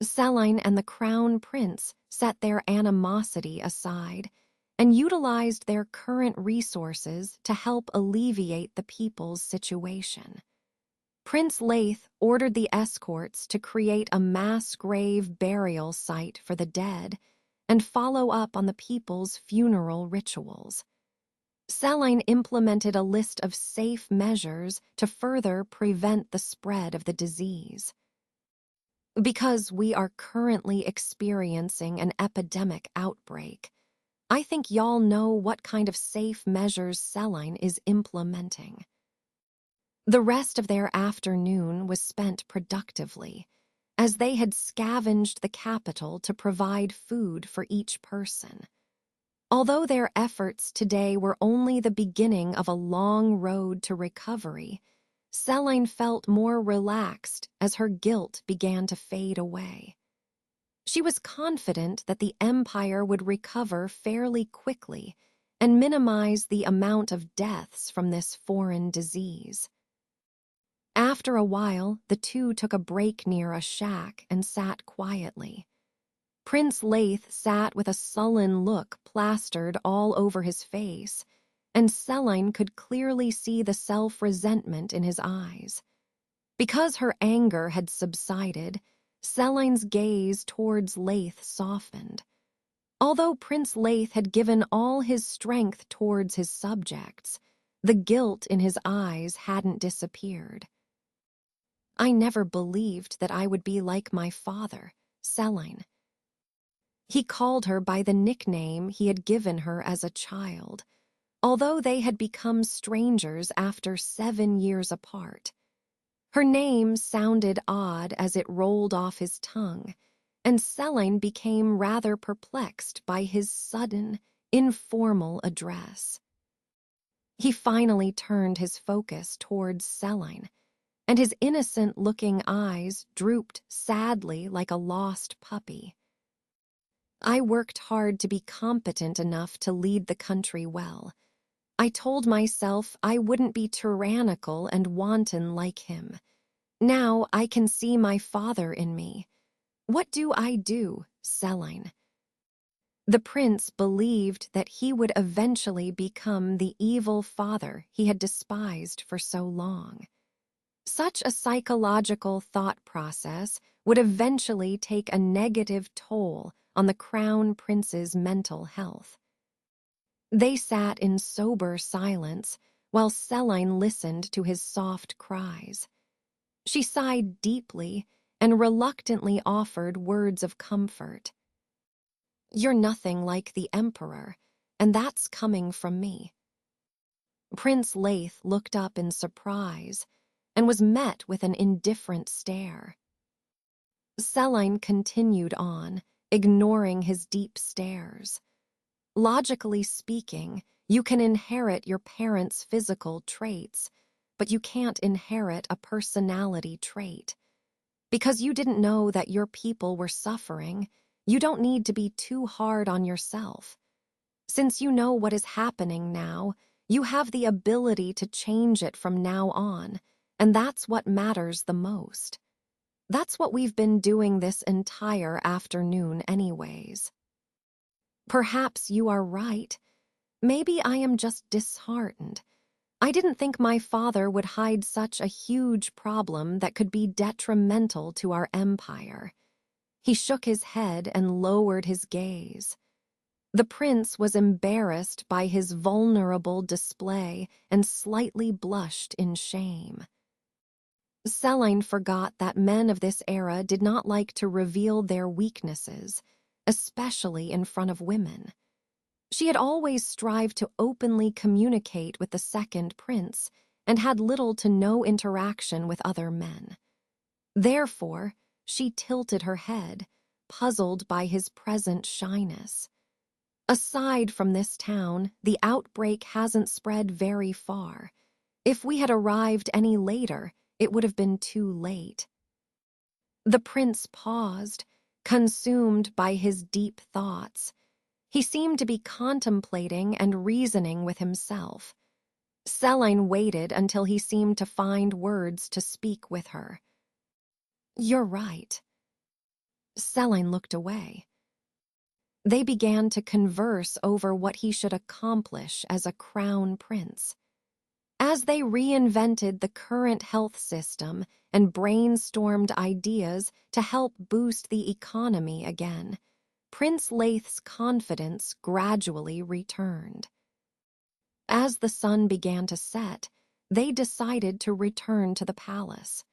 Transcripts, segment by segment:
Selene and the Crown Prince set their animosity aside and utilized their current resources to help alleviate the people's situation. Prince Leith ordered the escorts to create a mass grave burial site for the dead and follow up on the people's funeral rituals. Selene implemented a list of safe measures to further prevent the spread of the disease. Because we are currently experiencing an epidemic outbreak, I think y'all know what kind of safe measures Selene is implementing. The rest of their afternoon was spent productively, as they had scavenged the capital to provide food for each person. Although their efforts today were only the beginning of a long road to recovery, Selene felt more relaxed as her guilt began to fade away. She was confident that the Empire would recover fairly quickly and minimize the amount of deaths from this foreign disease. After a while, the two took a break near a shack and sat quietly. Prince Leith sat with a sullen look plastered all over his face, and Selene could clearly see the self-resentment in his eyes. Because her anger had subsided, Selene's gaze towards Leith softened. Although Prince Leith had given all his strength towards his subjects, the guilt in his eyes hadn't disappeared. I never believed that I would be like my father, Selene. He called her by the nickname he had given her as a child, although they had become strangers after 7 years apart. Her name sounded odd as it rolled off his tongue, and Selene became rather perplexed by his sudden, informal address. He finally turned his focus towards Selene, and his innocent-looking eyes drooped sadly like a lost puppy. I worked hard to be competent enough to lead the country well. I told myself I wouldn't be tyrannical and wanton like him. Now I can see my father in me. What do I do, Selene? The prince believed that he would eventually become the evil father he had despised for so long. Such a psychological thought process would eventually take a negative toll on the Crown Prince's mental health. They sat in sober silence while Selene listened to his soft cries. She sighed deeply and reluctantly offered words of comfort. "You're nothing like the Emperor, and that's coming from me." Prince Leith looked up in surprise and was met with an indifferent stare. Selene continued on, ignoring his deep stares. Logically speaking, you can inherit your parents' physical traits, but you can't inherit a personality trait. Because you didn't know that your people were suffering, you don't need to be too hard on yourself. Since you know what is happening now, you have the ability to change it from now on, and that's what matters the most. That's what we've been doing this entire afternoon anyways. Perhaps you are right. Maybe I am just disheartened. I didn't think my father would hide such a huge problem that could be detrimental to our empire. He shook his head and lowered his gaze. The prince was embarrassed by his vulnerable display and slightly blushed in shame. Selene forgot that men of this era did not like to reveal their weaknesses, especially in front of women. She had always strived to openly communicate with the second prince and had little to no interaction with other men. Therefore, she tilted her head, puzzled by his present shyness. Aside from this town, the outbreak hasn't spread very far. If we had arrived any later, it would have been too late. The prince paused, consumed by his deep thoughts. He seemed to be contemplating and reasoning with himself. Selene waited until he seemed to find words to speak with her. "You're right." Selene looked away. They began to converse over what he should accomplish as a crown prince. As they reinvented the current health system and brainstormed ideas to help boost the economy again, Prince Leith's confidence gradually returned. As the sun began to set, they decided to return to the palace.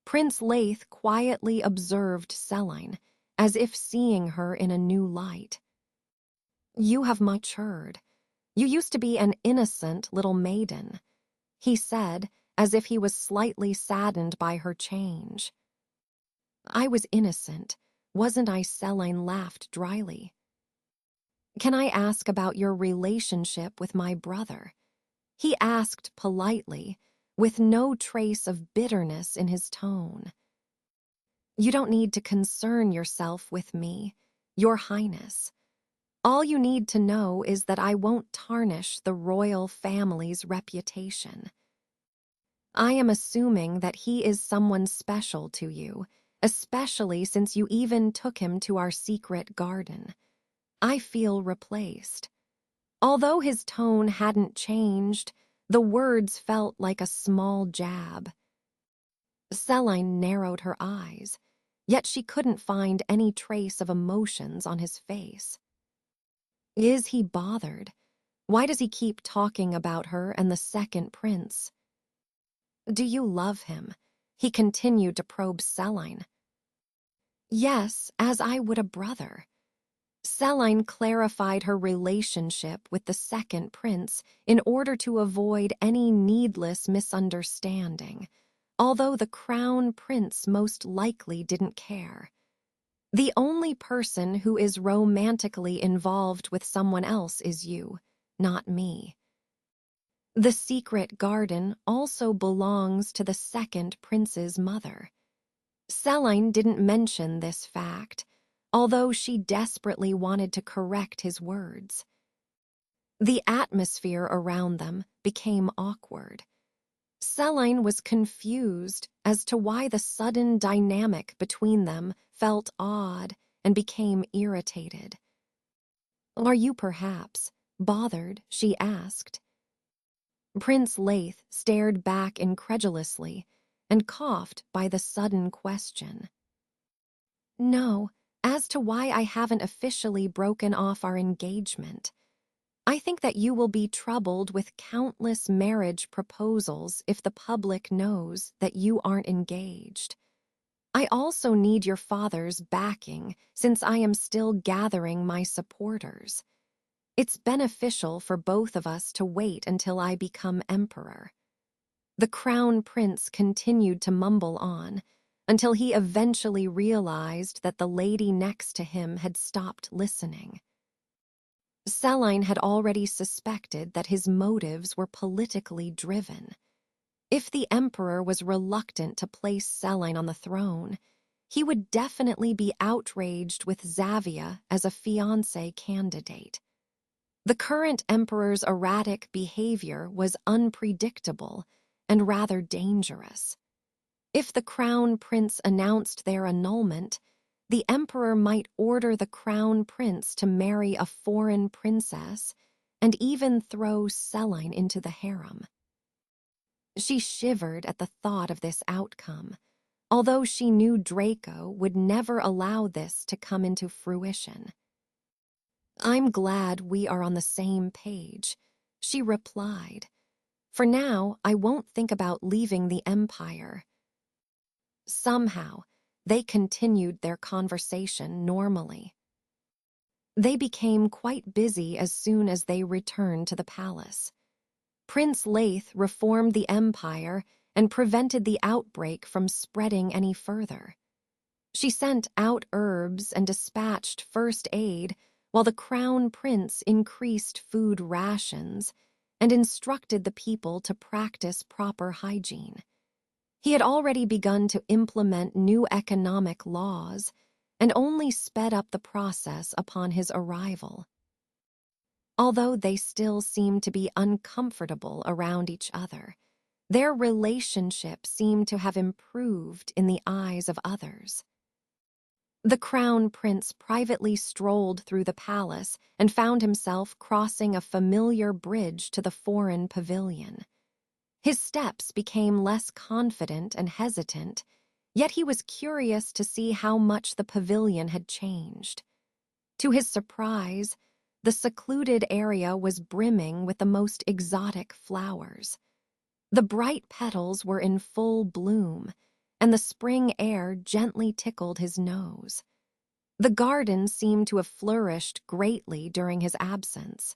Prince Leith quietly observed Selene, as if seeing her in a new light. "You have matured. You used to be an innocent little maiden," he said, as if he was slightly saddened by her change. "I was innocent, wasn't I?" Selene laughed dryly. "Can I ask about your relationship with my brother?" he asked politely, with no trace of bitterness in his tone. "You don't need to concern yourself with me, Your Highness. All you need to know is that I won't tarnish the royal family's reputation. I am assuming that he is someone special to you, especially since you even took him to our secret garden. I feel replaced." Although his tone hadn't changed, the words felt like a small jab. Selene narrowed her eyes, yet she couldn't find any trace of emotions on his face. Is he bothered? Why does he keep talking about her and the second prince? Do you love him? He continued to probe Selene. Yes, as I would a brother. Selene clarified her relationship with the second prince in order to avoid any needless misunderstanding, although the crown prince most likely didn't care. The only person who is romantically involved with someone else is you, not me. The secret garden also belongs to the second prince's mother. Selene didn't mention this fact, although she desperately wanted to correct his words. The atmosphere around them became awkward. Selene was confused as to why the sudden dynamic between them felt odd and became irritated. "Are you perhaps bothered?" she asked. Prince Leith stared back incredulously and coughed by the sudden question. "No, as to why I haven't officially broken off our engagement. I think that you will be troubled with countless marriage proposals if the public knows that you aren't engaged. I also need your father's backing since I am still gathering my supporters. It's beneficial for both of us to wait until I become emperor." The crown prince continued to mumble on until he eventually realized that the lady next to him had stopped listening. Selene had already suspected that his motives were politically driven. If the emperor was reluctant to place Selene on the throne, he would definitely be outraged with Xavia as a fiancé candidate. The current emperor's erratic behavior was unpredictable and rather dangerous. If the crown prince announced their annulment, the emperor might order the crown prince to marry a foreign princess and even throw Selene into the harem. She shivered at the thought of this outcome, although she knew Draco would never allow this to come into fruition. "I'm glad we are on the same page," she replied. "For now, I won't think about leaving the Empire." Somehow, they continued their conversation normally. They became quite busy as soon as they returned to the palace. Prince Leith reformed the empire and prevented the outbreak from spreading any further. She sent out herbs and dispatched first aid, while the crown prince increased food rations and instructed the people to practice proper hygiene. He had already begun to implement new economic laws and only sped up the process upon his arrival. Although they still seemed to be uncomfortable around each other, their relationship seemed to have improved in the eyes of others. The crown prince privately strolled through the palace and found himself crossing a familiar bridge to the foreign pavilion. His steps became less confident and hesitant, yet he was curious to see how much the pavilion had changed. To his surprise, the secluded area was brimming with the most exotic flowers. The bright petals were in full bloom, and the spring air gently tickled his nose. The garden seemed to have flourished greatly during his absence.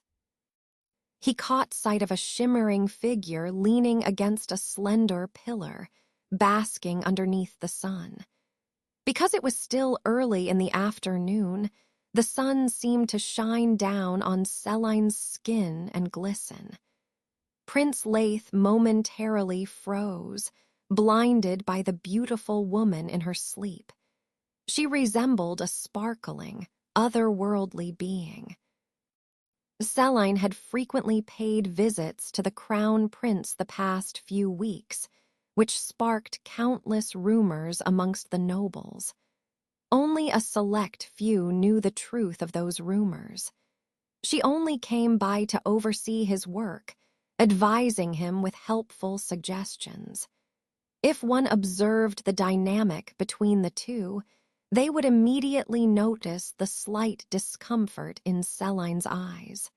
He caught sight of a shimmering figure leaning against a slender pillar, basking underneath the sun. Because it was still early in the afternoon, the sun seemed to shine down on Celine's skin and glisten. Prince Leith momentarily froze, blinded by the beautiful woman in her sleep. She resembled a sparkling, otherworldly being. Celine had frequently paid visits to the crown prince the past few weeks, which sparked countless rumors amongst the nobles. Only a select few knew the truth of those rumors. She only came by to oversee his work, advising him with helpful suggestions. If one observed the dynamic between the two, they would immediately notice the slight discomfort in Celine's eyes.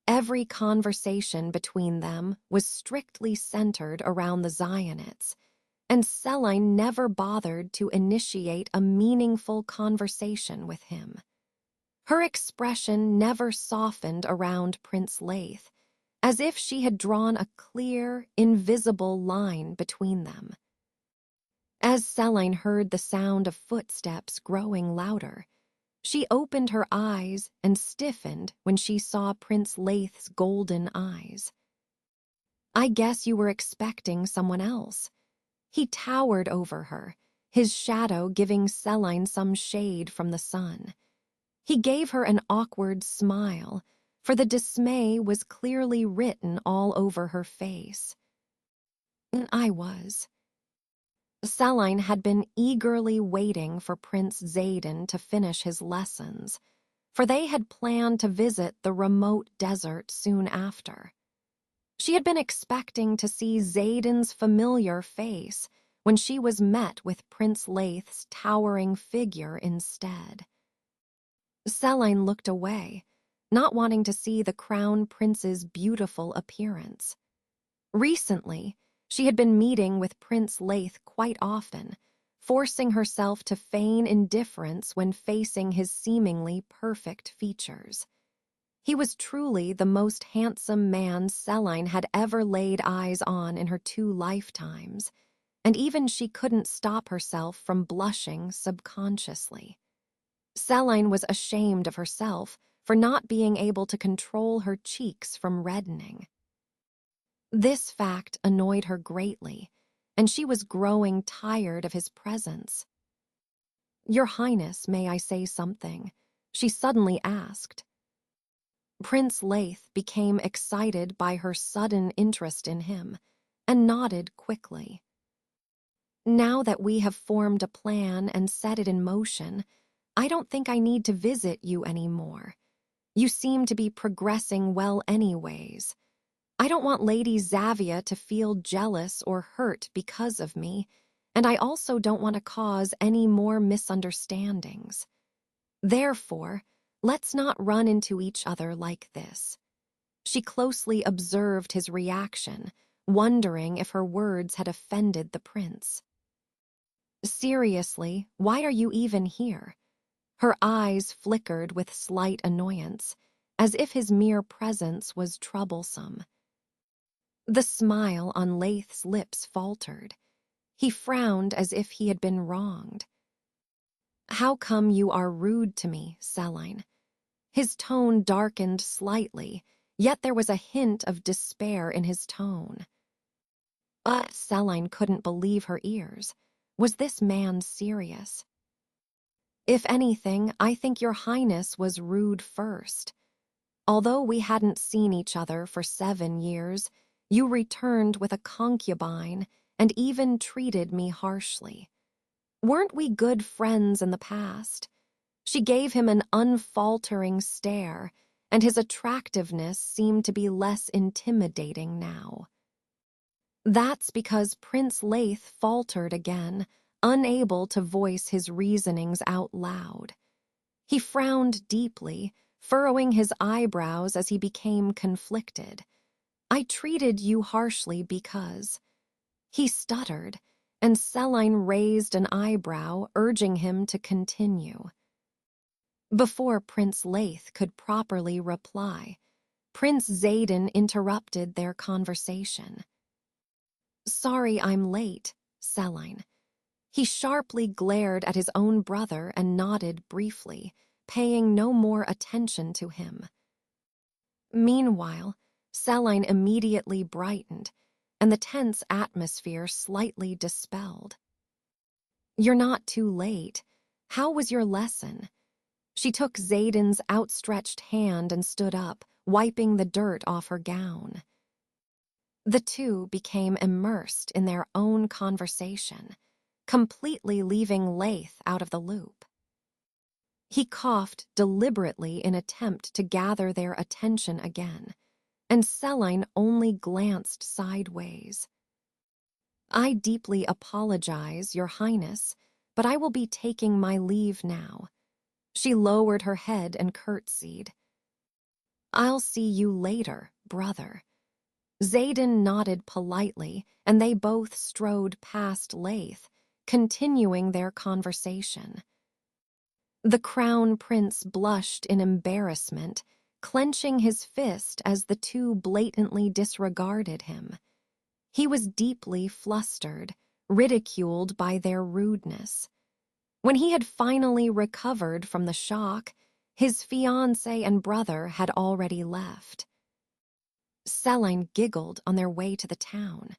Every conversation between them was strictly centered around the Zionites, and Celine never bothered to initiate a meaningful conversation with him. Her expression never softened around Prince Leith, as if she had drawn a clear, invisible line between them. As Celine heard the sound of footsteps growing louder, she opened her eyes and stiffened when she saw Prince Leith's golden eyes. "I guess you were expecting someone else." He towered over her, his shadow giving Celine some shade from the sun. He gave her an awkward smile, for the dismay was clearly written all over her face. "I was." Celine had been eagerly waiting for Prince Xaden to finish his lessons, for they had planned to visit the remote desert soon after. She had been expecting to see Xaden's familiar face when she was met with Prince Leith's towering figure instead. Celine looked away, not wanting to see the crown prince's beautiful appearance. Recently, she had been meeting with Prince Leith quite often, forcing herself to feign indifference when facing his seemingly perfect features. He was truly the most handsome man Celine had ever laid eyes on in her 2 lifetimes, and even she couldn't stop herself from blushing subconsciously. Celine was ashamed of herself for not being able to control her cheeks from reddening. This fact annoyed her greatly, and she was growing tired of his presence. "Your Highness, may I say something?" she suddenly asked. Prince Leith became excited by her sudden interest in him and nodded quickly. "Now that we have formed a plan and set it in motion, I don't think I need to visit you anymore. You seem to be progressing well anyways. I don't want Lady Xavia to feel jealous or hurt because of me, and I also don't want to cause any more misunderstandings. Therefore, let's not run into each other like this." She closely observed his reaction, wondering if her words had offended the prince. "Seriously, why are you even here?" Her eyes flickered with slight annoyance, as if his mere presence was troublesome. The smile on Leith's lips faltered. He frowned as if he had been wronged. "How come you are rude to me, Celine?" His tone darkened slightly, yet there was a hint of despair in his tone. Celine couldn't believe her ears. Was this man serious? "If anything, I think your Highness was rude first. Although we hadn't seen each other for 7 years, you returned with a concubine and even treated me harshly. Weren't we good friends in the past? She gave him an unfaltering stare, and his attractiveness seemed to be less intimidating now. That's because Prince Leith faltered again, unable to voice his reasonings out loud. He frowned deeply, furrowing his eyebrows as he became conflicted. I treated you harshly because... He stuttered, and Celine raised an eyebrow, urging him to continue. Before Prince Leith could properly reply, Prince Xaden interrupted their conversation. Sorry I'm late, Celine. He sharply glared at his own brother and nodded briefly, paying no more attention to him. Meanwhile, Celine immediately brightened, and the tense atmosphere slightly dispelled. You're not too late. How was your lesson? She took Xaden's outstretched hand and stood up, wiping the dirt off her gown. The two became immersed in their own conversation, completely leaving Leith out of the loop. He coughed deliberately in attempt to gather their attention again, and Celine only glanced sideways. I deeply apologize, Your Highness, but I will be taking my leave now. She lowered her head and curtsied. I'll see you later, brother. Xaden nodded politely, and they both strode past Leith, continuing their conversation. The Crown Prince blushed in embarrassment, clenching his fist as the two blatantly disregarded him. He was deeply flustered, ridiculed by their rudeness. When he had finally recovered from the shock, his fiancé and brother had already left. Celine giggled on their way to the town.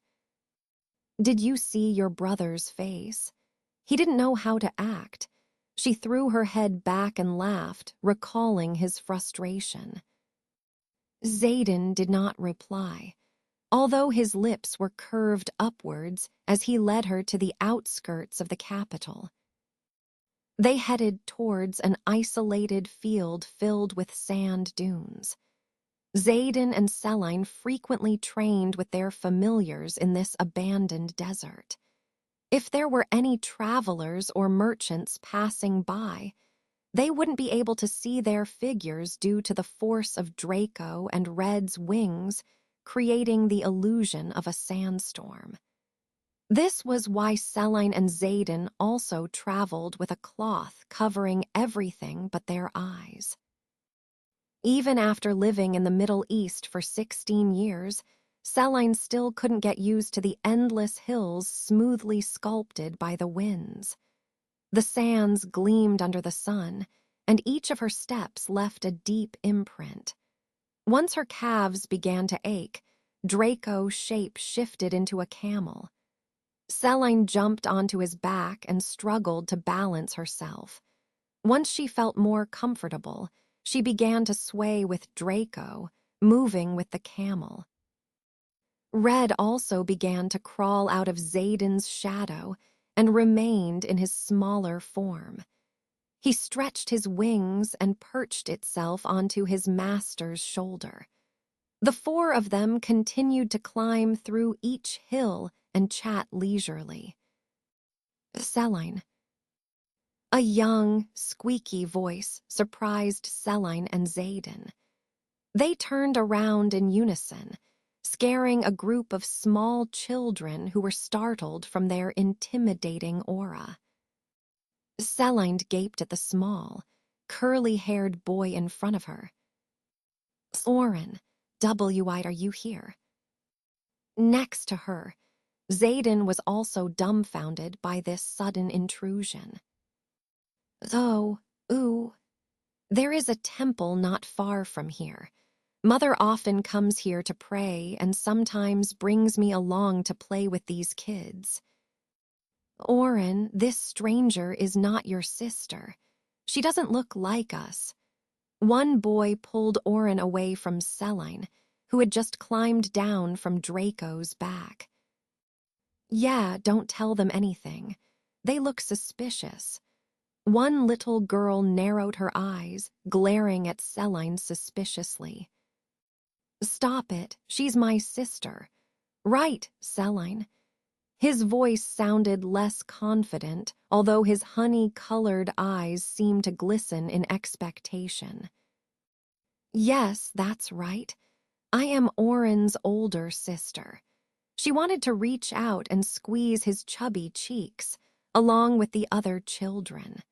Did you see your brother's face? He didn't know how to act. She threw her head back and laughed, recalling his frustration. Xaden did not reply, although his lips were curved upwards as he led her to the outskirts of the capital. They headed towards an isolated field filled with sand dunes. Xaden and Celine frequently trained with their familiars in this abandoned desert. If there were any travelers or merchants passing by, they wouldn't be able to see their figures due to the force of Draco and Red's wings, creating the illusion of a sandstorm. This was why Celine and Xaden also traveled with a cloth covering everything but their eyes. Even after living in the Middle East for 16 years, Celine still couldn't get used to the endless hills smoothly sculpted by the winds. The sands gleamed under the sun, and each of her steps left a deep imprint. Once her calves began to ache, Draco's shape shifted into a camel. Celine jumped onto his back and struggled to balance herself. Once she felt more comfortable, she began to sway with Draco, moving with the camel. Red also began to crawl out of Xaden's shadow and remained in his smaller form. He stretched his wings and perched itself onto his master's shoulder. The four of them continued to climb through each hill and chat leisurely. Celine. A young, squeaky voice surprised Celine and Xaden. They turned around in unison, scaring a group of small children who were startled from their intimidating aura. Celine gaped at the small, curly-haired boy in front of her. Oren, W-eyed, are you here? Next to her, Xaden was also dumbfounded by this sudden intrusion. Oh, ooh, there is a temple not far from here. Mother often comes here to pray and sometimes brings me along to play with these kids. Oren, this stranger is not your sister. She doesn't look like us. One boy pulled Oren away from Celine, who had just climbed down from Draco's back. Yeah, don't tell them anything. They look suspicious. One little girl narrowed her eyes, glaring at Celine suspiciously. "Stop it, she's my sister." "Right, Celine." His voice sounded less confident, although his honey-colored eyes seemed to glisten in expectation. "Yes, that's right. I am Oren's older sister." She wanted to reach out and squeeze his chubby cheeks, along with the other children.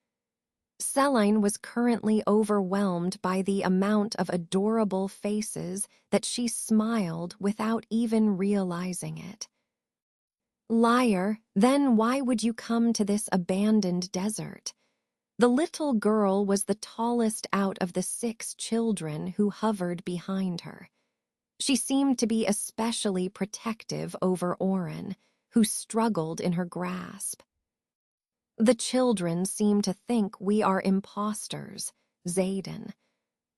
Celine was currently overwhelmed by the amount of adorable faces that she smiled without even realizing it. "Liar, then why would you come to this abandoned desert?" The little girl was the tallest out of the 6 children who hovered behind her. She seemed to be especially protective over Oren, who struggled in her grasp. "The children seem to think we are imposters, Zayden.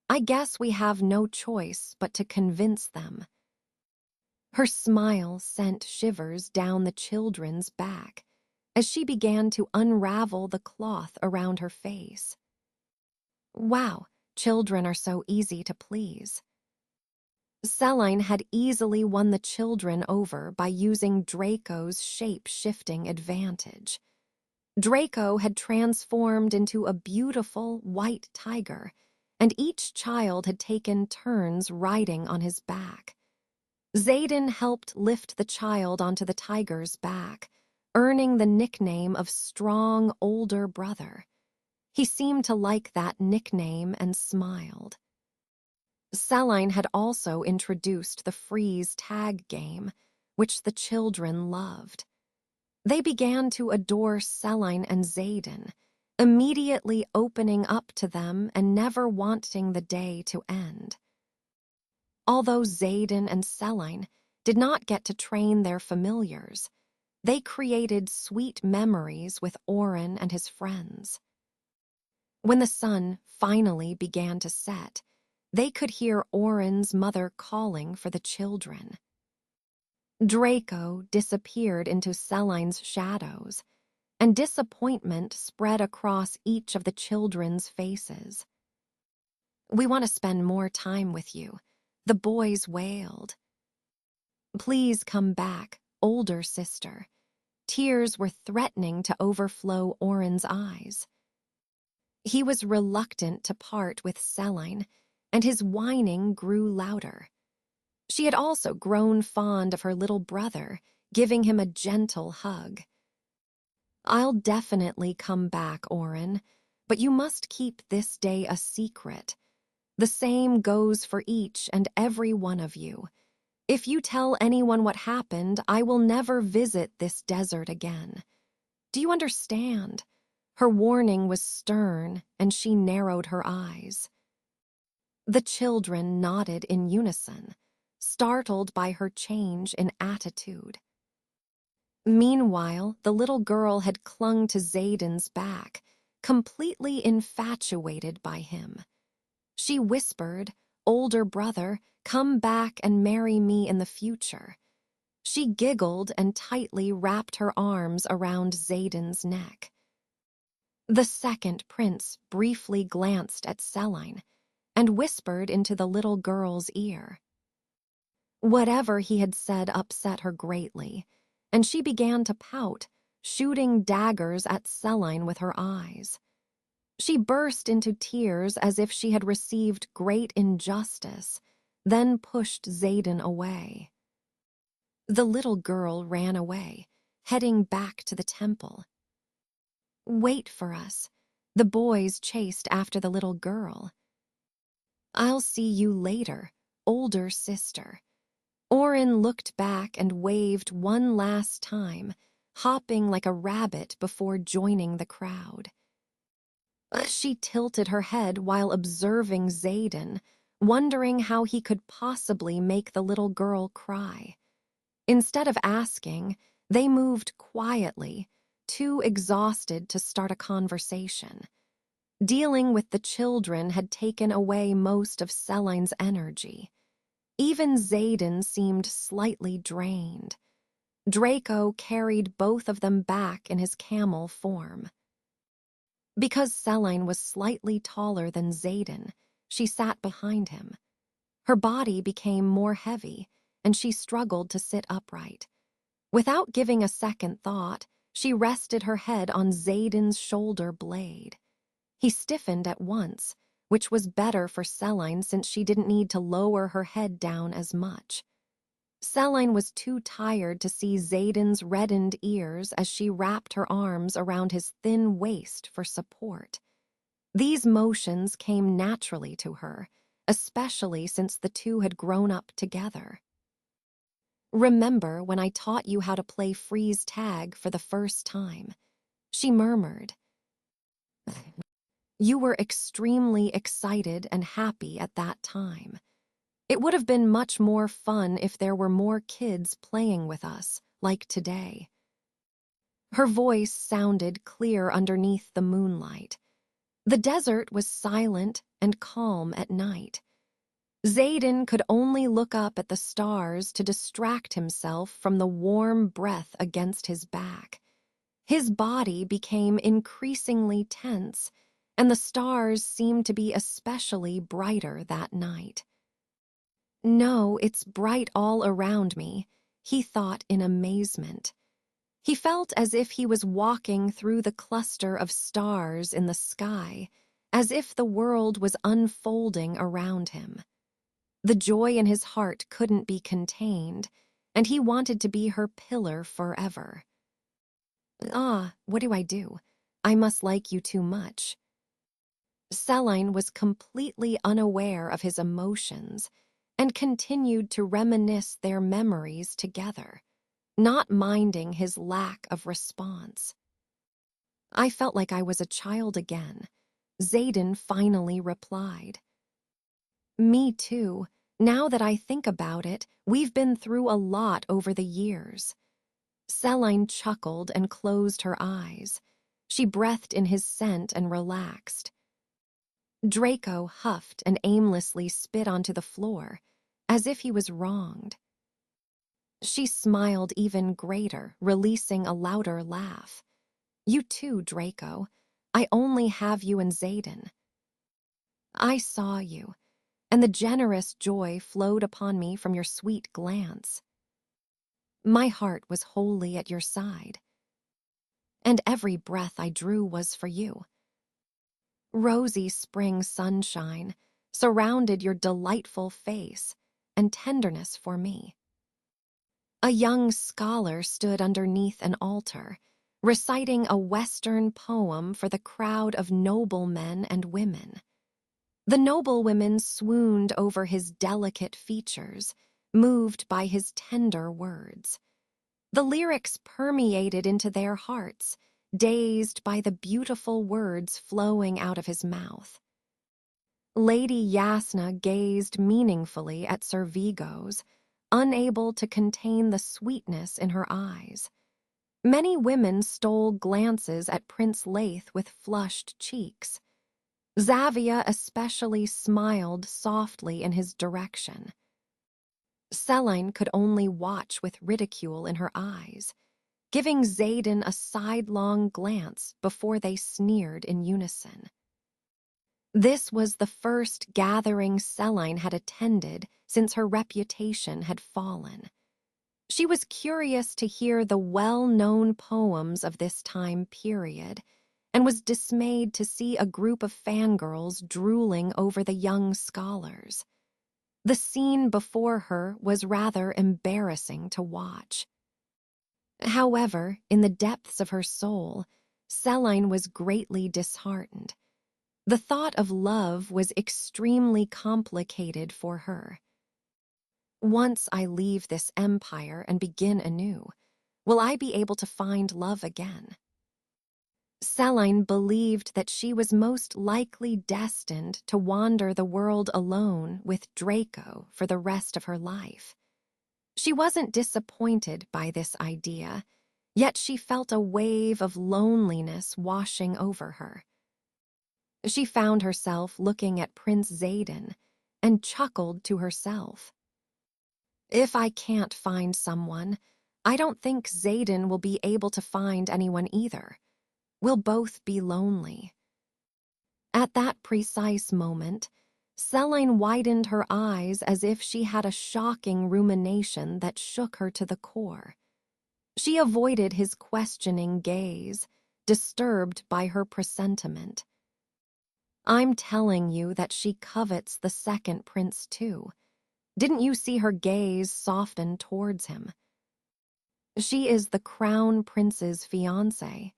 I guess we have no choice but to convince them." Her smile sent shivers down the children's back as she began to unravel the cloth around her face. Wow, children are so easy to please. Celine had easily won the children over by using Draco's shape-shifting advantage. Draco had transformed into a beautiful white tiger, and each child had taken turns riding on his back. Zayden helped lift the child onto the tiger's back, earning the nickname of Strong Older Brother. He seemed to like that nickname and smiled. Celine had also introduced the freeze tag game, which the children loved. They began to adore Celine and Zayden, immediately opening up to them and never wanting the day to end. Although Zayden and Celine did not get to train their familiars, they created sweet memories with Oren and his friends. When the sun finally began to set, they could hear Oren's mother calling for the children. Draco disappeared into Celine's shadows, and disappointment spread across each of the children's faces. "We want to spend more time with you," the boys wailed. "Please come back, older sister." Tears were threatening to overflow Oren's eyes. He was reluctant to part with Celine, and his whining grew louder. She had also grown fond of her little brother, giving him a gentle hug. "I'll definitely come back, Oren, but you must keep this day a secret. The same goes for each and every one of you. If you tell anyone what happened, I will never visit this desert again. Do you understand?" Her warning was stern, and she narrowed her eyes. The children nodded in unison, startled by her change in attitude. Meanwhile, the little girl had clung to Zayden's back, completely infatuated by him. She whispered, "Older brother, come back and marry me in the future." She giggled and tightly wrapped her arms around Zayden's neck. The second prince briefly glanced at Celine and whispered into the little girl's ear. Whatever he had said upset her greatly, and she began to pout, shooting daggers at Celine with her eyes. She burst into tears as if she had received great injustice, then pushed Zayden away. The little girl ran away, heading back to the temple. "Wait for us." The boys chased after the little girl. "I'll see you later, older sister." Oren looked back and waved one last time, hopping like a rabbit before joining the crowd. She tilted her head while observing Zayden, wondering how he could possibly make the little girl cry. Instead of asking, they moved quietly, too exhausted to start a conversation. Dealing with the children had taken away most of Celine's energy. Even Zayden seemed slightly drained. Draco carried both of them back in his camel form. Because Selene was slightly taller than Xaden, she sat behind him. Her body became more heavy, and she struggled to sit upright. Without giving a second thought, she rested her head on Xaden's shoulder blade. He stiffened at once, which was better for Selene since she didn't need to lower her head down as much. Selene was too tired to see Xaden's reddened ears as she wrapped her arms around his thin waist for support. These motions came naturally to her, especially since the two had grown up together. "Remember when I taught you how to play freeze tag for the first time?" she murmured. "You were extremely excited and happy at that time. It would have been much more fun if there were more kids playing with us, like today." Her voice sounded clear underneath the moonlight. The desert was silent and calm at night. Xaden could only look up at the stars to distract himself from the warm breath against his back. His body became increasingly tense, and the stars seemed to be especially brighter that night. "No, it's bright all around me," he thought in amazement. He felt as if he was walking through the cluster of stars in the sky, as if the world was unfolding around him. The joy in his heart couldn't be contained, and he wanted to be her pillar forever. What do I do? I must like you too much." Selene was completely unaware of his emotions and continued to reminisce their memories together, not minding his lack of response. "I felt like I was a child again," Xaden finally replied. "Me too. Now that I think about it, we've been through a lot over the years." Selene chuckled and closed her eyes. She breathed in his scent and relaxed. Draco huffed and aimlessly spit onto the floor, as if he was wronged. She smiled even greater, releasing a louder laugh. "You too, Draco. I only have you and Xaden." "I saw you, and the generous joy flowed upon me from your sweet glance. My heart was wholly at your side, and every breath I drew was for you. Rosy spring sunshine surrounded your delightful face and tenderness for me." A young scholar stood underneath an altar, reciting a Western poem for the crowd of noblemen and women. The noblewomen swooned over his delicate features, moved by his tender words. The lyrics permeated into their hearts, dazed by the beautiful words flowing out of his mouth. Lady Yasna gazed meaningfully at Sir Vigos, unable to contain the sweetness in her eyes. Many women stole glances at Prince Leith with flushed cheeks. Xavia especially smiled softly in his direction. Selene could only watch with ridicule in her eyes, giving Xaden a sidelong glance before they sneered in unison. This was the first gathering Selene had attended since her reputation had fallen. She was curious to hear the well-known poems of this time period, and was dismayed to see a group of fangirls drooling over the young scholars. The scene before her was rather embarrassing to watch. However, in the depths of her soul, Selene was greatly disheartened. The thought of love was extremely complicated for her. "Once I leave this empire and begin anew, will I be able to find love again?" Selene believed that she was most likely destined to wander the world alone with Draco for the rest of her life. She wasn't disappointed by this idea, yet she felt a wave of loneliness washing over her. She found herself looking at Prince Xaden and chuckled to herself. "If I can't find someone, I don't think Xaden will be able to find anyone either. We'll both be lonely." At that precise moment, Celine widened her eyes as if she had a shocking rumination that shook her to the core. She avoided his questioning gaze, disturbed by her presentiment. "I'm telling you that she covets the second prince too. Didn't you see her gaze soften towards him? She is the crown prince's fiancée.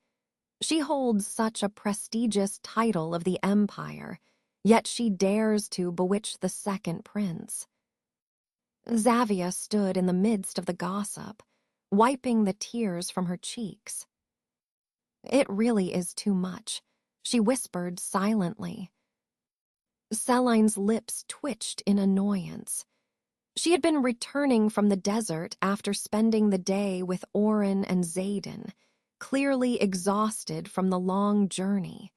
She holds such a prestigious title of the empire, yet she dares to bewitch the second prince." Xavia stood in the midst of the gossip, wiping the tears from her cheeks. "It really is too much," she whispered silently. Celine's lips twitched in annoyance. She had been returning from the desert after spending the day with Oren and Xaden, clearly exhausted from the long journey.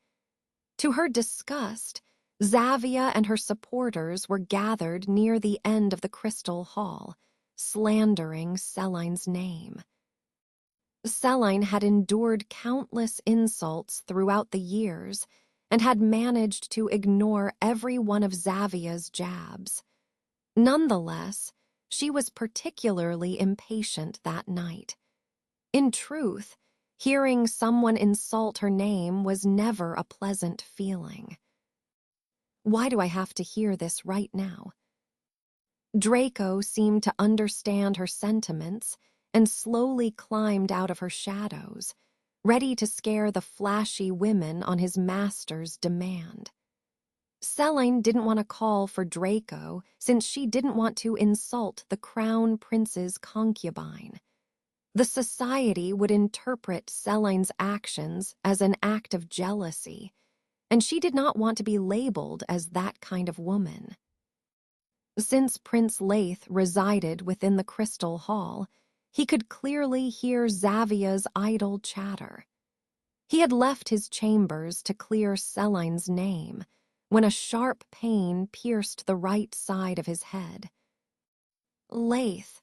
To her disgust, Xavia and her supporters were gathered near the end of the crystal hall, slandering Celine's name. Celine had endured countless insults throughout the years and had managed to ignore every one of Xavia's jabs. Nonetheless, she was particularly impatient that night. In truth, hearing someone insult her name was never a pleasant feeling. Why do I have to hear this right now? Draco seemed to understand her sentiments and slowly climbed out of her shadows, ready to scare the flashy women on his master's demand. Celine didn't want to call for Draco since she didn't want to insult the crown prince's concubine. The society would interpret Celine's actions as an act of jealousy, and she did not want to be labeled as that kind of woman. Since Prince Leith resided within the Crystal Hall, he could clearly hear Xavia's idle chatter. He had left his chambers to clear Celine's name when a sharp pain pierced the right side of his head. Leith.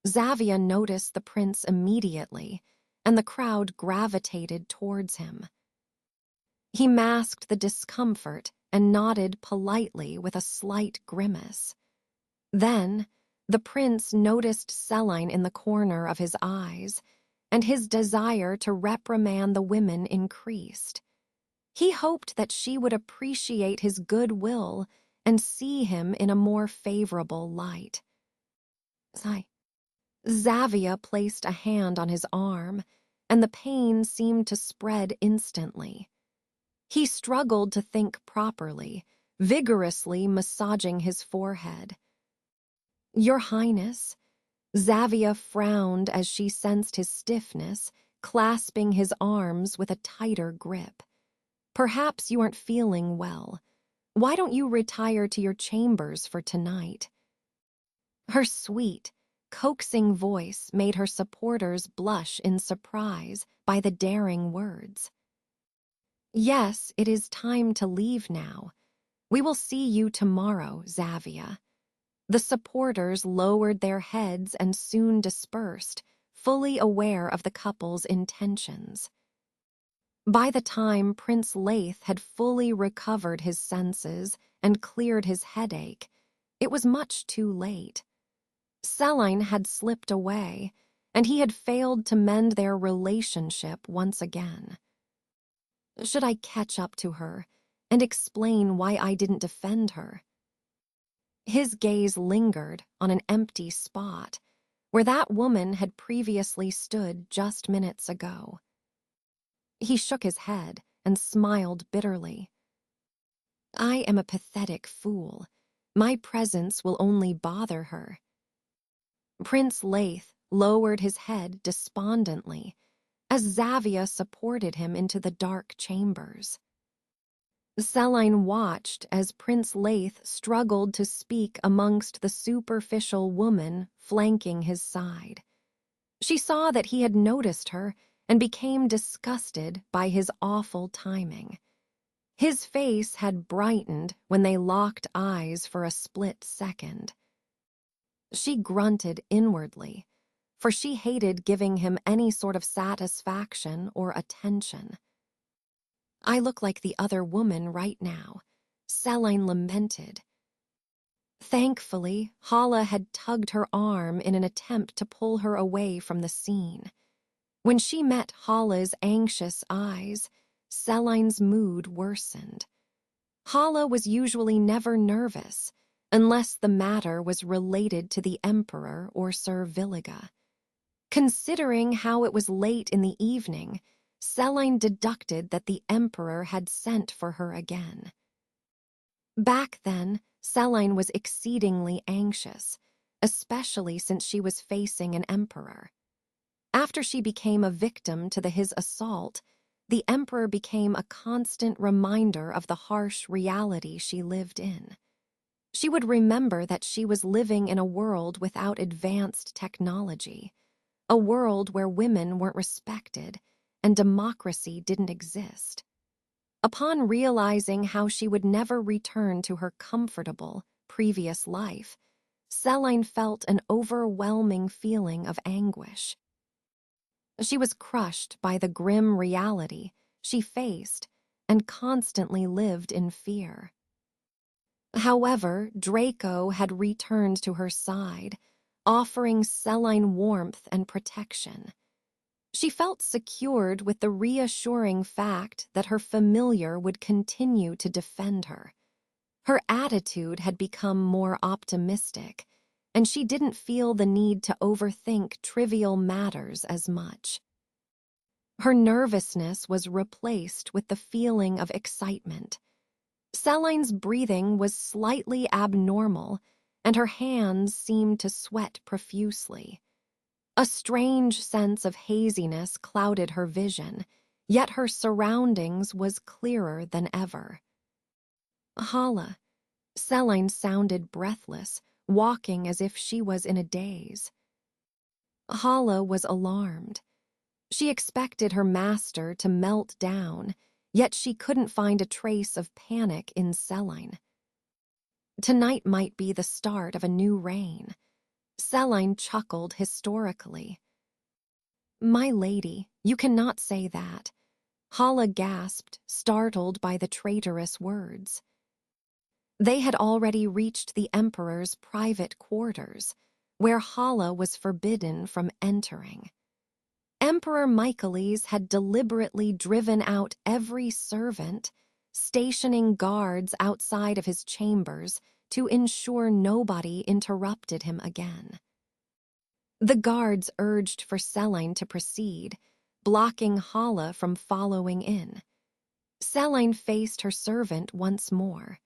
Xavia noticed the prince immediately, and the crowd gravitated towards him. He masked the discomfort and nodded politely with a slight grimace. Then, the prince noticed Celine in the corner of his eyes, and his desire to reprimand the women increased. He hoped that she would appreciate his goodwill and see him in a more favorable light. Xavia placed a hand on his arm, and the pain seemed to spread instantly. He struggled to think properly, vigorously massaging his forehead. "Your Highness," Xavia frowned as she sensed his stiffness, clasping his arms with a tighter grip. "Perhaps you aren't feeling well. Why don't you retire to your chambers for tonight?" Her sweet, coaxing voice made her supporters blush in surprise by the daring words. "Yes, it is time to leave now. We will see you tomorrow, Xavia." The supporters lowered their heads and soon dispersed, fully aware of the couple's intentions. By the time Prince Leith had fully recovered his senses and cleared his headache, it was much too late. Celine had slipped away, and he had failed to mend their relationship once again. Should I catch up to her and explain why I didn't defend her? His gaze lingered on an empty spot where that woman had previously stood just minutes ago. He shook his head and smiled bitterly. "I am a pathetic fool. My presence will only bother her." Prince Leith lowered his head despondently as Xavia supported him into the dark chambers. Celine watched as Prince Leith struggled to speak amongst the superficial woman flanking his side. She saw that he had noticed her and became disgusted by his awful timing. His face had brightened when they locked eyes for a split second. She grunted inwardly, for she hated giving him any sort of satisfaction or attention. "I look like the other woman right now," Celine lamented. Thankfully, Hala had tugged her arm in an attempt to pull her away from the scene. When she met Hala's anxious eyes, Celine's mood worsened. Hala was usually never nervous, unless the matter was related to the Emperor or Sir Villiga. Considering how it was late in the evening, Celine deducted that the Emperor had sent for her again. Back then, Celine was exceedingly anxious, especially since she was facing an emperor. After she became a victim to his assault, the Emperor became a constant reminder of the harsh reality she lived in. She would remember that she was living in a world without advanced technology, a world where women weren't respected and democracy didn't exist. Upon realizing how she would never return to her comfortable, previous life, Celine felt an overwhelming feeling of anguish. She was crushed by the grim reality she faced and constantly lived in fear. However, Draco had returned to her side, offering Celine warmth and protection. She felt secured with the reassuring fact that her familiar would continue to defend her. Her attitude had become more optimistic, and she didn't feel the need to overthink trivial matters as much. Her nervousness was replaced with the feeling of excitement. Celine's breathing was slightly abnormal, and her hands seemed to sweat profusely. A strange sense of haziness clouded her vision, yet her surroundings was clearer than ever. "Hala," Celine sounded breathless, walking as if she was in a daze. Hala was alarmed. She expected her master to melt down, yet she couldn't find a trace of panic in Celine. Tonight might be the start of a new reign. Celine chuckled historically. "My lady, you cannot say that." Hala gasped, startled by the traitorous words. They had already reached the Emperor's private quarters, where Hala was forbidden from entering. Emperor Michaelis had deliberately driven out every servant, stationing guards outside of his chambers to ensure nobody interrupted him again. The guards urged for Celine to proceed, blocking Hala from following in. Celine faced her servant once more.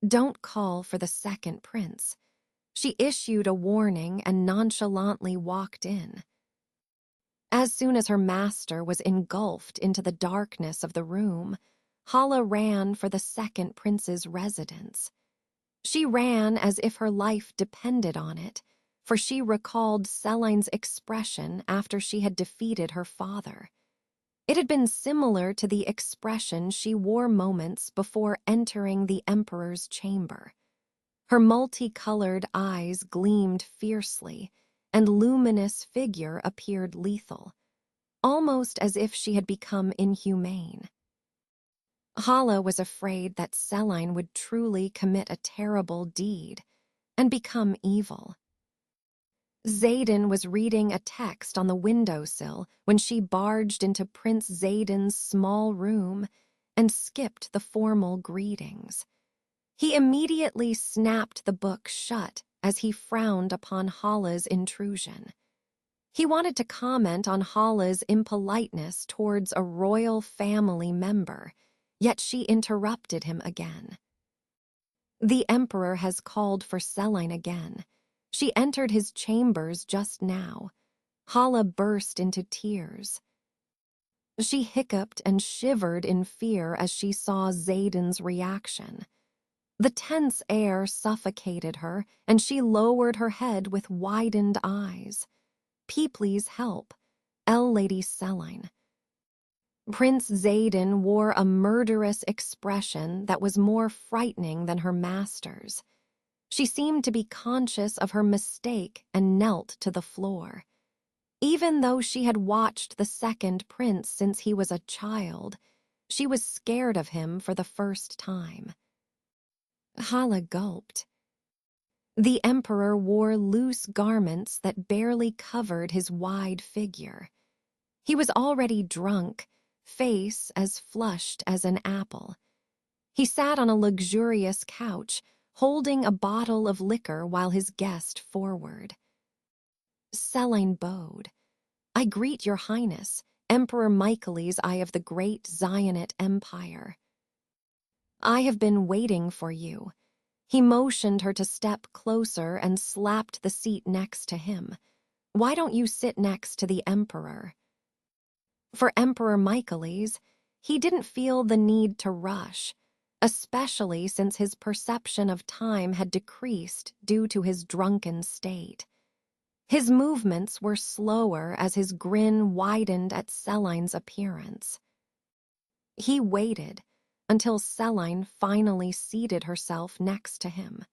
"Don't call for the second prince." She issued a warning and nonchalantly walked in. As soon as her master was engulfed into the darkness of the room, Hala ran for the second prince's residence. She ran as if her life depended on it, for she recalled Celine's expression after she had defeated her father. It had been similar to the expression she wore moments before entering the Emperor's chamber. Her multicolored eyes gleamed fiercely, and luminous figure appeared lethal, almost as if she had become inhumane. Hala was afraid that Celine would truly commit a terrible deed and become evil. Xaden was reading a text on the windowsill when she barged into Prince Xaden's small room and skipped the formal greetings. He immediately snapped the book shut as he frowned upon Hala's intrusion. He wanted to comment on Hala's impoliteness towards a royal family member, yet she interrupted him again. "The Emperor has called for Celine again. She entered his chambers just now." Hala burst into tears. She hiccuped and shivered in fear as she saw Xaden's reaction. The tense air suffocated her, and she lowered her head with widened eyes. "Please help. Lady Celine." Prince Xaden wore a murderous expression that was more frightening than her master's. She seemed to be conscious of her mistake and knelt to the floor. Even though she had watched the second prince since he was a child, she was scared of him for the first time. Hala gulped. The emperor wore loose garments that barely covered his wide figure. He was already drunk, face as flushed as an apple. He sat on a luxurious couch, holding a bottle of liquor while his guest forward. Selene bowed. I greet your highness, Emperor Michaeles I of the great Zionite Empire. I have been waiting for you. He motioned her to step closer and slapped the seat next to him. Why don't you sit next to the emperor? For Emperor Michaeles, he didn't feel the need to rush, especially since his perception of time had decreased due to his drunken state. His movements were slower as his grin widened at Selene's appearance. He waited until Selene finally seated herself next to him.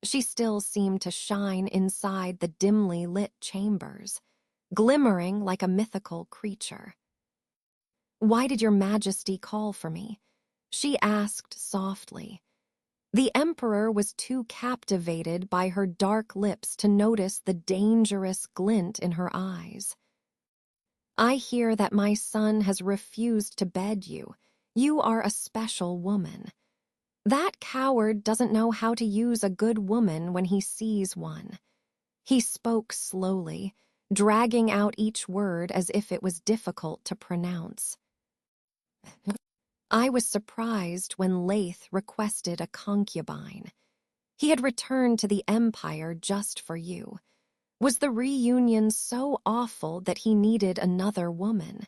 She still seemed to shine inside the dimly lit chambers, glimmering like a mythical creature. Why did your majesty call for me? She asked softly. The emperor was too captivated by her dark lips to notice the dangerous glint in her eyes. I hear that my son has refused to bed you. You are a special woman. That coward doesn't know how to use a good woman when he sees one. He spoke slowly, dragging out each word as if it was difficult to pronounce. I was surprised when Leith requested a concubine. He had returned to the Empire just for you. Was the reunion so awful that he needed another woman?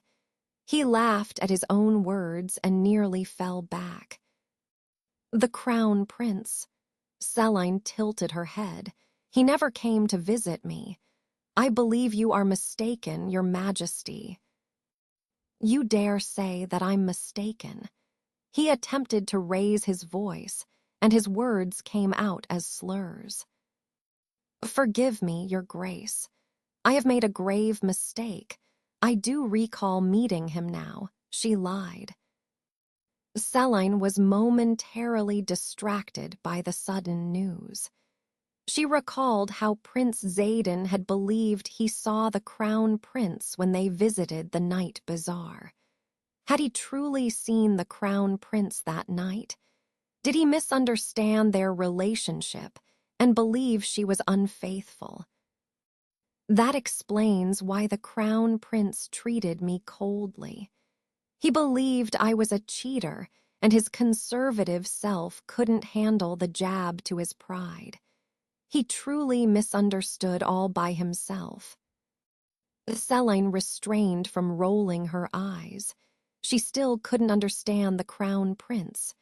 He laughed at his own words and nearly fell back. The Crown Prince. Selene tilted her head. He never came to visit me. I believe you are mistaken, your majesty. You dare say that I'm mistaken. He attempted to raise his voice, and his words came out as slurs. Forgive me, your grace. I have made a grave mistake. I do recall meeting him now, she lied. Selene was momentarily distracted by the sudden news. She recalled how Prince Xaden had believed he saw the Crown Prince when they visited the night bazaar. Had he truly seen the Crown Prince that night? Did he misunderstand their relationship and believe she was unfaithful? That explains why the Crown Prince treated me coldly. He believed I was a cheater, and his conservative self couldn't handle the jab to his pride. He truly misunderstood all by himself. Selene restrained from rolling her eyes. She still couldn't understand the Crown Prince.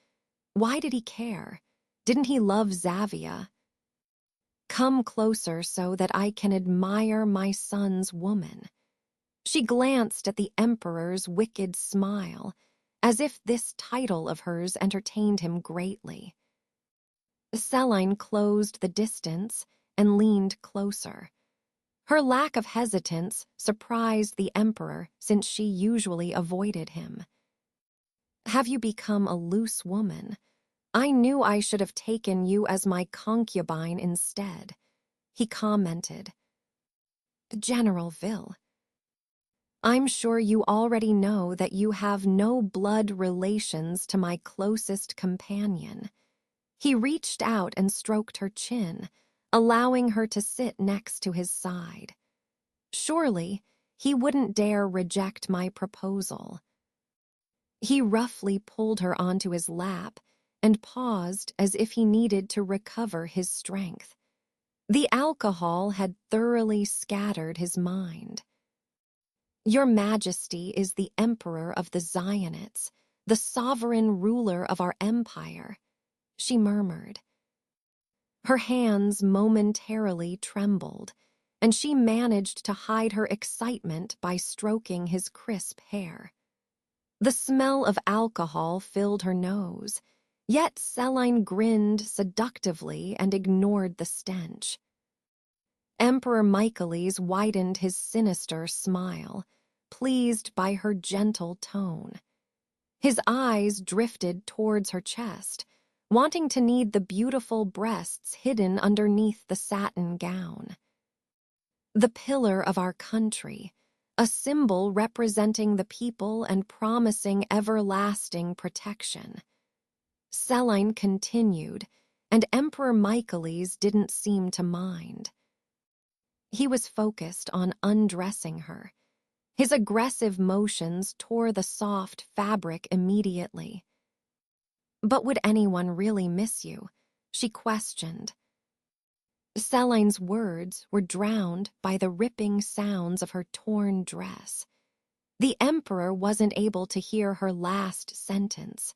Why did he care? Didn't he love Xavia? Come closer so that I can admire my son's woman. She glanced at the Emperor's wicked smile, as if this title of hers entertained him greatly. Selene closed the distance and leaned closer. Her lack of hesitance surprised the Emperor since she usually avoided him. Have you become a loose woman? I knew I should have taken you as my concubine instead, he commented. General Vil. I'm sure you already know that you have no blood relations to my closest companion. He reached out and stroked her chin, allowing her to sit next to his side. Surely, he wouldn't dare reject my proposal. He roughly pulled her onto his lap and paused as if he needed to recover his strength. The alcohol had thoroughly scattered his mind. Your Majesty is the Emperor of the Zionites, the sovereign ruler of our empire, she murmured. Her hands momentarily trembled, and she managed to hide her excitement by stroking his crisp hair. The smell of alcohol filled her nose. Yet Selene grinned seductively and ignored the stench. Emperor Michaeles widened his sinister smile, pleased by her gentle tone. His eyes drifted towards her chest, wanting to knead the beautiful breasts hidden underneath the satin gown. The pillar of our country, a symbol representing the people and promising everlasting protection. Selene continued, and Emperor Michaeles didn't seem to mind. He was focused on undressing her. His aggressive motions tore the soft fabric immediately. "But would anyone really miss you?" she questioned. Selene's words were drowned by the ripping sounds of her torn dress. The Emperor wasn't able to hear her last sentence.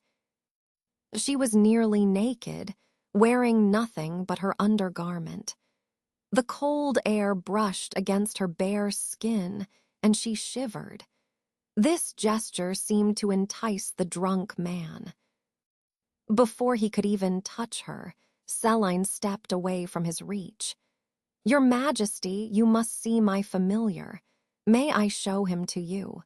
She was nearly naked, wearing nothing but her undergarment. The cold air brushed against her bare skin, and she shivered. This gesture seemed to entice the drunk man. Before he could even touch her, Selene stepped away from his reach. "Your Majesty, you must see my familiar. May I show him to you?"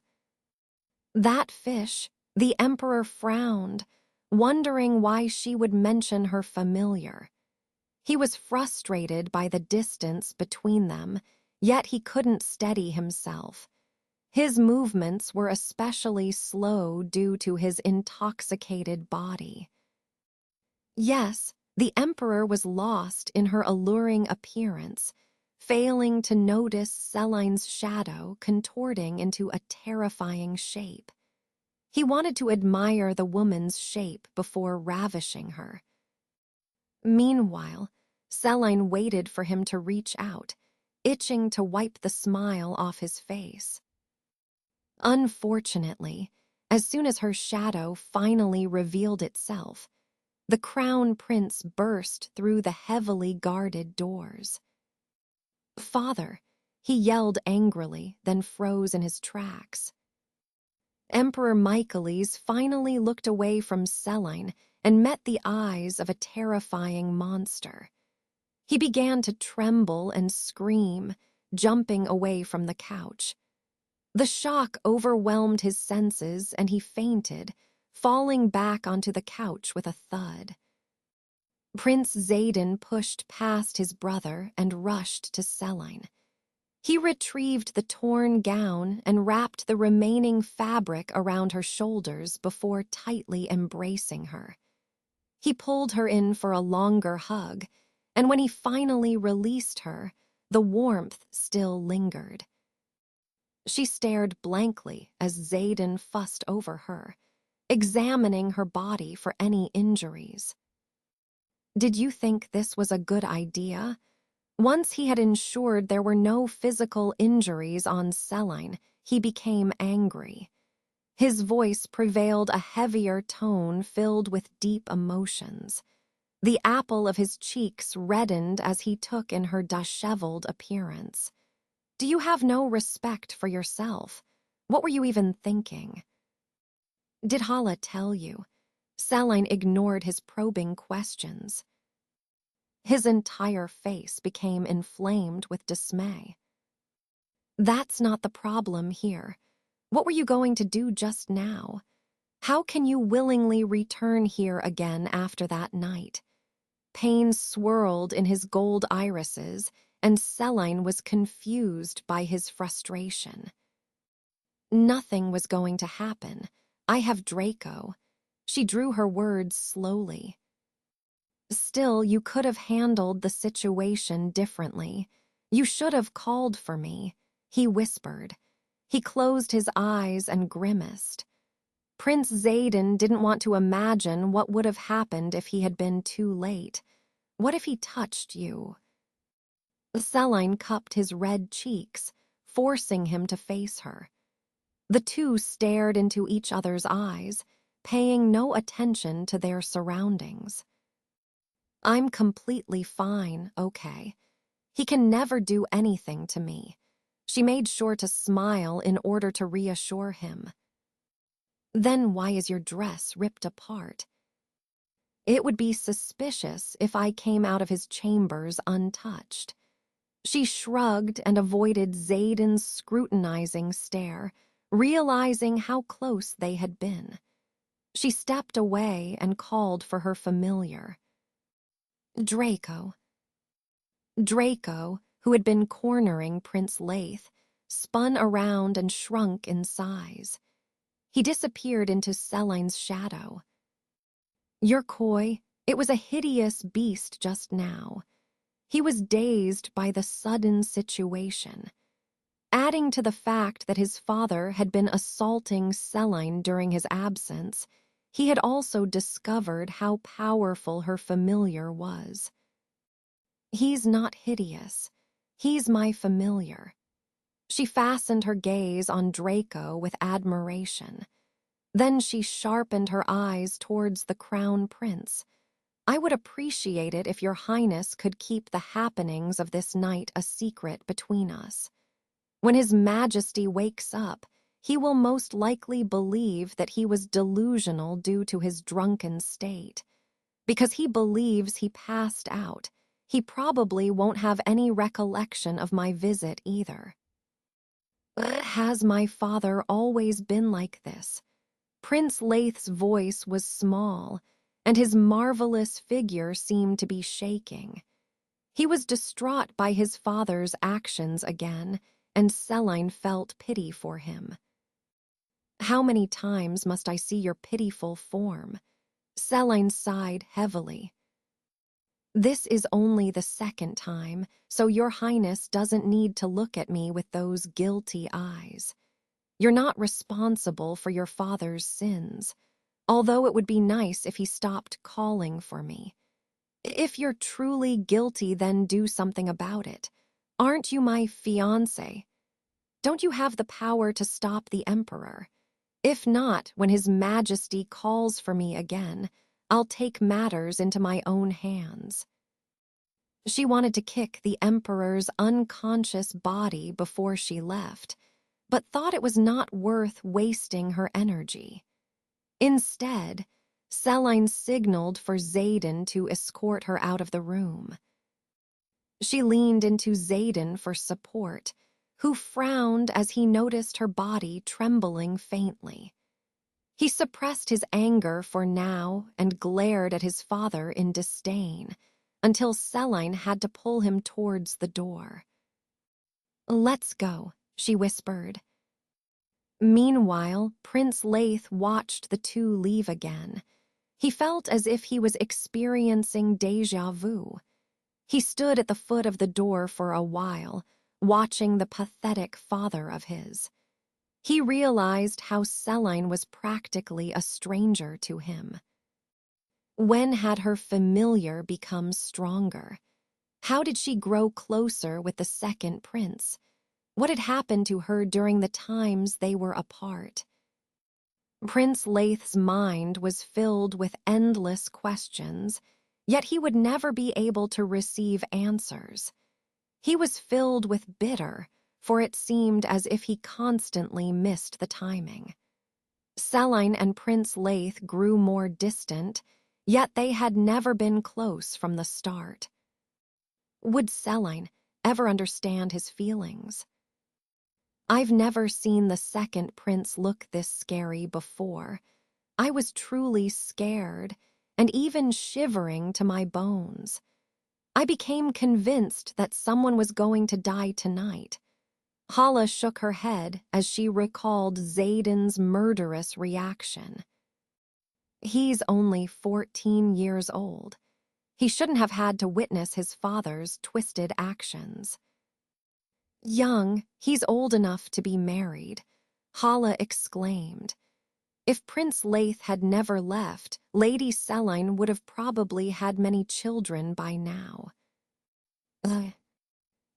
That fish, the Emperor frowned, wondering why she would mention her familiar. He was frustrated by the distance between them, yet he couldn't steady himself. His movements were especially slow due to his intoxicated body. Yes, the Emperor was lost in her alluring appearance, failing to notice Selene's shadow contorting into a terrifying shape. He wanted to admire the woman's shape before ravishing her. Meanwhile, Selene waited for him to reach out, itching to wipe the smile off his face. Unfortunately, as soon as her shadow finally revealed itself, the crown prince burst through the heavily guarded doors. "Father," he yelled angrily, then froze in his tracks. Emperor Michaeles finally looked away from Selene and met the eyes of a terrifying monster. He began to tremble and scream, jumping away from the couch. The shock overwhelmed his senses and he fainted, falling back onto the couch with a thud. Prince Xaden pushed past his brother and rushed to Selene. He retrieved the torn gown and wrapped the remaining fabric around her shoulders before tightly embracing her. He pulled her in for a longer hug, and when he finally released her, the warmth still lingered. She stared blankly as Xaden fussed over her, examining her body for any injuries. "Did you think this was a good idea?" Once he had ensured there were no physical injuries on Selene, he became angry. His voice prevailed a heavier tone filled with deep emotions. The apple of his cheeks reddened as he took in her disheveled appearance. "Do you have no respect for yourself? What were you even thinking?" "Did Hala tell you?" Selene ignored his probing questions. His entire face became inflamed with dismay. "That's not the problem here. What were you going to do just now? How can you willingly return here again after that night?" Pain swirled in his gold irises, and Selene was confused by his frustration. "Nothing was going to happen. I have Draco." She drew her words slowly. "Still, you could have handled the situation differently. You should have called for me," he whispered. He closed his eyes and grimaced. Prince Xaden didn't want to imagine what would have happened if he had been too late. What if he touched you? Selene cupped his red cheeks, forcing him to face her. The two stared into each other's eyes, paying no attention to their surroundings. "I'm completely fine, okay? He can never do anything to me." She made sure to smile in order to reassure him. "Then why is your dress ripped apart?" It would be suspicious if I came out of his chambers untouched. She shrugged and avoided Xaden's scrutinizing stare, realizing how close they had been. She stepped away and called for her familiar. Draco. Draco, who had been cornering Prince Leith, spun around and shrunk in size. He disappeared into Celine's shadow. You're coy. It was a hideous beast just now. He was dazed by the sudden situation. Adding to the fact that his father had been assaulting Celine during his absence, he had also discovered how powerful her familiar was. He's not hideous. He's my familiar. She fastened her gaze on Draco with admiration. Then she sharpened her eyes towards the Crown Prince. I would appreciate it if your Highness could keep the happenings of this night a secret between us. When His Majesty wakes up, he will most likely believe that he was delusional due to his drunken state. Because he believes he passed out, he probably won't have any recollection of my visit either. Has my father always been like this? Prince Leith's voice was small, and his marvelous figure seemed to be shaking. He was distraught by his father's actions again, and Celine felt pity for him. How many times must I see your pitiful form? Celine sighed heavily. This is only the second time, so your Highness doesn't need to look at me with those guilty eyes. You're not responsible for your father's sins, although it would be nice if he stopped calling for me. If you're truly guilty, then do something about it. Aren't you my fiancé? Don't you have the power to stop the Emperor? If not, when His Majesty calls for me again, I'll take matters into my own hands. She wanted to kick the Emperor's unconscious body before she left, but thought it was not worth wasting her energy. Instead, Celine signaled for Xaden to escort her out of the room. She leaned into Xaden for support, who frowned as he noticed her body trembling faintly. He suppressed his anger for now and glared at his father in disdain, until Celine had to pull him towards the door. "Let's go," she whispered. Meanwhile, Prince Leith watched the two leave again. He felt as if he was experiencing déjà vu. He stood at the foot of the door for a while, watching the pathetic father of his. He realized how Celine was practically a stranger to him. When had her familiar become stronger? How did she grow closer with the second prince? What had happened to her during the times they were apart? Prince Leith's mind was filled with endless questions, yet he would never be able to receive answers. He was filled with bitter, for it seemed as if he constantly missed the timing. Celine and Prince Leith grew more distant, yet they had never been close from the start. Would Celine ever understand his feelings? I've never seen the second prince look this scary before. I was truly scared, and even shivering to my bones. I became convinced that someone was going to die tonight. Hala shook her head as she recalled Xaden's murderous reaction. He's only 14 years old. He shouldn't have had to witness his father's twisted actions. Young, he's old enough to be married, Hala exclaimed. If Prince Leith had never left, Lady Celine would have probably had many children by now.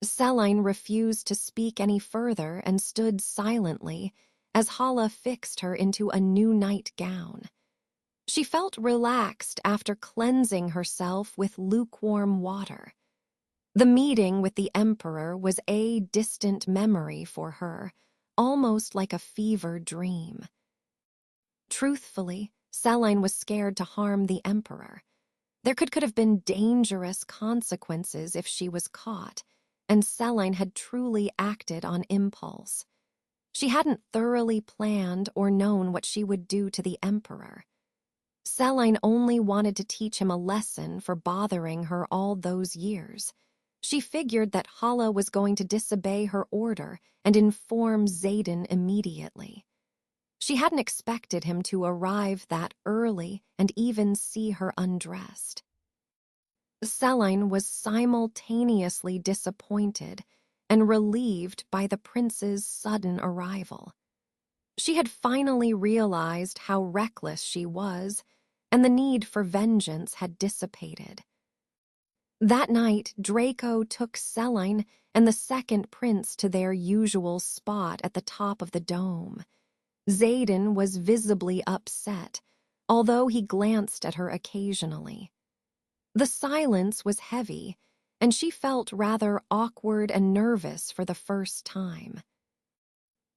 Celine refused to speak any further and stood silently as Hala fixed her into a new nightgown. She felt relaxed after cleansing herself with lukewarm water. The meeting with the Emperor was a distant memory for her, almost like a fever dream. Truthfully, Celine was scared to harm the Emperor. There could have been dangerous consequences if she was caught, and Selene had truly acted on impulse. She hadn't thoroughly planned or known what she would do to the Emperor. Selene only wanted to teach him a lesson for bothering her all those years. She figured that Hala was going to disobey her order and inform Xaden immediately. She hadn't expected him to arrive that early and even see her undressed. Selene was simultaneously disappointed and relieved by the prince's sudden arrival. She had finally realized how reckless she was, and the need for vengeance had dissipated. That night, Draco took Selene and the second prince to their usual spot at the top of the dome. Xaden was visibly upset, although he glanced at her occasionally. The silence was heavy, and she felt rather awkward and nervous for the first time.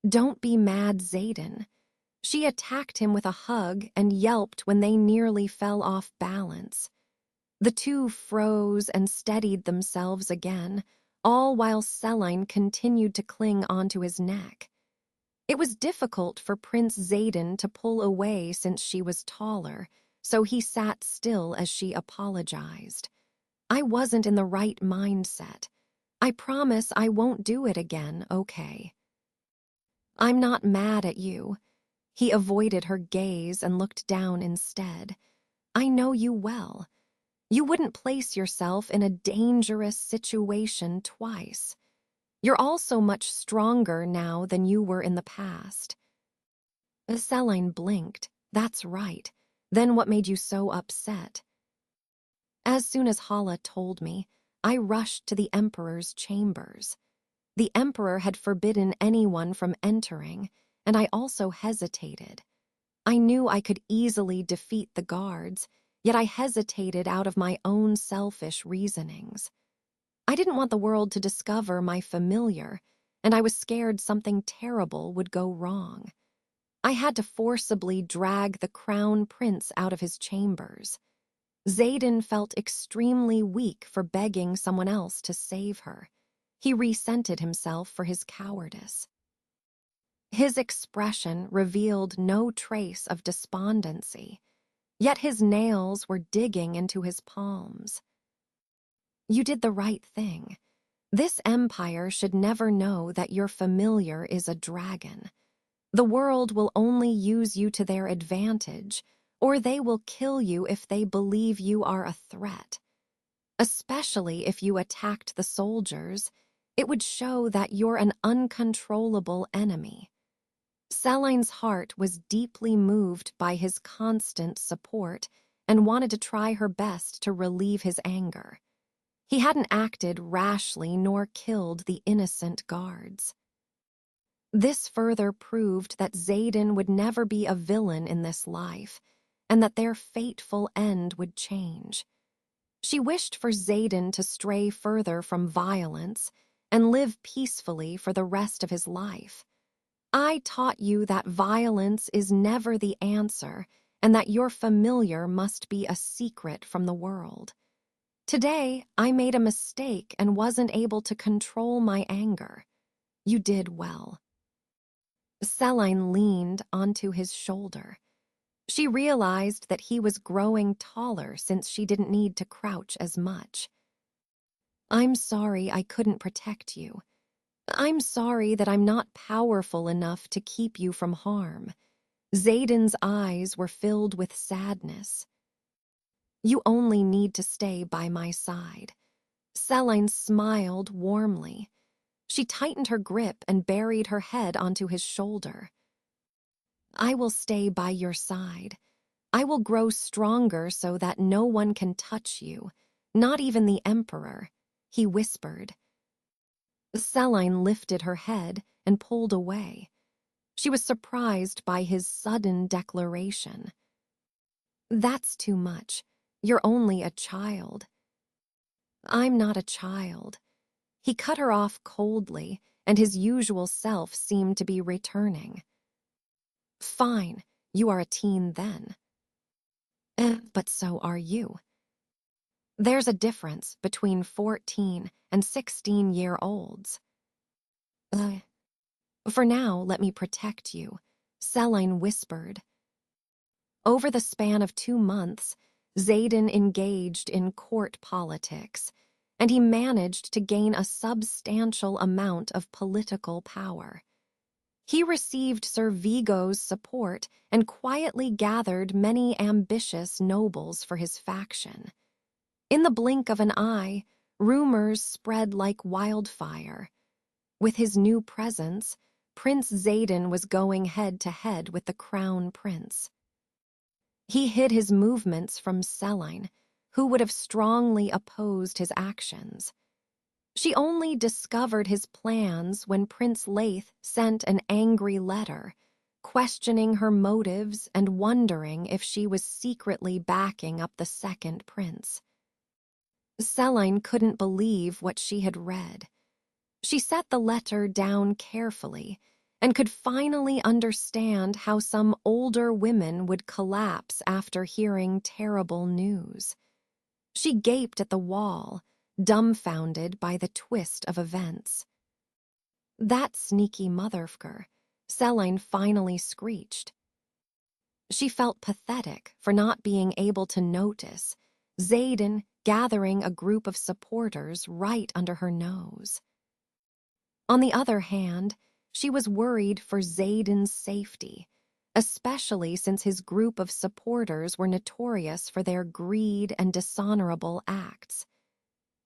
"Don't be mad, Xaden." She attacked him with a hug and yelped when they nearly fell off balance. The two froze and steadied themselves again, all while Selene continued to cling onto his neck. It was difficult for Prince Xaden to pull away since she was taller, so he sat still as she apologized. "I wasn't in the right mindset. I promise I won't do it again, okay?" "I'm not mad at you." He avoided her gaze and looked down instead. "I know you well. You wouldn't place yourself in a dangerous situation twice. You're also much stronger now than you were in the past." Selene blinked. "That's right. Then what made you so upset?" "As soon as Hala told me, I rushed to the Emperor's chambers. The Emperor had forbidden anyone from entering, and I also hesitated. I knew I could easily defeat the guards, yet I hesitated out of my own selfish reasonings. I didn't want the world to discover my familiar, and I was scared something terrible would go wrong. I had to forcibly drag the crown prince out of his chambers. Xaden felt extremely weak for begging someone else to save her. He resented himself for his cowardice." His expression revealed no trace of despondency, yet his nails were digging into his palms. "You did the right thing. This empire should never know that your familiar is a dragon. The world will only use you to their advantage, or they will kill you if they believe you are a threat. Especially if you attacked the soldiers, it would show that you're an uncontrollable enemy." Selene's heart was deeply moved by his constant support and wanted to try her best to relieve his anger. He hadn't acted rashly nor killed the innocent guards. This further proved that Xaden would never be a villain in this life, and that their fateful end would change. She wished for Xaden to stray further from violence and live peacefully for the rest of his life. "I taught you that violence is never the answer and that your familiar must be a secret from the world. Today, I made a mistake and wasn't able to control my anger. You did well." Selene leaned onto his shoulder. She realized that he was growing taller since she didn't need to crouch as much. "I'm sorry I couldn't protect you. I'm sorry that I'm not powerful enough to keep you from harm." Xaden's eyes were filled with sadness. "You only need to stay by my side." Selene smiled warmly. She tightened her grip and buried her head onto his shoulder. "I will stay by your side. I will grow stronger so that no one can touch you, not even the Emperor," he whispered. Selene lifted her head and pulled away. She was surprised by his sudden declaration. "That's too much. You're only a child." "I'm not a child." He cut her off coldly, and his usual self seemed to be returning. "Fine, you are a teen then." But so are you." There's a difference between 14 and 16-year-olds. For now, let me protect you, Celine whispered. Over the span of 2 months, Xaden engaged in court politics, and he managed to gain a substantial amount of political power. He received Sir Vigo's support and quietly gathered many ambitious nobles for his faction. In the blink of an eye, rumors spread like wildfire. With his new presence, Prince Xaden was going head-to-head with the Crown Prince. He hid his movements from Celine, who would have strongly opposed his actions. She only discovered his plans when Prince Leith sent an angry letter, questioning her motives and wondering if she was secretly backing up the second prince. Celine couldn't believe what she had read. She set the letter down carefully and could finally understand how some older women would collapse after hearing terrible news. She gaped at the wall, dumbfounded by the twist of events. "That sneaky motherfucker," Celine finally screeched. She felt pathetic for not being able to notice Xaden gathering a group of supporters right under her nose. On the other hand, she was worried for Xaden's safety, especially since his group of supporters were notorious for their greed and dishonorable acts.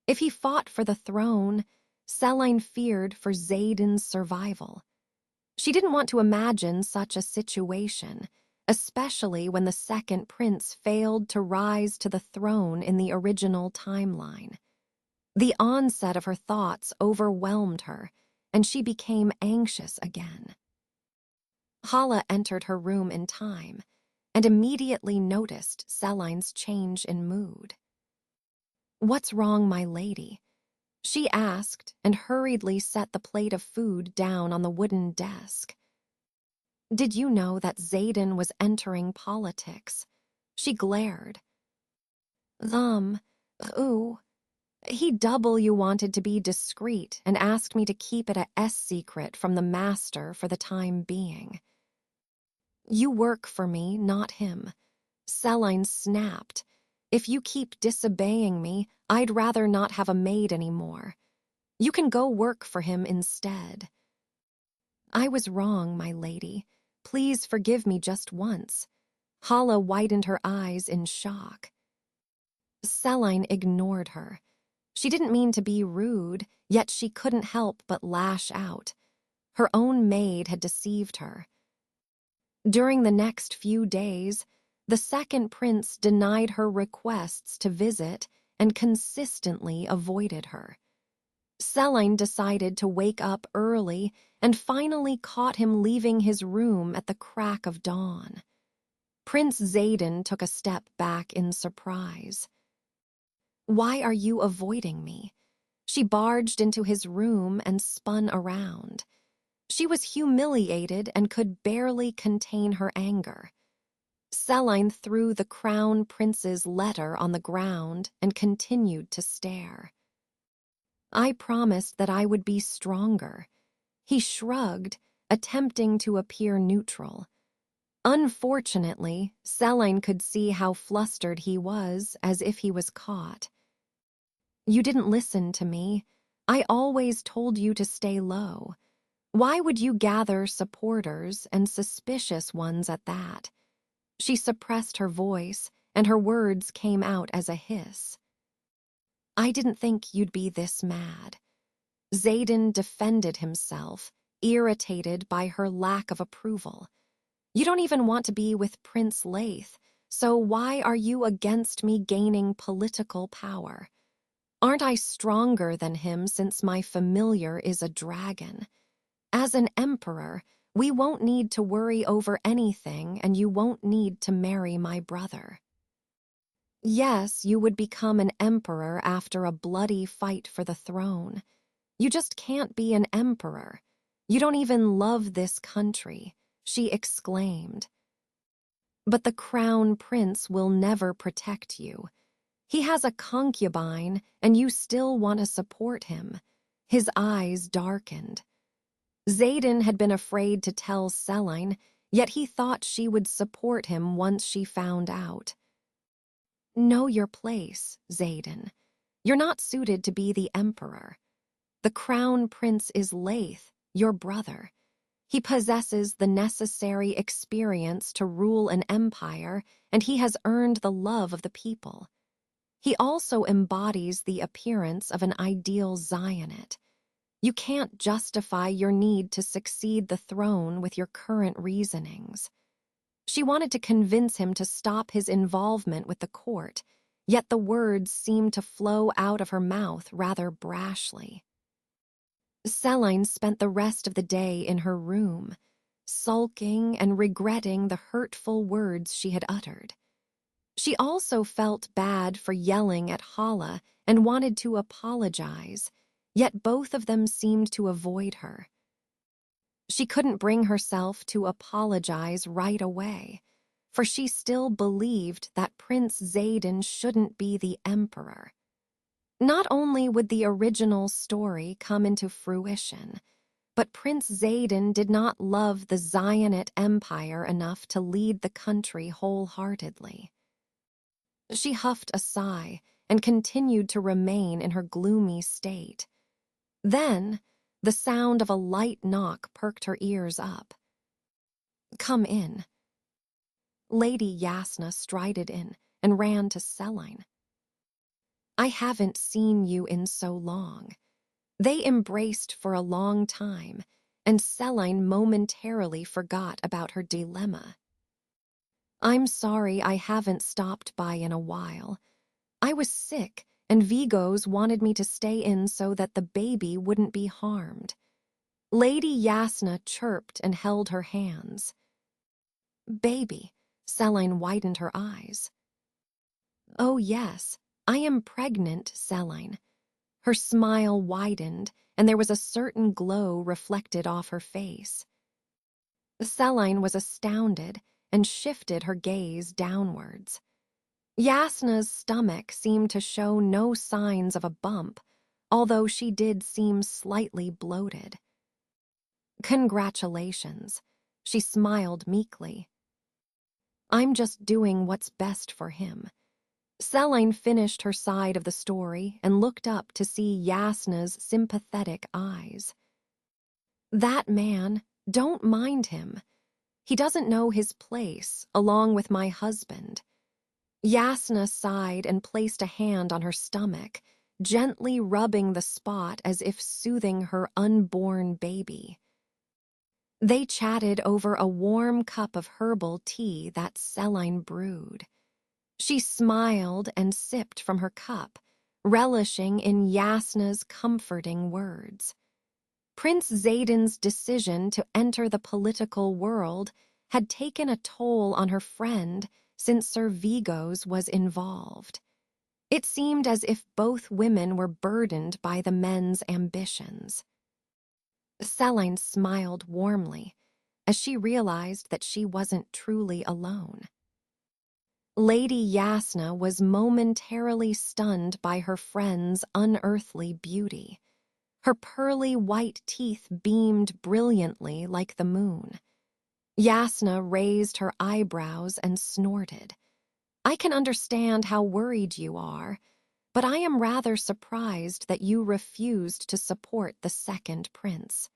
If he fought for the throne, Celine feared for Xaden's survival. She didn't want to imagine such a situation, especially when the second prince failed to rise to the throne in the original timeline. The onset of her thoughts overwhelmed her, and she became anxious again. Hala entered her room in time and immediately noticed Celine's change in mood. "What's wrong, my lady?" she asked and hurriedly set the plate of food down on the wooden desk. "Did you know that Xaden was entering politics?" She glared. Ooh. He wanted to be discreet and asked me to keep it a secret from the master for the time being." "You work for me, not him," Celine snapped. "If you keep disobeying me, I'd rather not have a maid anymore. You can go work for him instead." "I was wrong, my lady. Please forgive me just once." Hala widened her eyes in shock. Celine ignored her. She didn't mean to be rude, yet she couldn't help but lash out. Her own maid had deceived her. During the next few days, the second prince denied her requests to visit and consistently avoided her. Celine decided to wake up early and finally caught him leaving his room at the crack of dawn. Prince Xaden took a step back in surprise. "Why are you avoiding me?" She barged into his room and spun around. She was humiliated and could barely contain her anger. Celine threw the crown prince's letter on the ground and continued to stare. "I promised that I would be stronger." He shrugged, attempting to appear neutral. Unfortunately, Celine could see how flustered he was, as if he was caught. "You didn't listen to me. I always told you to stay low. Why would you gather supporters and suspicious ones at that?" She suppressed her voice, and her words came out as a hiss. "I didn't think you'd be this mad." Xaden defended himself, irritated by her lack of approval. "You don't even want to be with Prince Leith, so why are you against me gaining political power? Aren't I stronger than him since my familiar is a dragon? As an emperor, we won't need to worry over anything, and you won't need to marry my brother." "Yes, you would become an emperor after a bloody fight for the throne. You just can't be an emperor. You don't even love this country," she exclaimed. "But the crown prince will never protect you. He has a concubine, and you still want to support him. His eyes darkened. Xaden had been afraid to tell Selene, yet he thought she would support him once she found out. Know your place, Xaden. You're not suited to be the emperor. The crown prince is Laith, your brother. He possesses the necessary experience to rule an empire, and he has earned the love of the people. He also embodies the appearance of an ideal Zionite. You can't justify your need to succeed the throne with your current reasonings. She wanted to convince him to stop his involvement with the court, yet the words seemed to flow out of her mouth rather brashly. Selene spent the rest of the day in her room, sulking and regretting the hurtful words she had uttered. She also felt bad for yelling at Hala and wanted to apologize, yet both of them seemed to avoid her. She couldn't bring herself to apologize right away, for she still believed that Prince Xaden shouldn't be the emperor. Not only would the original story come into fruition, but Prince Xaden did not love the Zionite Empire enough to lead the country wholeheartedly. She huffed a sigh and continued to remain in her gloomy state. Then, the sound of a light knock perked her ears up. "Come in." Lady Yasna strided in and ran to Selene. "I haven't seen you in so long." They embraced for a long time, and Selene momentarily forgot about her dilemma. "I'm sorry I haven't stopped by in a while. I was sick, and Vigos wanted me to stay in so that the baby wouldn't be harmed." Lady Yasna chirped and held her hands. "Baby," Selene widened her eyes. "Oh yes, I am pregnant, Selene." Her smile widened, and there was a certain glow reflected off her face. Selene was astounded and shifted her gaze downwards. Yasna's stomach seemed to show no signs of a bump, although she did seem slightly bloated. "Congratulations," she smiled meekly. "I'm just doing what's best for him." Selene finished her side of the story and looked up to see Yasna's sympathetic eyes. "That man, don't mind him. He doesn't know his place, along with my husband." Yasna sighed and placed a hand on her stomach, gently rubbing the spot as if soothing her unborn baby. They chatted over a warm cup of herbal tea that Selene brewed. She smiled and sipped from her cup, relishing in Yasna's comforting words. Prince Xaden's decision to enter the political world had taken a toll on her friend since Sir Vigos was involved. It seemed as if both women were burdened by the men's ambitions. Selene smiled warmly as she realized that she wasn't truly alone. Lady Yasna was momentarily stunned by her friend's unearthly beauty. Her pearly white teeth beamed brilliantly like the moon. Yasna raised her eyebrows and snorted. "I can understand how worried you are, but I am rather surprised that you refused to support the second prince."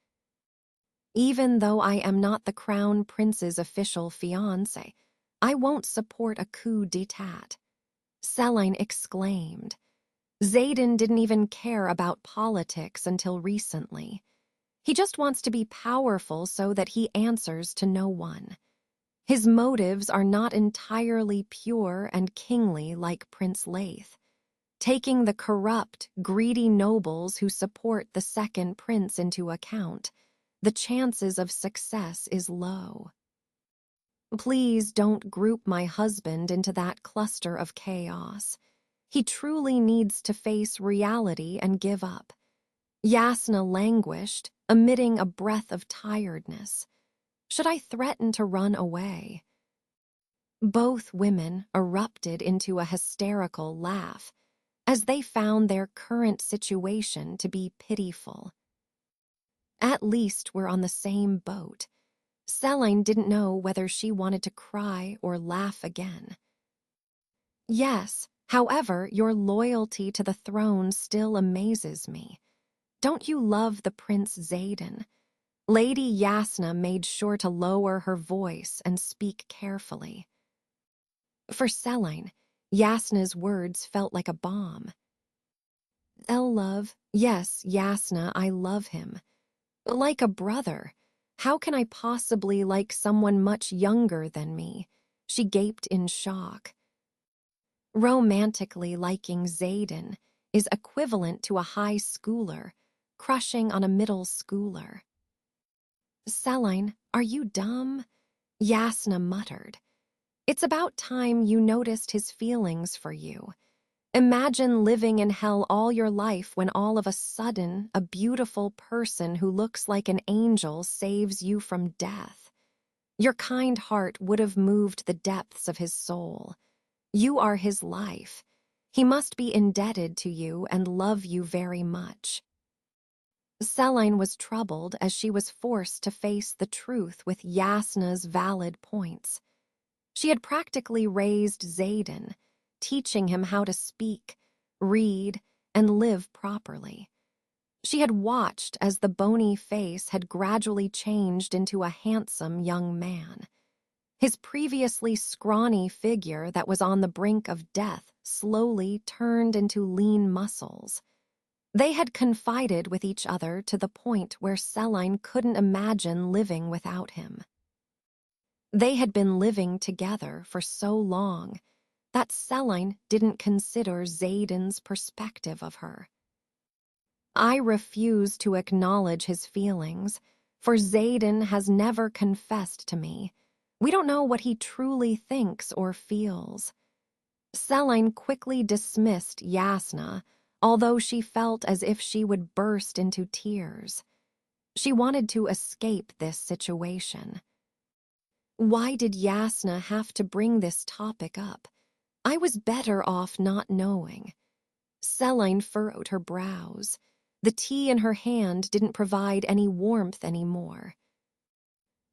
"Even though I am not the crown prince's official fiancé, I won't support a coup d'etat," Selene exclaimed. "Xaden didn't even care about politics until recently. He just wants to be powerful so that he answers to no one. His motives are not entirely pure and kingly like Prince Laith. Taking the corrupt, greedy nobles who support the second prince into account, the chances of success is low. Please don't group my husband into that cluster of chaos. He truly needs to face reality and give up." Yasna languished, emitting a breath of tiredness. "Should I threaten to run away?" Both women erupted into a hysterical laugh as they found their current situation to be pitiful. At least we're on the same boat. Celine didn't know whether she wanted to cry or laugh again. Yes, however, your loyalty to the throne still amazes me. Don't you love the Prince Xaden? Lady Yasna made sure to lower her voice and speak carefully. For Celine, Yasna's words felt like a bomb. Love, yes, Yasna, I love him. Like a brother. How can I possibly like someone much younger than me? She gaped in shock. Romantically liking Xaden is equivalent to a high schooler crushing on a middle schooler. Celine, are you dumb? Yasna muttered. It's about time you noticed his feelings for you. Imagine living in hell all your life when all of a sudden a beautiful person who looks like an angel saves you from death. Your kind heart would have moved the depths of his soul. You are his life. He must be indebted to you and love you very much. Celine was troubled as she was forced to face the truth with Yasna's valid points. She had practically raised Xaden, teaching him how to speak, read, and live properly. She had watched as the bony face had gradually changed into a handsome young man. His previously scrawny figure that was on the brink of death slowly turned into lean muscles. They had confided with each other to the point where Celine couldn't imagine living without him. They had been living together for so long that Celine didn't consider Xaden's perspective of her. I refuse to acknowledge his feelings, for Xaden has never confessed to me. We don't know what he truly thinks or feels. Celine quickly dismissed Yasna, although she felt as if she would burst into tears. She wanted to escape this situation. Why did Yasna have to bring this topic up? I was better off not knowing. Celine furrowed her brows. The tea in her hand didn't provide any warmth anymore.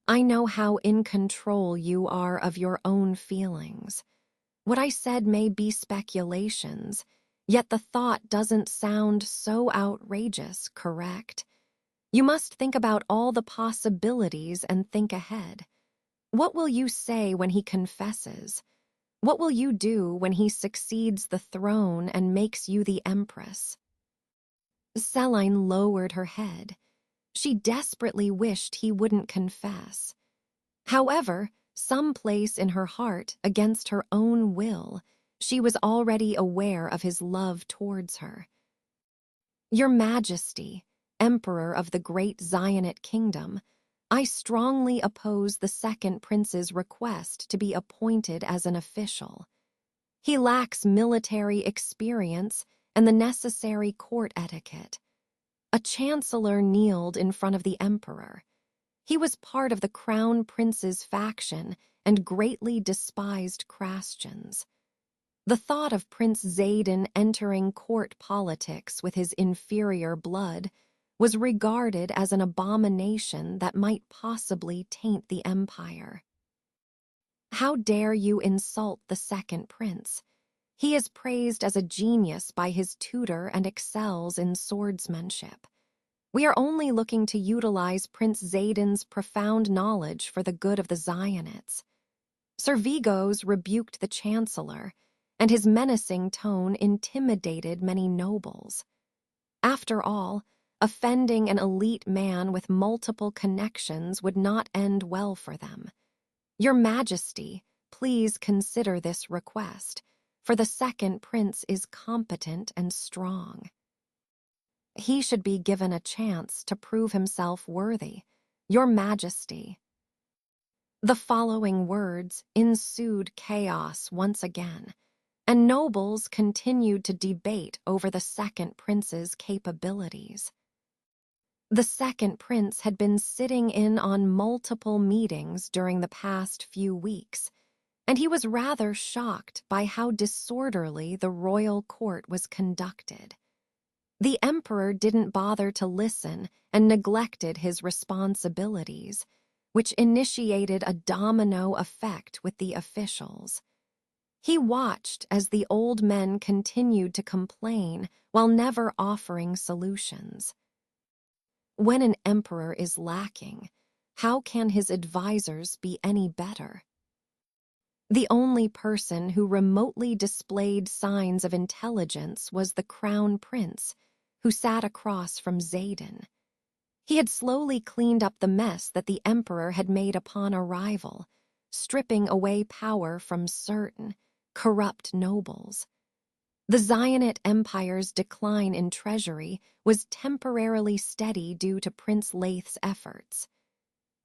I know how in control you are of your own feelings. What I said may be speculations, yet the thought doesn't sound so outrageous, correct? You must think about all the possibilities and think ahead. What will you say when he confesses? What will you do when he succeeds the throne and makes you the empress? Celine lowered her head. She desperately wished he wouldn't confess. However, someplace in her heart, against her own will, she was already aware of his love towards her. Your Majesty, Emperor of the Great Zionate Kingdom, I strongly oppose the second prince's request to be appointed as an official. He lacks military experience and the necessary court etiquette. A chancellor kneeled in front of the emperor. He was part of the crown prince's faction and greatly despised Christians. The thought of Prince Xaden entering court politics with his inferior blood was regarded as an abomination that might possibly taint the empire. How dare you insult the second prince? He is praised as a genius by his tutor and excels in swordsmanship. We are only looking to utilize Prince Xaden's profound knowledge for the good of the Zionites. Sir Vigos rebuked the chancellor, and his menacing tone intimidated many nobles. After all, offending an elite man with multiple connections would not end well for them. Your Majesty, please consider this request, for the second prince is competent and strong. He should be given a chance to prove himself worthy. Your Majesty. The following words ensued chaos once again, and nobles continued to debate over the second prince's capabilities. The second prince had been sitting in on multiple meetings during the past few weeks. and he was rather shocked by how disorderly the royal court was conducted. The emperor didn't bother to listen and neglected his responsibilities, which initiated a domino effect with the officials. He watched as the old men continued to complain while never offering solutions. When an emperor is lacking, how can his advisors be any better? The only person who remotely displayed signs of intelligence was the crown prince, who sat across from Xaden. He had slowly cleaned up the mess that the emperor had made upon arrival, stripping away power from certain corrupt nobles. The Zionate Empire's decline in treasury was temporarily steady due to Prince Laith's efforts.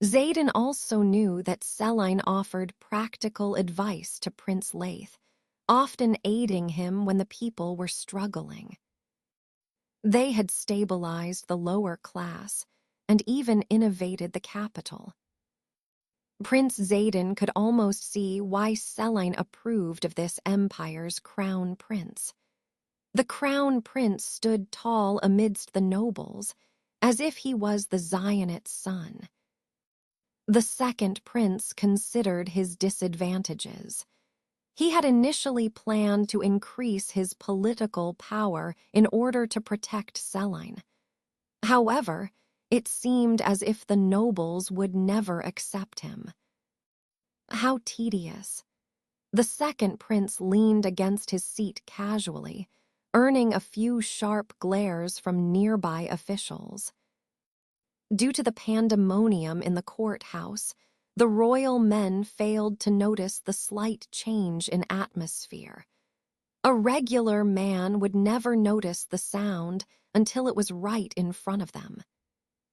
Xaden also knew that Selene offered practical advice to Prince Laith, often aiding him when the people were struggling. They had stabilized the lower class and even innovated the capital. Prince Xaden could almost see why Selene approved of this empire's crown prince. The crown prince stood tall amidst the nobles, as if he was the Zionate's son. The second prince considered his disadvantages. He had initially planned to increase his political power in order to protect Selene. However, it seemed as if the nobles would never accept him. How tedious. The second prince leaned against his seat casually, earning a few sharp glares from nearby officials. Due to the pandemonium in the courthouse, the royal men failed to notice the slight change in atmosphere. A regular man would never notice the sound until it was right in front of them.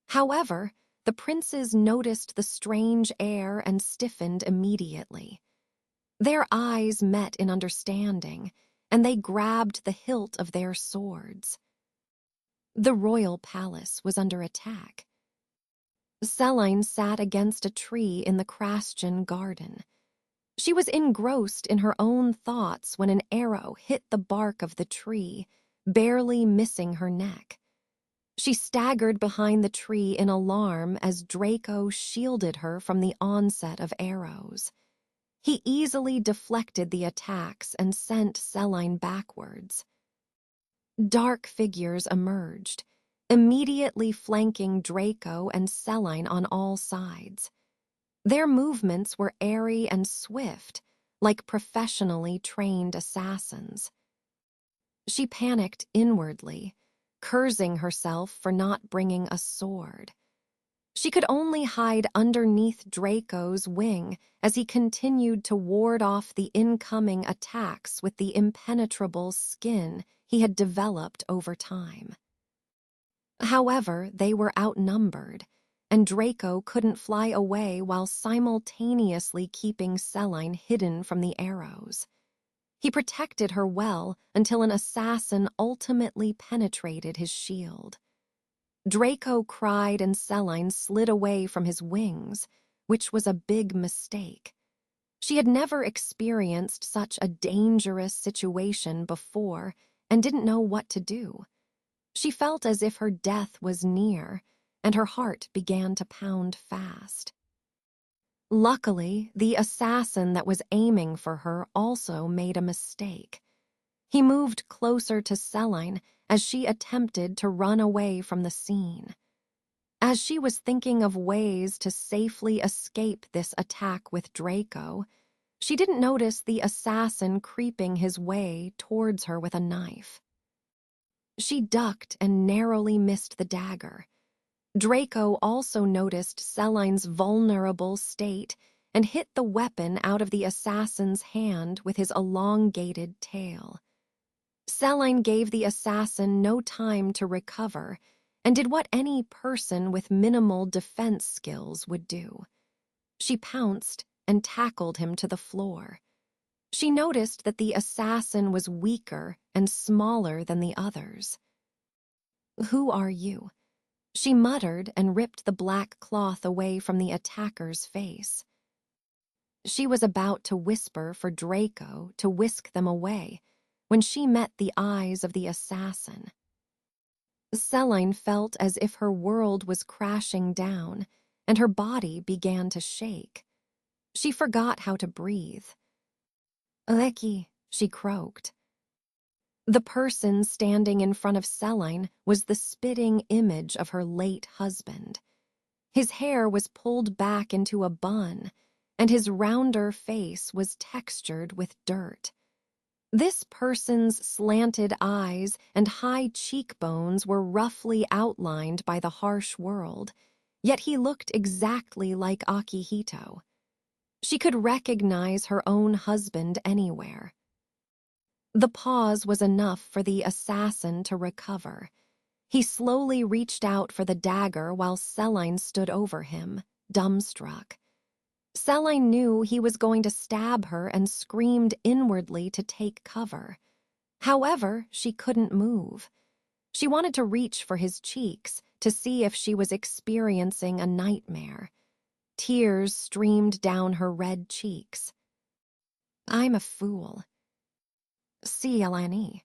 However, the princes noticed the strange air and stiffened immediately. Their eyes met in understanding, and they grabbed the hilt of their swords. The royal palace was under attack. Selene sat against a tree in the Crastian garden. She was engrossed in her own thoughts when an arrow hit the bark of the tree, barely missing her neck. She staggered behind the tree in alarm as Draco shielded her from the onset of arrows. He easily deflected the attacks and sent Selene backwards. Dark figures emerged, immediately flanking Draco and Selene on all sides. Their movements were airy and swift, like professionally trained assassins. She panicked inwardly, cursing herself for not bringing a sword. She could only hide underneath Draco's wing as he continued to ward off the incoming attacks with the impenetrable skin he had developed over time. However, they were outnumbered, and Draco couldn't fly away while simultaneously keeping Selene hidden from the arrows. He protected her well until an assassin ultimately penetrated his shield. Draco cried and Selene slid away from his wings, which was a big mistake. She had never experienced such a dangerous situation before and didn't know what to do. She felt as if her death was near, and her heart began to pound fast. Luckily, the assassin that was aiming for her also made a mistake. He moved closer to Selene as she attempted to run away from the scene. As she was thinking of ways to safely escape this attack with Draco, she didn't notice the assassin creeping his way towards her with a knife. She ducked and narrowly missed the dagger. Draco also noticed Selene's vulnerable state and hit the weapon out of the assassin's hand with his elongated tail. Selene gave the assassin no time to recover and did what any person with minimal defense skills would do. She pounced and tackled him to the floor. She noticed that the assassin was weaker and smaller than the others. "Who are you?" she muttered and ripped the black cloth away from the attacker's face. She was about to whisper for Draco to whisk them away when she met the eyes of the assassin. Celine felt as if her world was crashing down, and her body began to shake. She forgot how to breathe. "Aleki," she croaked. The person standing in front of Celine was the spitting image of her late husband. His hair was pulled back into a bun, and his rounder face was textured with dirt. This person's slanted eyes and high cheekbones were roughly outlined by the harsh world, yet he looked exactly like Akihito. She could recognize her own husband anywhere. The pause was enough for the assassin to recover. He slowly reached out for the dagger while Celine stood over him, dumbstruck. Celine knew he was going to stab her and screamed inwardly to take cover. However, she couldn't move. She wanted to reach for his cheeks to see if she was experiencing a nightmare. Tears streamed down her red cheeks. "I'm a fool." See, Eleni.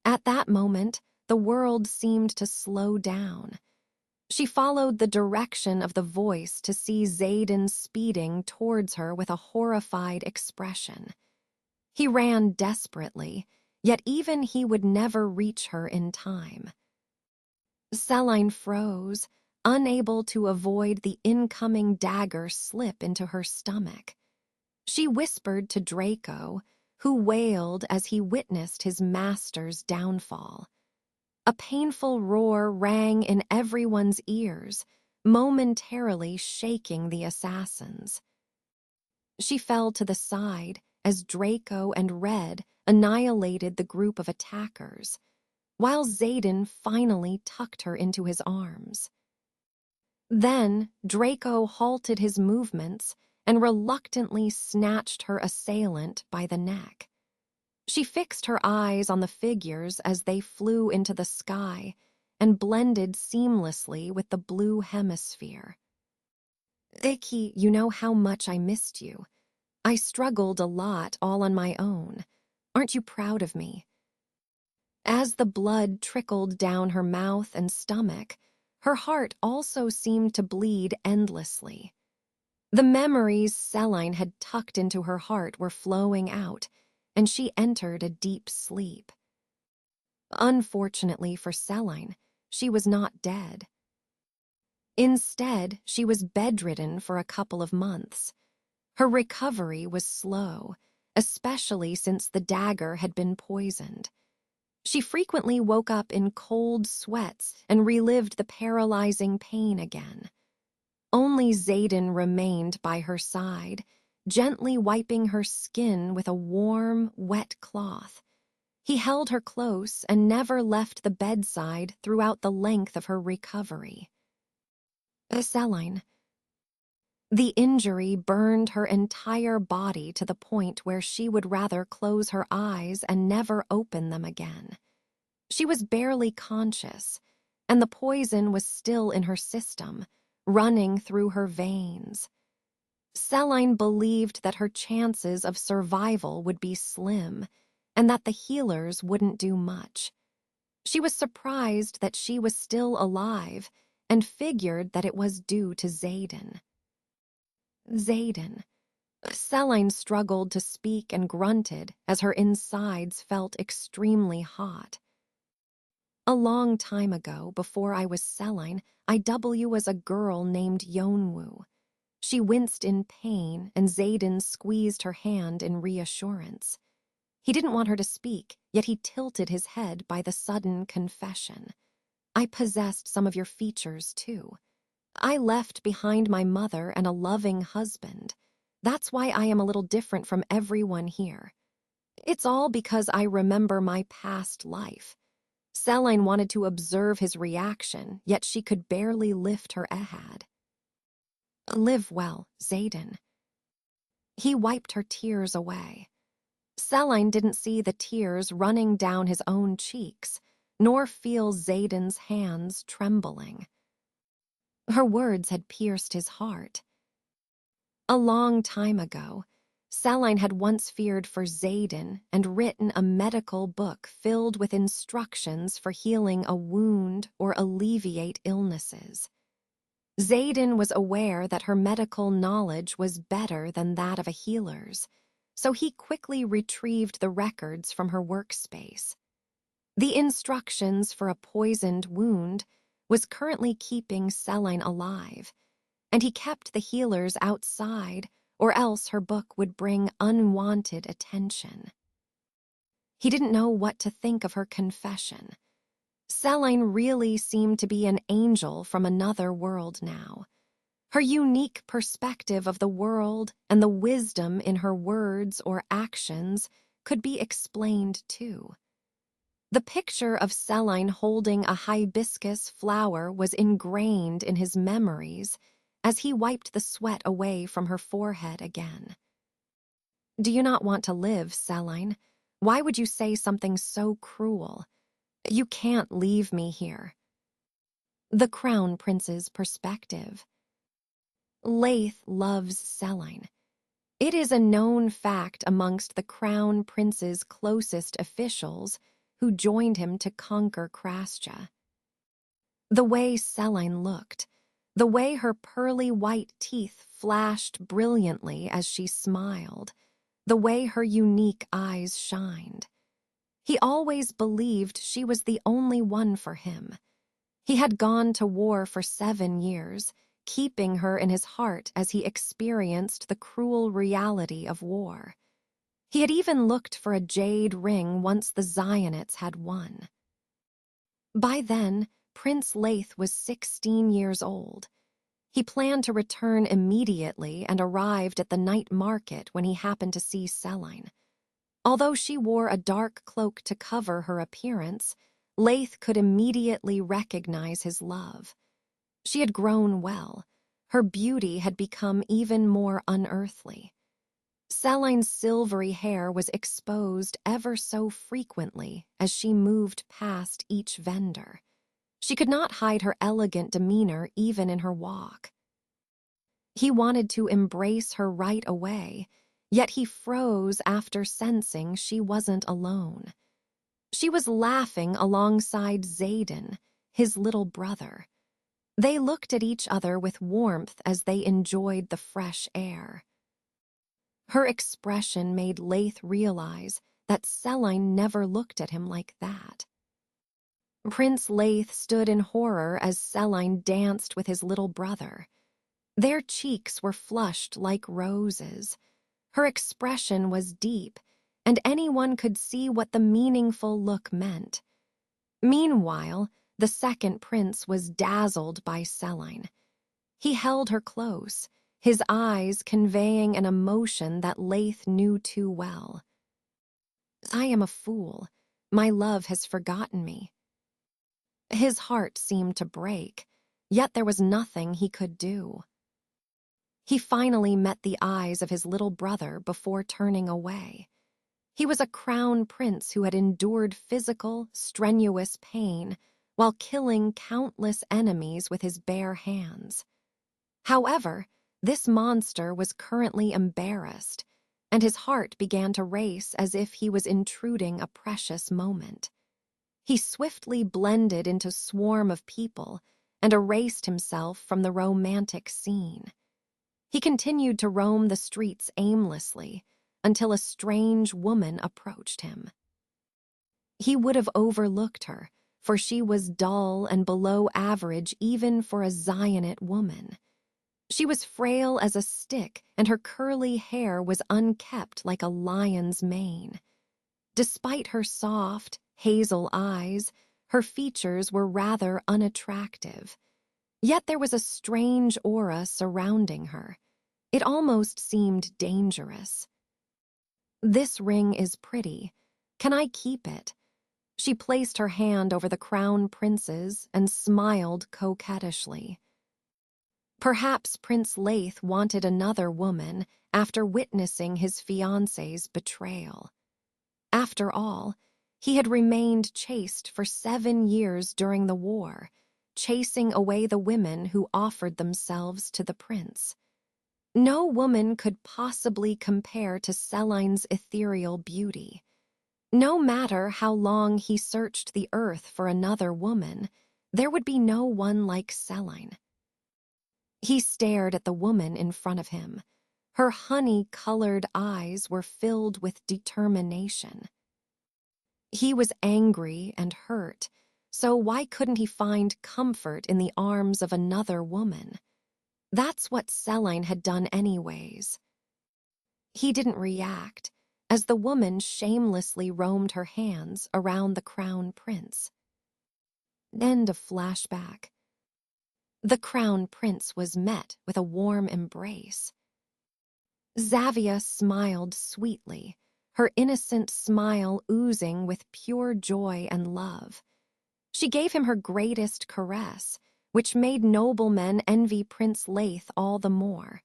At that moment, the world seemed to slow down. She followed the direction of the voice to see Zayden speeding towards her with a horrified expression. He ran desperately, yet even he would never reach her in time. Celine froze, unable to avoid the incoming dagger slip into her stomach. She whispered to Draco, who wailed as he witnessed his master's downfall. A painful roar rang in everyone's ears, momentarily shaking the assassins. She fell to the side as Draco and Red annihilated the group of attackers, while Zayden finally tucked her into his arms. Then Draco halted his movements and reluctantly snatched her assailant by the neck. She fixed her eyes on the figures as they flew into the sky and blended seamlessly with the blue hemisphere. "Icky, you know how much I missed you. I struggled a lot all on my own. Aren't you proud of me?" As the blood trickled down her mouth and stomach, her heart also seemed to bleed endlessly. The memories Celine had tucked into her heart were flowing out, and she entered a deep sleep. Unfortunately for Celine, she was not dead. Instead, she was bedridden for a couple of months. Her recovery was slow, especially since the dagger had been poisoned. She frequently woke up in cold sweats and relived the paralyzing pain again. Only Zayden remained by her side, gently wiping her skin with a warm, wet cloth. He held her close and never left the bedside throughout the length of her recovery. Celine. The injury burned her entire body to the point where she would rather close her eyes and never open them again. She was barely conscious, and the poison was still in her system, running through her veins. Celine believed that her chances of survival would be slim, and that the healers wouldn't do much. She was surprised that she was still alive, and figured that it was due to Zayden. Zayden. Celine struggled to speak and grunted as her insides felt extremely hot. A long time ago, before I was Celine, I was a girl named Yonwoo. She winced in pain, and Zayden squeezed her hand in reassurance. He didn't want her to speak, yet he tilted his head by the sudden confession. "I possessed some of your features, too. I left behind my mother and a loving husband. That's why I am a little different from everyone here. It's all because I remember my past life." Celine wanted to observe his reaction, yet she could barely lift her head. "Live well, Zayden." He wiped her tears away. Celine didn't see the tears running down his own cheeks, nor feel Zayden's hands trembling. Her words had pierced his heart. A long time ago, Celine had once feared for Xaden and written a medical book filled with instructions for healing a wound or alleviate illnesses. Xaden was aware that her medical knowledge was better than that of a healer's, so he quickly retrieved the records from her workspace. The instructions for a poisoned wound was currently keeping Celine alive, and he kept the healers outside, or else her book would bring unwanted attention. He didn't know what to think of her confession. Celine really seemed to be an angel from another world now. Her unique perspective of the world and the wisdom in her words or actions could be explained too. The picture of Celine holding a hibiscus flower was ingrained in his memories as he wiped the sweat away from her forehead again. "Do you not want to live, Celine? Why would you say something so cruel? You can't leave me here." The Crown Prince's perspective. Leith loves Celine. It is a known fact amongst the Crown Prince's closest officials who joined him to conquer Krascha. The way Celine looked, the way her pearly white teeth flashed brilliantly as she smiled, the way her unique eyes shined. He always believed she was the only one for him. He had gone to war for 7 years, keeping her in his heart as he experienced the cruel reality of war. He had even looked for a jade ring once the Zionites had won. By then, Prince Leith was 16 years old. He planned to return immediately and arrived at the night market when he happened to see Celine. Although she wore a dark cloak to cover her appearance, Leith could immediately recognize his love. She had grown well. Her beauty had become even more unearthly. Celine's silvery hair was exposed ever so frequently as she moved past each vendor. She could not hide her elegant demeanor even in her walk. He wanted to embrace her right away, yet he froze after sensing she wasn't alone. She was laughing alongside Xaden, his little brother. They looked at each other with warmth as they enjoyed the fresh air. Her expression made Leith realize that Celine never looked at him like that. Prince Leith stood in horror as Celine danced with his little brother. Their cheeks were flushed like roses. Her expression was deep, and anyone could see what the meaningful look meant. Meanwhile, the second prince was dazzled by Celine. He held her close, his eyes conveying an emotion that Leith knew too well. "I am a fool. My love has forgotten me." His heart seemed to break, yet there was nothing he could do. He finally met the eyes of his little brother before turning away. He was a crown prince who had endured physical, strenuous pain while killing countless enemies with his bare hands. However, this monster was currently embarrassed, and his heart began to race as if he was intruding a precious moment. He swiftly blended into a swarm of people and erased himself from the romantic scene. He continued to roam the streets aimlessly until a strange woman approached him. He would have overlooked her, for she was dull and below average even for a Zionite woman. She was frail as a stick, and her curly hair was unkempt like a lion's mane. Despite her soft, hazel eyes, her features were rather unattractive. Yet there was a strange aura surrounding her. It almost seemed dangerous. "This ring is pretty. Can I keep it?" She placed her hand over the crown prince's and smiled coquettishly. Perhaps Prince Leith wanted another woman after witnessing his fiancée's betrayal. After all, he had remained chaste for 7 years during the war, chasing away the women who offered themselves to the prince. No woman could possibly compare to Selene's ethereal beauty. No matter how long he searched the earth for another woman, there would be no one like Selene. He stared at the woman in front of him. Her honey-colored eyes were filled with determination. He was angry and hurt, so why couldn't he find comfort in the arms of another woman? That's what Selene had done anyways. He didn't react, as the woman shamelessly roamed her hands around the crown prince. End of flashback. The crown prince was met with a warm embrace. Xavia smiled sweetly, her innocent smile oozing with pure joy and love. She gave him her greatest caress, which made noblemen envy Prince Leith all the more.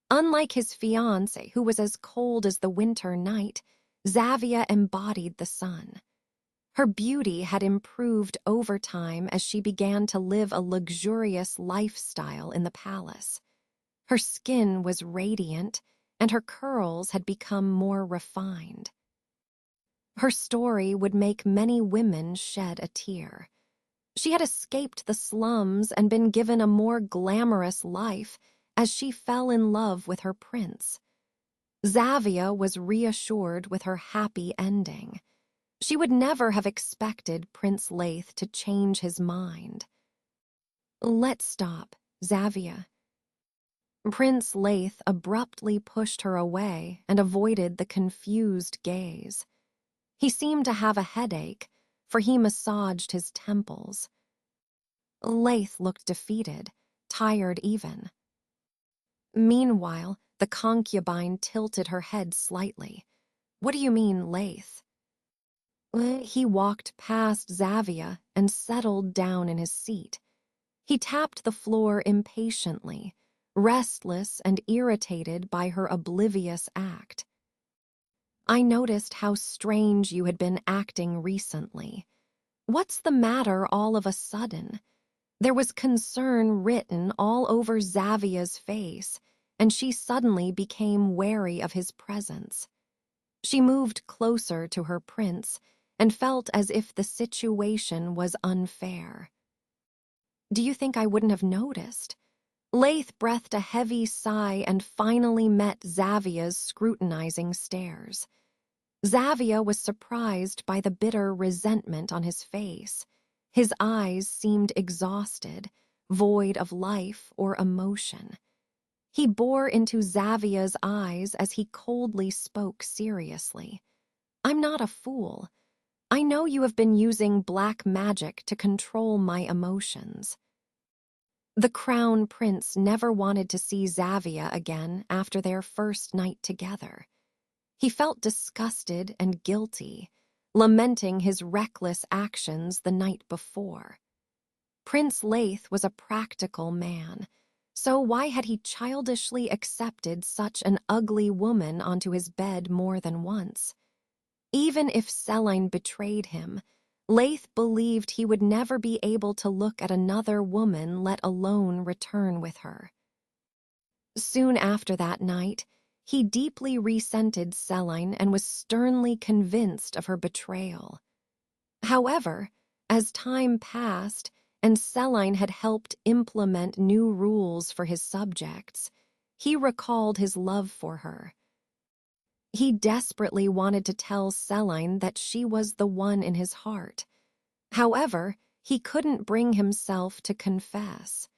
Unlike his fiancé, who was as cold as the winter night, Xavia embodied the sun. Her beauty had improved over time as she began to live a luxurious lifestyle in the palace. Her skin was radiant, and her curls had become more refined. Her story would make many women shed a tear. She had escaped the slums and been given a more glamorous life as she fell in love with her prince. Xavia was reassured with her happy ending. She would never have expected Prince Leith to change his mind. "Let's stop, Xavia." Prince Leith abruptly pushed her away and avoided the confused gaze. He seemed to have a headache, for he massaged his temples. Leith looked defeated, tired even. Meanwhile, the concubine tilted her head slightly. "What do you mean, Leith?" He walked past Xavia and settled down in his seat. He tapped the floor impatiently, restless and irritated by her oblivious act. "I noticed how strange you had been acting recently. What's the matter all of a sudden?" There was concern written all over Xavia's face, and she suddenly became wary of his presence. She moved closer to her prince and felt as if the situation was unfair. "Do you think I wouldn't have noticed?" Leith breathed a heavy sigh and finally met Xavia's scrutinizing stares. Xavia was surprised by the bitter resentment on his face. His eyes seemed exhausted, void of life or emotion. He bore into Xavia's eyes as he coldly spoke seriously. "I'm not a fool. I know you have been using black magic to control my emotions." The crown prince never wanted to see Xavia again after their first night together. He felt disgusted and guilty, lamenting his reckless actions the night before. Prince Leith was a practical man, so why had he childishly accepted such an ugly woman onto his bed more than once? Even if Selene betrayed him, Leith believed he would never be able to look at another woman, let alone return with her. Soon after that night, he deeply resented Selene and was sternly convinced of her betrayal. However, as time passed and Selene had helped implement new rules for his subjects, he recalled his love for her. He desperately wanted to tell Selene that she was the one in his heart. However, he couldn't bring himself to confess.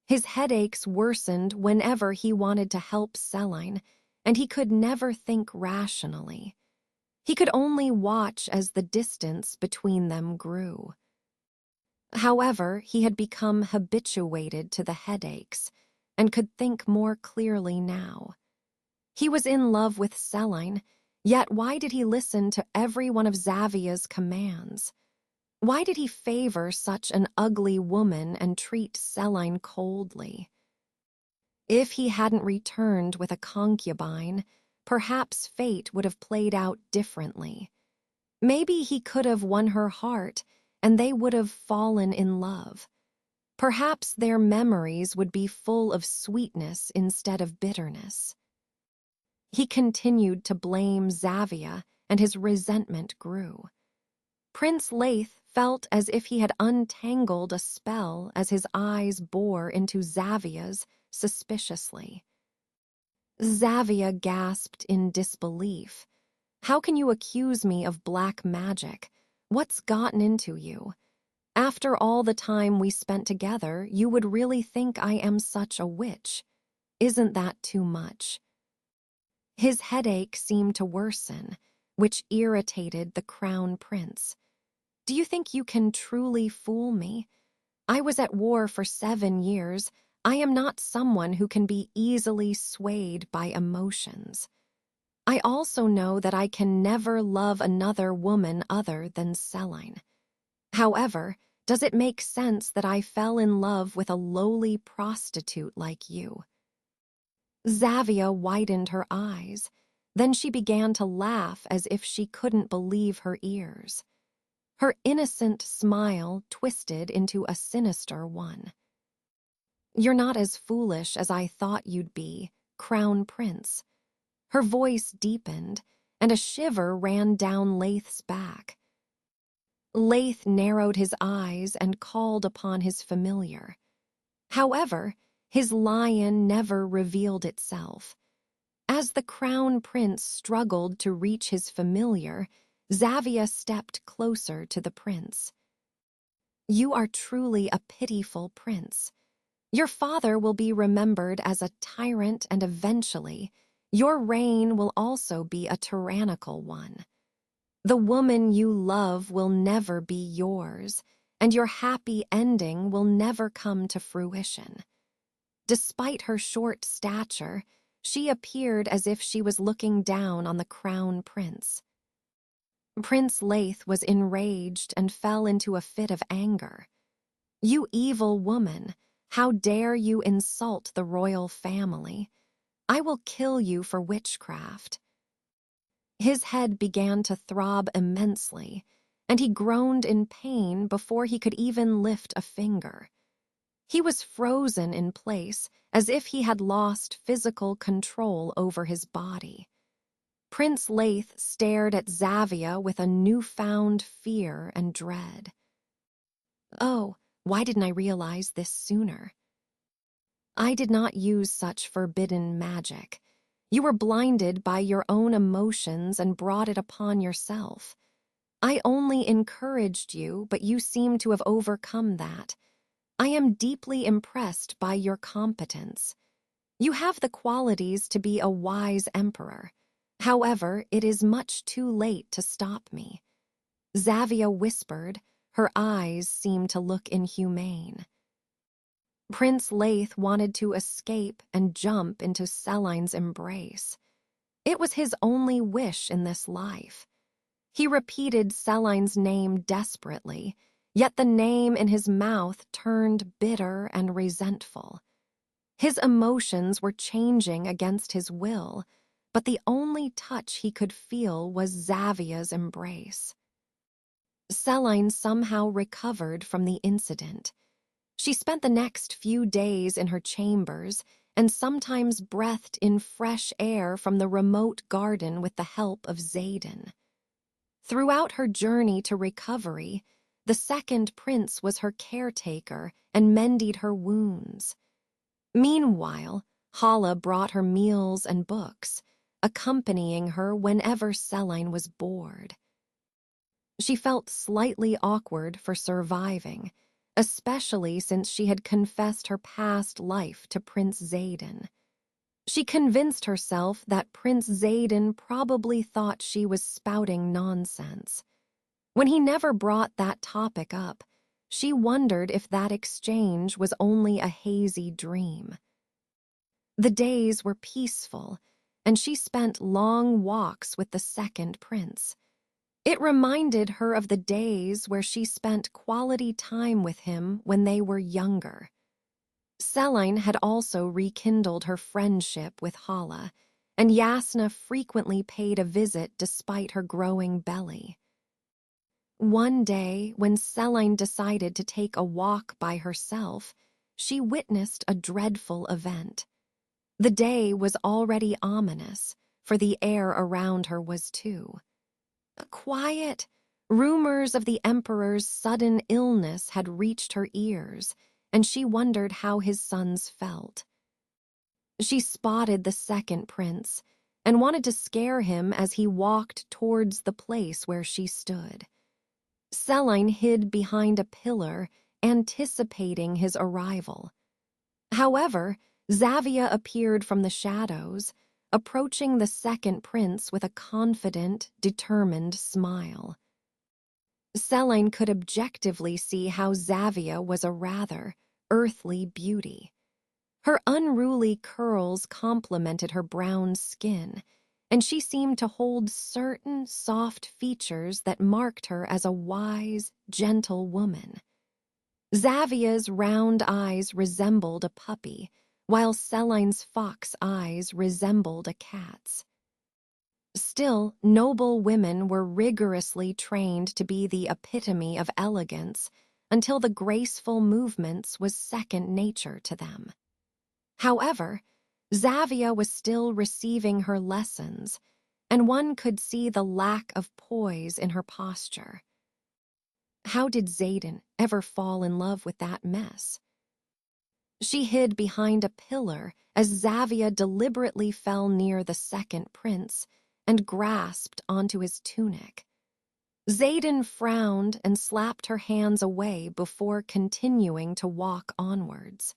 His headaches worsened whenever he wanted to help Selene, and he could never think rationally. He could only watch as the distance between them grew. However, he had become habituated to the headaches and could think more clearly now. He was in love with Selene, yet why did he listen to every one of Xavia's commands? Why did he favor such an ugly woman and treat Selene coldly? If he hadn't returned with a concubine, perhaps fate would have played out differently. Maybe he could have won her heart, and they would have fallen in love. Perhaps their memories would be full of sweetness instead of bitterness. He continued to blame Xavia, and his resentment grew. Prince Leith felt as if he had untangled a spell as his eyes bore into Xavia's suspiciously. Xavia gasped in disbelief. "How can you accuse me of black magic? What's gotten into you? After all the time we spent together, you would really think I am such a witch. Isn't that too much?" His headache seemed to worsen, which irritated the crown prince. "Do you think you can truly fool me? I was at war for 7 years. I am not someone who can be easily swayed by emotions. I also know that I can never love another woman other than Celine. However, does it make sense that I fell in love with a lowly prostitute like you?" Xavia widened her eyes. Then she began to laugh as if she couldn't believe her ears. Her innocent smile twisted into a sinister one. "You're not as foolish as I thought you'd be, Crown Prince." Her voice deepened, and a shiver ran down Leith's back. Leith narrowed his eyes and called upon his familiar. However, his lion never revealed itself. As the crown prince struggled to reach his familiar, Xavia stepped closer to the prince. "You are truly a pitiful prince. Your father will be remembered as a tyrant, and eventually, your reign will also be a tyrannical one. The woman you love will never be yours, and your happy ending will never come to fruition." Despite her short stature, she appeared as if she was looking down on the crown prince. Prince Leith was enraged and fell into a fit of anger. "You evil woman, how dare you insult the royal family? I will kill you for witchcraft." His head began to throb immensely, and he groaned in pain before he could even lift a finger. He was frozen in place, as if he had lost physical control over his body. Prince Leith stared at Xavia with a newfound fear and dread. "Oh, why didn't I realize this sooner? I did not use such forbidden magic. You were blinded by your own emotions and brought it upon yourself. I only encouraged you, but you seem to have overcome that. I am deeply impressed by your competence. You have the qualities to be a wise emperor. However, it is much too late to stop me." Xavia whispered. Her eyes seemed to look inhumane. Prince Leith wanted to escape and jump into Celine's embrace. It was his only wish in this life. He repeated Celine's name desperately, yet the name in his mouth turned bitter and resentful. His emotions were changing against his will, but the only touch he could feel was Xavia's embrace. Celine somehow recovered from the incident. She spent the next few days in her chambers and sometimes breathed in fresh air from the remote garden with the help of Xaden. Throughout her journey to recovery, the second prince was her caretaker and mended her wounds. Meanwhile, Hala brought her meals and books, accompanying her whenever Celine was bored. She felt slightly awkward for surviving, especially since she had confessed her past life to Prince Xaden. She convinced herself that Prince Xaden probably thought she was spouting nonsense. When he never brought that topic up, she wondered if that exchange was only a hazy dream. The days were peaceful, and she spent long walks with the second prince. It reminded her of the days where she spent quality time with him when they were younger. Celine had also rekindled her friendship with Hala, and Yasna frequently paid a visit despite her growing belly. One day, when Celine decided to take a walk by herself, she witnessed a dreadful event. The day was already ominous, for the air around her was too. Quiet, rumors of the Emperor's sudden illness had reached her ears, and she wondered how his sons felt. She spotted the second prince and wanted to scare him as he walked towards the place where she stood. Celine hid behind a pillar, anticipating his arrival. However, Xavia appeared from the shadows, approaching the second prince with a confident, determined smile. Celine could objectively see how Xavia was a rather earthly beauty. Her unruly curls complemented her brown skin, and she seemed to hold certain soft features that marked her as a wise, gentle woman. Xavia's round eyes resembled a puppy, while Celine's fox eyes resembled a cat's. Still, noble women were rigorously trained to be the epitome of elegance until the graceful movements was second nature to them. However, Xavia was still receiving her lessons, and one could see the lack of poise in her posture. How did Xaden ever fall in love with that mess? She hid behind a pillar as Xavia deliberately fell near the second prince and grasped onto his tunic. Xaden frowned and slapped her hands away before continuing to walk onwards.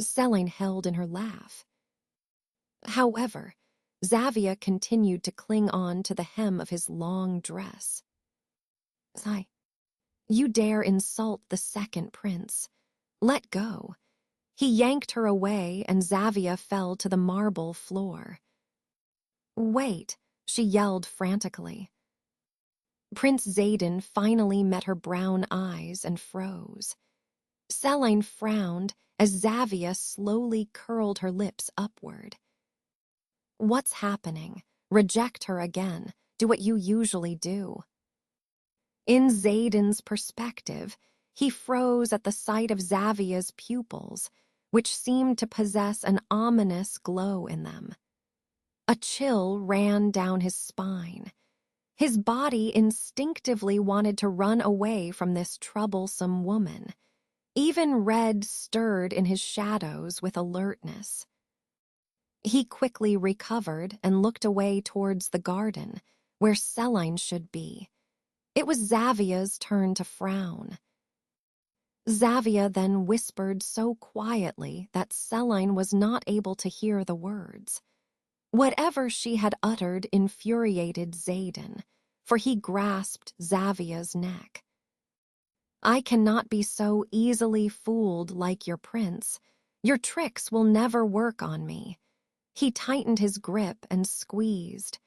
Celine held in her laugh. However, Xavia continued to cling on to the hem of his long dress. You dare insult the second prince. Let go. He yanked her away and Xavia fell to the marble floor. Wait, she yelled frantically. Prince Xaden finally met her brown eyes and froze. Celine frowned as Xavia slowly curled her lips upward. What's happening? Reject her again. Do what you usually do. In Xaden's perspective, he froze at the sight of Xavia's pupils, which seemed to possess an ominous glow in them. A chill ran down his spine. His body instinctively wanted to run away from this troublesome woman. Even red stirred in his shadows with alertness. He quickly recovered and looked away towards the garden, where Celine should be. It was Xavia's turn to frown. Xavia then whispered so quietly that Celine was not able to hear the words. Whatever she had uttered infuriated Xaden, for he grasped Xavia's neck. I cannot be so easily fooled like your prince. Your tricks will never work on me. He tightened his grip and squeezed.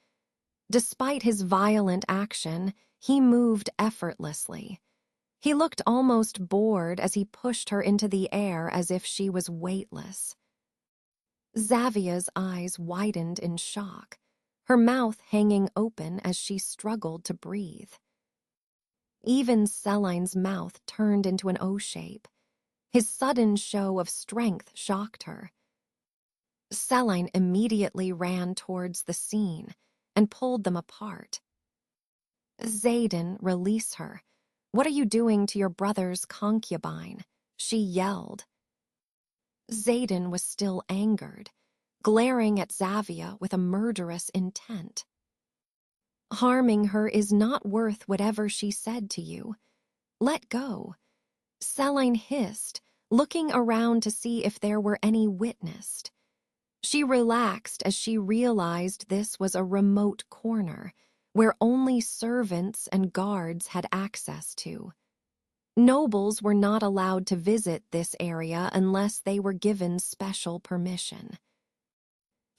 Despite his violent action, he moved effortlessly. He looked almost bored as he pushed her into the air as if she was weightless. Xavia's eyes widened in shock, her mouth hanging open as she struggled to breathe. Even Celine's mouth turned into an O shape. His sudden show of strength shocked her. Celine immediately ran towards the scene and pulled them apart. Xaden, release her. What are you doing to your brother's concubine? She yelled. Xaden was still angered, glaring at Xavia with a murderous intent. Harming her is not worth whatever she said to you. Let go. Celine hissed, looking around to see if there were any witnessed. She relaxed as she realized this was a remote corner where only servants and guards had access to. Nobles were not allowed to visit this area unless they were given special permission.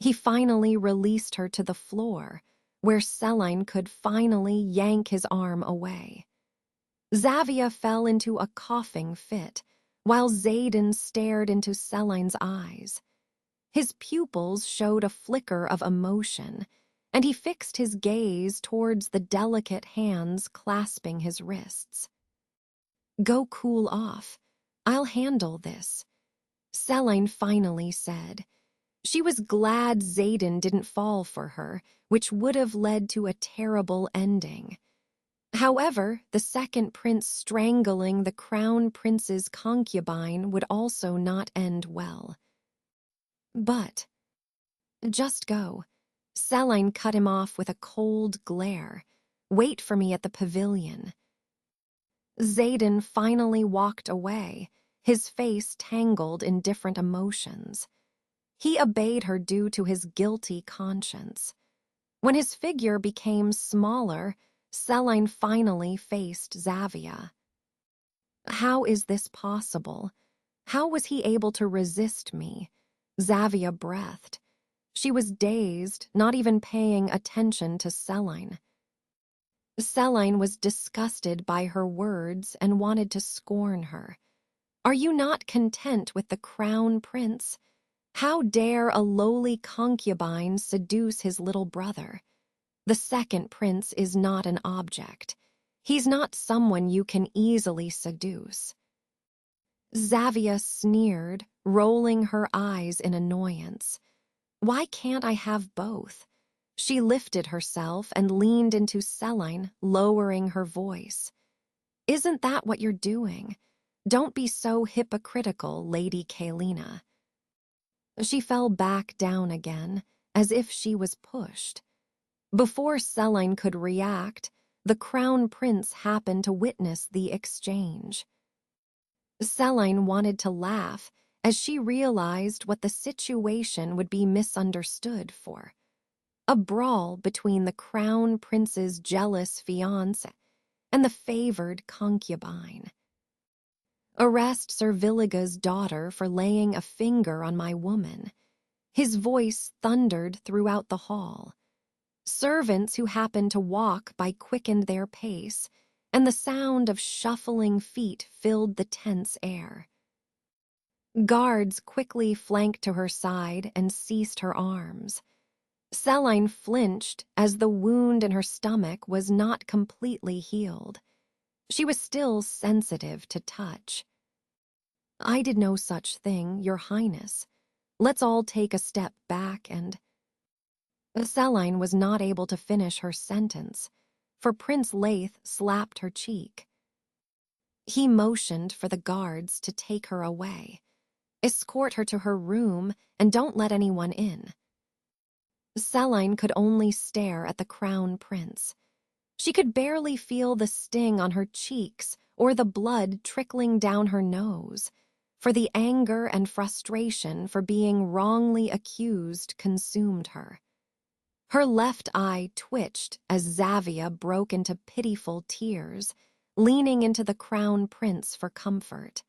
He finally released her to the floor, where Celine could finally yank his arm away. Xavia fell into a coughing fit, while Xaden stared into Celine's eyes. His pupils showed a flicker of emotion, and he fixed his gaze towards the delicate hands clasping his wrists. "Go cool off. I'll handle this," Selene finally said. She was glad Xaden didn't fall for her, which would have led to a terrible ending. However, the second prince strangling the crown prince's concubine would also not end well. But, "Just go." Selene cut him off with a cold glare. "Wait for me at the pavilion." Xaden finally walked away, his face tangled in different emotions. He obeyed her due to his guilty conscience. When his figure became smaller, Selene finally faced Xavia. "How is this possible? How was he able to resist me?" Xavia breathed. She was dazed, not even paying attention to Selene. Selene was disgusted by her words and wanted to scorn her. "Are you not content with the crown prince? How dare a lowly concubine seduce his little brother? The second prince is not an object. He's not someone you can easily seduce." Xavia sneered, rolling her eyes in annoyance. "Why can't I have both?" She lifted herself and leaned into Selene, lowering her voice. "Isn't that what you're doing? Don't be so hypocritical, Lady Kalina." She fell back down again, as if she was pushed. Before Selene could react, the crown prince happened to witness the exchange. Selene wanted to laugh as she realized what the situation would be misunderstood for. A brawl between the crown prince's jealous fiancé and the favored concubine. "Arrest Sir Villiga's daughter for laying a finger on my woman." His voice thundered throughout the hall. Servants who happened to walk by quickened their pace, and the sound of shuffling feet filled the tense air. Guards quickly flanked to her side and seized her arms. Selene flinched as the wound in her stomach was not completely healed. She was still sensitive to touch. "I did no such thing, Your Highness. Let's all take a step back and—" Selene was not able to finish her sentence, for Prince Laith slapped her cheek. He motioned for the guards to take her away. "Escort her to her room and don't let anyone in." Selene could only stare at the crown prince. She could barely feel the sting on her cheeks or the blood trickling down her nose, for the anger and frustration for being wrongly accused consumed her. Her left eye twitched as Xavia broke into pitiful tears, leaning into the crown prince for comfort.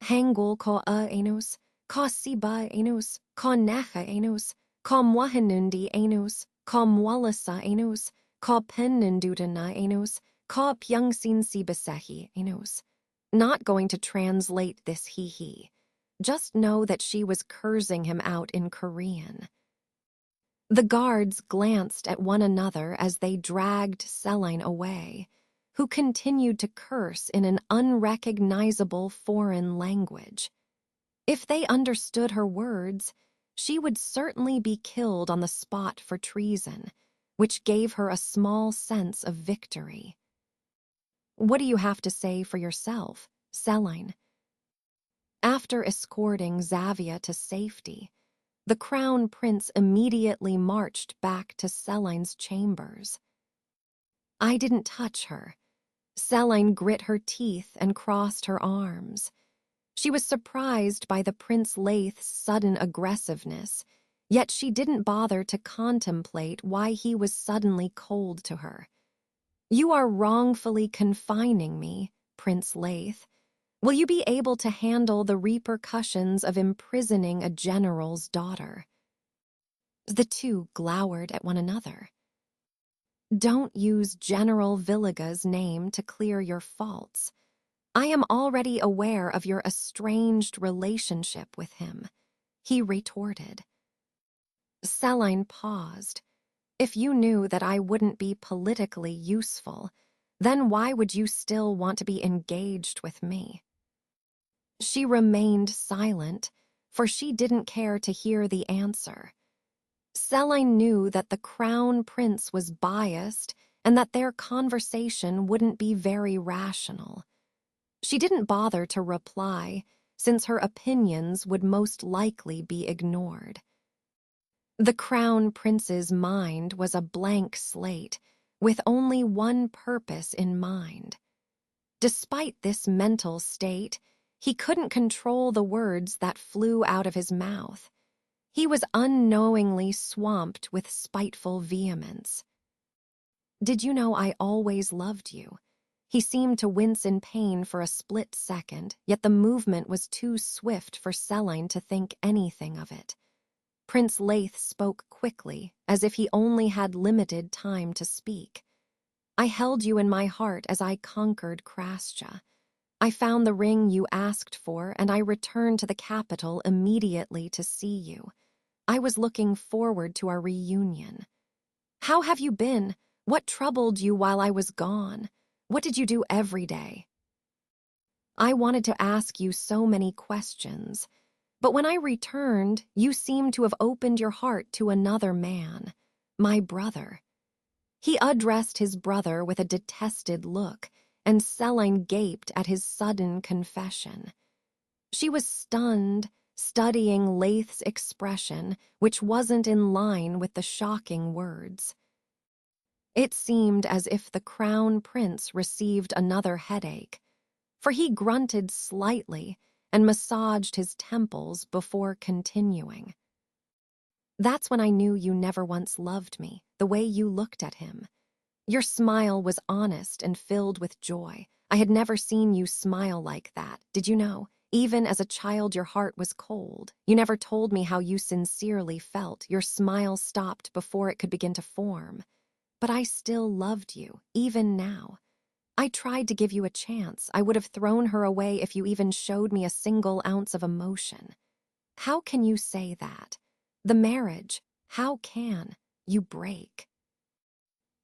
"Hangul ko anus, ko siba anus, ko necha anus, ko mwahanundi anus, ko mwalasa anus, ko penindutana anus, ko pyungsin sibasehi anus." Not going to translate this he. Just know that she was cursing him out in Korean. The guards glanced at one another as they dragged Selene away, who continued to curse in an unrecognizable foreign language. If they understood her words, she would certainly be killed on the spot for treason, which gave her a small sense of victory. "What do you have to say for yourself, Selene?" After escorting Xavia to safety, the crown prince immediately marched back to Selene's chambers. "I didn't touch her." Selene grit her teeth and crossed her arms. She was surprised by the Prince Laith's sudden aggressiveness, yet she didn't bother to contemplate why he was suddenly cold to her. "You are wrongfully confining me, Prince Laith. Will you be able to handle the repercussions of imprisoning a general's daughter?" The two glowered at one another. "Don't use General Villiga's name to clear your faults. I am already aware of your estranged relationship with him," he retorted. Selene paused. If you knew that I wouldn't be politically useful, then why would you still want to be engaged with me?" She remained silent, for she didn't care to hear the answer. Celine knew that the crown prince was biased and that their conversation wouldn't be very rational. She didn't bother to reply, since her opinions would most likely be ignored. The crown prince's mind was a blank slate, with only one purpose in mind. Despite this mental state, he couldn't control the words that flew out of his mouth. He was unknowingly swamped with spiteful vehemence. "Did you know I always loved you?" He seemed to wince in pain for a split second, yet the movement was too swift for Celine to think anything of it. Prince Leith spoke quickly, as if he only had limited time to speak. "I held you in my heart as I conquered Krasja. I found the ring you asked for, and I returned to the capital immediately to see you. I was looking forward to our reunion. How have you been? What troubled you while I was gone? What did you do every day?" I wanted to ask you so many questions, but when I returned, you seemed to have opened your heart to another man, my brother. He addressed his brother with a detested look, and Celine gaped at his sudden confession. She was stunned, studying Leith's expression, which wasn't in line with the shocking words. It seemed as if the crown prince received another headache, for he grunted slightly and massaged his temples before continuing. "That's when I knew you never once loved me, the way you looked at him. Your smile was honest and filled with joy. I had never seen you smile like that, did you know? Even as a child, your heart was cold. You never told me how you sincerely felt. Your smile stopped before it could begin to form. But I still loved you, even now. I tried to give you a chance. I would have thrown her away if you even showed me a single ounce of emotion. How can you say that? The marriage, how can you break?"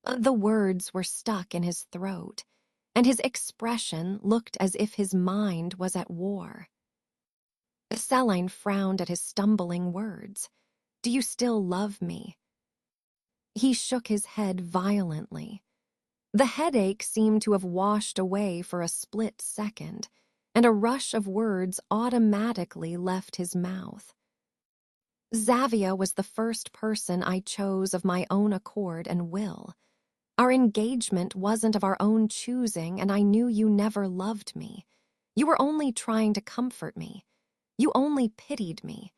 The words were stuck in his throat, and his expression looked as if his mind was at war. Celine frowned at his stumbling words. "Do you still love me?" He shook his head violently. The headache seemed to have washed away for a split second, and a rush of words automatically left his mouth. "Xavia was the first person I chose of my own accord and will. Our engagement wasn't of our own choosing, and I knew you never loved me. You were only trying to comfort me. You only pitied me.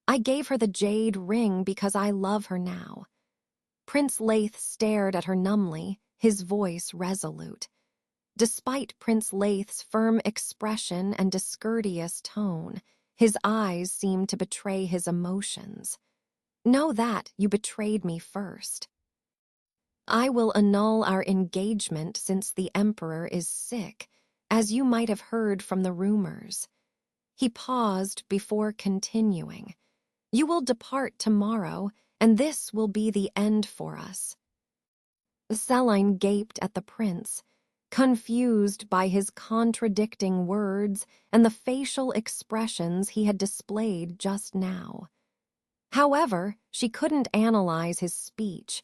I gave her the jade ring because I love her now." Prince Leith stared at her numbly, his voice resolute. Despite Prince Leith's firm expression and discourteous tone, his eyes seemed to betray his emotions. "Know that you betrayed me first. I will annul our engagement since the Emperor is sick, as you might have heard from the rumors." He paused before continuing. "You will depart tomorrow, and this will be the end for us." Celine gaped at the prince, confused by his contradicting words and the facial expressions he had displayed just now. However, she couldn't analyze his speech,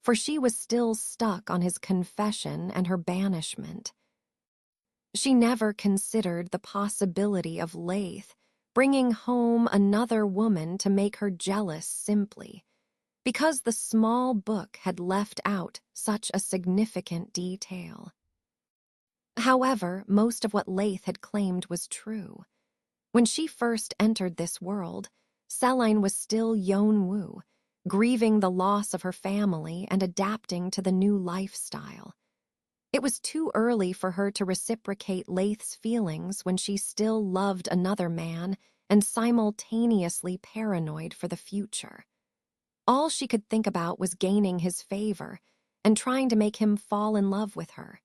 for she was still stuck on his confession and her banishment. She never considered the possibility of Leith bringing home another woman to make her jealous simply because the small book had left out such a significant detail. However, most of what Leith had claimed was true. When she first entered this world, Celine was still Yeonwoo, grieving the loss of her family and adapting to the new lifestyle. It was too early for her to reciprocate Leith's feelings when she still loved another man and simultaneously paranoid for the future. All she could think about was gaining his favor and trying to make him fall in love with her.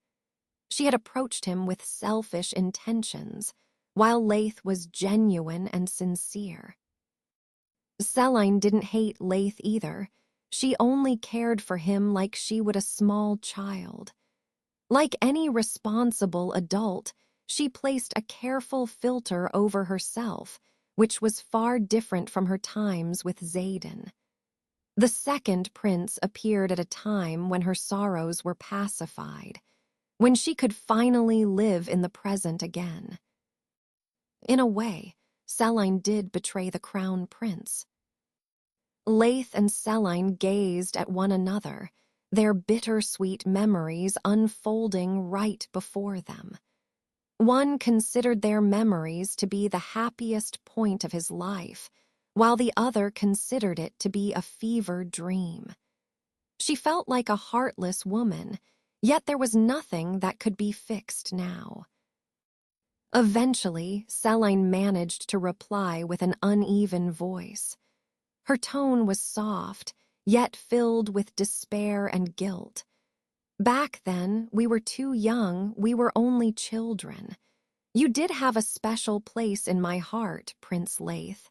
She had approached him with selfish intentions, while Leith was genuine and sincere. Celine didn't hate Leith either. She only cared for him like she would a small child. Like any responsible adult, she placed a careful filter over herself, which was far different from her times with Xaden. The second prince appeared at a time when her sorrows were pacified, when she could finally live in the present again. In a way, Selene did betray the crown prince. Leith and Selene gazed at one another, their bittersweet memories unfolding right before them. One considered their memories to be the happiest point of his life, while the other considered it to be a fever dream. She felt like a heartless woman, yet there was nothing that could be fixed now. Eventually, Selene managed to reply with an uneven voice. Her tone was soft, yet filled with despair and guilt. Back then, we were too young, we were only children. You did have a special place in my heart, Prince Leith.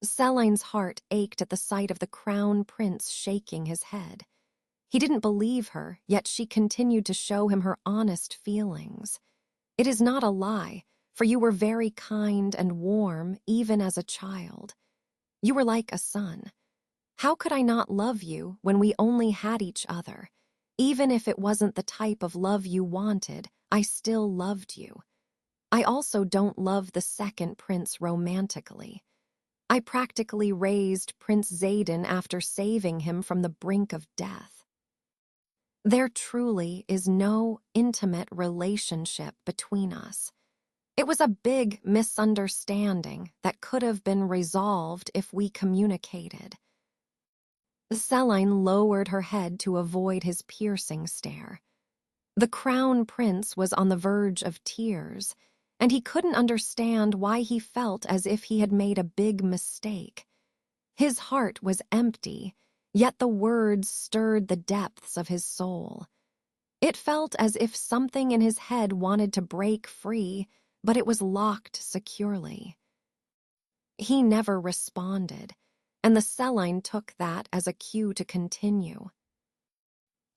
Selene's heart ached at the sight of the crown prince shaking his head. He didn't believe her, yet she continued to show him her honest feelings. It is not a lie, for you were very kind and warm, even as a child. You were like a son. How could I not love you when we only had each other? Even if it wasn't the type of love you wanted, I still loved you. I also don't love the second prince romantically. I practically raised Prince Xaden after saving him from the brink of death. There truly is no intimate relationship between us. It was a big misunderstanding that could have been resolved if we communicated. Selene lowered her head to avoid his piercing stare. The crown prince was on the verge of tears, and he couldn't understand why he felt as if he had made a big mistake. His heart was empty, yet the words stirred the depths of his soul. It felt as if something in his head wanted to break free, but it was locked securely. He never responded, and the Selene took that as a cue to continue.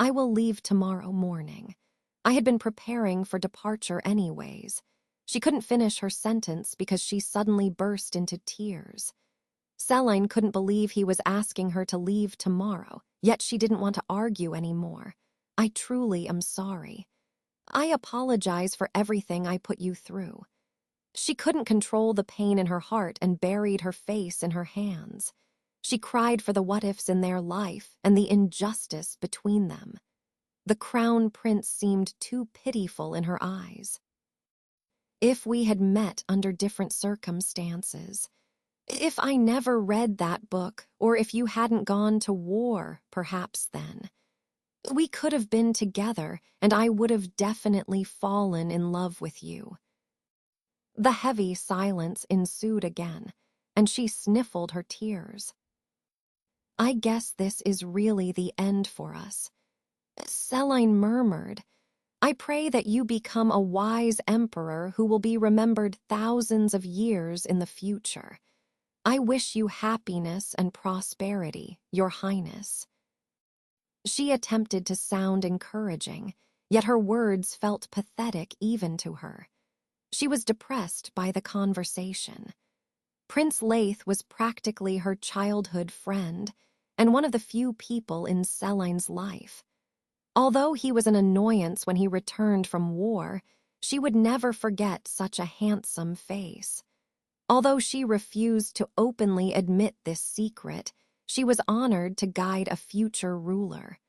I will leave tomorrow morning. I had been preparing for departure anyways. She couldn't finish her sentence because she suddenly burst into tears. Selene couldn't believe he was asking her to leave tomorrow, yet she didn't want to argue anymore. I truly am sorry. I apologize for everything I put you through. She couldn't control the pain in her heart and buried her face in her hands. She cried for the what-ifs in their life and the injustice between them. The crown prince seemed too pitiful in her eyes. If we had met under different circumstances, if I never read that book, or if you hadn't gone to war, perhaps then, we could have been together, and I would have definitely fallen in love with you. The heavy silence ensued again, and she sniffled her tears. I guess this is really the end for us. Selene murmured, I pray that you become a wise emperor who will be remembered thousands of years in the future. I wish you happiness and prosperity, Your Highness. She attempted to sound encouraging, yet her words felt pathetic even to her. She was depressed by the conversation. Prince Leith was practically her childhood friend, and one of the few people in Selene's life. Although he was an annoyance when he returned from war, she would never forget such a handsome face. Although she refused to openly admit this secret, she was honored to guide a future ruler.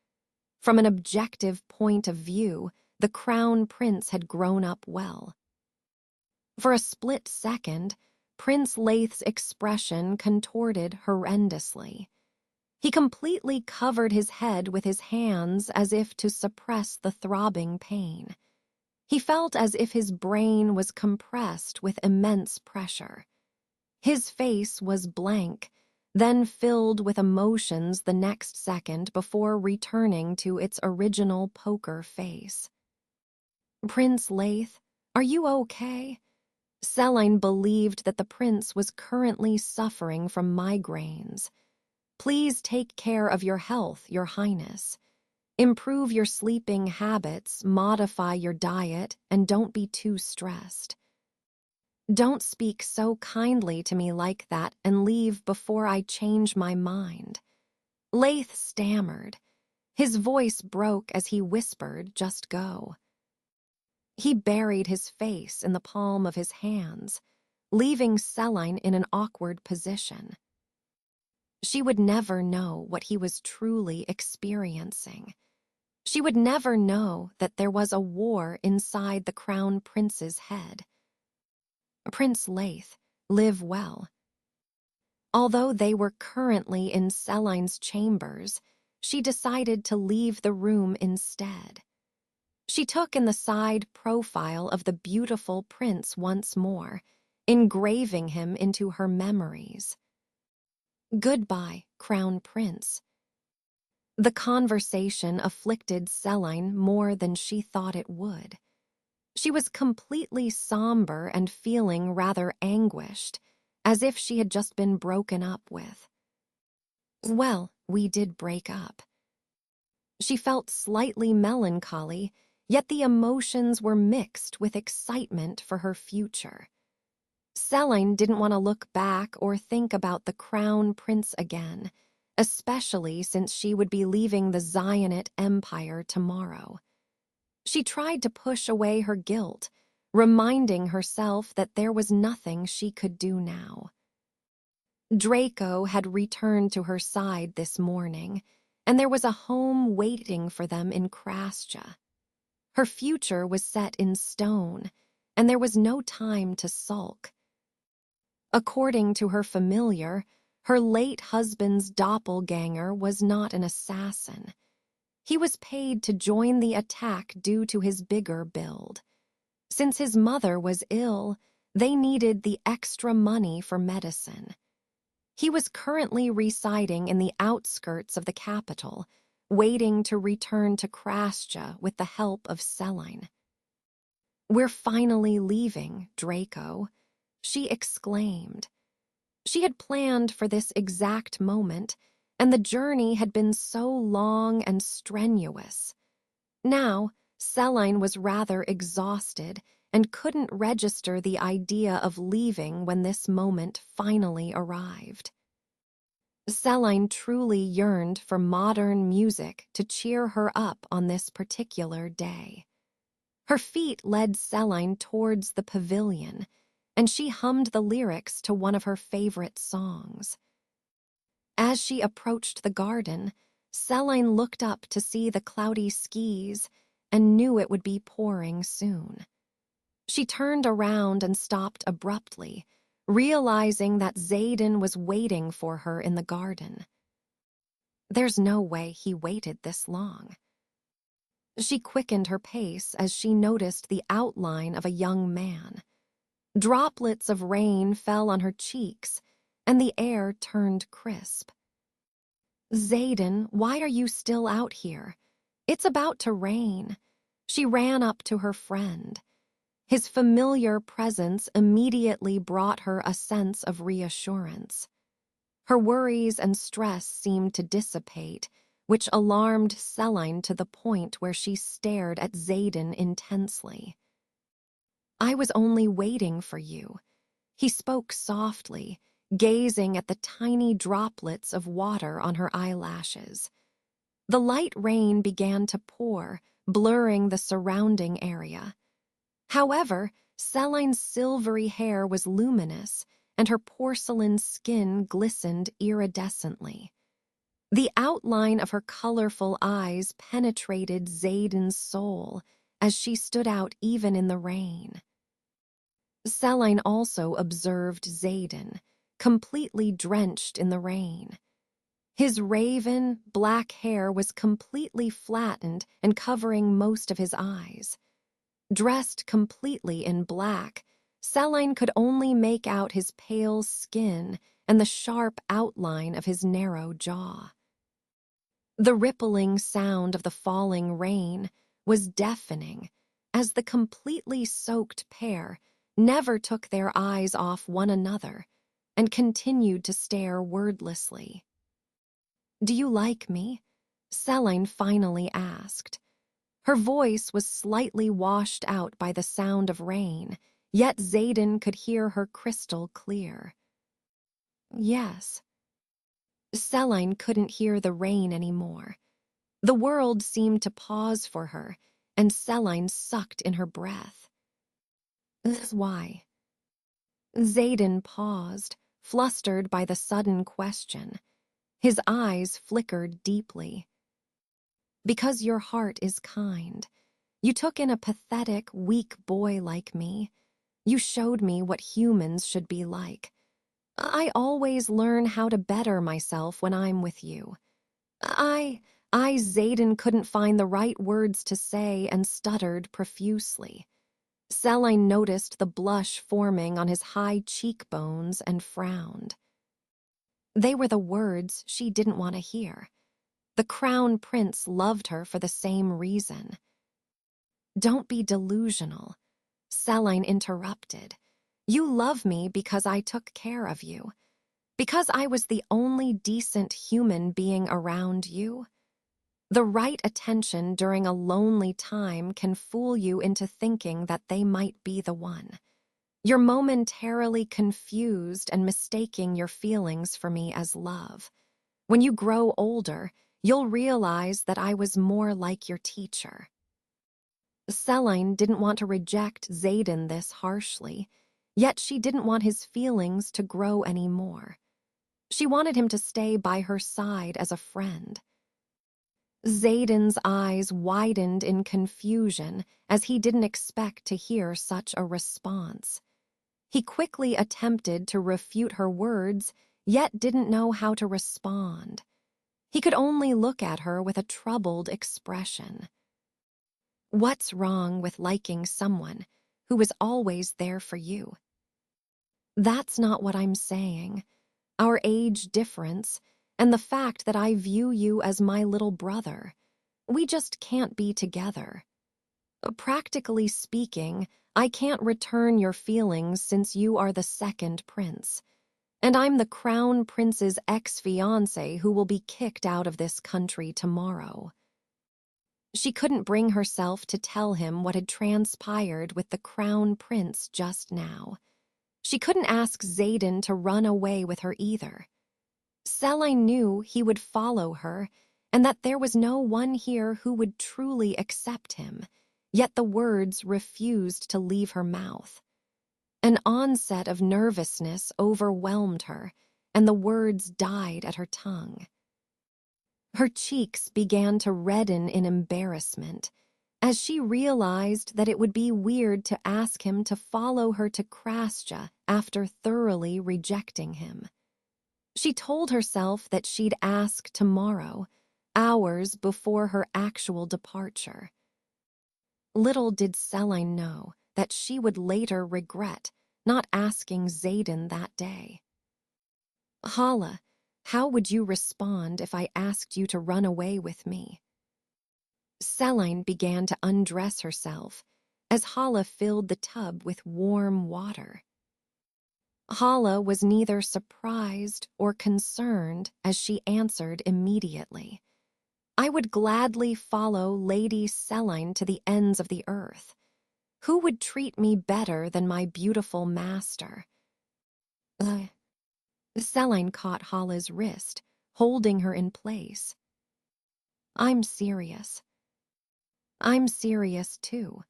From an objective point of view, the crown prince had grown up well. For a split second, Prince Leith's expression contorted horrendously. He completely covered his head with his hands as if to suppress the throbbing pain. He felt as if his brain was compressed with immense pressure. His face was blank, then filled with emotions the next second before returning to its original poker face. Prince Leith, are you okay? Selene believed that the prince was currently suffering from migraines. Please take care of your health, Your Highness. Improve your sleeping habits, modify your diet, and don't be too stressed. Don't speak so kindly to me like that and leave before I change my mind. Laith stammered. His voice broke as he whispered, just go. He buried his face in the palm of his hands, leaving Celine in an awkward position. She would never know what he was truly experiencing. She would never know that there was a war inside the Crown Prince's head. Prince Laith, live well. Although they were currently in Celine's chambers, she decided to leave the room instead. She took in the side profile of the beautiful prince once more, engraving him into her memories. Goodbye, Crown Prince. The conversation afflicted Celine more than she thought it would. She was completely somber and feeling rather anguished, as if she had just been broken up with. Well, we did break up. She felt slightly melancholy, yet the emotions were mixed with excitement for her future. Celine didn't want to look back or think about the Crown Prince again, especially since she would be leaving the Zionite Empire tomorrow. She tried to push away her guilt, reminding herself that there was nothing she could do now. Draco had returned to her side this morning, and there was a home waiting for them in Krasja. Her future was set in stone, and there was no time to sulk. According to her familiar, her late husband's doppelganger was not an assassin. He was paid to join the attack due to his bigger build. Since his mother was ill, they needed the extra money for medicine. He was currently residing in the outskirts of the capital, waiting to return to Krasja with the help of Celine. We're finally leaving, Draco, she exclaimed. She had planned for this exact moment, and the journey had been so long and strenuous. Now, Celine was rather exhausted and couldn't register the idea of leaving when this moment finally arrived. Celine truly yearned for modern music to cheer her up on this particular day. Her feet led Celine towards the pavilion, and she hummed the lyrics to one of her favorite songs. As she approached the garden, Celine looked up to see the cloudy skies and knew it would be pouring soon. She turned around and stopped abruptly, realizing that Xaden was waiting for her in the garden. There's no way he waited this long. She quickened her pace as she noticed the outline of a young man. Droplets of rain fell on her cheeks, and the air turned crisp. Xaden, why are you still out here? It's about to rain. She ran up to her friend. His familiar presence immediately brought her a sense of reassurance. Her worries and stress seemed to dissipate, which alarmed Celine to the point where she stared at Xaden intensely. I was only waiting for you. He spoke softly, gazing at the tiny droplets of water on her eyelashes. The light rain began to pour, blurring the surrounding area. However, Celine's silvery hair was luminous, and her porcelain skin glistened iridescently. The outline of her colorful eyes penetrated Xaden's soul as she stood out even in the rain. Celine also observed Xaden, completely drenched in the rain. His raven, black hair was completely flattened and covering most of his eyes. Dressed completely in black, Celine could only make out his pale skin and the sharp outline of his narrow jaw. The rippling sound of the falling rain was deafening, as the completely soaked pair never took their eyes off one another and continued to stare wordlessly. Do you like me? Celine finally asked. Her voice was slightly washed out by the sound of rain, yet Xaden could hear her crystal clear. Yes. Celine couldn't hear the rain anymore. The world seemed to pause for her, and Celine sucked in her breath. That's why. Xaden paused, flustered by the sudden question. His eyes flickered deeply. Because your heart is kind. You took in a pathetic, weak boy like me. You showed me what humans should be like. I always learn how to better myself when I'm with you. Xaden couldn't find the right words to say and stuttered profusely. Celine noticed the blush forming on his high cheekbones and frowned. They were the words she didn't want to hear. The crown prince loved her for the same reason. Don't be delusional, Celine interrupted. You love me because I took care of you. Because I was the only decent human being around you. The right attention during a lonely time can fool you into thinking that they might be the one. You're momentarily confused and mistaking your feelings for me as love. When you grow older, you'll realize that I was more like your teacher. Celine didn't want to reject Xaden this harshly, yet she didn't want his feelings to grow anymore. She wanted him to stay by her side as a friend. Xaden's eyes widened in confusion as he didn't expect to hear such a response. He quickly attempted to refute her words, yet didn't know how to respond. He could only look at her with a troubled expression. What's wrong with liking someone who is always there for you? That's not what I'm saying. Our age difference, and the fact that I view you as my little brother. We just can't be together. Practically speaking, I can't return your feelings since you are the second prince. And I'm the crown prince's ex-fiancé who will be kicked out of this country tomorrow. She couldn't bring herself to tell him what had transpired with the crown prince just now. She couldn't ask Xaden to run away with her either. Celine knew he would follow her, and that there was no one here who would truly accept him, yet the words refused to leave her mouth. An onset of nervousness overwhelmed her, and the words died at her tongue. Her cheeks began to redden in embarrassment, as she realized that it would be weird to ask him to follow her to Krasja after thoroughly rejecting him. She told herself that she'd ask tomorrow, hours before her actual departure. Little did Celine know that she would later regret not asking Xaden that day. Hala, how would you respond if I asked you to run away with me? Celine began to undress herself as Hala filled the tub with warm water. Hala was neither surprised or concerned as she answered immediately. I would gladly follow Lady Celine to the ends of the earth. Who would treat me better than my beautiful master? Celine caught Hala's wrist, holding her in place. I'm serious. I'm serious too.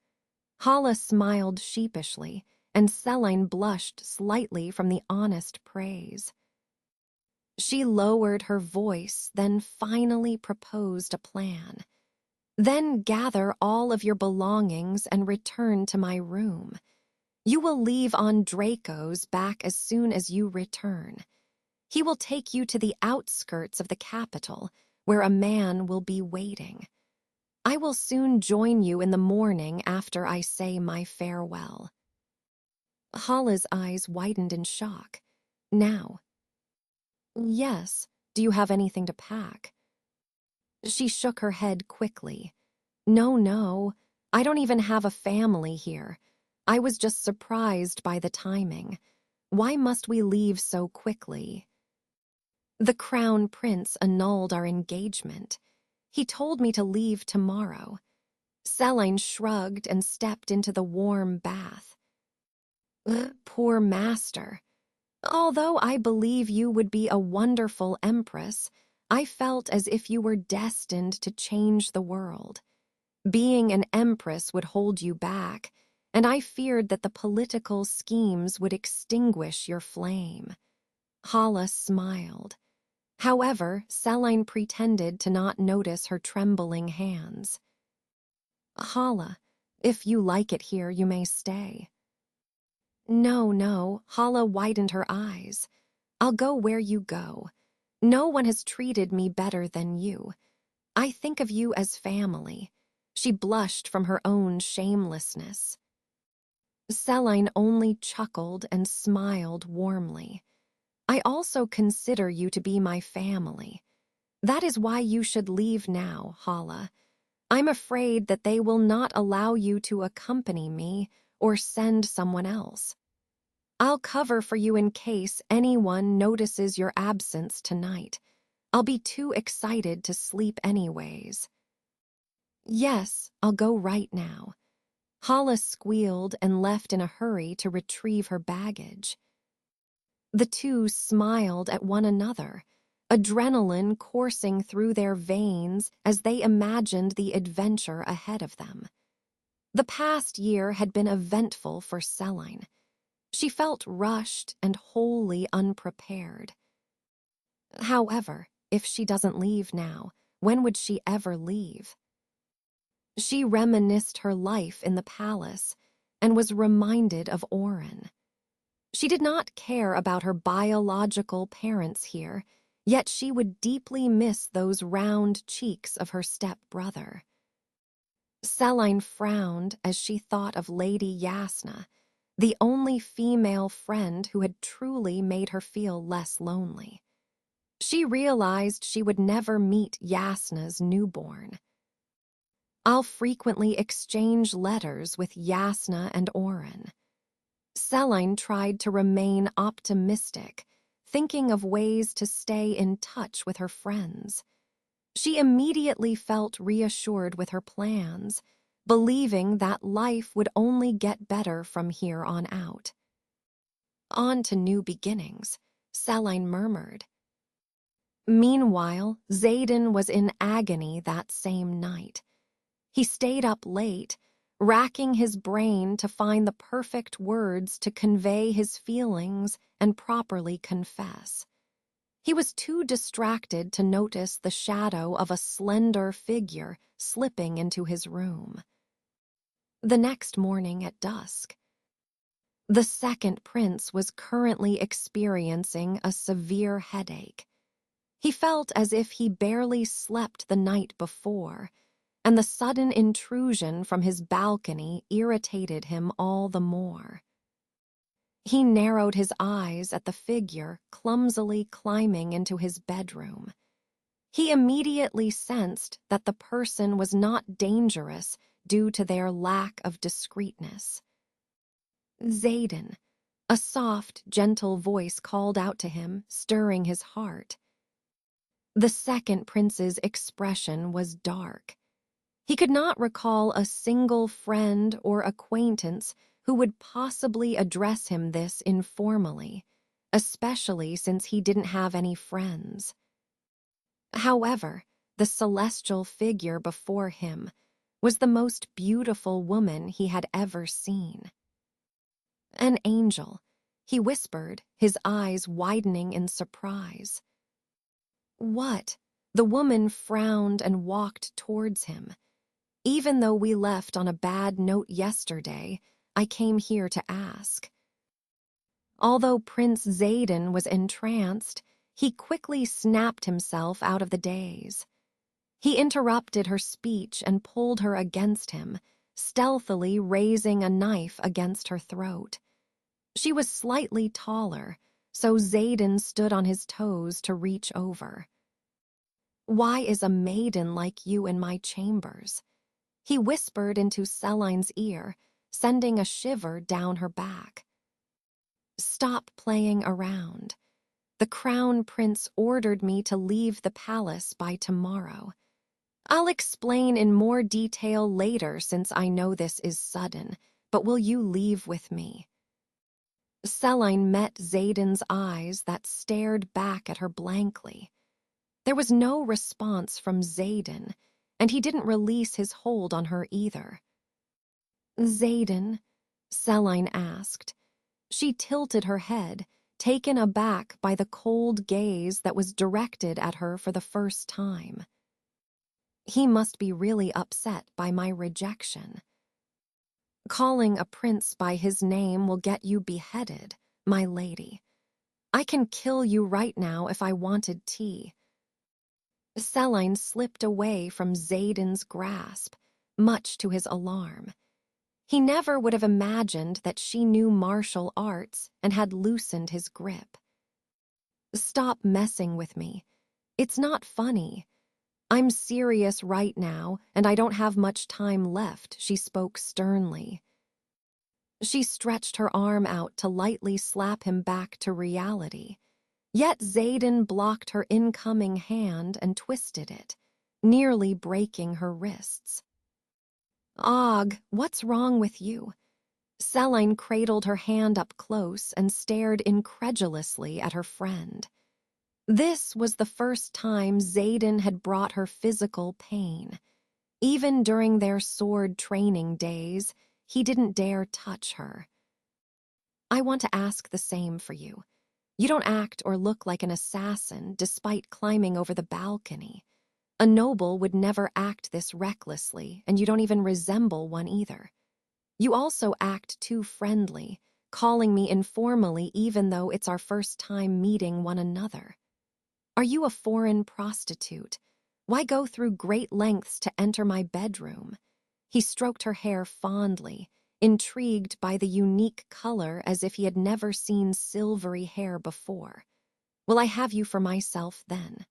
Hala smiled sheepishly, and Celine blushed slightly from the honest praise. She lowered her voice, then finally proposed a plan. Then gather all of your belongings and return to my room. You will leave on Draco's back as soon as you return. He will take you to the outskirts of the capital, where a man will be waiting. I will soon join you in the morning after I say my farewell. Hala's eyes widened in shock. Now. Yes, do you have anything to pack? She shook her head quickly. No, I don't even have a family here. I was just surprised by the timing. Why must we leave so quickly? The Crown Prince annulled our engagement. He told me to leave tomorrow. Celine shrugged and stepped into the warm bath. Poor master. Although I believe you would be a wonderful empress, I felt as if you were destined to change the world. Being an empress would hold you back, and I feared that the political schemes would extinguish your flame. Hala smiled. However, Celine pretended to not notice her trembling hands. Hala, if you like it here, you may stay. No, Hala widened her eyes. I'll go where you go. No one has treated me better than you. I think of you as family. She blushed from her own shamelessness. Celine only chuckled and smiled warmly. I also consider you to be my family. That is why you should leave now, Hala. I'm afraid that they will not allow you to accompany me or send someone else. I'll cover for you in case anyone notices your absence tonight. I'll be too excited to sleep anyways. Yes, I'll go right now. Hala squealed and left in a hurry to retrieve her baggage. The two smiled at one another, adrenaline coursing through their veins as they imagined the adventure ahead of them. The past year had been eventful for Celine. She felt rushed and wholly unprepared. However, if she doesn't leave now, when would she ever leave? She reminisced her life in the palace and was reminded of Oren. She did not care about her biological parents here, yet she would deeply miss those round cheeks of her step-brother. Celine frowned as she thought of Lady Yasna, the only female friend who had truly made her feel less lonely. She realized she would never meet Yasna's newborn. I'll frequently exchange letters with Yasna and Oren. Celine tried to remain optimistic, thinking of ways to stay in touch with her friends. She immediately felt reassured with her plans, believing that life would only get better from here on out. On to new beginnings, Celine murmured. Meanwhile, Xaden was in agony that same night. He stayed up late, racking his brain to find the perfect words to convey his feelings and properly confess. He was too distracted to notice the shadow of a slender figure slipping into his room. The next morning at dusk, the second prince was currently experiencing a severe headache. He felt as if he barely slept the night before, and the sudden intrusion from his balcony irritated him all the more. He narrowed his eyes at the figure clumsily climbing into his bedroom. He immediately sensed that the person was not dangerous due to their lack of discreetness. Xaden, a soft, gentle voice called out to him, stirring his heart. The second prince's expression was dark. He could not recall a single friend or acquaintance who would possibly address him this informally, especially since he didn't have any friends. However, the celestial figure before him was the most beautiful woman he had ever seen. An angel, he whispered, his eyes widening in surprise. What? The woman frowned and walked towards him. Even though we left on a bad note yesterday, I came here to ask. Although Prince Xaden was entranced, he quickly snapped himself out of the daze. He interrupted her speech and pulled her against him, stealthily raising a knife against her throat. She was slightly taller, so Xaden stood on his toes to reach over. Why is a maiden like you in my chambers? He whispered into Celine's ear, sending a shiver down her back. Stop playing around. The crown prince ordered me to leave the palace by tomorrow. I'll explain in more detail later since I know this is sudden, but will you leave with me?" Celine met Xaden's eyes that stared back at her blankly. There was no response from Xaden, and he didn't release his hold on her either. "Xaden?" Celine asked. She tilted her head, taken aback by the cold gaze that was directed at her for the first time. He must be really upset by my rejection. Calling a prince by his name will get you beheaded, my lady. I can kill you right now if I wanted tea. Celine slipped away from Xaden's grasp, much to his alarm. He never would have imagined that she knew martial arts and had loosened his grip. "Stop messing with me. It's not funny. I'm serious right now, and I don't have much time left," she spoke sternly. She stretched her arm out to lightly slap him back to reality. Yet Xaden blocked her incoming hand and twisted it, nearly breaking her wrists. "Og, what's wrong with you?" Celine cradled her hand up close and stared incredulously at her friend. This was the first time Xaden had brought her physical pain. Even during their sword training days, he didn't dare touch her. "I want to ask the same for you. You don't act or look like an assassin despite climbing over the balcony. A noble would never act this recklessly, and you don't even resemble one either. You also act too friendly, calling me informally even though it's our first time meeting one another. Are you a foreign prostitute? Why go through great lengths to enter my bedroom?" He stroked her hair fondly, intrigued by the unique color as if he had never seen silvery hair before. "Will I have you for myself then?"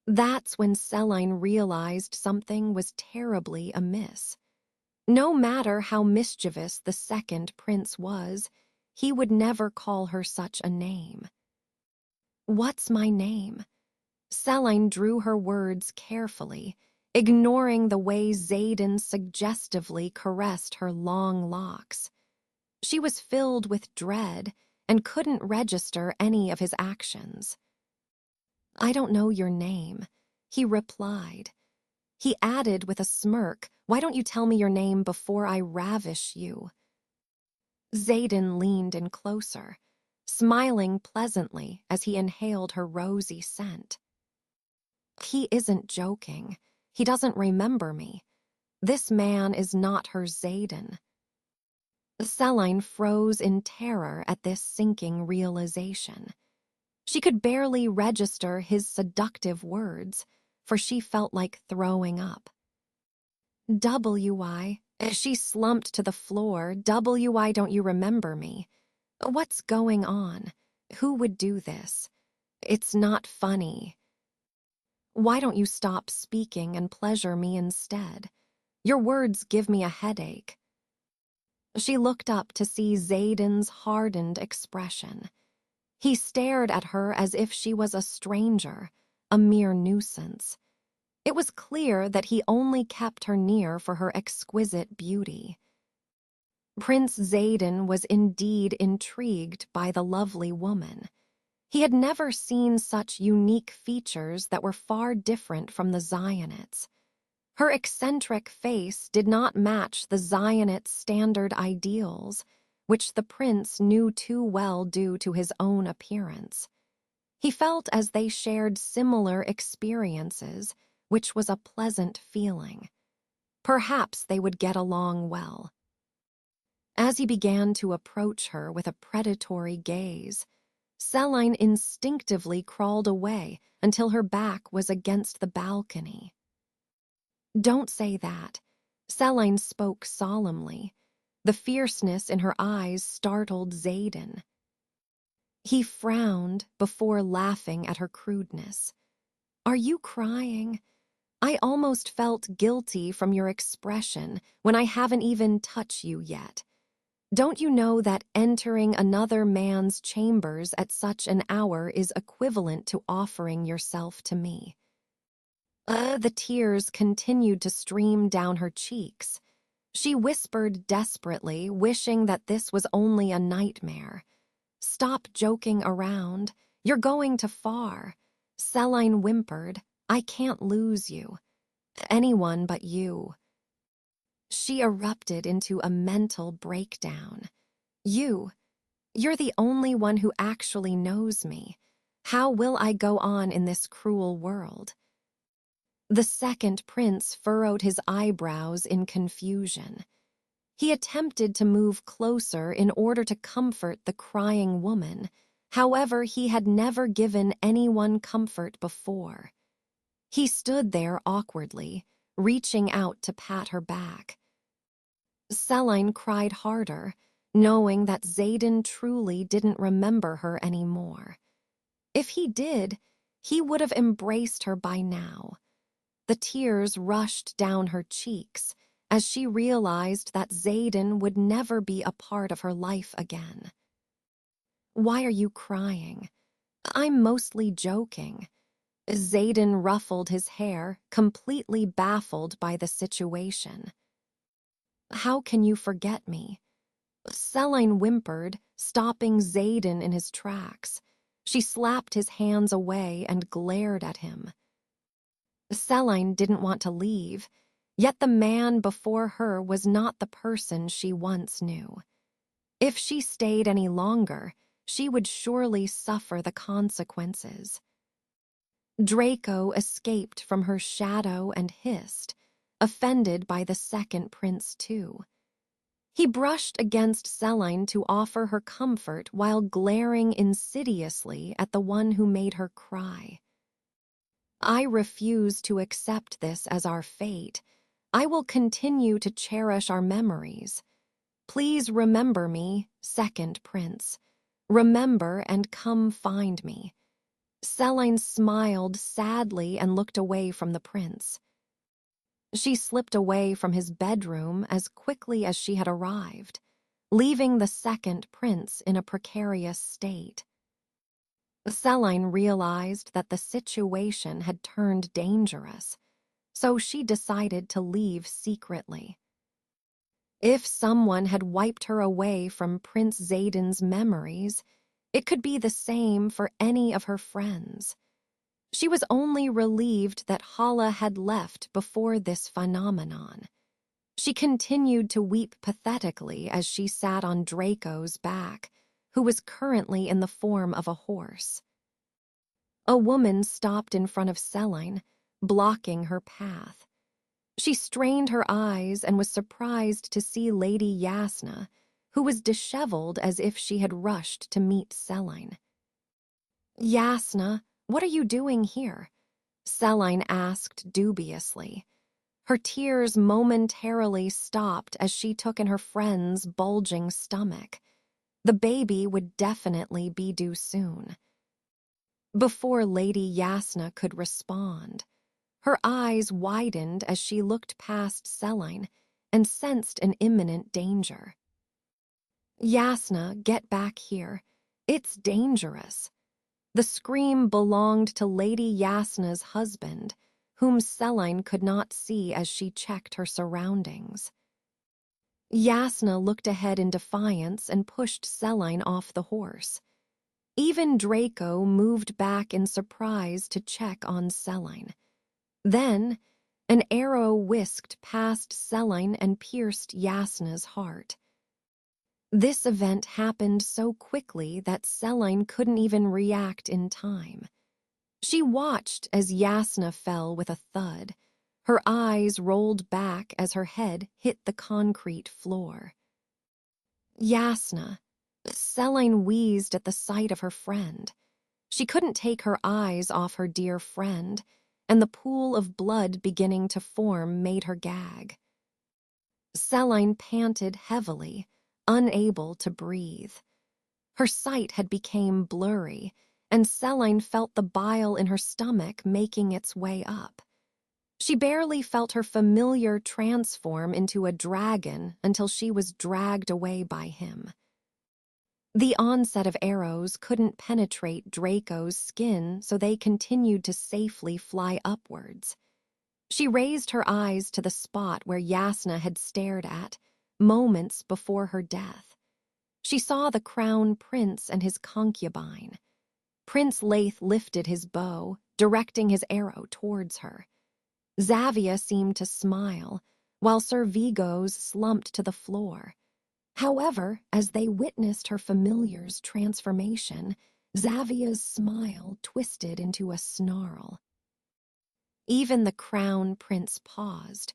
That's when Celine realized something was terribly amiss. No matter how mischievous the second prince was, he would never call her such a name. "What's my name?" Celine drew her words carefully, ignoring the way Xaden suggestively caressed her long locks. She was filled with dread and couldn't register any of his actions. "I don't know your name," he replied. He added with a smirk, "Why don't you tell me your name before I ravish you?" Xaden leaned in closer, smiling pleasantly as he inhaled her rosy scent. He isn't joking. He doesn't remember me. This man is not her Xaden. Celine froze in terror at this sinking realization. She could barely register his seductive words, for she felt like throwing up. "W.I." She slumped to the floor. "W.I. don't you remember me? What's going on? Who would do this? It's not funny. Why don't you stop speaking and pleasure me instead? Your words give me a headache." She looked up to see Xaden's hardened expression. He stared at her as if she was a stranger, a mere nuisance. It was clear that he only kept her near for her exquisite beauty. Prince Xaden was indeed intrigued by the lovely woman. He had never seen such unique features that were far different from the Zionids. Her eccentric face did not match the Zionid standard ideals, which the prince knew too well due to his own appearance. He felt as they shared similar experiences, which was a pleasant feeling. Perhaps they would get along well. As he began to approach her with a predatory gaze, Celine instinctively crawled away until her back was against the balcony. "Don't say that," Celine spoke solemnly. The fierceness in her eyes startled Xaden. He frowned before laughing at her crudeness. "Are you crying? I almost felt guilty from your expression when I haven't even touched you yet. Don't you know that entering another man's chambers at such an hour is equivalent to offering yourself to me? The tears continued to stream down her cheeks. She whispered desperately, wishing that this was only a nightmare. Stop joking around. You're going too far. Celine whimpered, I can't lose you. Anyone but you. She erupted into a mental breakdown. You're the only one who actually knows me. How will I go on in this cruel world? The second prince furrowed his eyebrows in confusion. He attempted to move closer in order to comfort the crying woman. However, he had never given anyone comfort before. He stood there awkwardly, reaching out to pat her back. Celine cried harder, knowing that Xaden truly didn't remember her anymore. If he did, he would have embraced her by now. The tears rushed down her cheeks as she realized that Xaden would never be a part of her life again. Why are you crying? I'm mostly joking. Xaden ruffled his hair, completely baffled by the situation. How can you forget me? Celine whimpered, stopping Xaden in his tracks. She slapped his hands away and glared at him. Celine didn't want to leave, yet the man before her was not the person she once knew. If she stayed any longer, she would surely suffer the consequences. Draco escaped from her shadow and hissed, offended by the second prince too. He brushed against Celine to offer her comfort while glaring insidiously at the one who made her cry. I refuse to accept this as our fate. I will continue to cherish our memories. Please remember me, second prince. Remember and come find me. Celine smiled sadly and looked away from the prince. She slipped away from his bedroom as quickly as she had arrived, leaving the second prince in a precarious state. Celine realized that the situation had turned dangerous, so she decided to leave secretly. If someone had wiped her away from Prince Xaden's memories, it could be the same for any of her friends. She was only relieved that Hala had left before this phenomenon. She continued to weep pathetically as she sat on Draco's back, who was currently in the form of a horse. A woman stopped in front of Celine, blocking her path. She strained her eyes and was surprised to see Lady Yasna, who was disheveled as if she had rushed to meet Celine. Yasna, what are you doing here? Celine asked dubiously. Her tears momentarily stopped as she took in her friend's bulging stomach. The baby would definitely be due soon. Before Lady Yasna could respond, her eyes widened as she looked past Celine and sensed an imminent danger. Yasna, get back here. It's dangerous. The scream belonged to Lady Yasna's husband, whom Celine could not see as she checked her surroundings. Yasna looked ahead in defiance and pushed Celine off the horse. Even Draco moved back in surprise to check on Celine. Then, an arrow whisked past Celine and pierced Yasna's heart. This event happened so quickly that Celine couldn't even react in time. She watched as Yasna fell with a thud. Her eyes rolled back as her head hit the concrete floor. Yasna. Celine wheezed at the sight of her friend. She couldn't take her eyes off her dear friend, and the pool of blood beginning to form made her gag. Celine panted heavily, unable to breathe. Her sight had become blurry, and Celine felt the bile in her stomach making its way up. She barely felt her familiar transform into a dragon until she was dragged away by him. The onset of arrows couldn't penetrate Draco's skin, so they continued to safely fly upwards. She raised her eyes to the spot where Yasna had stared at, moments before her death. She saw the crown prince and his concubine. Prince Laith lifted his bow, directing his arrow towards her. Xavia seemed to smile, while Sir Vigos slumped to the floor. However, as they witnessed her familiar's transformation, Xavia's smile twisted into a snarl. Even the crown prince paused,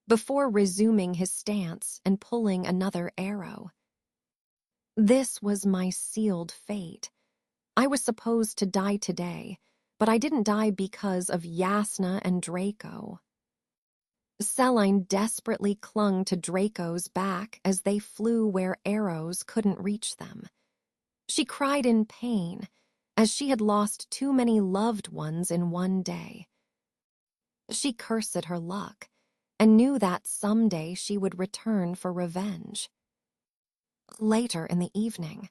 before resuming his stance and pulling another arrow. This was my sealed fate. I was supposed to die today, but I didn't die because of Yasna and Draco. Celine desperately clung to Draco's back as they flew where arrows couldn't reach them. She cried in pain, as she had lost too many loved ones in one day. She cursed her luck, and knew that someday she would return for revenge. Later in the evening,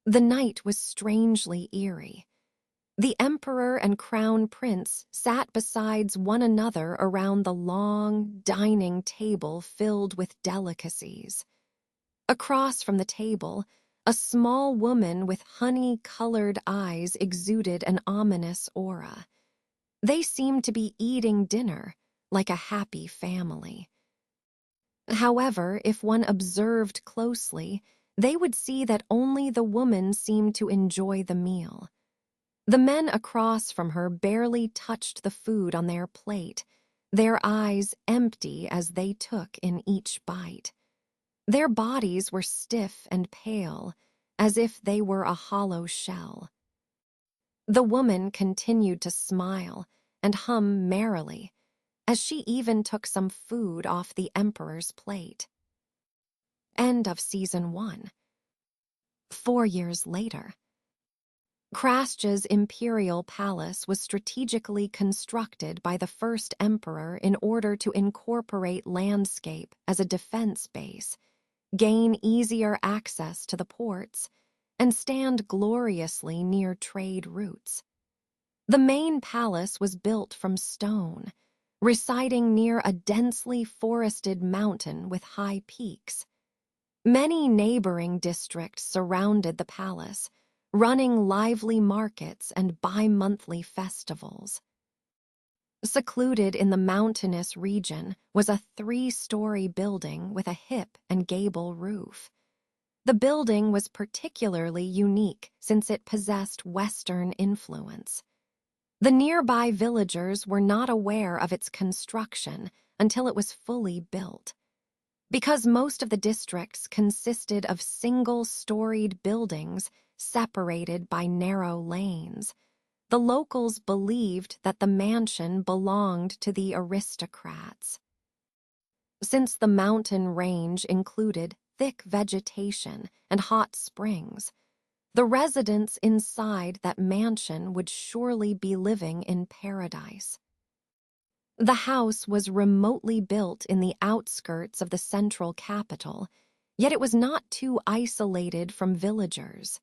the night was strangely eerie. The emperor and crown prince sat besides one another around the long, dining table filled with delicacies. Across from the table, a small woman with honey-colored eyes exuded an ominous aura. They seemed to be eating dinner, like a happy family. However, if one observed closely, they would see that only the woman seemed to enjoy the meal. The men across from her barely touched the food on their plate, their eyes empty as they took in each bite. Their bodies were stiff and pale, as if they were a hollow shell. The woman continued to smile and hum merrily, as she even took some food off the emperor's plate. End of Season 1. 4 years later. Krasja's imperial palace was strategically constructed by the first emperor in order to incorporate landscape as a defense base, gain easier access to the ports, and stand gloriously near trade routes. The main palace was built from stone, residing near a densely forested mountain with high peaks. Many neighboring districts surrounded the palace, running lively markets and bi-monthly festivals. Secluded in the mountainous region was a 3-story building with a hip and gable roof. The building was particularly unique since it possessed Western influence. The nearby villagers were not aware of its construction until it was fully built. Because most of the districts consisted of single-storied buildings separated by narrow lanes, the locals believed that the mansion belonged to the aristocrats. Since the mountain range included thick vegetation and hot springs, the residents inside that mansion would surely be living in paradise. The house was remotely built in the outskirts of the central capital, yet it was not too isolated from villagers.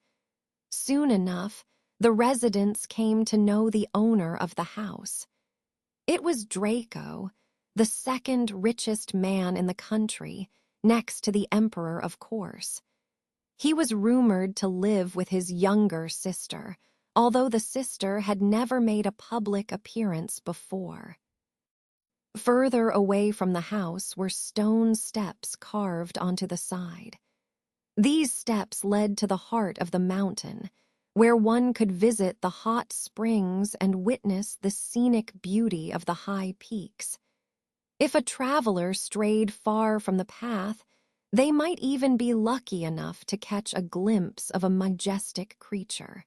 Soon enough, the residents came to know the owner of the house. It was Draco, the second richest man in the country, next to the emperor, of course. He was rumored to live with his younger sister, although the sister had never made a public appearance before. Further away from the house were stone steps carved onto the side. These steps led to the heart of the mountain, where one could visit the hot springs and witness the scenic beauty of the high peaks. If a traveler strayed far from the path, they might even be lucky enough to catch a glimpse of a majestic creature.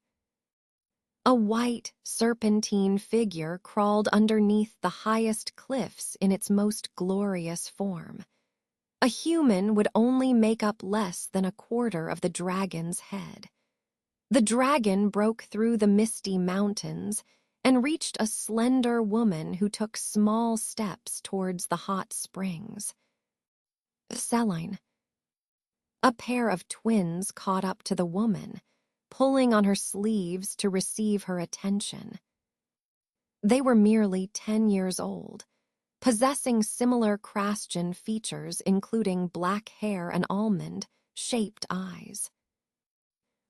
A white, serpentine figure crawled underneath the highest cliffs in its most glorious form. A human would only make up less than a quarter of the dragon's head. The dragon broke through the misty mountains and reached a slender woman who took small steps towards the hot springs. Celine. A pair of twins caught up to the woman, pulling on her sleeves to receive her attention. They were merely 10 years old, possessing similar Christian features including black hair and almond-shaped eyes.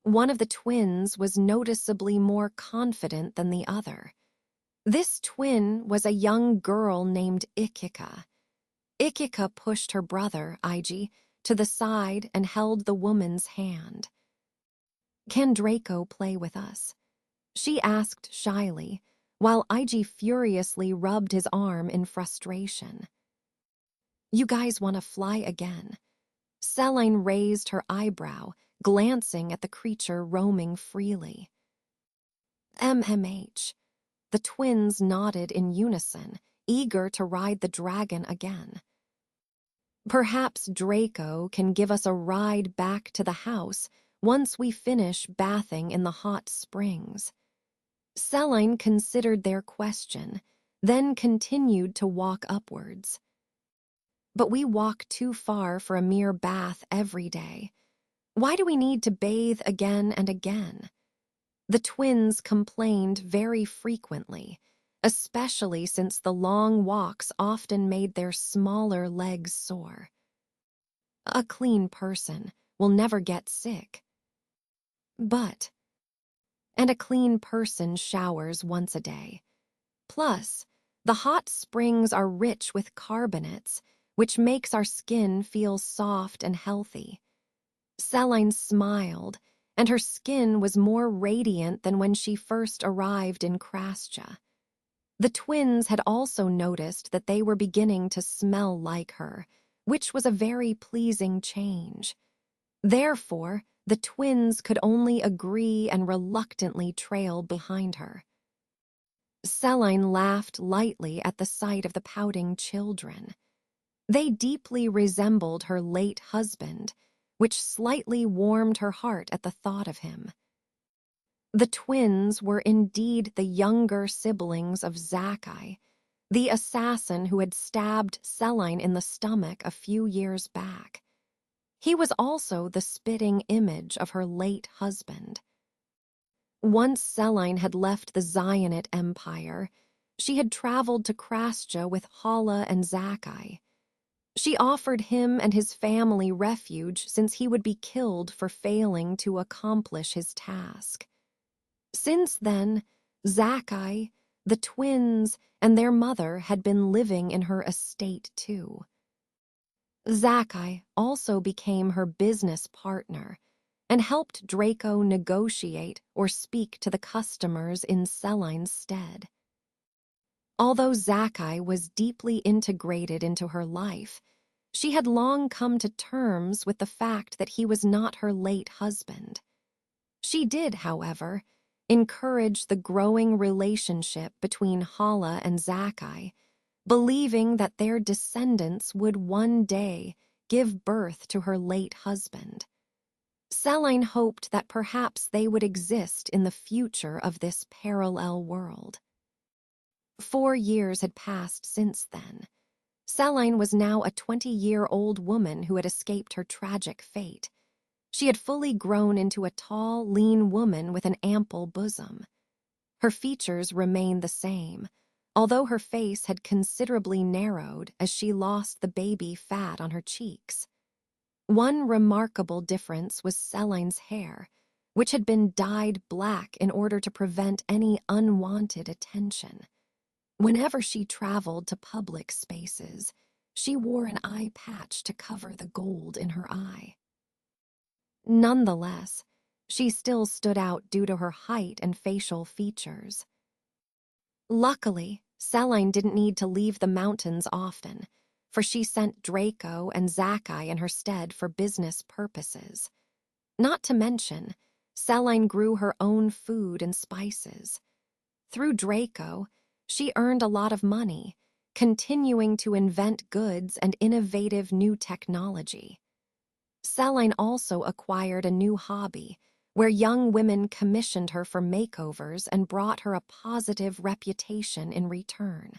One of the twins was noticeably more confident than the other. This twin was a young girl named Ikika. Ikika pushed her brother, Iji, to the side and held the woman's hand. "Can Draco play with us?" she asked shyly, while Iji furiously rubbed his arm in frustration. "You guys want to fly again?" Celine raised her eyebrow, glancing at the creature roaming freely. MMH. The twins nodded in unison, eager to ride the dragon again. "Perhaps Draco can give us a ride back to the house once we finish bathing in the hot springs." Celine considered their question, then continued to walk upwards. "But we walk too far for a mere bath every day. Why do we need to bathe again and again?" The twins complained very frequently, especially since the long walks often made their smaller legs sore. "A clean person will never get sick." "But..." "And a clean person showers once a day. Plus, the hot springs are rich with carbonates, which makes our skin feel soft and healthy." Celine smiled, and her skin was more radiant than when she first arrived in Krascha. The twins had also noticed that they were beginning to smell like her, which was a very pleasing change. Therefore, the twins could only agree and reluctantly trail behind her. Celine laughed lightly at the sight of the pouting children. They deeply resembled her late husband, which slightly warmed her heart at the thought of him. The twins were indeed the younger siblings of Zakai, the assassin who had stabbed Celine in the stomach a few years back. He was also the spitting image of her late husband. Once Celine had left the Zionite Empire, she had traveled to Krascha with Hala and Zakai. She offered him and his family refuge since he would be killed for failing to accomplish his task. Since then, Zakai, the twins, and their mother had been living in her estate too. Zakai also became her business partner and helped Draco negotiate or speak to the customers in Celine's stead. Although Zakai was deeply integrated into her life, she had long come to terms with the fact that he was not her late husband. She did, however, encourage the growing relationship between Hala and Zakai, believing that their descendants would one day give birth to her late husband. Celine hoped that perhaps they would exist in the future of this parallel world. 4 years had passed since then. Celine was now a 20-year-old woman who had escaped her tragic fate. She had fully grown into a tall, lean woman with an ample bosom. Her features remained the same, although her face had considerably narrowed as she lost the baby fat on her cheeks. One remarkable difference was Celine's hair, which had been dyed black in order to prevent any unwanted attention. Whenever she traveled to public spaces, she wore an eye patch to cover the gold in her eye. Nonetheless, she still stood out due to her height and facial features. Luckily, Celine didn't need to leave the mountains often, for she sent Draco and Zakai in her stead for business purposes. Not to mention, Celine grew her own food and spices. Through Draco, she earned a lot of money, continuing to invent goods and innovative new technology. Celine also acquired a new hobby, where young women commissioned her for makeovers and brought her a positive reputation in return.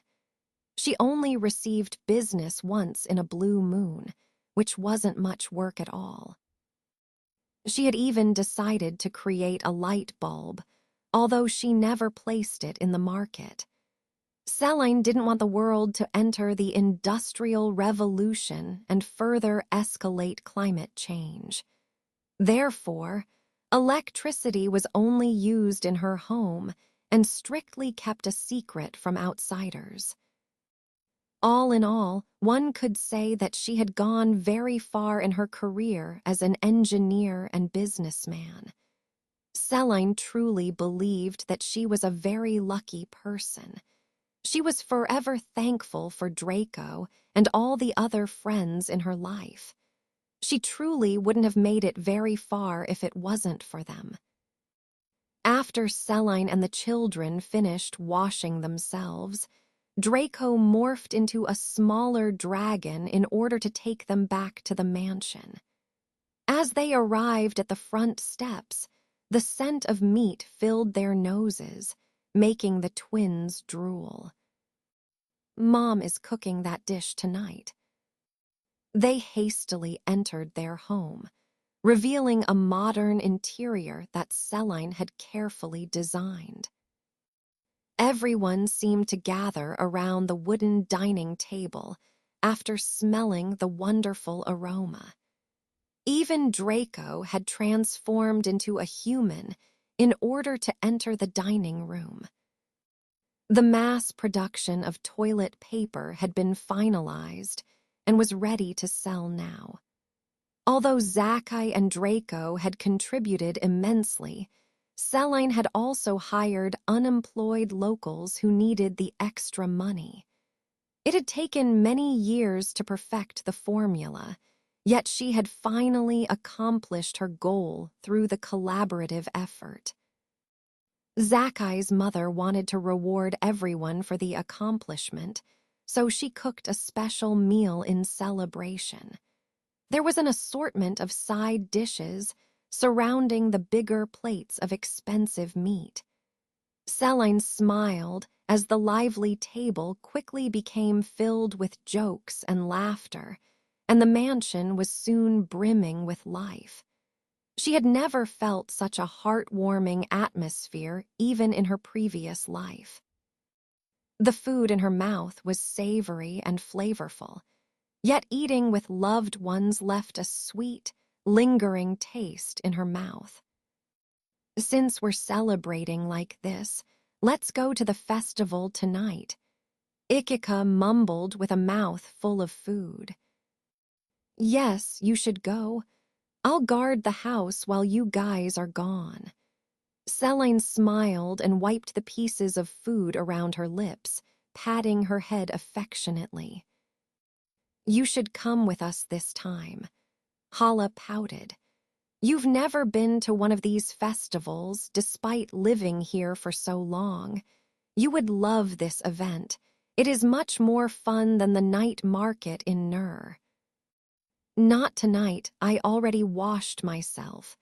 She only received business once in a blue moon, which wasn't much work at all. She had even decided to create a light bulb, although she never placed it in the market. Celine didn't want the world to enter the Industrial Revolution and further escalate climate change. Therefore, electricity was only used in her home and strictly kept a secret from outsiders. All in all, one could say that she had gone very far in her career as an engineer and businessman. Celine truly believed that she was a very lucky person. She was forever thankful for Draco and all the other friends in her life. She truly wouldn't have made it very far if it wasn't for them. After Celine and the children finished washing themselves, Draco morphed into a smaller dragon in order to take them back to the mansion. As they arrived at the front steps, the scent of meat filled their noses, making the twins drool. "Mom is cooking that dish tonight." They hastily entered their home, revealing a modern interior that Celine had carefully designed. Everyone seemed to gather around the wooden dining table after smelling the wonderful aroma. Even Draco had transformed into a human in order to enter the dining room. The mass production of toilet paper had been finalized and was ready to sell now. Although Zakai and Draco had contributed immensely, Celine had also hired unemployed locals who needed the extra money. It had taken many years to perfect the formula, yet she had finally accomplished her goal through the collaborative effort. Zakai's mother wanted to reward everyone for the accomplishment, so she cooked a special meal in celebration. There was an assortment of side dishes surrounding the bigger plates of expensive meat. Celine smiled as the lively table quickly became filled with jokes and laughter, and the mansion was soon brimming with life. She had never felt such a heartwarming atmosphere even in her previous life. The food in her mouth was savory and flavorful, yet eating with loved ones left a sweet, lingering taste in her mouth. "Since we're celebrating like this, let's go to the festival tonight," Ikika mumbled with a mouth full of food. "Yes, you should go. I'll guard the house while you guys are gone." Celine smiled and wiped the pieces of food around her lips, patting her head affectionately. "You should come with us this time." Hala pouted. "You've never been to one of these festivals despite living here for so long. You would love this event. It is much more fun than the night market in Nur." "Not tonight. I already washed myself."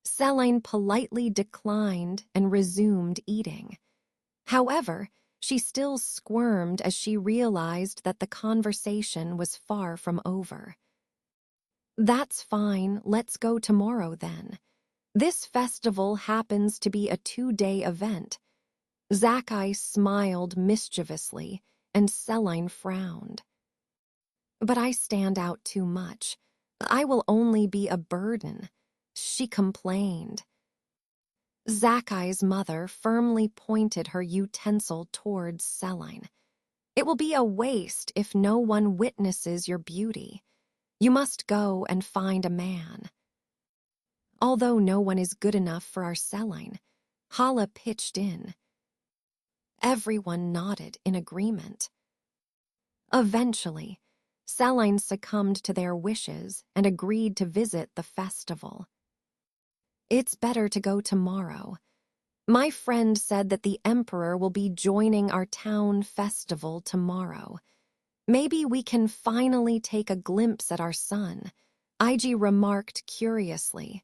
Celine politely declined and resumed eating. However, she still squirmed as she realized that the conversation was far from over. "That's fine, let's go tomorrow then. This festival happens to be a 2-day event." Zakai smiled mischievously, and Celine frowned. "But I stand out too much. I will only be a burden," she complained. Zakai's mother firmly pointed her utensil towards Celine. "It will be a waste if no one witnesses your beauty. You must go and find a man." Although no one is good enough for our Celine, Hala pitched in. Everyone nodded in agreement. Eventually, Celine succumbed to their wishes and agreed to visit the festival. "It's better to go tomorrow. My friend said that the Emperor will be joining our town festival tomorrow. Maybe we can finally take a glimpse at our son," Ig remarked curiously.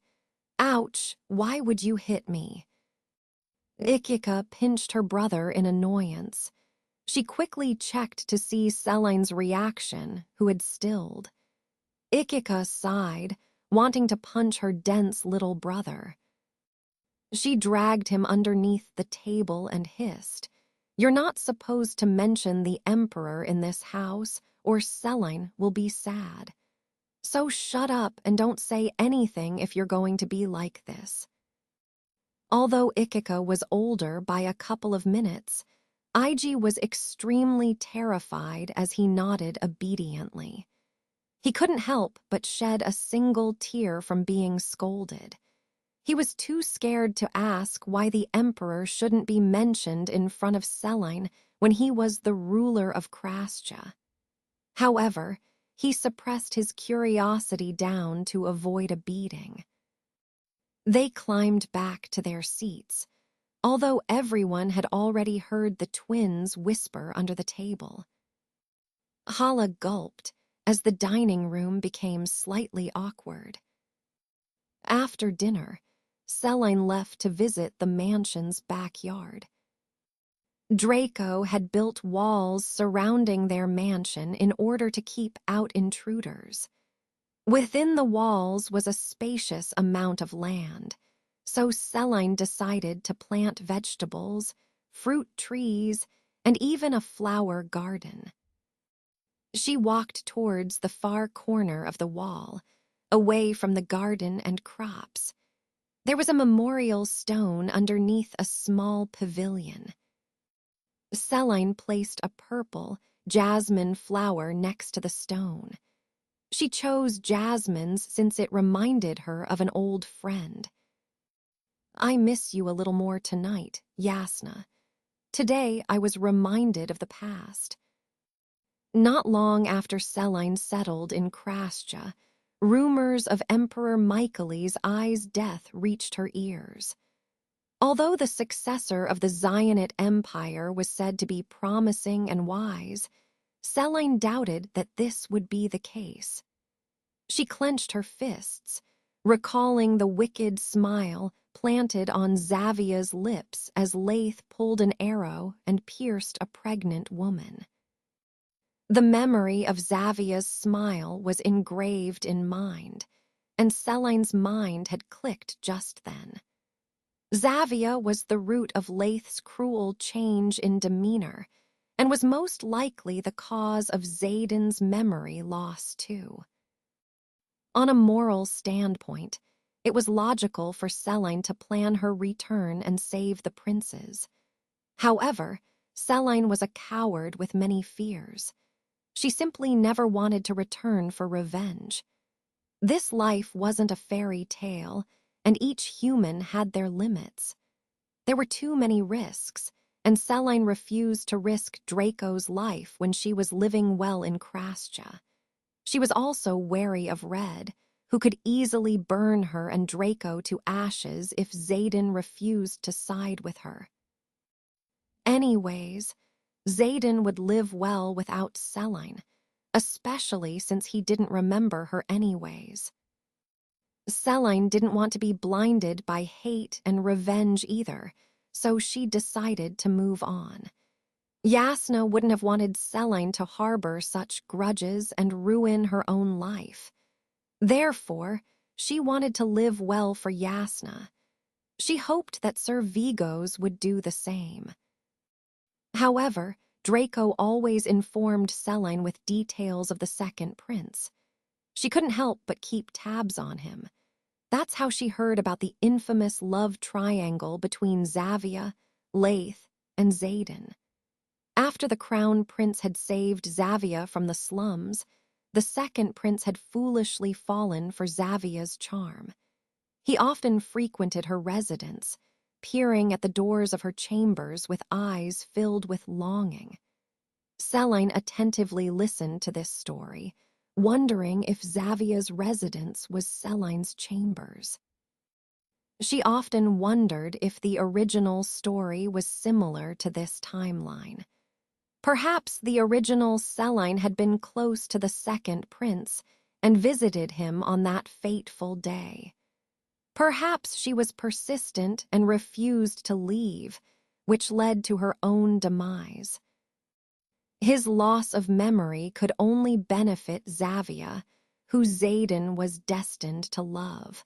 "Ow, Ouch, why would you hit me? Ikika pinched her brother in annoyance. She quickly checked to see Seline's reaction, who had stilled. Ikika sighed, wanting to punch her dense little brother. She dragged him underneath the table and hissed, "You're not supposed to mention the Emperor in this house, or Seline will be sad. So shut up and don't say anything if you're going to be like this." Although Ikika was older by a couple of minutes, Ig was extremely terrified as he nodded obediently. He couldn't help but shed a single tear from being scolded. He was too scared to ask why the Emperor shouldn't be mentioned in front of Seline when he was the ruler of Krasja. However, he suppressed his curiosity down to avoid a beating. They climbed back to their seats, although everyone had already heard the twins whisper under the table. Hala gulped as the dining room became slightly awkward. After dinner, Seline left to visit the mansion's backyard. Draco had built walls surrounding their mansion in order to keep out intruders. Within the walls was a spacious amount of land, so Seline decided to plant vegetables, fruit trees, and even a flower garden. She walked towards the far corner of the wall, away from the garden and crops. There was a memorial stone underneath a small pavilion. Seline placed a purple jasmine flower next to the stone. She chose jasmines since it reminded her of an old friend. "I miss you a little more tonight, Yasna. Today I was reminded of the past." Not long after Seline settled in Krasja, rumors of Emperor Michaeli's death reached her ears. Although the successor of the Zionite Empire was said to be promising and wise, Seline doubted that this would be the case. She clenched her fists, recalling the wicked smile planted on Xavia's lips as Laith pulled an arrow and pierced a pregnant woman. The memory of Xavia's smile was engraved in mind, and Seline's mind had clicked just then. Xavia was the root of Laith's cruel change in demeanor, and was most likely the cause of Xaden's memory loss too. On a moral standpoint, it was logical for Seline to plan her return and save the princes. However, Seline was a coward with many fears. She simply never wanted to return for revenge. This life wasn't a fairy tale, and each human had their limits. There were too many risks, and Seline refused to risk Draco's life when she was living well in Krasja. She was also wary of Red, who could easily burn her and Draco to ashes if Xaden refused to side with her. Anyways, Xaden would live well without Seline, especially since he didn't remember her anyways. Seline didn't want to be blinded by hate and revenge either, so she decided to move on. Yasna wouldn't have wanted Seline to harbor such grudges and ruin her own life. Therefore, she wanted to live well for Yasna. She hoped that Sir Vigos would do the same. However, Draco always informed Seline with details of the second prince. She couldn't help but keep tabs on him. That's how she heard about the infamous love triangle between Xavia, Laith, and Xaden. After the crown prince had saved Xavia from the slums, the second prince had foolishly fallen for Xavia's charm. He often frequented her residence, peering at the doors of her chambers with eyes filled with longing. Seline attentively listened to this story, wondering if Xavia's residence was Seline's chambers. She often wondered if the original story was similar to this timeline. Perhaps the original Seline had been close to the second prince and visited him on that fateful day. Perhaps she was persistent and refused to leave, which led to her own demise. His loss of memory could only benefit Xavia, who Xaden was destined to love.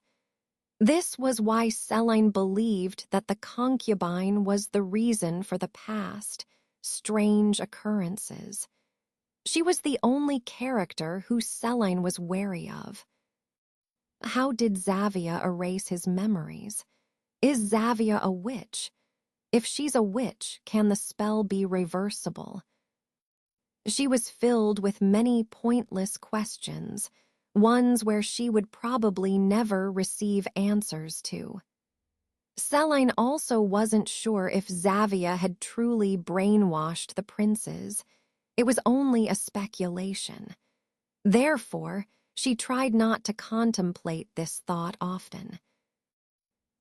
This was why Selene believed that the concubine was the reason for the past, strange occurrences. She was the only character who Selene was wary of. How did Xavia erase his memories? Is Xavia a witch? If she's a witch, can the spell be reversible? She was filled with many pointless questions, ones where she would probably never receive answers to. Selene also wasn't sure if Xavia had truly brainwashed the princes. It was only a speculation. Therefore, she tried not to contemplate this thought often.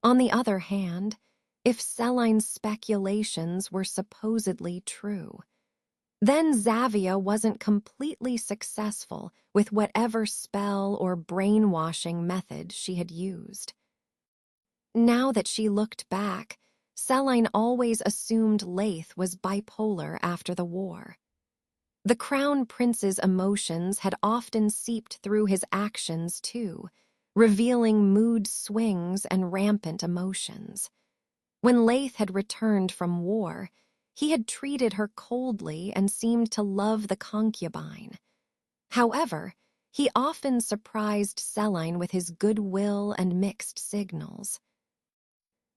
On the other hand, if Selene's speculations were supposedly true, then Xavia wasn't completely successful with whatever spell or brainwashing method she had used. Now that she looked back, Selene always assumed Leith was bipolar after the war. The Crown Prince's emotions had often seeped through his actions too, revealing mood swings and rampant emotions. When Leith had returned from war, he had treated her coldly and seemed to love the concubine. However, he often surprised Selene with his goodwill and mixed signals.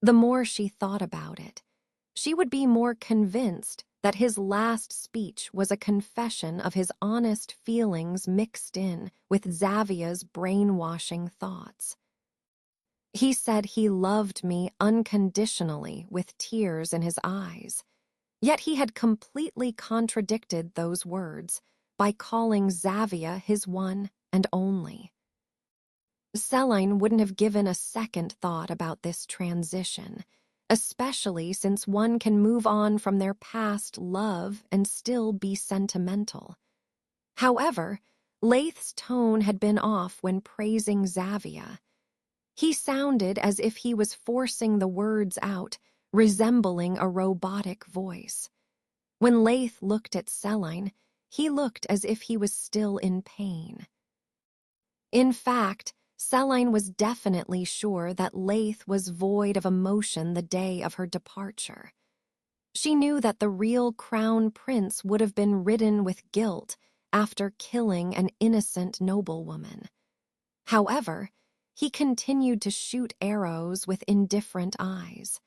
The more she thought about it, she would be more convinced that his last speech was a confession of his honest feelings mixed in with Xavia's brainwashing thoughts. He said he loved me unconditionally with tears in his eyes, yet he had completely contradicted those words by calling Xavia his one and only. Selene wouldn't have given a second thought about this transition, especially since one can move on from their past love and still be sentimental. However, Leith's tone had been off when praising Xavia. He sounded as if he was forcing the words out, resembling a robotic voice. When Leith looked at Selene, he looked as if he was still in pain. In fact, Selene was definitely sure that Leith was void of emotion the day of her departure. She knew that the real Crown Prince would have been ridden with guilt after killing an innocent noblewoman. However, he continued to shoot arrows with indifferent eyes.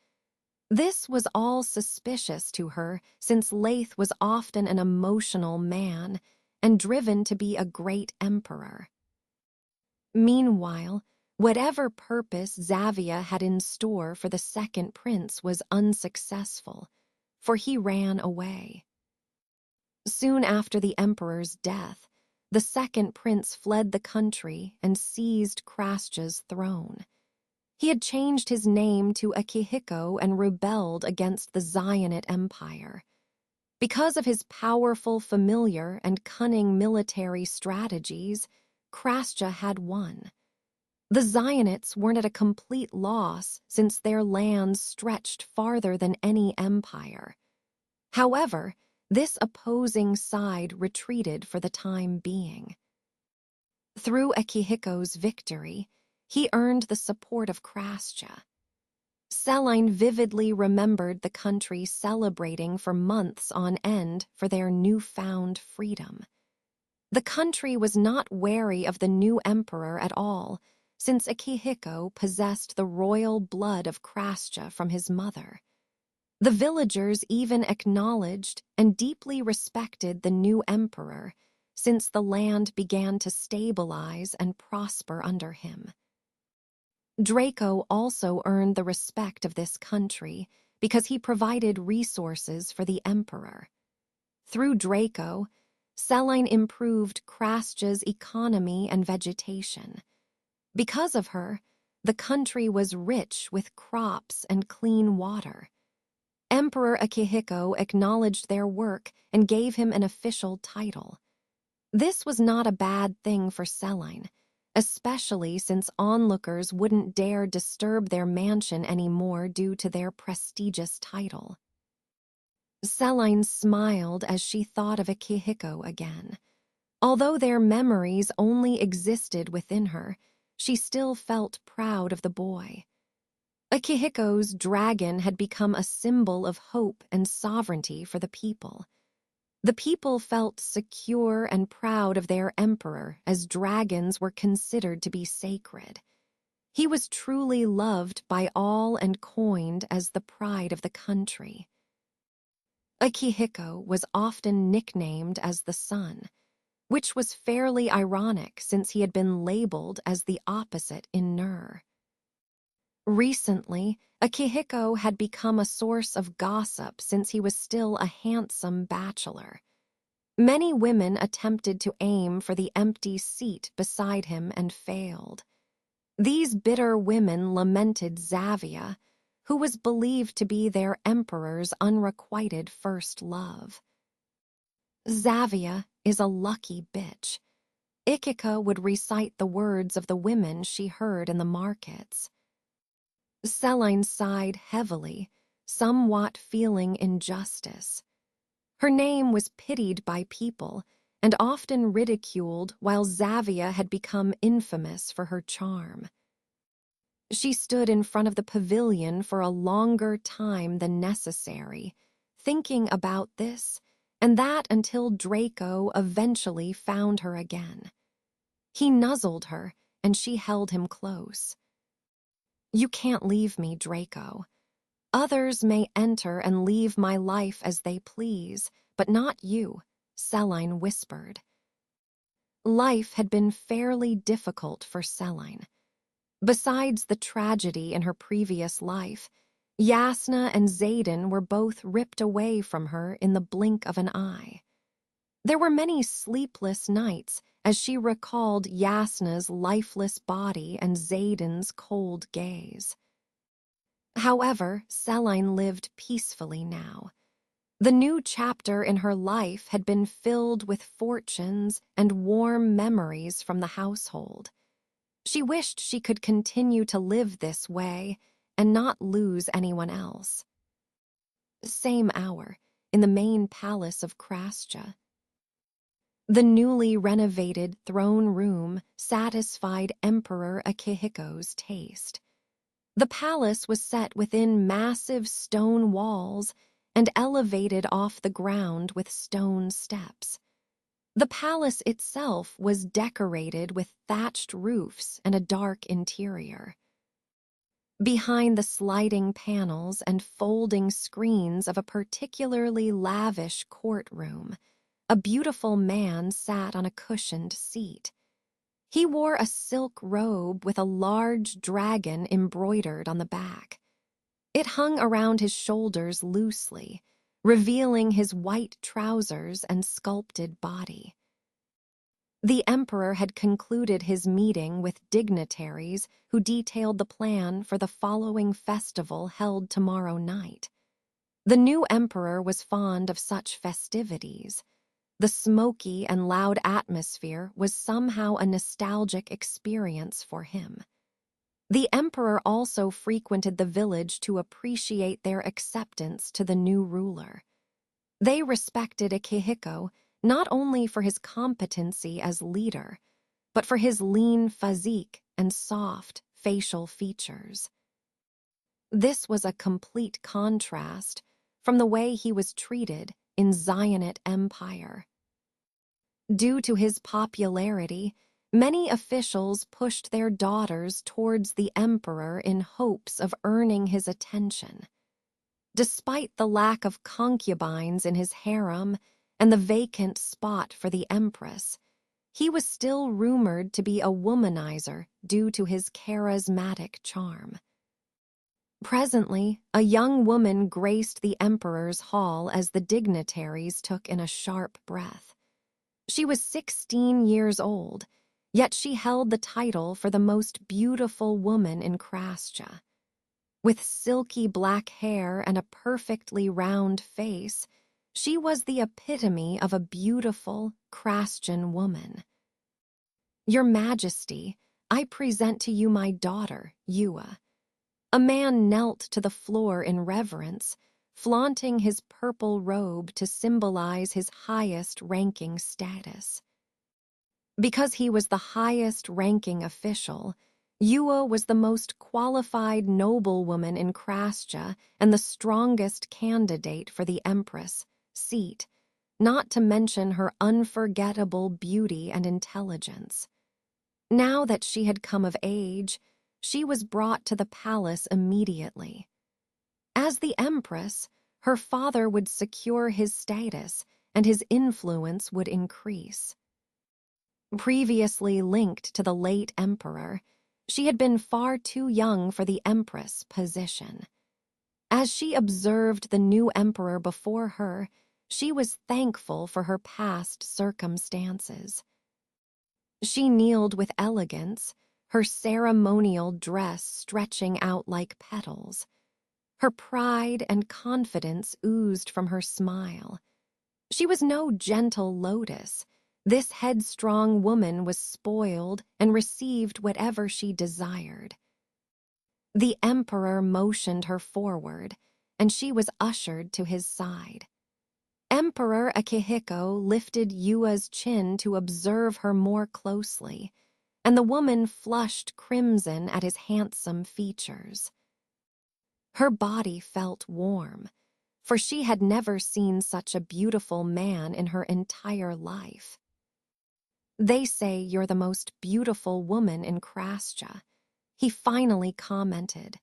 This was all suspicious to her, since Leith was often an emotional man and driven to be a great emperor. Meanwhile, whatever purpose Xavia had in store for the second prince was unsuccessful, for he ran away. Soon after the emperor's death, the second prince fled the country and seized Krasja's throne. He had changed his name to Akihiko and rebelled against the Zionate Empire. Because of his powerful familiar and cunning military strategies, Krasja had won. The Zionites weren't at a complete loss since their lands stretched farther than any empire. However, this opposing side retreated for the time being. Through Akihiko's victory, he earned the support of Krasja. Selene vividly remembered the country celebrating for months on end for their newfound freedom. The country was not wary of the new emperor at all, since Akihiko possessed the royal blood of Krasja from his mother. The villagers even acknowledged and deeply respected the new emperor, since the land began to stabilize and prosper under him. Draco also earned the respect of this country because he provided resources for the emperor. Through Draco, Selene improved Krasja's economy and vegetation. Because of her, the country was rich with crops and clean water. Emperor Akihiko acknowledged their work and gave him an official title. This was not a bad thing for Selene, especially since onlookers wouldn't dare disturb their mansion anymore due to their prestigious title. Celine smiled as she thought of Akihiko again. Although their memories only existed within her, she still felt proud of the boy. Akihiko's dragon had become a symbol of hope and sovereignty for the people. The people felt secure and proud of their emperor, as dragons were considered to be sacred. He was truly loved by all and coined as the pride of the country. Akihiko was often nicknamed as the Sun, which was fairly ironic since he had been labeled as the opposite in Nur. Recently, Akihiko had become a source of gossip since he was still a handsome bachelor. Many women attempted to aim for the empty seat beside him and failed. These bitter women lamented Xavia, who was believed to be their emperor's unrequited first love. Xavia is a lucky bitch. Ikika would recite the words of the women she heard in the markets. Celine sighed heavily, somewhat feeling injustice. Her name was pitied by people and often ridiculed, while Xavia had become infamous for her charm. She stood in front of the pavilion for a longer time than necessary, thinking about this and that until Draco eventually found her again. He nuzzled her, and she held him close. "You can't leave me, Draco. Others may enter and leave my life as they please, but not you," Celine whispered. Life had been fairly difficult for Celine. Besides the tragedy in her previous life, Yasna and Xaden were both ripped away from her in the blink of an eye. There were many sleepless nights as she recalled Yasna's lifeless body and Xaden's cold gaze. However, Celine lived peacefully now. The new chapter in her life had been filled with fortunes and warm memories from the household. She wished she could continue to live this way and not lose anyone else. Same hour, in the main palace of Krascha. The newly renovated throne room satisfied Emperor Akihiko's taste. The palace was set within massive stone walls and elevated off the ground with stone steps. The palace itself was decorated with thatched roofs and a dark interior. Behind the sliding panels and folding screens of a particularly lavish courtroom, a beautiful man sat on a cushioned seat. He wore a silk robe with a large dragon embroidered on the back. It hung around his shoulders loosely, revealing his white trousers and sculpted body. The emperor had concluded his meeting with dignitaries who detailed the plan for the following festival held tomorrow night. The new emperor was fond of such festivities. The smoky and loud atmosphere was somehow a nostalgic experience for him. The emperor also frequented the village to appreciate their acceptance to the new ruler. They respected Akihiko not only for his competency as leader, but for his lean physique and soft facial features. This was a complete contrast from the way he was treated in Zionite Empire. Due to his popularity, many officials pushed their daughters towards the emperor in hopes of earning his attention. Despite the lack of concubines in his harem and the vacant spot for the empress, he was still rumored to be a womanizer due to his charismatic charm. Presently, a young woman graced the emperor's hall as the dignitaries took in a sharp breath. She was 16 years old, yet she held the title for the most beautiful woman in Krascha. With silky black hair and a perfectly round face, she was the epitome of a beautiful Kraschan woman. "Your Majesty, I present to you my daughter, Yua." A man knelt to the floor in reverence, flaunting his purple robe to symbolize his highest-ranking status. Because he was the highest-ranking official, Yua was the most qualified noblewoman in Krasja and the strongest candidate for the Empress seat, not to mention her unforgettable beauty and intelligence. Now that she had come of age, she was brought to the palace immediately. As the Empress, her father would secure his status and his influence would increase. Previously linked to the late Emperor, she had been far too young for the Empress position. As she observed the new Emperor before her, she was thankful for her past circumstances. She kneeled with elegance, her ceremonial dress stretching out like petals. Her pride and confidence oozed from her smile. She was no gentle lotus. This headstrong woman was spoiled and received whatever she desired. The Emperor motioned her forward, and she was ushered to his side. Emperor Akihiko lifted Yua's chin to observe her more closely, and the woman flushed crimson at his handsome features. Her body felt warm, for she had never seen such a beautiful man in her entire life. "They say you're the most beautiful woman in Krasja," he finally commented.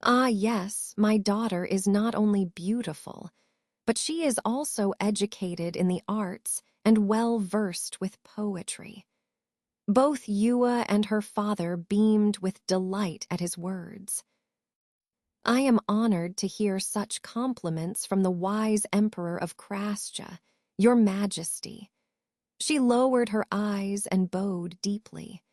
"Ah, yes, my daughter is not only beautiful, but she is also educated in the arts and well-versed with poetry." Both Yua and her father beamed with delight at his words. "I am honored to hear such compliments from the wise Emperor of Krasja, Your Majesty." She lowered her eyes and bowed deeply.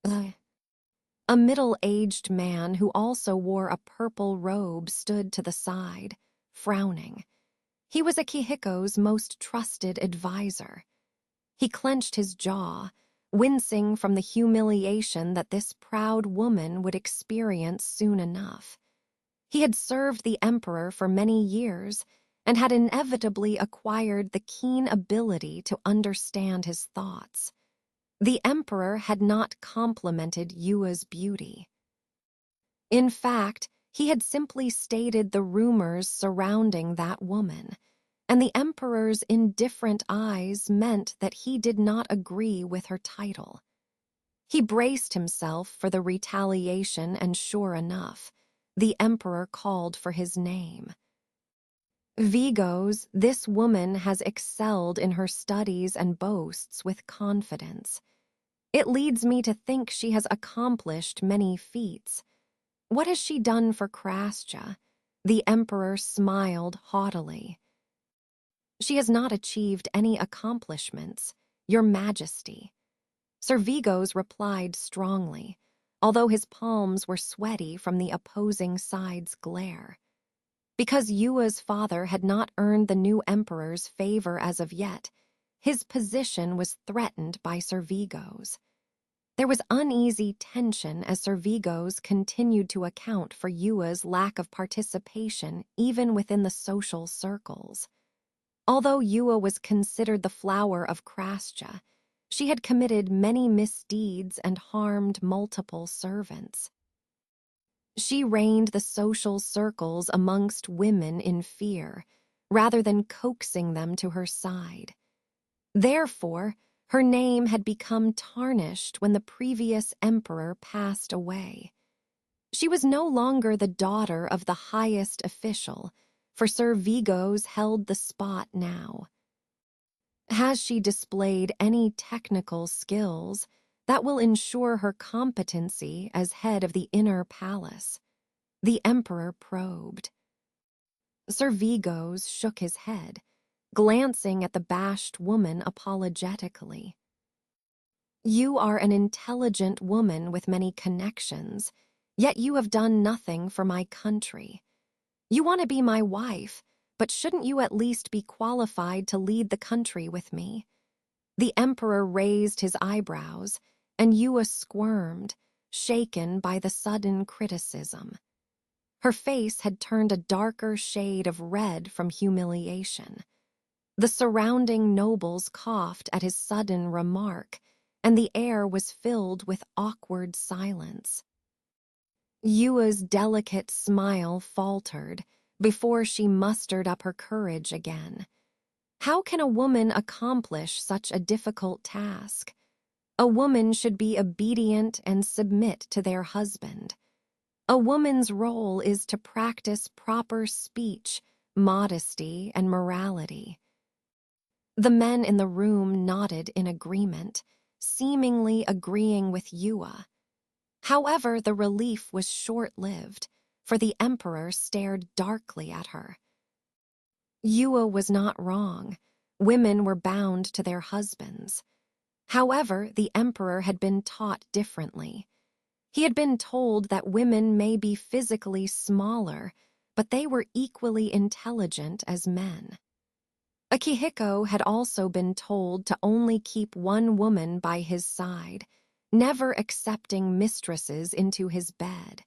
A middle-aged man who also wore a purple robe stood to the side, frowning. He was Akihiko's most trusted advisor. He clenched his jaw, wincing from the humiliation that this proud woman would experience soon enough. He had served the Emperor for many years and had inevitably acquired the keen ability to understand his thoughts. The Emperor had not complimented Yua's beauty. In fact, he had simply stated the rumors surrounding that woman, and the Emperor's indifferent eyes meant that he did not agree with her title. He braced himself for the retaliation, and sure enough, the Emperor called for his name. "Vigos, this woman has excelled in her studies and boasts with confidence. It leads me to think she has accomplished many feats. What has she done for Krasja?" The Emperor smiled haughtily. "She has not achieved any accomplishments, Your Majesty." Sir Vigos replied strongly, although his palms were sweaty from the opposing side's glare. Because Yua's father had not earned the new Emperor's favor as of yet, his position was threatened by Sir Vigos. There was uneasy tension as Sir Vigos continued to account for Yua's lack of participation even within the social circles. Although Yua was considered the flower of Krasja, she had committed many misdeeds and harmed multiple servants. She reigned the social circles amongst women in fear, rather than coaxing them to her side. Therefore, her name had become tarnished when the previous emperor passed away. She was no longer the daughter of the highest official, for Sir Vigos held the spot now. Has she displayed any technical skills that will ensure her competency as head of the inner palace? The emperor probed. Sir Vigos shook his head, glancing at the bashed woman apologetically. "You are an intelligent woman with many connections, yet you have done nothing for my country. You want to be my wife, but shouldn't you at least be qualified to lead the country with me?" The emperor raised his eyebrows, and Yua squirmed, shaken by the sudden criticism. Her face had turned a darker shade of red from humiliation. The surrounding nobles coughed at his sudden remark, and the air was filled with awkward silence. Yua's delicate smile faltered before she mustered up her courage again. How can a woman accomplish such a difficult task? A woman should be obedient and submit to their husband. A woman's role is to practice proper speech, modesty, and morality. The men in the room nodded in agreement, seemingly agreeing with Yua. However, the relief was short-lived, for the emperor stared darkly at her. Yua was not wrong. Women were bound to their husbands. However, the emperor had been taught differently. He had been told that women may be physically smaller, but they were equally intelligent as men. Akihiko had also been told to only keep one woman by his side, never accepting mistresses into his bed.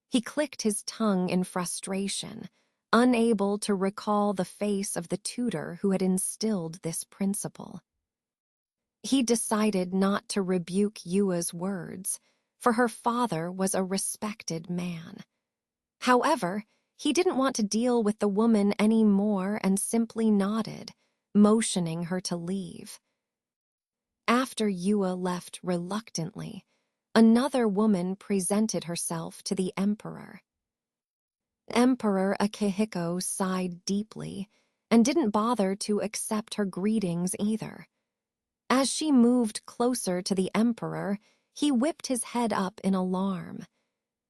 He clicked his tongue in frustration, unable to recall the face of the tutor who had instilled this principle. He decided not to rebuke Yua's words, for her father was a respected man. However, he didn't want to deal with the woman any more and simply nodded, motioning her to leave. After Yua left reluctantly, another woman presented herself to the emperor. Emperor Akihiko sighed deeply and didn't bother to accept her greetings either. As she moved closer to the emperor, he whipped his head up in alarm.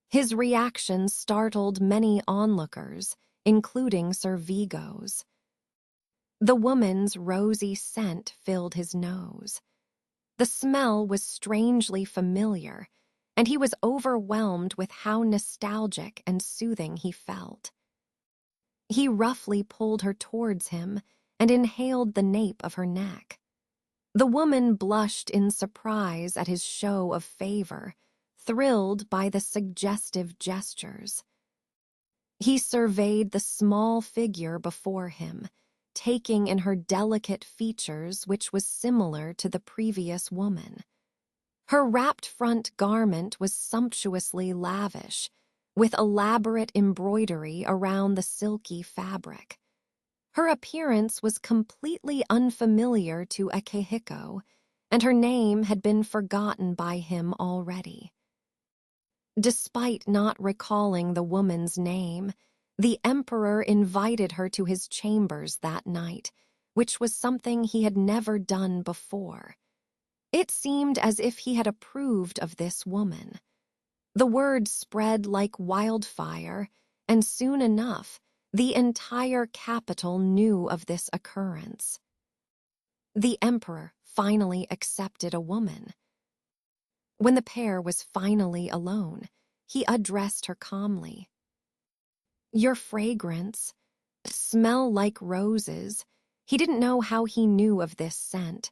His reaction startled many onlookers, including Sir Vigo's. The woman's rosy scent filled his nose. The smell was strangely familiar, and he was overwhelmed with how nostalgic and soothing he felt. He roughly pulled her towards him and inhaled the nape of her neck. The woman blushed in surprise at his show of favor, thrilled by the suggestive gestures. He surveyed the small figure before him, taking in her delicate features which was similar to the previous woman. Her wrapped front garment was sumptuously lavish, with elaborate embroidery around the silky fabric. Her appearance was completely unfamiliar to Akihiko, and her name had been forgotten by him already. Despite not recalling the woman's name, the emperor invited her to his chambers that night, which was something he had never done before. It seemed as if he had approved of this woman. The word spread like wildfire, and soon enough, the entire capital knew of this occurrence. The emperor finally accepted a woman. When the pair was finally alone, he addressed her calmly. "Your fragrance smell like roses." He didn't know how he knew of this scent.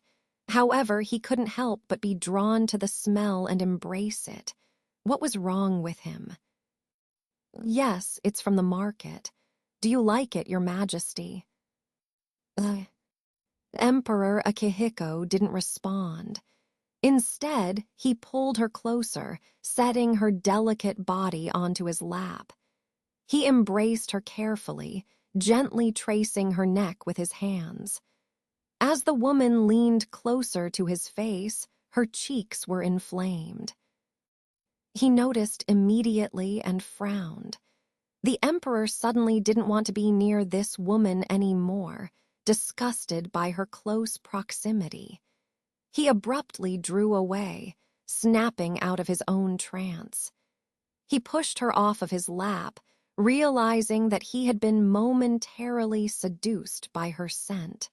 However, he couldn't help but be drawn to the smell and embrace it. What was wrong with him? "Yes, it's from the market. Do you like it, Your Majesty?" Emperor Akihiko didn't respond. Instead, he pulled her closer, setting her delicate body onto his lap. He embraced her carefully, gently tracing her neck with his hands. As the woman leaned closer to his face, her cheeks were inflamed. He noticed immediately and frowned. The emperor suddenly didn't want to be near this woman anymore, disgusted by her close proximity. He abruptly drew away, snapping out of his own trance. He pushed her off of his lap, realizing that he had been momentarily seduced by her scent.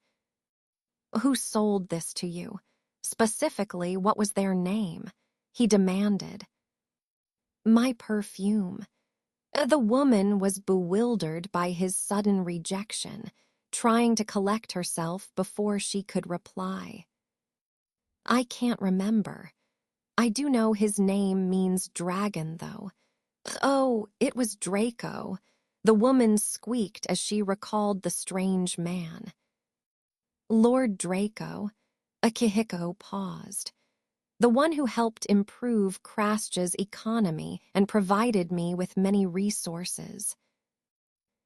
"Who sold this to you? Specifically, what was their name?" he demanded. "My perfume." The woman was bewildered by his sudden rejection, trying to collect herself before she could reply. "I can't remember. I do know his name means dragon, though. Oh, it was Draco. The woman squeaked as she recalled the strange man. Lord Draco. Akihiko paused. The one who helped improve Krastja's economy and provided me with many resources.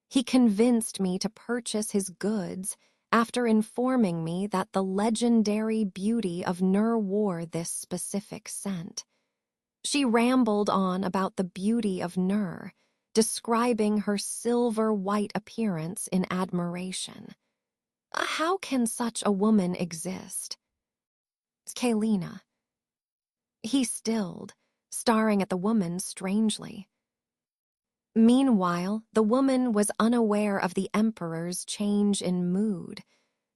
He convinced me to purchase his goods after informing me that the legendary beauty of Nur wore this specific scent. She rambled on about the beauty of Nur, describing her silver-white appearance in admiration. How can such a woman exist? Kalina. He stilled, staring at the woman strangely. Meanwhile, the woman was unaware of the Emperor's change in mood,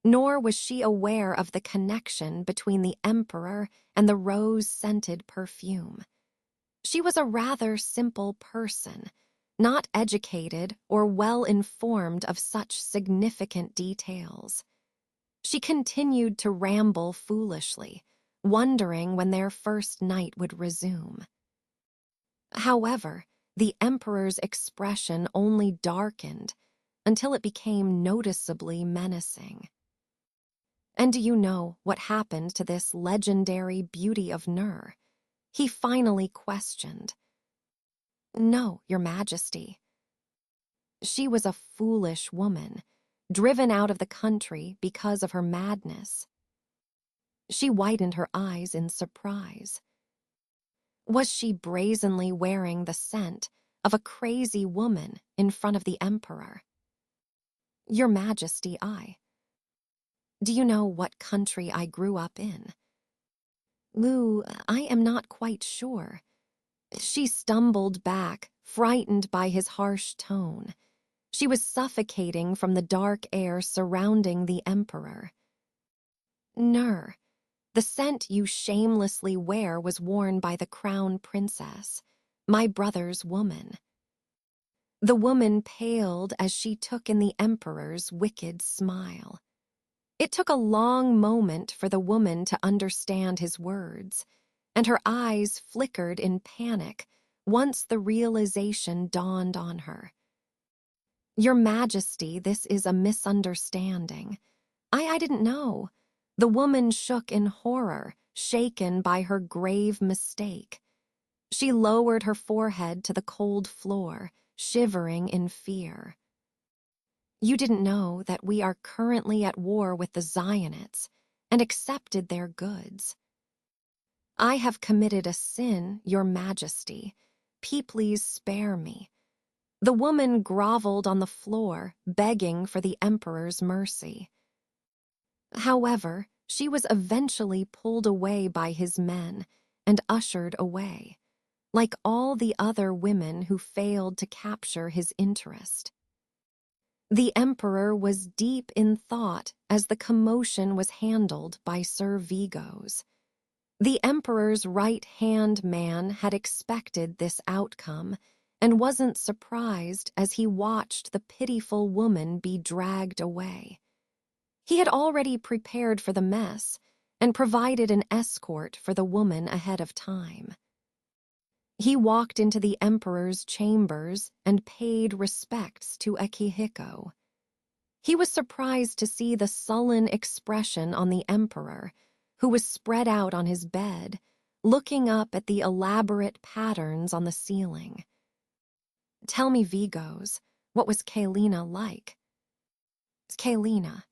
nor was she aware of the connection between the Emperor and the rose-scented perfume. She was a rather simple person, not educated or well-informed of such significant details. She continued to ramble foolishly, wondering when their first night would resume. However, the Emperor's expression only darkened until it became noticeably menacing. And do you know what happened to this legendary beauty of Nur? He finally questioned. No, Your Majesty. She was a foolish woman, driven out of the country because of her madness. She widened her eyes in surprise. Was she brazenly wearing the scent of a crazy woman in front of the Emperor? Your Majesty, Do you know what country I grew up in? Lou, I am not quite sure. She stumbled back, frightened by his harsh tone. She was suffocating from the dark air surrounding the Emperor. Nur, the scent you shamelessly wear was worn by the Crown Princess, my brother's woman. The woman paled as she took in the Emperor's wicked smile. It took a long moment for the woman to understand his words, and her eyes flickered in panic once the realization dawned on her. Your Majesty, this is a misunderstanding. I didn't know. The woman shook in horror, shaken by her grave mistake. She lowered her forehead to the cold floor, shivering in fear. You didn't know that we are currently at war with the Zionites and accepted their goods. I have committed a sin, Your Majesty. Please spare me. The woman groveled on the floor, begging for the Emperor's mercy. However, she was eventually pulled away by his men and ushered away, like all the other women who failed to capture his interest. The Emperor was deep in thought as the commotion was handled by Sir Vigos. The Emperor's right-hand man had expected this outcome and wasn't surprised as he watched the pitiful woman be dragged away. He had already prepared for the mess and provided an escort for the woman ahead of time. He walked into the Emperor's chambers and paid respects to Akihiko. He was surprised to see the sullen expression on the Emperor, who was spread out on his bed, looking up at the elaborate patterns on the ceiling. Tell me, Vigos, what was Kalina like? Kalina.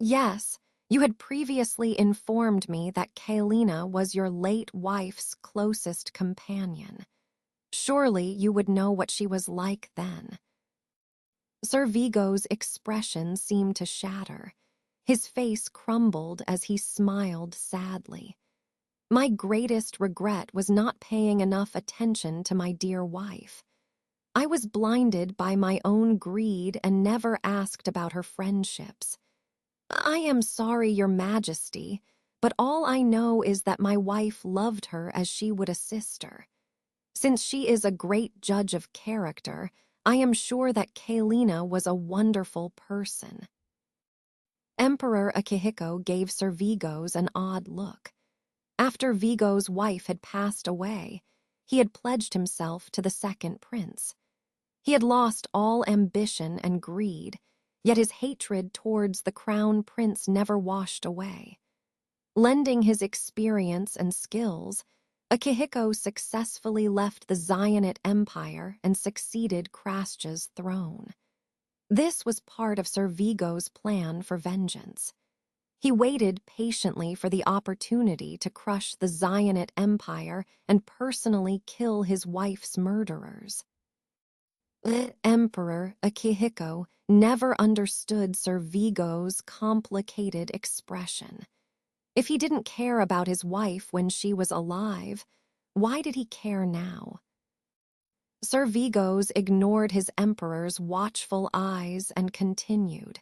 Yes, you had previously informed me that Kalina was your late wife's closest companion. Surely you would know what she was like then. Sir Vigos' expression seemed to shatter. His face crumbled as he smiled sadly. My greatest regret was not paying enough attention to my dear wife. I was blinded by my own greed and never asked about her friendships. I am sorry, Your Majesty, but all I know is that my wife loved her as she would a sister. Since she is a great judge of character, I am sure that Kalina was a wonderful person. Emperor Akihiko gave Sir Vigos an odd look. After Vigo's wife had passed away, he had pledged himself to the second prince. He had lost all ambition and greed, yet his hatred towards the crown prince never washed away. Lending his experience and skills, Akihiko successfully left the Zionate Empire and succeeded Krasja's throne. This was part of Sir Vigo's plan for vengeance. He waited patiently for the opportunity to crush the Zionate Empire and personally kill his wife's murderers. The Emperor Akihiko never understood Sir Vigo's complicated expression. If he didn't care about his wife when she was alive, why did he care now? Sir Vigos ignored his emperor's watchful eyes and continued.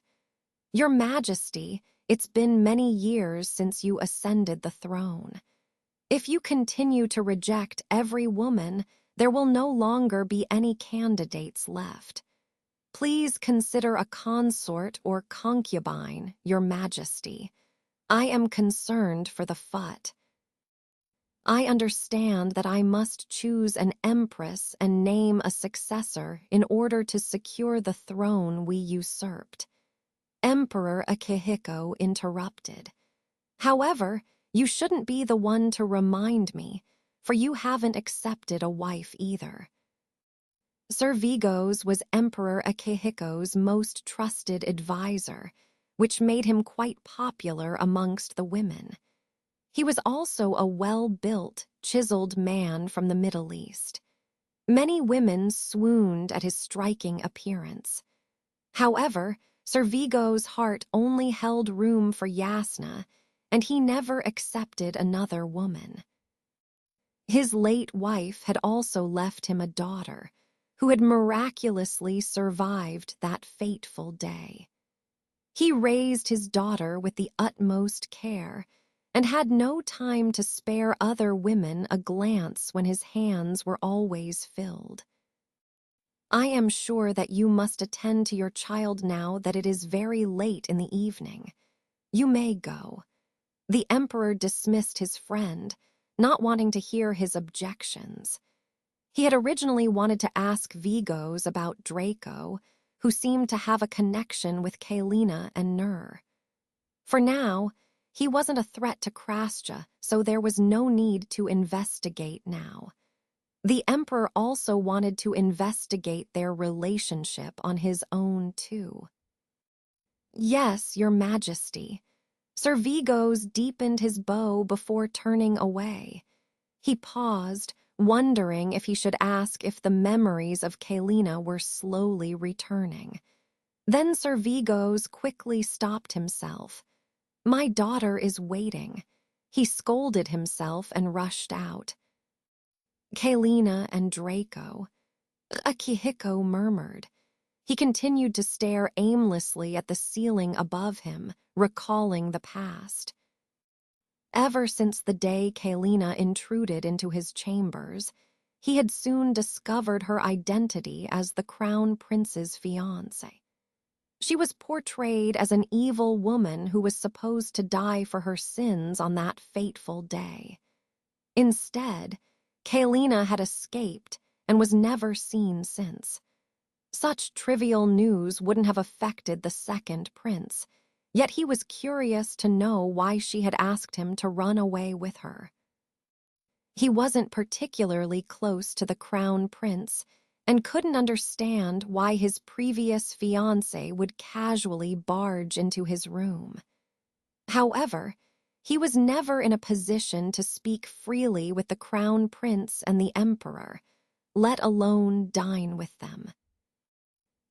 "Your Majesty, it's been many years since you ascended the throne. If you continue to reject every woman, there will no longer be any candidates left. Please consider a consort or concubine, Your Majesty. I am concerned for the Phut. I understand that I must choose an empress and name a successor in order to secure the throne we usurped." Emperor Akihiko interrupted. "However, you shouldn't be the one to remind me, for you haven't accepted a wife either." Sir Vigos was Emperor Akihiko's most trusted advisor, which made him quite popular amongst the women. He was also a well-built, chiseled man from the Middle East. Many women swooned at his striking appearance. However, Sir Vigo's heart only held room for Yasna, and he never accepted another woman. His late wife had also left him a daughter, who had miraculously survived that fateful day. He raised his daughter with the utmost care, and had no time to spare other women a glance when his hands were always filled. "I am sure that you must attend to your child now that it is very late in the evening. You may go." The emperor dismissed his friend, not wanting to hear his objections. He had originally wanted to ask Vigos about Draco, who seemed to have a connection with Kaelina and Nur. For now, he wasn't a threat to Krasja, so there was no need to investigate now. The emperor also wanted to investigate their relationship on his own, too. "Yes, Your Majesty." Sir Vigos deepened his bow before turning away. He paused, wondering if he should ask if the memories of Kaelina were slowly returning. Then Sir Vigos quickly stopped himself. "My daughter is waiting." He scolded himself and rushed out. "Kaelina and Draco," Akihiko murmured. He continued to stare aimlessly at the ceiling above him, recalling the past. Ever since the day Kaelina intruded into his chambers, he had soon discovered her identity as the crown prince's fiancée. She was portrayed as an evil woman who was supposed to die for her sins on that fateful day. Instead, Kaelina had escaped and was never seen since. Such trivial news wouldn't have affected the second prince, yet he was curious to know why she had asked him to run away with her. He wasn't particularly close to the crown prince and couldn't understand why his previous fiancée would casually barge into his room. However, he was never in a position to speak freely with the crown prince and the emperor, let alone dine with them.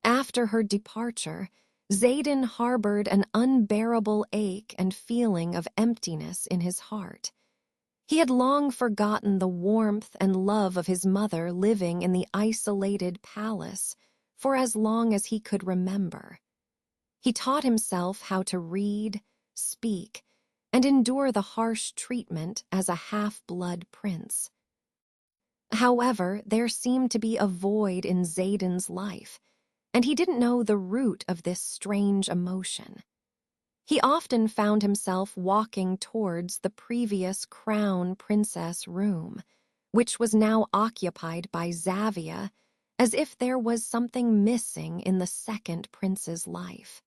After her departure, Xaden harbored an unbearable ache and feeling of emptiness in his heart. He had long forgotten the warmth and love of his mother living in the isolated palace for as long as he could remember. He taught himself how to read, speak, and endure the harsh treatment as a half-blood prince. However, there seemed to be a void in Xaden's life, and he didn't know the root of this strange emotion. He often found himself walking towards the previous crown princess room, which was now occupied by Xavia, as if there was something missing in the second prince's life.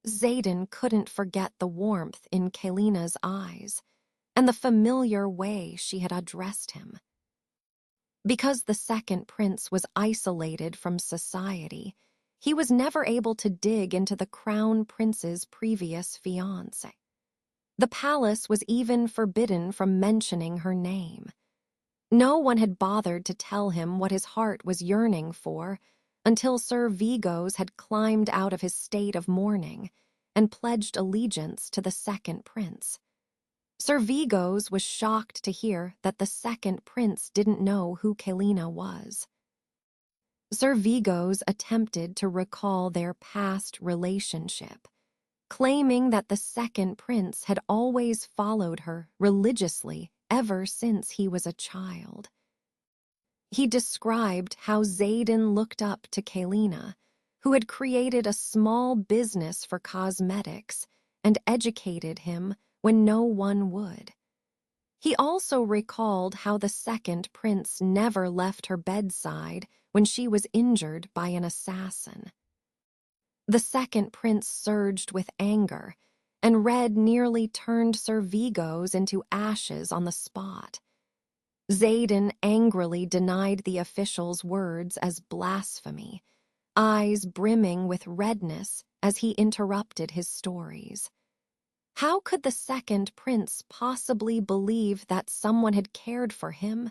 Xaden couldn't forget the warmth in Kalina's eyes and the familiar way she had addressed him. Because the second prince was isolated from society, he was never able to dig into the crown prince's previous fiancé. The palace was even forbidden from mentioning her name. No one had bothered to tell him what his heart was yearning for until Sir Vigos had climbed out of his state of mourning and pledged allegiance to the second prince. Sir Vigos was shocked to hear that the second prince didn't know who Kalina was. Sir Vigos attempted to recall their past relationship, claiming that the second prince had always followed her religiously ever since he was a child. He described how Xaden looked up to Kalina, who had created a small business for cosmetics and educated him when no one would. He also recalled how the second prince never left her bedside when she was injured by an assassin. The second prince surged with anger, and Red nearly turned Sir Vigos into ashes on the spot. Xaden angrily denied the official's words as blasphemy, eyes brimming with redness as he interrupted his stories. How could the second prince possibly believe that someone had cared for him?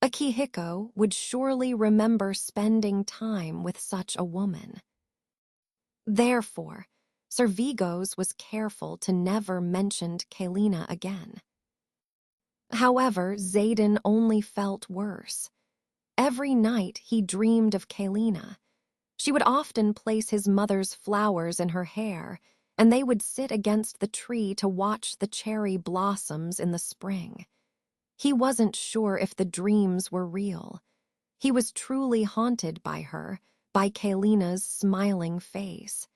Akihiko would surely remember spending time with such a woman. Therefore, Sir Vigos was careful to never mention Kalina again. However, Xaden only felt worse. Every night he dreamed of Kalina. She would often place his mother's flowers in her hair, and they would sit against the tree to watch the cherry blossoms in the spring. He wasn't sure if the dreams were real. He was truly haunted by her, by Kalina's smiling face.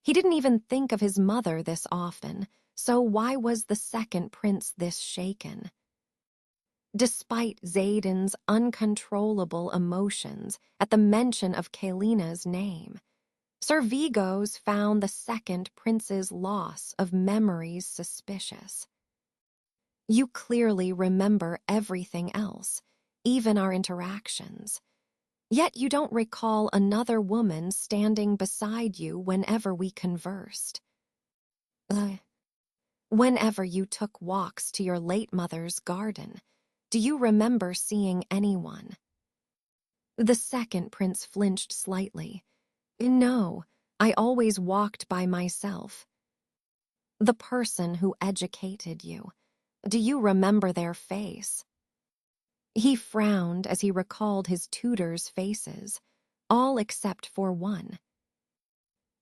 He didn't even think of his mother this often, so why was the second prince this shaken? Despite Xaden's uncontrollable emotions at the mention of Kalina's name, Sir Vigos found the second prince's loss of memories suspicious. You clearly remember everything else, even our interactions. Yet you don't recall another woman standing beside you whenever we conversed. Whenever you took walks to your late mother's garden, do you remember seeing anyone? The second prince flinched slightly. No, I always walked by myself. The person who educated you, do you remember their face? He frowned as he recalled his tutors' faces, all except for one.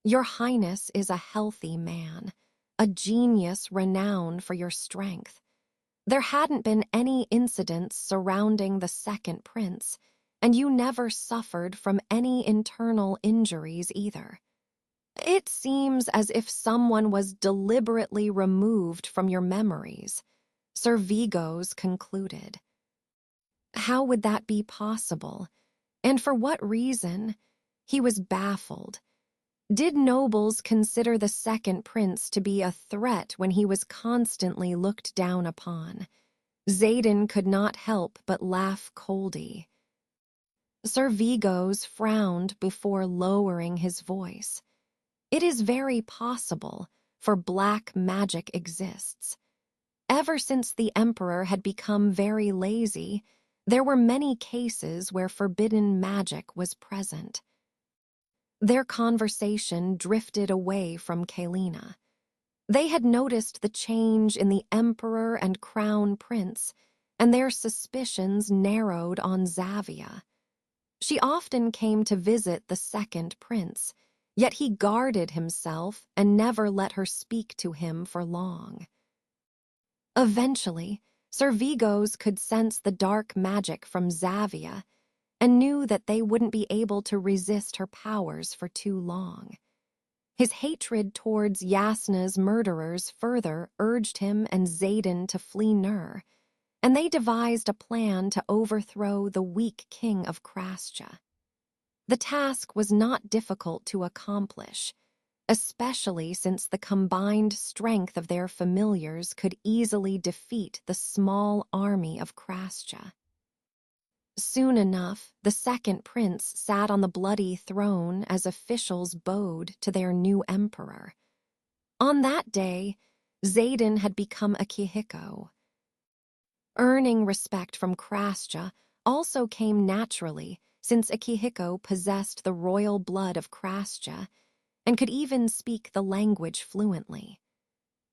Your Highness is a healthy man, a genius renowned for your strength. There hadn't been any incidents surrounding the second prince, and you never suffered from any internal injuries either. It seems as if someone was deliberately removed from your memories, Sir Vigos concluded. How would that be possible? And for what reason? He was baffled. Did nobles consider the second prince to be a threat when he was constantly looked down upon? Xaden could not help but laugh coldly. Sir Vigos frowned before lowering his voice. It is very possible, for black magic exists. Ever since the emperor had become very lazy, there were many cases where forbidden magic was present. Their conversation drifted away from Kalina. They had noticed the change in the emperor and crown prince, and their suspicions narrowed on Xavia. She often came to visit the second prince, yet he guarded himself and never let her speak to him for long. Eventually, Sir Vigos could sense the dark magic from Xavia and knew that they wouldn't be able to resist her powers for too long. His hatred towards Yasna's murderers further urged him and Zayden to flee Nur, and they devised a plan to overthrow the weak king of Krasja. The task was not difficult to accomplish, especially since the combined strength of their familiars could easily defeat the small army of Krasja. Soon enough, the second prince sat on the bloody throne as officials bowed to their new emperor. On that day, Zayden had become a Kihiko. Earning respect from Krasja also came naturally, since Akihiko possessed the royal blood of Krasja and could even speak the language fluently.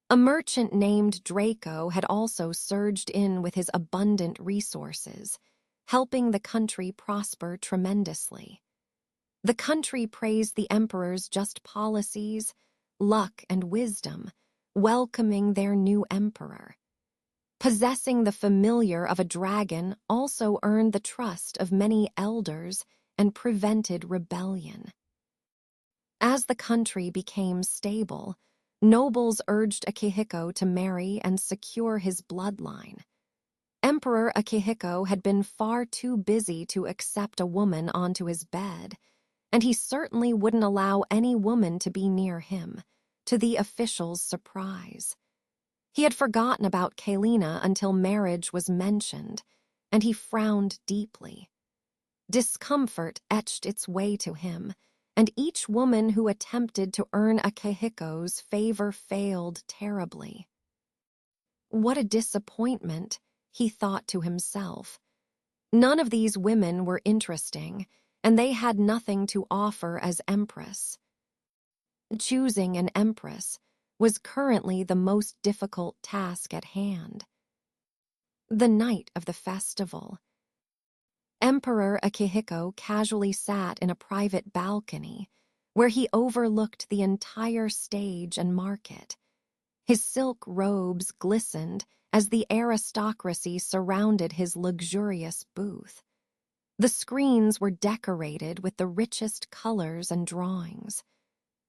A merchant named Draco had also surged in with his abundant resources, helping the country prosper tremendously. The country praised the emperor's just policies, luck, and wisdom, welcoming their new emperor. Possessing the familiar of a dragon also earned the trust of many elders and prevented rebellion. As the country became stable, nobles urged Akihiko to marry and secure his bloodline. Emperor Akihiko had been far too busy to accept a woman onto his bed, and he certainly wouldn't allow any woman to be near him, to the officials' surprise. He had forgotten about Kalina until marriage was mentioned, and he frowned deeply. Discomfort etched its way to him, and each woman who attempted to earn Akihiko's favor failed terribly. What a disappointment, he thought to himself. None of these women were interesting, and they had nothing to offer as empress. Choosing an empress was currently the most difficult task at hand. The night of the festival, Emperor Akihiko casually sat in a private balcony where he overlooked the entire stage and market. His silk robes glistened as the aristocracy surrounded his luxurious booth. The screens were decorated with the richest colors and drawings.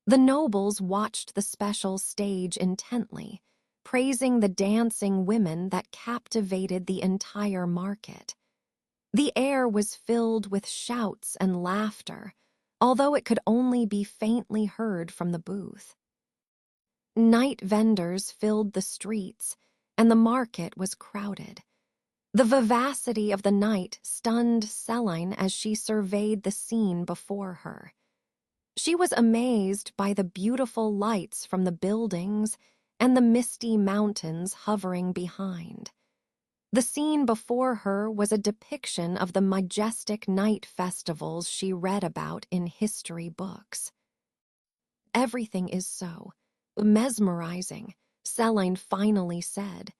The nobles watched the special stage intently, praising the dancing women that captivated the entire market. The air was filled with shouts and laughter, although it could only be faintly heard from the booth. Night vendors filled the streets, and the market was crowded. The vivacity of the night stunned Celine as she surveyed the scene before her. She was amazed by the beautiful lights from the buildings and the misty mountains hovering behind. The scene before her was a depiction of the majestic night festivals she read about in history books. Everything is so mesmerizing, Celine finally said.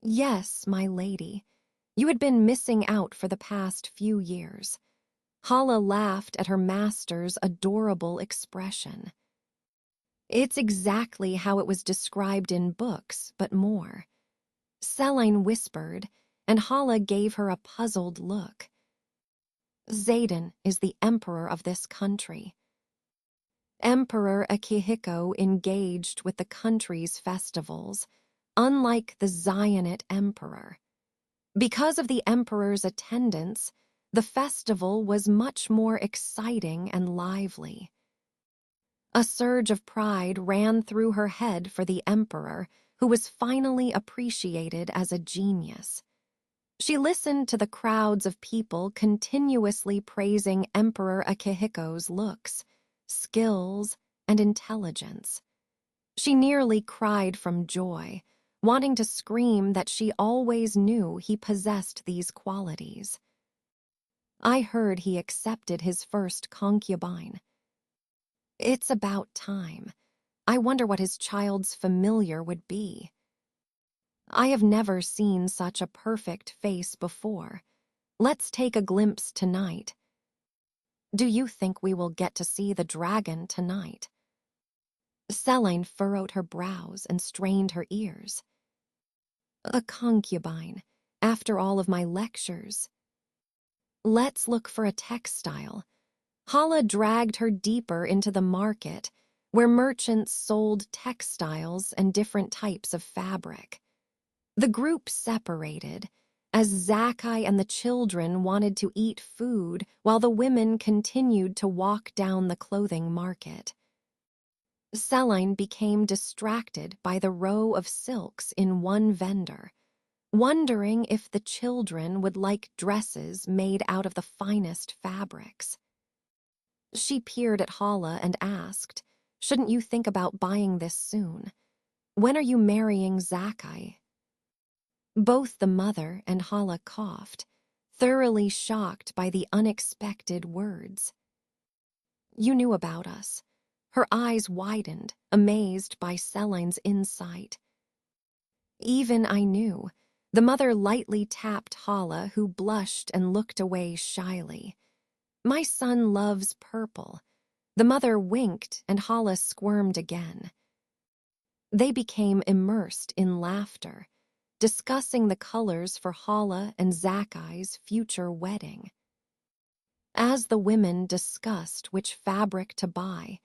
Yes, my lady, you had been missing out for the past few years. Hala laughed at her master's adorable expression. It's exactly how it was described in books, but more. Celine whispered, and Hala gave her a puzzled look. Zayden is the emperor of this country. Emperor Akihiko engaged with the country's festivals, unlike the Zionite emperor. Because of the emperor's attendance, the festival was much more exciting and lively. A surge of pride ran through her head for the emperor, who was finally appreciated as a genius. She listened to the crowds of people continuously praising Emperor Akihiko's looks, skills, and intelligence. She nearly cried from joy, wanting to scream that she always knew he possessed these qualities. I heard he accepted his first concubine. It's about time. I wonder what his child's familiar would be. I have never seen such a perfect face before. Let's take a glimpse tonight. Do you think we will get to see the dragon tonight? Celine furrowed her brows and strained her ears. A concubine, after all of my lectures. Let's look for a textile. Hala dragged her deeper into the market, where merchants sold textiles and different types of fabric. The group separated, as Zakai and the children wanted to eat food while the women continued to walk down the clothing market. Celine became distracted by the row of silks in one vendor, wondering if the children would like dresses made out of the finest fabrics. She peered at Hala and asked, "Shouldn't you think about buying this soon? When are you marrying Zakai?" Both the mother and Hala coughed, thoroughly shocked by the unexpected words. "You knew about us." Her eyes widened, amazed by Celine's insight. "Even I knew." The mother lightly tapped Hala, who blushed and looked away shyly. "My son loves purple." The mother winked and Hala squirmed again. They became immersed in laughter, discussing the colors for Hala and Zakai's future wedding. As the women discussed which fabric to buy,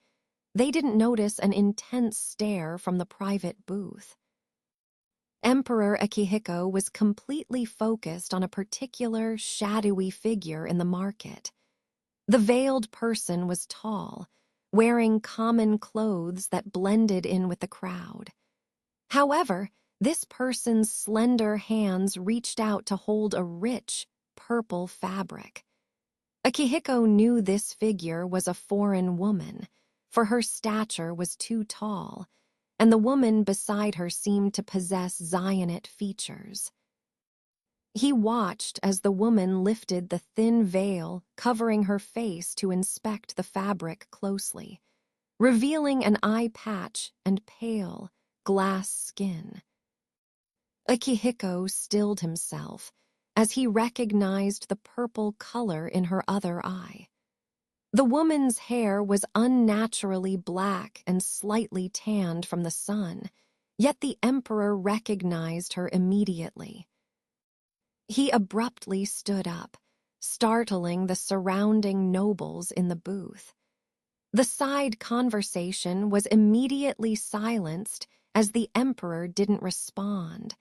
they didn't notice an intense stare from the private booth. Emperor Akihiko was completely focused on a particular shadowy figure in the market. The veiled person was tall, wearing common clothes that blended in with the crowd. However, this person's slender hands reached out to hold a rich, purple fabric. Akihiko knew this figure was a foreign woman, for her stature was too tall, and the woman beside her seemed to possess Zionite features. He watched as the woman lifted the thin veil covering her face to inspect the fabric closely, revealing an eye patch and pale, glass skin. Akihiko stilled himself as he recognized the purple color in her other eye. The woman's hair was unnaturally black and slightly tanned from the sun, yet the emperor recognized her immediately. He abruptly stood up, startling the surrounding nobles in the booth. The side conversation was immediately silenced as the emperor didn't respond,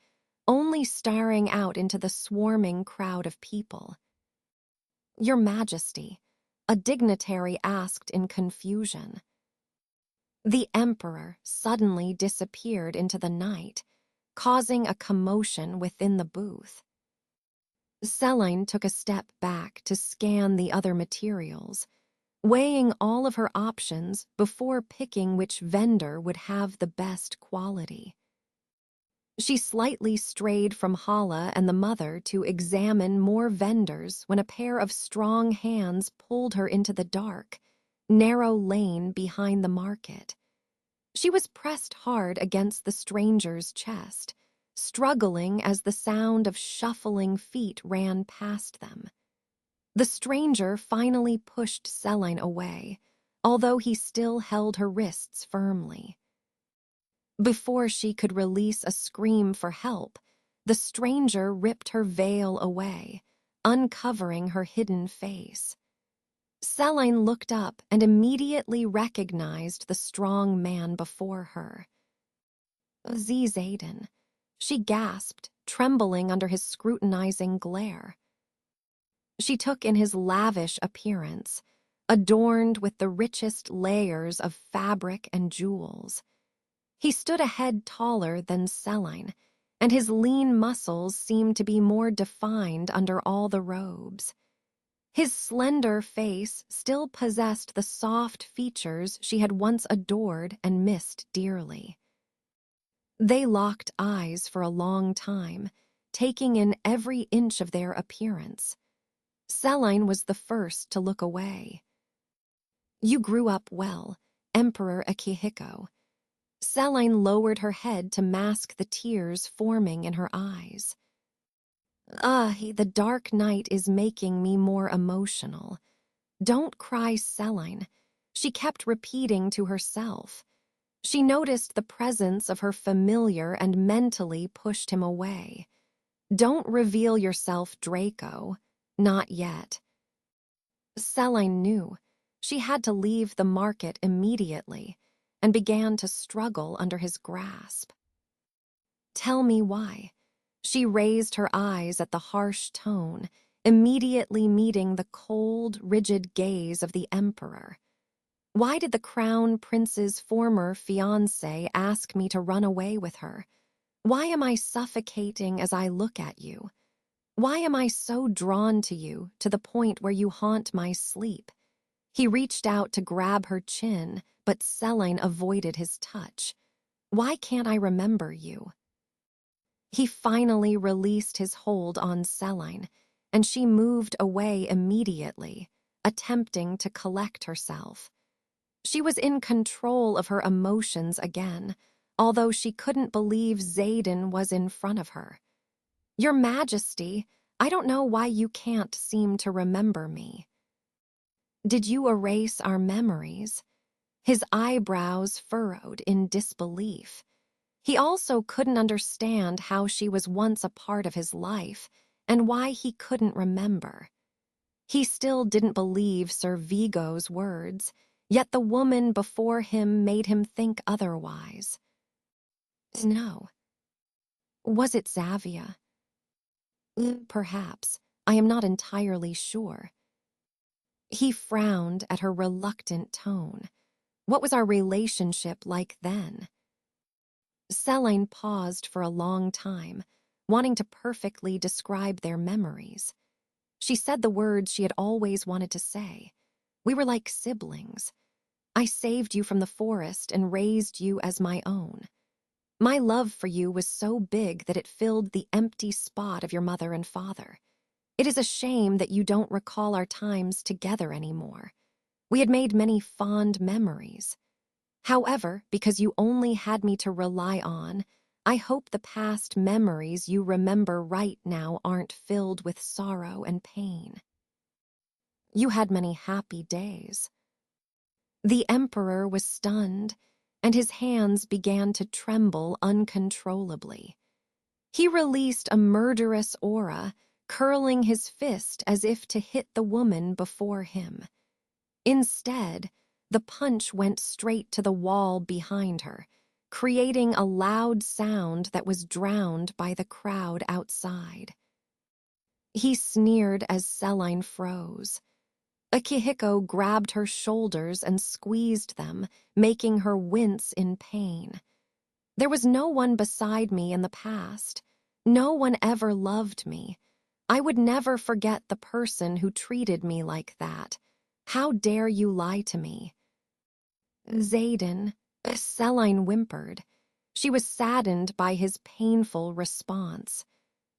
only staring out into the swarming crowd of people. "Your Majesty," a dignitary asked in confusion. The emperor suddenly disappeared into the night, causing a commotion within the booth. Celine took a step back to scan the other materials, weighing all of her options before picking which vendor would have the best quality. She slightly strayed from Hala and the mother to examine more vendors when a pair of strong hands pulled her into the dark, narrow lane behind the market. She was pressed hard against the stranger's chest, struggling as the sound of shuffling feet ran past them. The stranger finally pushed Celine away, although he still held her wrists firmly. Before she could release a scream for help, the stranger ripped her veil away, uncovering her hidden face. Celine looked up and immediately recognized the strong man before her. "Aziz Aiden," she gasped, trembling under his scrutinizing glare. She took in his lavish appearance, adorned with the richest layers of fabric and jewels. He stood a head taller than Celine, and his lean muscles seemed to be more defined under all the robes. His slender face still possessed the soft features she had once adored and missed dearly. They locked eyes for a long time, taking in every inch of their appearance. Celine was the first to look away. "You grew up well, Emperor Akihiko." Celine lowered her head to mask the tears forming in her eyes. The dark night is making me more emotional." "Don't cry, Celine," she kept repeating to herself. She noticed the presence of her familiar and mentally pushed him away. "Don't reveal yourself, Draco. Not yet." Celine knew she had to leave the market immediately, and began to struggle under his grasp. "Tell me why." She raised her eyes at the harsh tone, immediately meeting the cold, rigid gaze of the emperor. "Why did the crown prince's former fiancé ask me to run away with her? Why am I suffocating as I look at you? Why am I so drawn to you to the point where you haunt my sleep?" He reached out to grab her chin, but Selene avoided his touch. "Why can't I remember you?" He finally released his hold on Selene, and she moved away immediately, attempting to collect herself. She was in control of her emotions again, although she couldn't believe Xaden was in front of her. "Your Majesty, I don't know why you can't seem to remember me." "Did you erase our memories?" His eyebrows furrowed in disbelief. He also couldn't understand how she was once a part of his life and why he couldn't remember. He still didn't believe Sir Vigo's words, yet the woman before him made him think otherwise. No. Was it Xavia? Perhaps. I am not entirely sure. He frowned at her reluctant tone. What was our relationship like then? Selene paused for a long time, wanting to perfectly describe their memories. She said the words she had always wanted to say. "We were like siblings. I saved you from the forest and raised you as my own. My love for you was so big that it filled the empty spot of your mother and father. It is a shame that you don't recall our times together anymore. We had made many fond memories. However, because you only had me to rely on, I hope the past memories you remember right now aren't filled with sorrow and pain. You had many happy days." The emperor was stunned, and his hands began to tremble uncontrollably. He released a murderous aura, curling his fist as if to hit the woman before him. Instead, the punch went straight to the wall behind her, creating a loud sound that was drowned by the crowd outside. He sneered as Selene froze. Akihiko grabbed her shoulders and squeezed them, making her wince in pain. "There was no one beside me in the past. No one ever loved me. I would never forget the person who treated me like that. How dare you lie to me?" "Xaden," Selene whimpered. She was saddened by his painful response.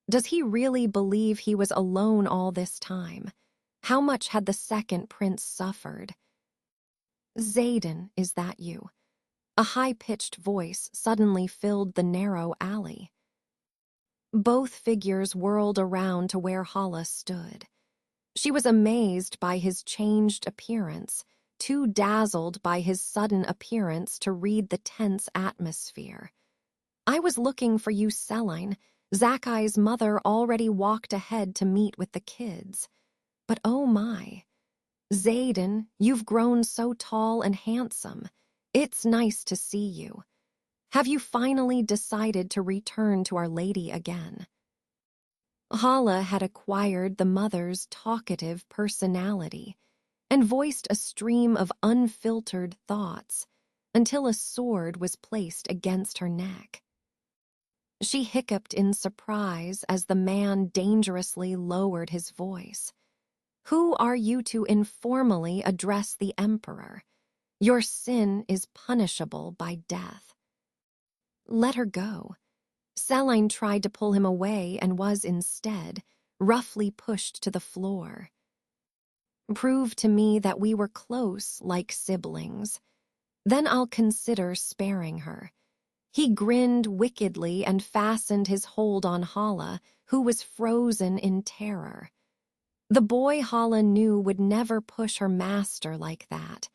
Does he really believe he was alone all this time? How much had the second prince suffered? "Xaden, is that you?" A high-pitched voice suddenly filled the narrow alley. Both figures whirled around to where Hala stood. She was amazed by his changed appearance, too dazzled by his sudden appearance to read the tense atmosphere. "I was looking for you, Selene. Zakai's mother already walked ahead to meet with the kids. But oh my. Xaden, you've grown so tall and handsome. It's nice to see you. Have you finally decided to return to Our Lady again?" Hala had acquired the mother's talkative personality and voiced a stream of unfiltered thoughts until a sword was placed against her neck. She hiccuped in surprise as the man dangerously lowered his voice. "Who are you to informally address the emperor? Your sin is punishable by death." "Let her go." Selene tried to pull him away and was instead roughly pushed to the floor. "Prove to me that we were close like siblings. Then I'll consider sparing her." He grinned wickedly and fastened his hold on Hala, who was frozen in terror. The boy Hala knew would never push her master like that.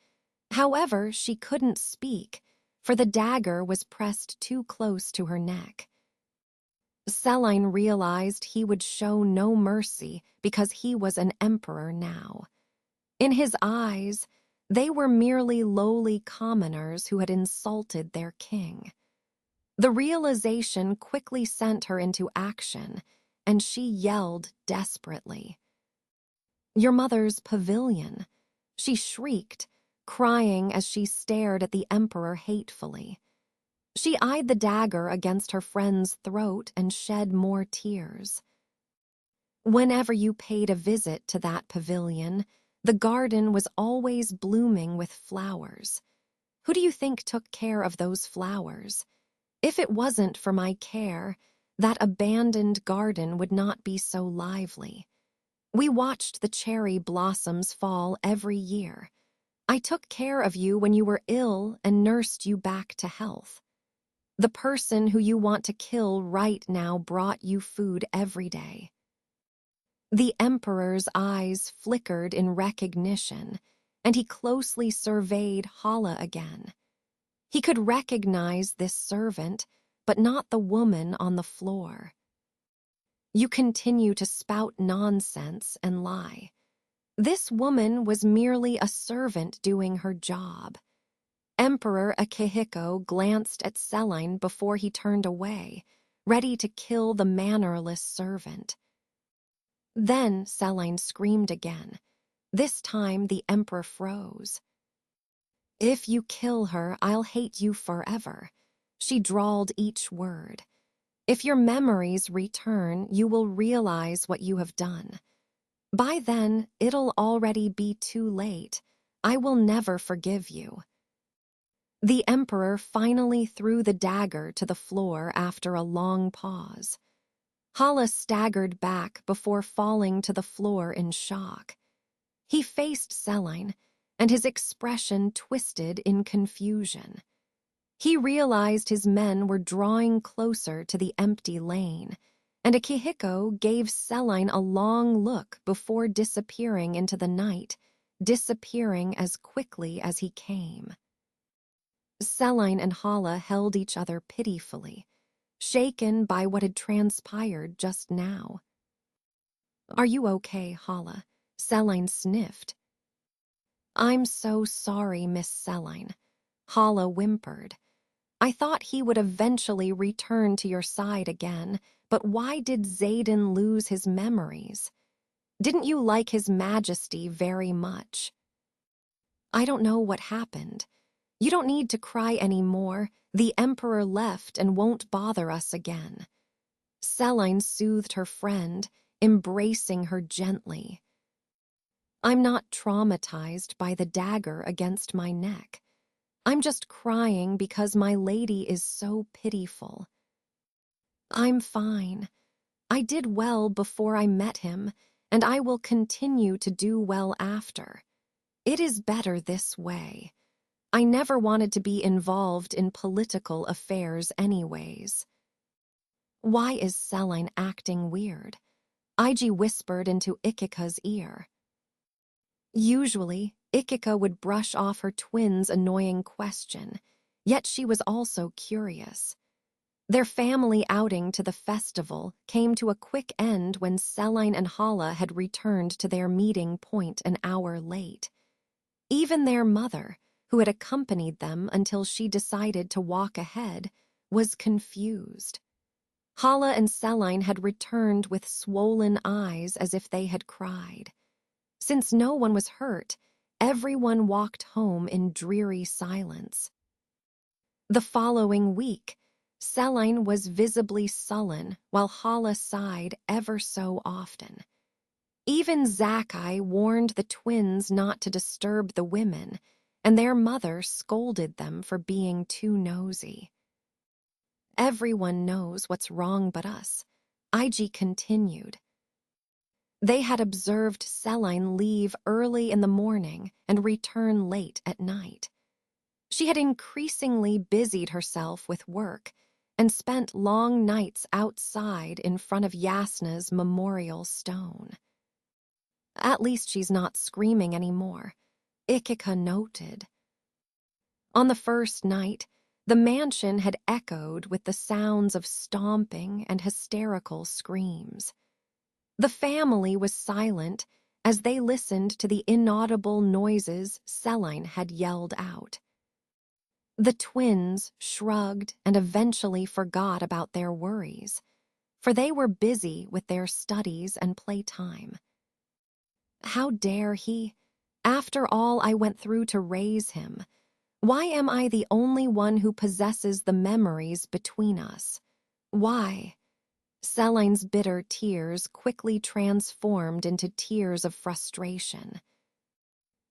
However, she couldn't speak, for the dagger was pressed too close to her neck. Selene realized he would show no mercy because he was an emperor now. In his eyes, They were merely lowly commoners who had insulted their king. The realization quickly sent her into action, and she yelled desperately. "Your mother's pavilion," she shrieked, crying as she stared at the emperor hatefully. She eyed the dagger against her friend's throat and shed more tears. "Whenever you paid a visit to that pavilion, the garden was always blooming with flowers. Who do you think took care of those flowers? If it wasn't for my care, that abandoned garden would not be so lively. We watched the cherry blossoms fall every year. I took care of you when you were ill and nursed you back to health. The person who you want to kill right now brought you food every day." The emperor's eyes flickered in recognition, and he closely surveyed Hala again. He could recognize this servant, but not the woman on the floor. "You continue to spout nonsense and lie. This woman was merely a servant doing her job." Emperor Akihiko glanced at Selene before he turned away, ready to kill the mannerless servant. Then Selene screamed again. This time the emperor froze. "If you kill her, I'll hate you forever." She drawled each word. "If your memories return, you will realize what you have done. By then, it'll already be too late. I will never forgive you." The emperor finally threw the dagger to the floor after a long pause. Hala staggered back before falling to the floor in shock. He faced Selene, and his expression twisted in confusion. He realized his men were drawing closer to the empty lane, and Akihiko gave Selene a long look before disappearing into the night, disappearing as quickly as he came. Selene and Hala held each other pitifully, shaken by what had transpired just now. "Are you okay, Hala?" Selene sniffed. "I'm so sorry, Miss Selene," Hala whimpered. "I thought he would eventually return to your side again, but why did Xaden lose his memories? Didn't you like his majesty very much?" "I don't know what happened. You don't need to cry anymore. The emperor left and won't bother us again." Selene soothed her friend, embracing her gently. "I'm not traumatized by the dagger against my neck. I'm just crying because my lady is so pitiful. I'm fine. I did well before I met him, and I will continue to do well after. It is better this way. I never wanted to be involved in political affairs anyways." "Why is Selene acting weird?" Iji whispered into Ikika's ear. Usually, Ikika would brush off her twin's annoying question, yet she was also curious. Their family outing to the festival came to a quick end when Selene and Hala had returned to their meeting point an hour late. Even their mother, who had accompanied them until she decided to walk ahead, was confused. Hala and Selene had returned with swollen eyes as if they had cried. Since no one was hurt, everyone walked home in dreary silence. The following week, Selene was visibly sullen while Hala sighed ever so often. Even Zakai warned the twins not to disturb the women, and their mother scolded them for being too nosy. "Everyone knows what's wrong but us," Iji continued. They had observed Selene leave early in the morning and return late at night. She had increasingly busied herself with work and spent long nights outside in front of Yasna's memorial stone. "At least she's not screaming anymore," Ikika noted. On the first night, the mansion had echoed with the sounds of stomping and hysterical screams. The family was silent as they listened to the inaudible noises Celine had yelled out. The twins shrugged and eventually forgot about their worries, for they were busy with their studies and playtime. How dare he? After all I went through to raise him, why am I the only one who possesses the memories between us? Why? Celine's bitter tears quickly transformed into tears of frustration.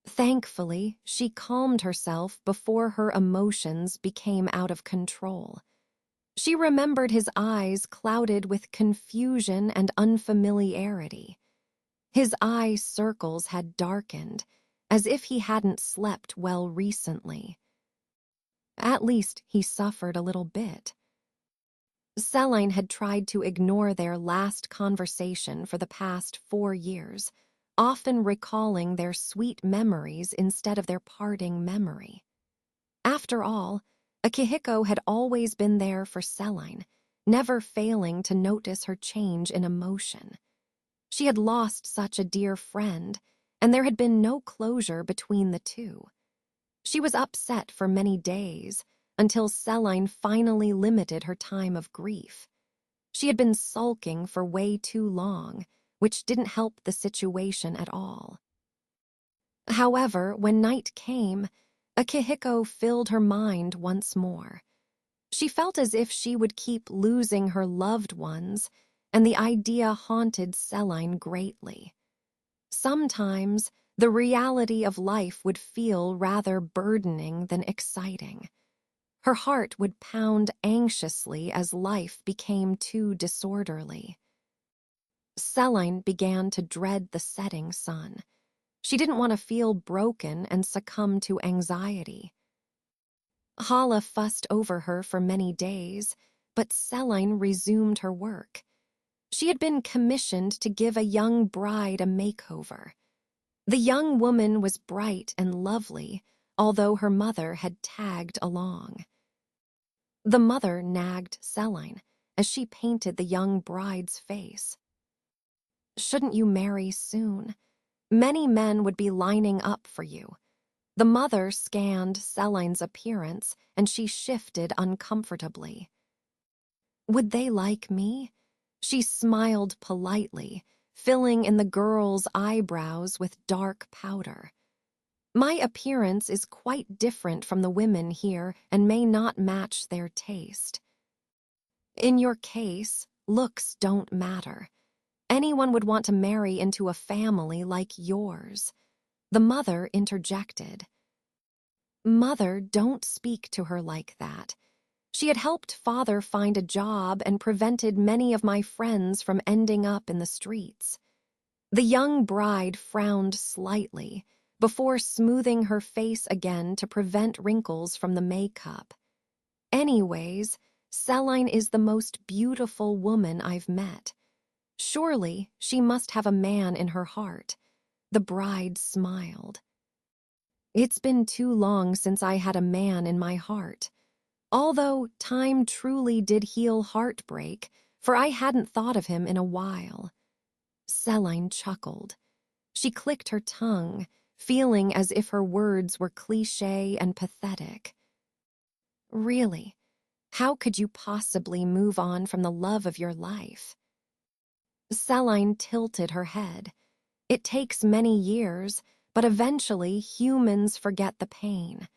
Thankfully, she calmed herself before her emotions became out of control. She remembered his eyes clouded with confusion and unfamiliarity. His eye circles had darkened, as if he hadn't slept well recently. At least he suffered a little bit. Celine had tried to ignore their last conversation for the past 4 years, often recalling their sweet memories instead of their parting memory. After all, Akihiko had always been there for Celine, never failing to notice her change in emotion. She had lost such a dear friend, and there had been no closure between the two. She was upset for many days, until Celine finally limited her time of grief. She had been sulking for way too long, which didn't help the situation at all. However, when night came, Akihiko filled her mind once more. She felt as if she would keep losing her loved ones, and the idea haunted Celine greatly. Sometimes, the reality of life would feel rather burdening than exciting. Her heart would pound anxiously as life became too disorderly. Celine began to dread the setting sun. She didn't want to feel broken and succumb to anxiety. Hala fussed over her for many days, but Celine resumed her work. She had been commissioned to give a young bride a makeover. The young woman was bright and lovely, although her mother had tagged along. The mother nagged Celine as she painted the young bride's face. "Shouldn't you marry soon? Many men would be lining up for you." The mother scanned Celine's appearance, and she shifted uncomfortably. "Would they like me?" She smiled politely, filling in the girl's eyebrows with dark powder. "My appearance is quite different from the women here and may not match their taste. In your case, looks don't matter. Anyone would want to marry into a family like yours." The mother interjected. "Mother, don't speak to her like that. She had helped father find a job and prevented many of my friends from ending up in the streets." The young bride frowned slightly before smoothing her face again to prevent wrinkles from the makeup. "Anyways, Celine is the most beautiful woman I've met. Surely she must have a man in her heart." The bride smiled. "It's been too long since I had a man in my heart. Although time truly did heal heartbreak, for I hadn't thought of him in a while." Celine chuckled. She clicked her tongue, feeling as if her words were cliché and pathetic. "Really, how could you possibly move on from the love of your life?" Celine tilted her head. "It takes many years, but eventually humans forget the pain.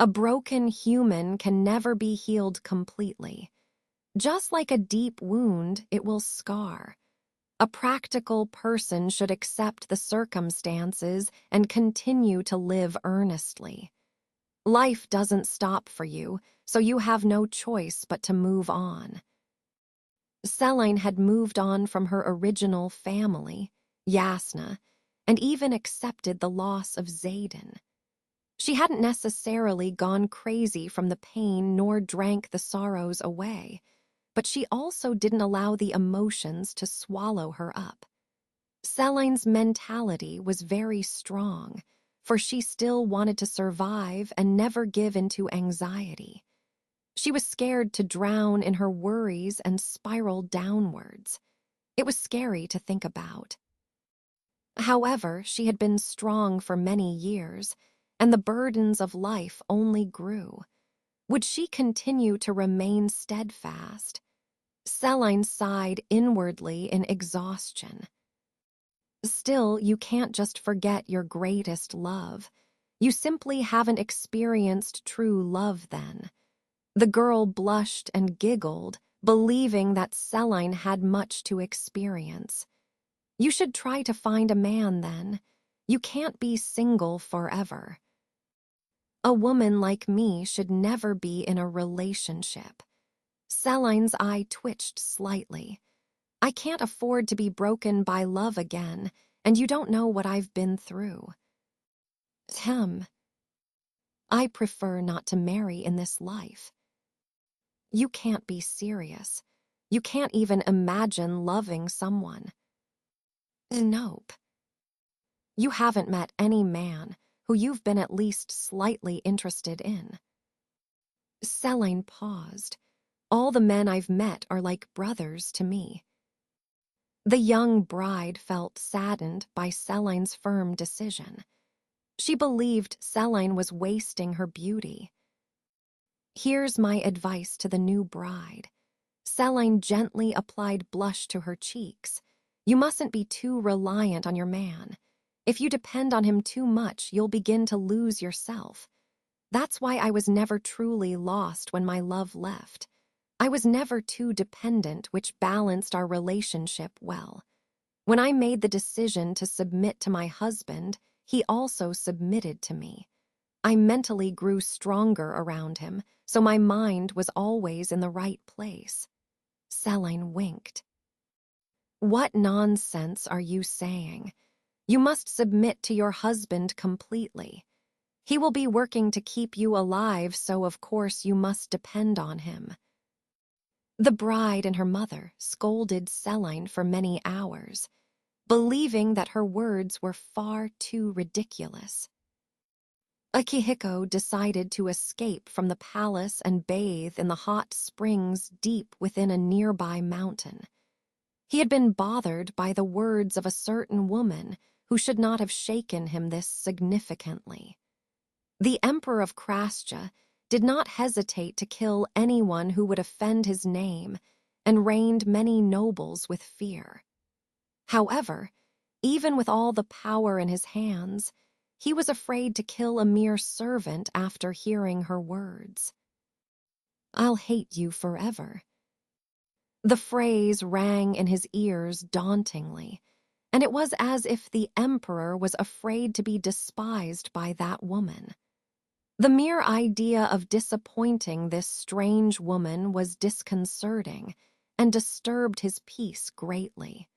A broken human can never be healed completely. Just like a deep wound, it will scar. A practical person should accept the circumstances and continue to live earnestly. Life doesn't stop for you, so you have no choice but to move on." Celine had moved on from her original family, Yasna, and even accepted the loss of Zayden. She hadn't necessarily gone crazy from the pain nor drank the sorrows away, but she also didn't allow the emotions to swallow her up. Celine's mentality was very strong, for she still wanted to survive and never give into anxiety. She was scared to drown in her worries and spiral downwards. It was scary to think about. However, she had been strong for many years, and the burdens of life only grew. Would she continue to remain steadfast? Celine sighed inwardly in exhaustion. Still, you can't just forget your greatest love. You simply haven't experienced true love then. The girl blushed and giggled, believing that Celine had much to experience. You should try to find a man then. You can't be single forever. A woman like me should never be in a relationship. Celine's eye twitched slightly. I can't afford to be broken by love again, and you don't know what I've been through. Tim, I prefer not to marry in this life. You can't be serious. You can't even imagine loving someone. Nope. You haven't met any man who you've been at least slightly interested in. Celine paused. All the men I've met are like brothers to me. The young bride felt saddened by Celine's firm decision. She believed Celine was wasting her beauty. Here's my advice to the new bride. Celine gently applied blush to her cheeks. You mustn't be too reliant on your man. If you depend on him too much, you'll begin to lose yourself. That's why I was never truly lost when my love left. I was never too dependent, which balanced our relationship well. When I made the decision to submit to my husband, he also submitted to me. I mentally grew stronger around him, so my mind was always in the right place. Celine winked. What nonsense are you saying? You must submit to your husband completely. He will be working to keep you alive, so of course you must depend on him. The bride and her mother scolded Celine for many hours, believing that her words were far too ridiculous. Akihiko decided to escape from the palace and bathe in the hot springs deep within a nearby mountain. He had been bothered by the words of a certain woman who should not have shaken him this significantly. The Emperor of Krascha did not hesitate to kill anyone who would offend his name and reigned many nobles with fear. However, even with all the power in his hands, he was afraid to kill a mere servant after hearing her words. I'll hate you forever. The phrase rang in his ears dauntingly, and it was as if the emperor was afraid to be despised by that woman. The mere idea of disappointing this strange woman was disconcerting and disturbed his peace greatly.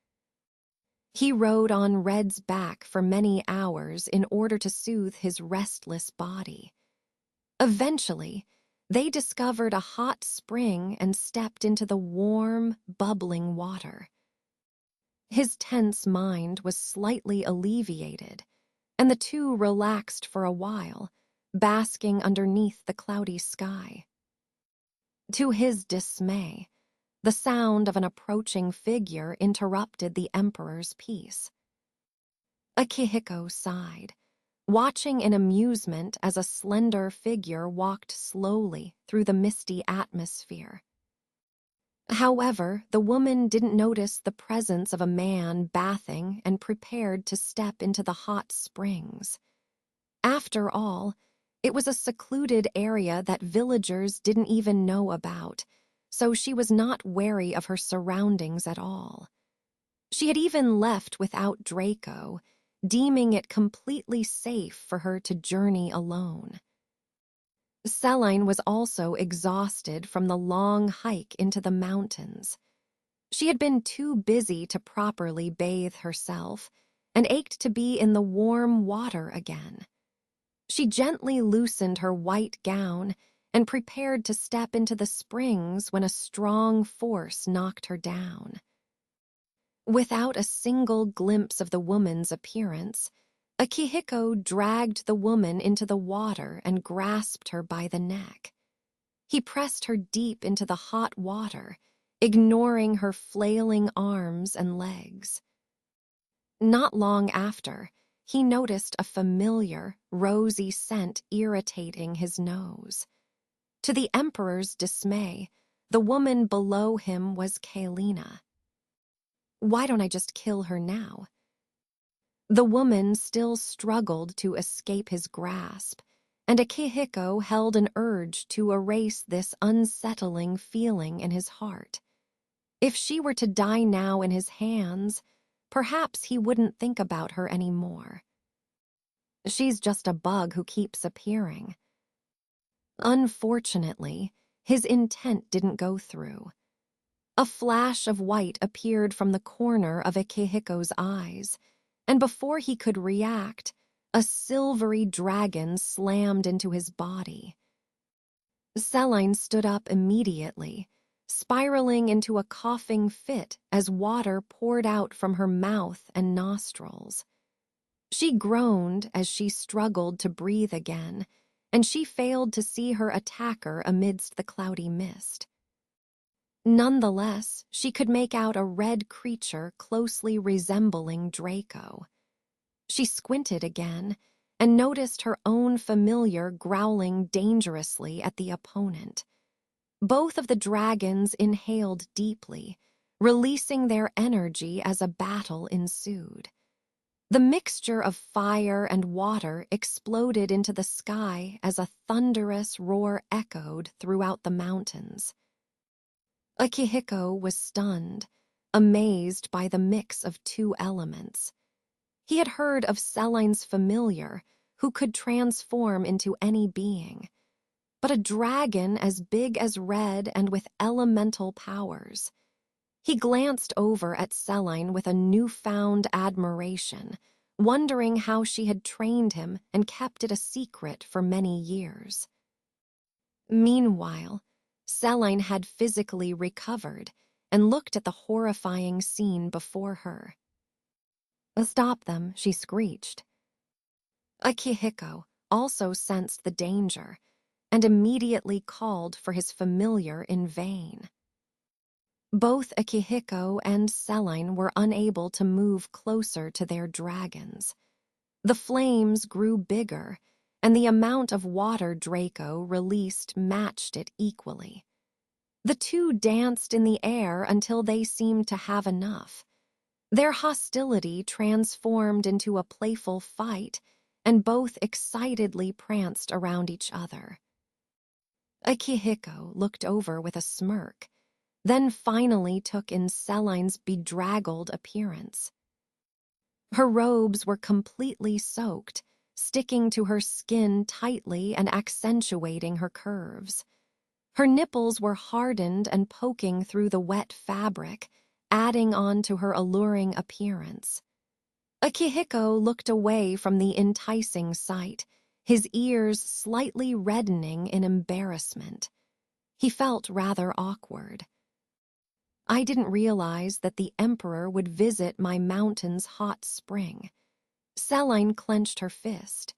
He rode on Red's back for many hours in order to soothe his restless body. Eventually, they discovered a hot spring and stepped into the warm, bubbling water. His tense mind was slightly alleviated, and the two relaxed for a while, basking underneath the cloudy sky. To his dismay, the sound of an approaching figure interrupted the emperor's peace. Akihiko sighed, watching in amusement as a slender figure walked slowly through the misty atmosphere. However, the woman didn't notice the presence of a man bathing and prepared to step into the hot springs. After all, it was a secluded area that villagers didn't even know about, so she was not wary of her surroundings at all. She had even left without Draco, deeming it completely safe for her to journey alone. Celine was also exhausted from the long hike into the mountains. She had been too busy to properly bathe herself and ached to be in the warm water again. She gently loosened her white gown and prepared to step into the springs when a strong force knocked her down. Without a single glimpse of the woman's appearance, Akihiko dragged the woman into the water and grasped her by the neck. He pressed her deep into the hot water, ignoring her flailing arms and legs. Not long after, he noticed a familiar, rosy scent irritating his nose. To the Emperor's dismay, the woman below him was Kaelina. Why don't I just kill her now? The woman still struggled to escape his grasp, and Akihiko held an urge to erase this unsettling feeling in his heart. If she were to die now in his hands, perhaps he wouldn't think about her anymore. She's just a bug who keeps appearing. Unfortunately, his intent didn't go through. A flash of white appeared from the corner of Akihiko's eyes, and before he could react, a silvery dragon slammed into his body. Celine stood up immediately, spiraling into a coughing fit as water poured out from her mouth and nostrils. She groaned as she struggled to breathe again, and she failed to see her attacker amidst the cloudy mist. Nonetheless, she could make out a red creature closely resembling Draco. She squinted again and noticed her own familiar growling dangerously at the opponent. Both of the dragons inhaled deeply, releasing their energy as a battle ensued. The mixture of fire and water exploded into the sky as a thunderous roar echoed throughout the mountains. Akihiko was stunned, amazed by the mix of two elements. He had heard of Celine's familiar, who could transform into any being. But a dragon as big as Red and with elemental powers. He glanced over at Celine with a newfound admiration, wondering how she had trained him and kept it a secret for many years. Meanwhile, Celine had physically recovered and looked at the horrifying scene before her. "Stop them," she screeched. Akihiko also sensed the danger and immediately called for his familiar in vain. Both Akihiko and Celine were unable to move closer to their dragons. The flames grew bigger, and the amount of water Draco released matched it equally. The two danced in the air until they seemed to have enough. Their hostility transformed into a playful fight, and both excitedly pranced around each other. Akihiko looked over with a smirk, then finally took in Celine's bedraggled appearance. Her robes were completely soaked, sticking to her skin tightly and accentuating her curves. Her nipples were hardened and poking through the wet fabric, adding on to her alluring appearance. Akihiko looked away from the enticing sight, his ears slightly reddening in embarrassment. He felt rather awkward. "I didn't realize that the Emperor would visit my mountain's hot spring." Celine clenched her fist.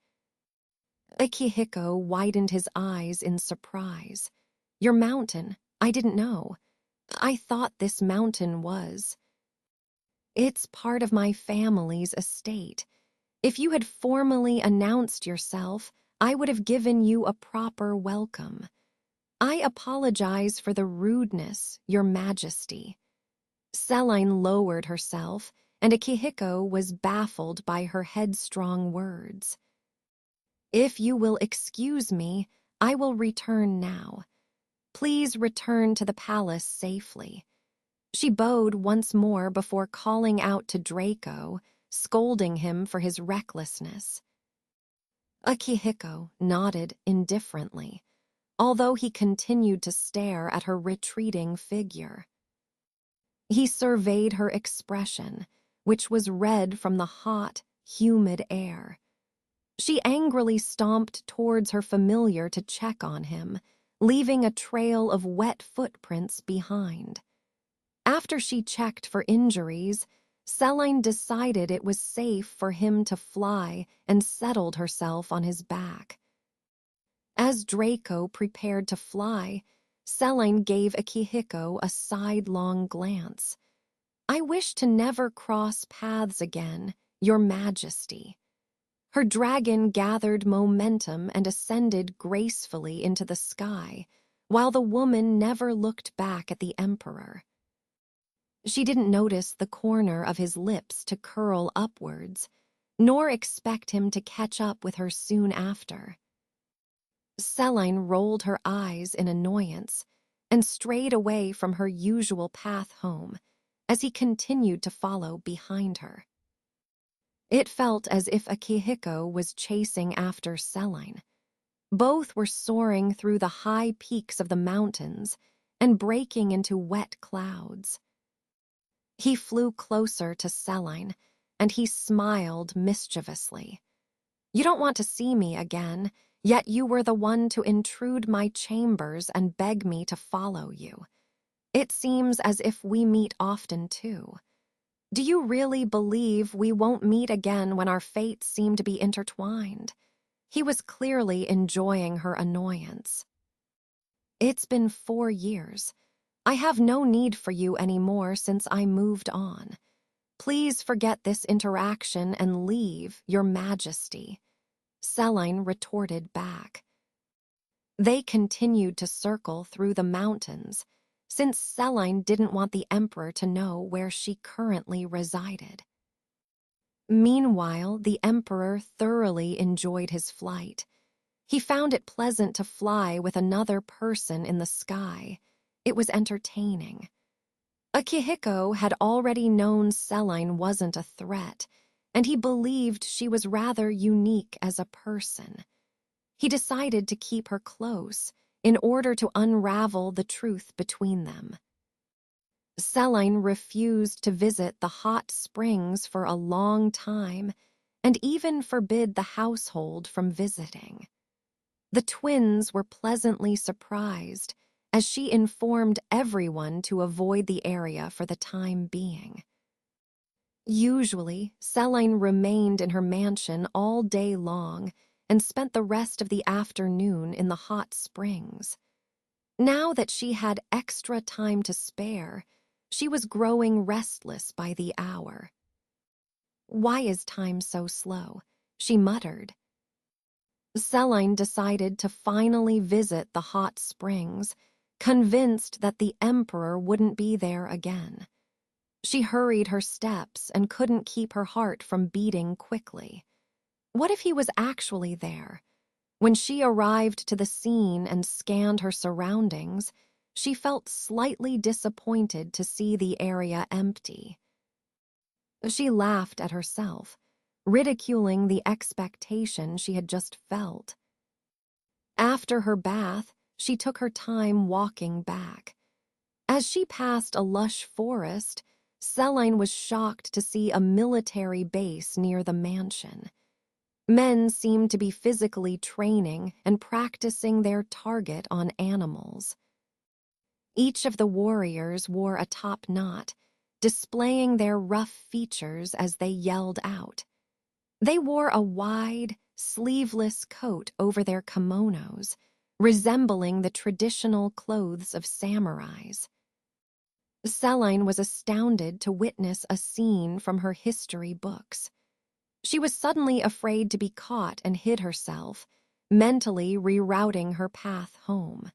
Akihiko widened his eyes in surprise. "Your mountain? I didn't know. I thought this mountain was..." "It's part of my family's estate. If you had formally announced yourself, I would have given you a proper welcome. I apologize for the rudeness, Your Majesty." Celine lowered herself, and Akihiko was baffled by her headstrong words. "If you will excuse me, I will return now. Please return to the palace safely." She bowed once more before calling out to Draco, scolding him for his recklessness. Akihiko nodded indifferently, although he continued to stare at her retreating figure. He surveyed her expression, which was red from the hot, humid air. She angrily stomped towards her familiar to check on him, leaving a trail of wet footprints behind. After she checked for injuries, Celine decided it was safe for him to fly and settled herself on his back. As Draco prepared to fly, Celine gave Akihiko a sidelong glance. I wish to never cross paths again, Your Majesty." Her dragon gathered momentum and ascended gracefully into the sky, while the woman never looked back at the emperor. She didn't notice the corner of his lips to curl upwards, nor expect him to catch up with her soon after. Selene rolled her eyes in annoyance and strayed away from her usual path home as he continued to follow behind her. It felt as if Akihiko was chasing after Selene. Both were soaring through the high peaks of the mountains and breaking into wet clouds. He flew closer to Selene, and he smiled mischievously. "You don't want to see me again, yet you were the one to intrude my chambers and beg me to follow you. It seems as if we meet often, too. Do you really believe we won't meet again when our fates seem to be intertwined?" He was clearly enjoying her annoyance. "It's been 4 years. I have no need for you anymore since I moved on. Please forget this interaction and leave, Your Majesty," Selene retorted back. They continued to circle through the mountains, since Selene didn't want the emperor to know where she currently resided. Meanwhile, the emperor thoroughly enjoyed his flight. He found it pleasant to fly with another person in the sky. It was entertaining. Akihiko had already known Selene wasn't a threat, and he believed she was rather unique as a person. He decided to keep her close in order to unravel the truth between them. Selene refused to visit the hot springs for a long time and even forbid the household from visiting. The twins were pleasantly surprised as she informed everyone to avoid the area for the time being. Usually, Selene remained in her mansion all day long and spent the rest of the afternoon in the hot springs. Now that she had extra time to spare, she was growing restless by the hour. "Why is time so slow?" she muttered. Selene decided to finally visit the hot springs, convinced that the emperor wouldn't be there again. She hurried her steps and couldn't keep her heart from beating quickly. What if he was actually there? When she arrived to the scene and scanned her surroundings, she felt slightly disappointed to see the area empty. She laughed at herself, ridiculing the expectation she had just felt. After her bath, she took her time walking back. As she passed a lush forest, Selene was shocked to see a military base near the mansion. Men seemed to be physically training and practicing their target on animals. Each of the warriors wore a top knot, displaying their rough features as they yelled out. They wore a wide, sleeveless coat over their kimonos, resembling the traditional clothes of samurais. Selene was astounded to witness a scene from her history books. She was suddenly afraid to be caught and hid herself, mentally rerouting her path home.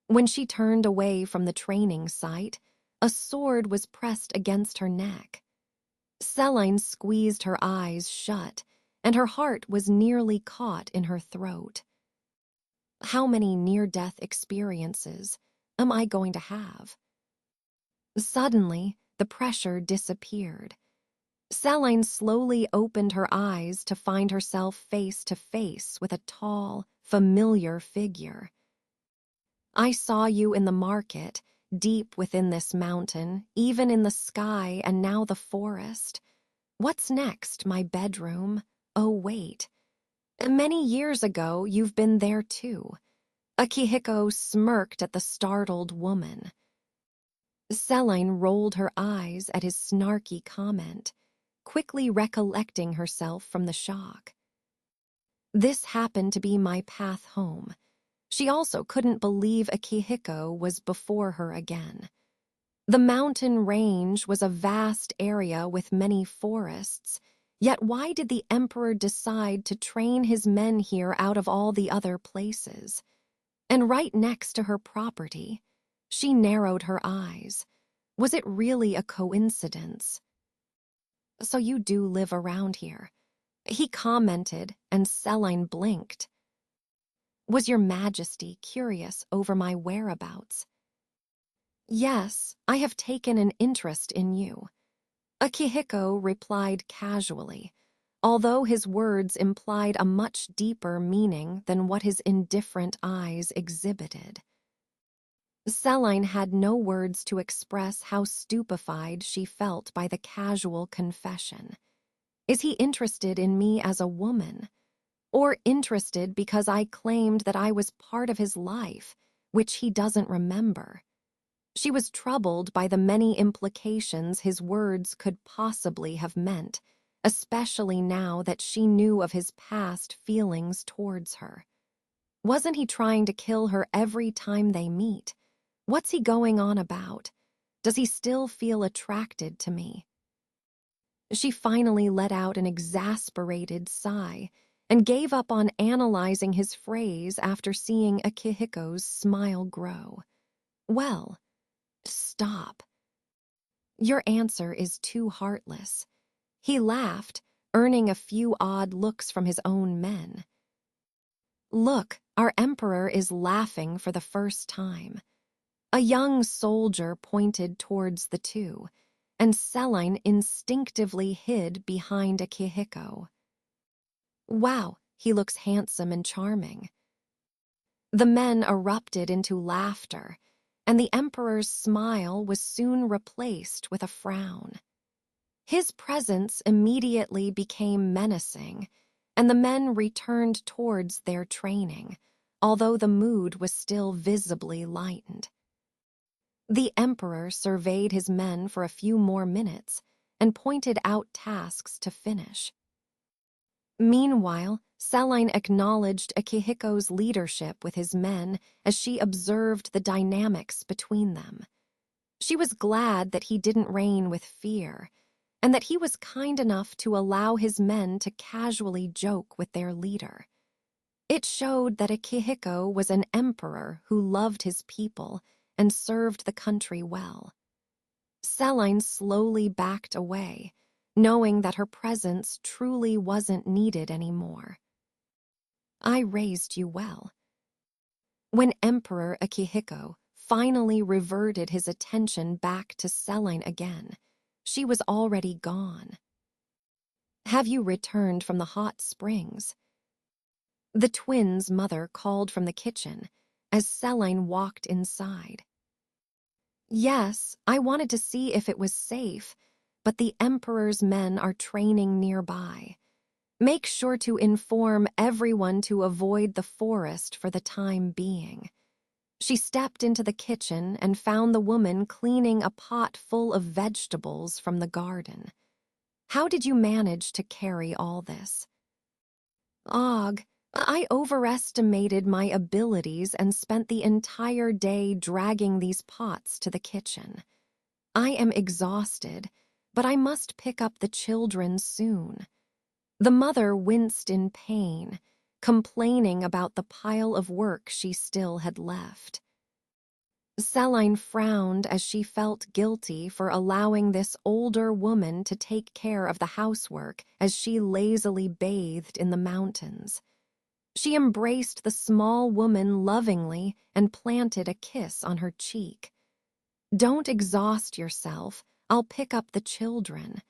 When she turned away from the training site, a sword was pressed against her neck. Selene squeezed her eyes shut, and her heart was nearly caught in her throat. How many near-death experiences am I going to have? Suddenly, the pressure disappeared. Selene slowly opened her eyes to find herself face to face with a tall, familiar figure. "I saw you in the market, deep within this mountain, even in the sky and now the forest. What's next, my bedroom? Oh, wait. Many years ago, you've been there too." Akihiko smirked at the startled woman. Selene rolled her eyes at his snarky comment, quickly recollecting herself from the shock. This happened to be my path home. She also couldn't believe Akihiko was before her again. The mountain range was a vast area with many forests, yet why did the emperor decide to train his men here out of all the other places? And right next to her property, she narrowed her eyes. Was it really a coincidence? "So you do live around here," he commented, and Celine blinked. "Was your majesty curious over my whereabouts?" "Yes, I have taken an interest in you," Akihiko replied casually, although his words implied a much deeper meaning than what his indifferent eyes exhibited. Celine had no words to express how stupefied she felt by the casual confession. Is he interested in me as a woman? Or interested because I claimed that I was part of his life, which he doesn't remember? She was troubled by the many implications his words could possibly have meant, especially now that she knew of his past feelings towards her. Wasn't he trying to kill her every time they meet? What's he going on about? Does he still feel attracted to me? She finally let out an exasperated sigh and gave up on analyzing his phrase after seeing Akihiko's smile grow. "Well, stop. Your answer is too heartless." He laughed, earning a few odd looks from his own men. "Look, our emperor is laughing for the first time." A young soldier pointed towards the two, and Celine instinctively hid behind Akihiko. "Wow, he looks handsome and charming." The men erupted into laughter, and the emperor's smile was soon replaced with a frown. His presence immediately became menacing, and the men returned towards their training, although the mood was still visibly lightened. The emperor surveyed his men for a few more minutes and pointed out tasks to finish. Meanwhile, Celine acknowledged Akihiko's leadership with his men as she observed the dynamics between them. She was glad that he didn't reign with fear, and that he was kind enough to allow his men to casually joke with their leader. It showed that Akihiko was an emperor who loved his people and served the country well. Celine slowly backed away, knowing that her presence truly wasn't needed anymore. "I raised you well." When Emperor Akihiko finally reverted his attention back to Celine again, she was already gone. "Have you returned from the hot springs?" The twins' mother called from the kitchen as Celine walked inside. "Yes, I wanted to see if it was safe, but the Emperor's men are training nearby. Make sure to inform everyone to avoid the forest for the time being." She stepped into the kitchen and found the woman cleaning a pot full of vegetables from the garden. "How did you manage to carry all this?" "Og, I overestimated my abilities and spent the entire day dragging these pots to the kitchen. I am exhausted, but I must pick up the children soon." The mother winced in pain, complaining about the pile of work she still had left. Celine frowned as she felt guilty for allowing this older woman to take care of the housework as she lazily bathed in the mountains. She embraced the small woman lovingly and planted a kiss on her cheek. "Don't exhaust yourself. I'll pick up the children.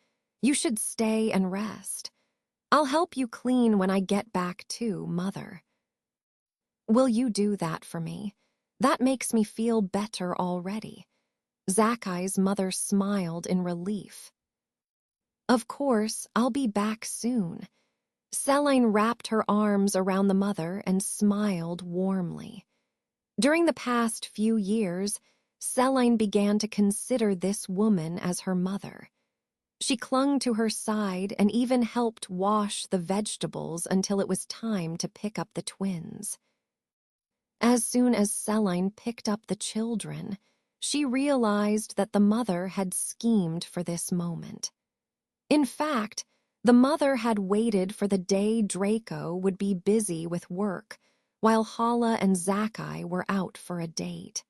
You should stay and rest. I'll help you clean when I get back too, Mother." "Will you do that for me? That makes me feel better already." Zakai's mother smiled in relief. "Of course, I'll be back soon." Celine wrapped her arms around the mother and smiled warmly. During the past few years, Celine began to consider this woman as her mother. She clung to her side and even helped wash the vegetables until it was time to pick up the twins. As soon as Celine picked up the children, she realized that the mother had schemed for this moment. In fact, the mother had waited for the day Draco would be busy with work, while Hala and Zakai were out for a date.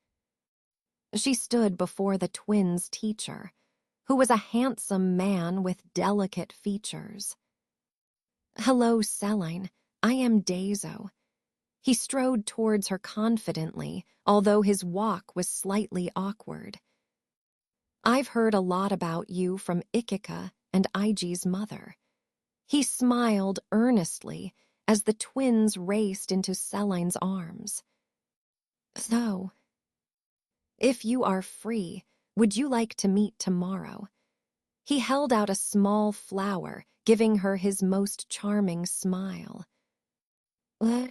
She stood before the twins' teacher, who was a handsome man with delicate features. "Hello, Celine. I am Daiso." He strode towards her confidently, although his walk was slightly awkward. "I've heard a lot about you from Ikika and Iji's mother." He smiled earnestly as the twins raced into Celine's arms. "So, if you are free, would you like to meet tomorrow?" He held out a small flower, giving her his most charming smile.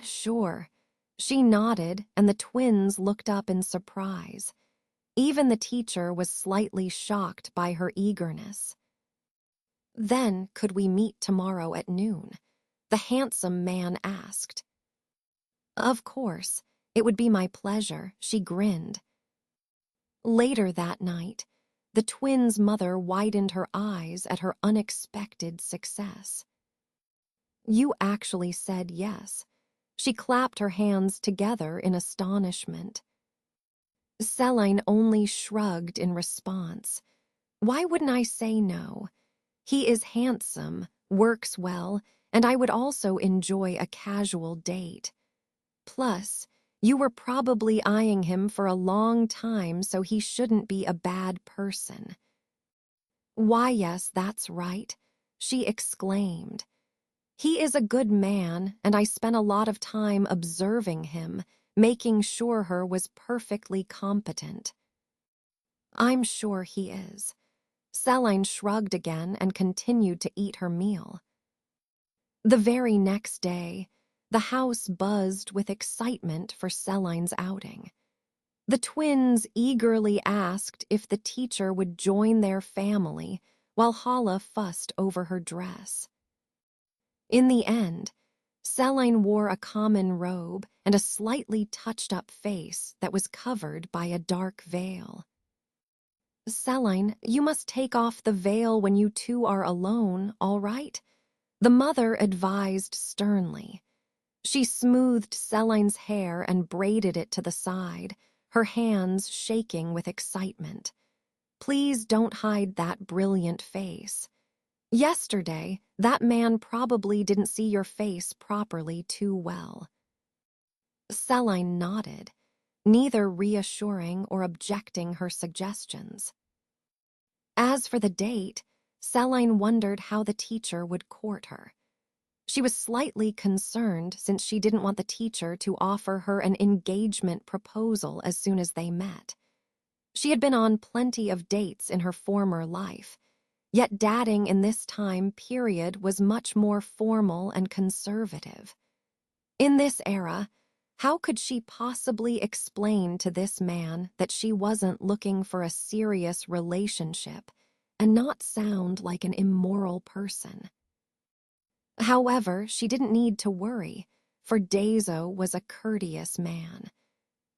Sure." She nodded, and the twins looked up in surprise. Even the teacher was slightly shocked by her eagerness. "Then, could we meet tomorrow at noon?" the handsome man asked. "Of course. It would be my pleasure," she grinned. Later that night, the twins' mother widened her eyes at her unexpected success. "You actually said yes." She clapped her hands together in astonishment. Celine only shrugged in response. "Why wouldn't I say no? He is handsome, works well, and I would also enjoy a casual date. Plus, you were probably eyeing him for a long time, so he shouldn't be a bad person." "Why, yes, that's right," she exclaimed. "He is a good man, and I spent a lot of time observing him, making sure her was perfectly competent." "I'm sure he is." Celine shrugged again and continued to eat her meal. The very next day, the house buzzed with excitement for Celine's outing. The twins eagerly asked if the teacher would join their family, while Hala fussed over her dress. In the end, Celine wore a common robe and a slightly touched-up face that was covered by a dark veil. "Celine, you must take off the veil when you two are alone, all right?" the mother advised sternly. She smoothed Celine's hair and braided it to the side, her hands shaking with excitement. "Please don't hide that brilliant face. Yesterday, that man probably didn't see your face properly too well." Celine nodded, neither reassuring or objecting her suggestions. As for the date, Celine wondered how the teacher would court her. She was slightly concerned since she didn't want the teacher to offer her an engagement proposal as soon as they met. She had been on plenty of dates in her former life, yet dating in this time period was much more formal and conservative. In this era, how could she possibly explain to this man that she wasn't looking for a serious relationship and not sound like an immoral person? However, she didn't need to worry, for Daiso was a courteous man.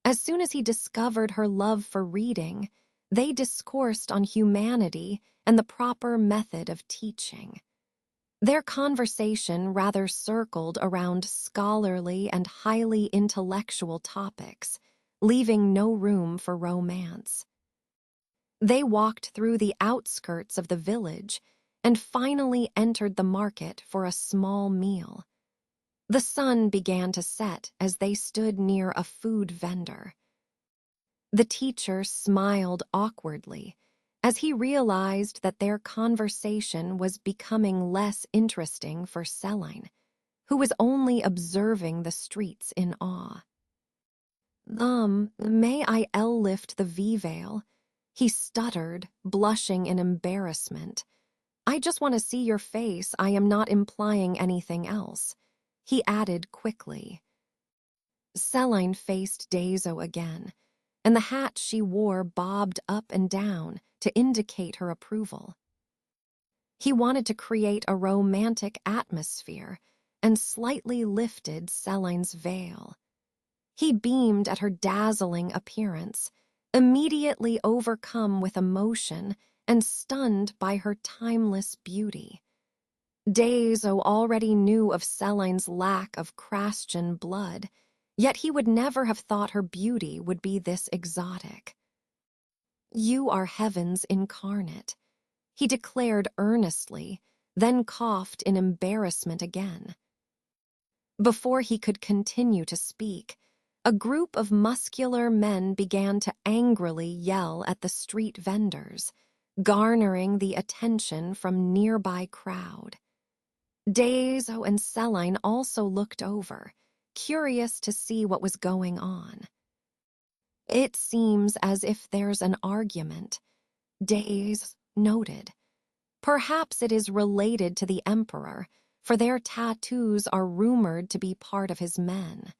As soon as he discovered her love for reading, they discoursed on humanity and the proper method of teaching. Their conversation rather circled around scholarly and highly intellectual topics, leaving no room for romance. They walked through the outskirts of the village and finally entered the market for a small meal. The sun began to set as they stood near a food vendor. The teacher smiled awkwardly as he realized that their conversation was becoming less interesting for Celine, who was only observing the streets in awe. May I lift the V-veil?" he stuttered, blushing in embarrassment. "I just want to see your face. I am not implying anything else," he added quickly. Celine faced Daiso again, and the hat she wore bobbed up and down to indicate her approval. He wanted to create a romantic atmosphere and slightly lifted Celine's veil. He beamed at her dazzling appearance, immediately overcome with emotion and stunned by her timeless beauty. Deizo already knew of Seline's lack of Christian blood, yet he would never have thought her beauty would be this exotic. "You are heaven's incarnate," he declared earnestly, then coughed in embarrassment again. Before he could continue to speak, a group of muscular men began to angrily yell at the street vendors, garnering the attention from nearby crowd. Deizo and Celine also looked over, curious to see what was going on. "It seems as if there's an argument," Deizo noted. "Perhaps it is related to the Emperor, for their tattoos are rumored to be part of his men.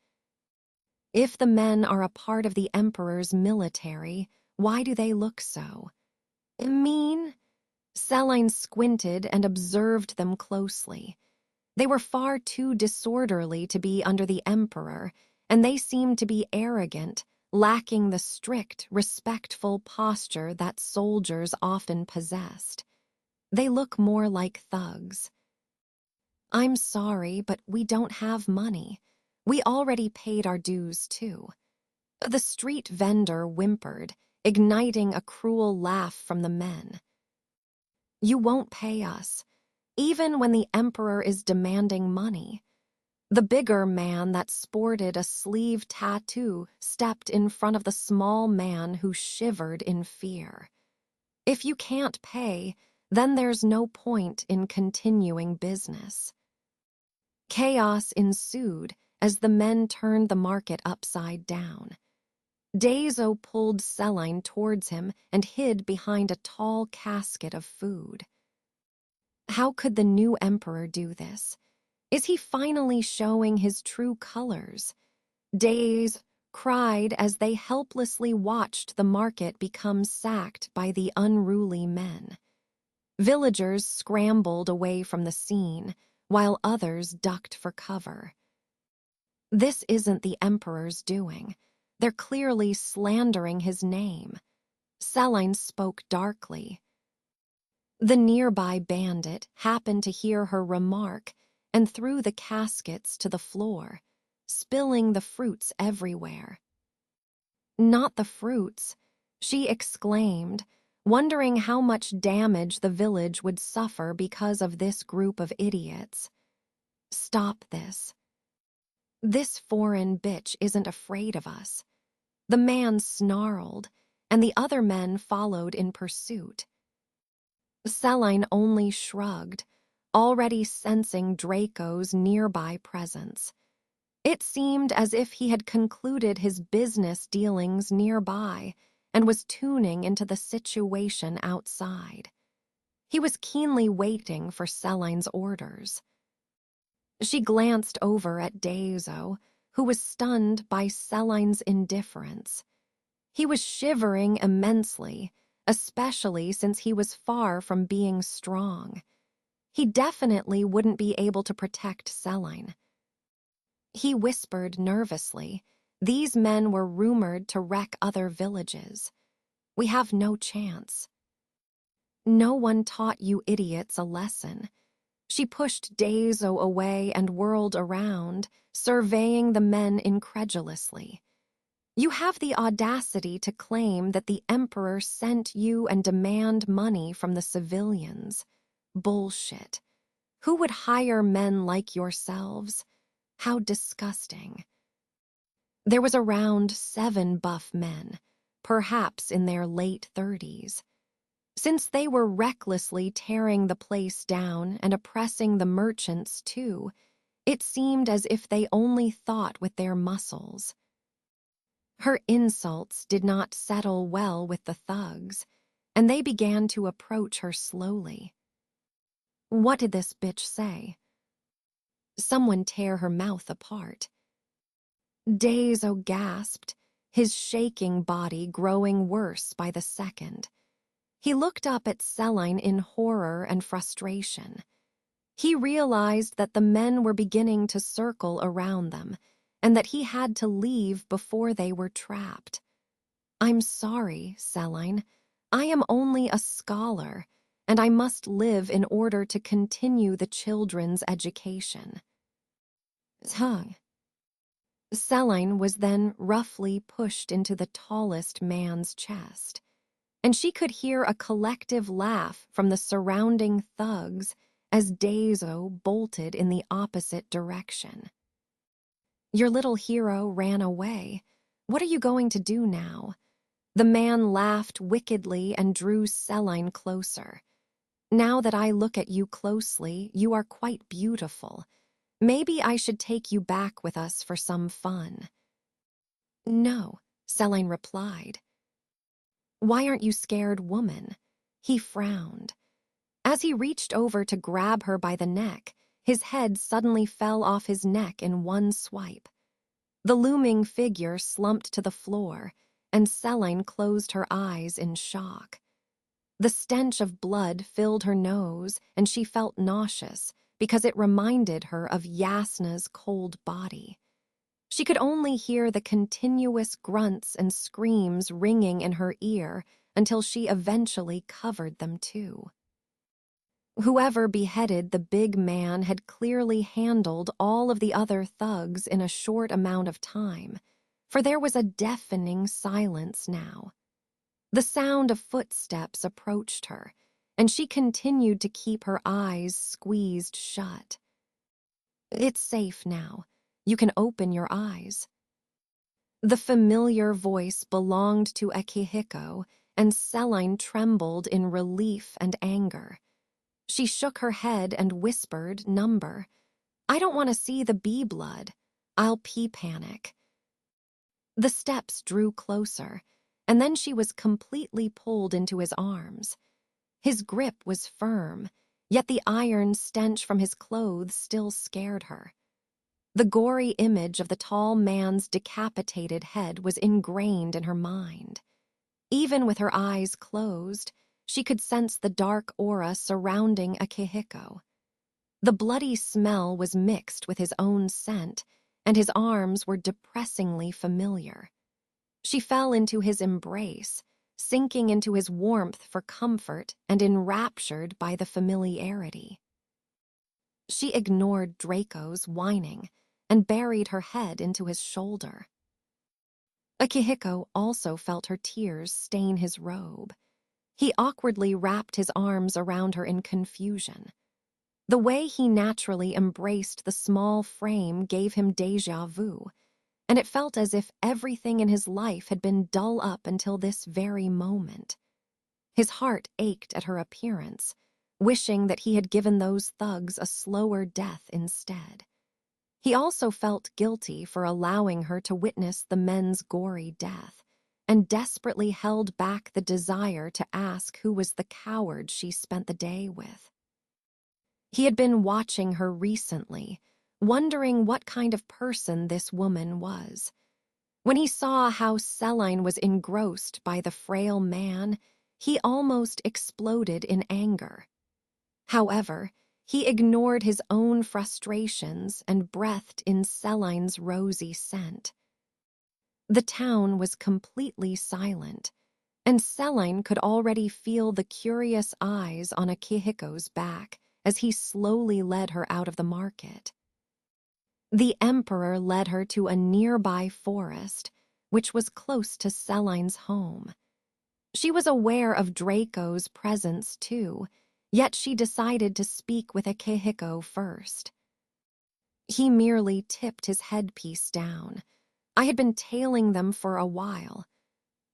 If the men are a part of the Emperor's military, why do they look so mean?" Celine squinted and observed them closely. They were far too disorderly to be under the Emperor, and they seemed to be arrogant, lacking the strict, respectful posture that soldiers often possessed. They look more like thugs. "I'm sorry, but we don't have money. We already paid our dues, too." The street vendor whimpered, igniting a cruel laugh from the men. "You won't pay us, even when the Emperor is demanding money." The bigger man that sported a sleeve tattoo stepped in front of the small man who shivered in fear. "If you can't pay, then there's no point in continuing business." Chaos ensued as the men turned the market upside down. Deizo pulled Celine towards him and hid behind a tall casket of food. How could the new emperor do this? Is he finally showing his true colors? Deizo cried as they helplessly watched the market become sacked by the unruly men. Villagers scrambled away from the scene, while others ducked for cover. "This isn't the Emperor's doing. They're clearly slandering his name." Celine spoke darkly. The nearby bandit happened to hear her remark and threw the caskets to the floor, spilling the fruits everywhere. "Not the fruits," she exclaimed, wondering how much damage the village would suffer because of this group of idiots. "Stop this. This foreign bitch isn't afraid of us." The man snarled, and the other men followed in pursuit. Celine only shrugged, already sensing Draco's nearby presence. It seemed as if he had concluded his business dealings nearby and was tuning into the situation outside. He was keenly waiting for Celine's orders. She glanced over at Deizo, who was stunned by Celine's indifference. He was shivering immensely, especially since he was far from being strong. He definitely wouldn't be able to protect Celine. He whispered nervously, "These men were rumored to wreck other villages. We have no chance." "No one taught you idiots a lesson." She pushed Deizo away and whirled around, surveying the men incredulously. "You have the audacity to claim that the Emperor sent you and demand money from the civilians. Bullshit. Who would hire men like yourselves? How disgusting." There was around 7 buff men, perhaps in their late 30s. Since they were recklessly tearing the place down and oppressing the merchants too, it seemed as if they only thought with their muscles. Her insults did not settle well with the thugs, and they began to approach her slowly. What did this bitch say? Someone tear her mouth apart. Deizo gasped, his shaking body growing worse by the second. He looked up at Celine in horror and frustration. He realized that the men were beginning to circle around them, and that he had to leave before they were trapped. I'm sorry, Celine. I am only a scholar, and I must live in order to continue the children's education. Huh. Celine was then roughly pushed into the tallest man's chest, and she could hear a collective laugh from the surrounding thugs as Daiso bolted in the opposite direction. Your little hero ran away. What are you going to do now? The man laughed wickedly and drew Celine closer. Now that I look at you closely, you are quite beautiful. Maybe I should take you back with us for some fun. No, Celine replied. Why aren't you scared, woman? He frowned. As he reached over to grab her by the neck, his head suddenly fell off his neck in one swipe. The looming figure slumped to the floor, and Celine closed her eyes in shock. The stench of blood filled her nose, and she felt nauseous because it reminded her of Yasna's cold body. She could only hear the continuous grunts and screams ringing in her ear until she eventually covered them too. Whoever beheaded the big man had clearly handled all of the other thugs in a short amount of time, for there was a deafening silence now. The sound of footsteps approached her, and she continued to keep her eyes squeezed shut. It's safe now. You can open your eyes. The familiar voice belonged to Akihiko, and Celine trembled in relief and anger. She shook her head and whispered, "Number. I don't want to see the bee blood. I'll pee panic." The steps drew closer, and then she was completely pulled into his arms. His grip was firm, yet the iron stench from his clothes still scared her. The gory image of the tall man's decapitated head was ingrained in her mind. Even with her eyes closed, she could sense the dark aura surrounding Akihiko. The bloody smell was mixed with his own scent, and his arms were depressingly familiar. She fell into his embrace, sinking into his warmth for comfort and enraptured by the familiarity. She ignored Draco's whining and buried her head into his shoulder. Akihiko also felt her tears stain his robe. He awkwardly wrapped his arms around her in confusion. The way he naturally embraced the small frame gave him déjà vu, and it felt as if everything in his life had been dull up until this very moment. His heart ached at her appearance, wishing that he had given those thugs a slower death instead. He also felt guilty for allowing her to witness the men's gory death, and desperately held back the desire to ask who was the coward she spent the day with. He had been watching her recently, wondering what kind of person this woman was. When he saw how Celine was engrossed by the frail man, he almost exploded in anger. However, he ignored his own frustrations and breathed in Celine's rosy scent. The town was completely silent, and Celine could already feel the curious eyes on Akihiko's back as he slowly led her out of the market. The Emperor led her to a nearby forest, which was close to Celine's home. She was aware of Draco's presence too, yet she decided to speak with Akihiko first. He merely tipped his headpiece down. I had been tailing them for a while.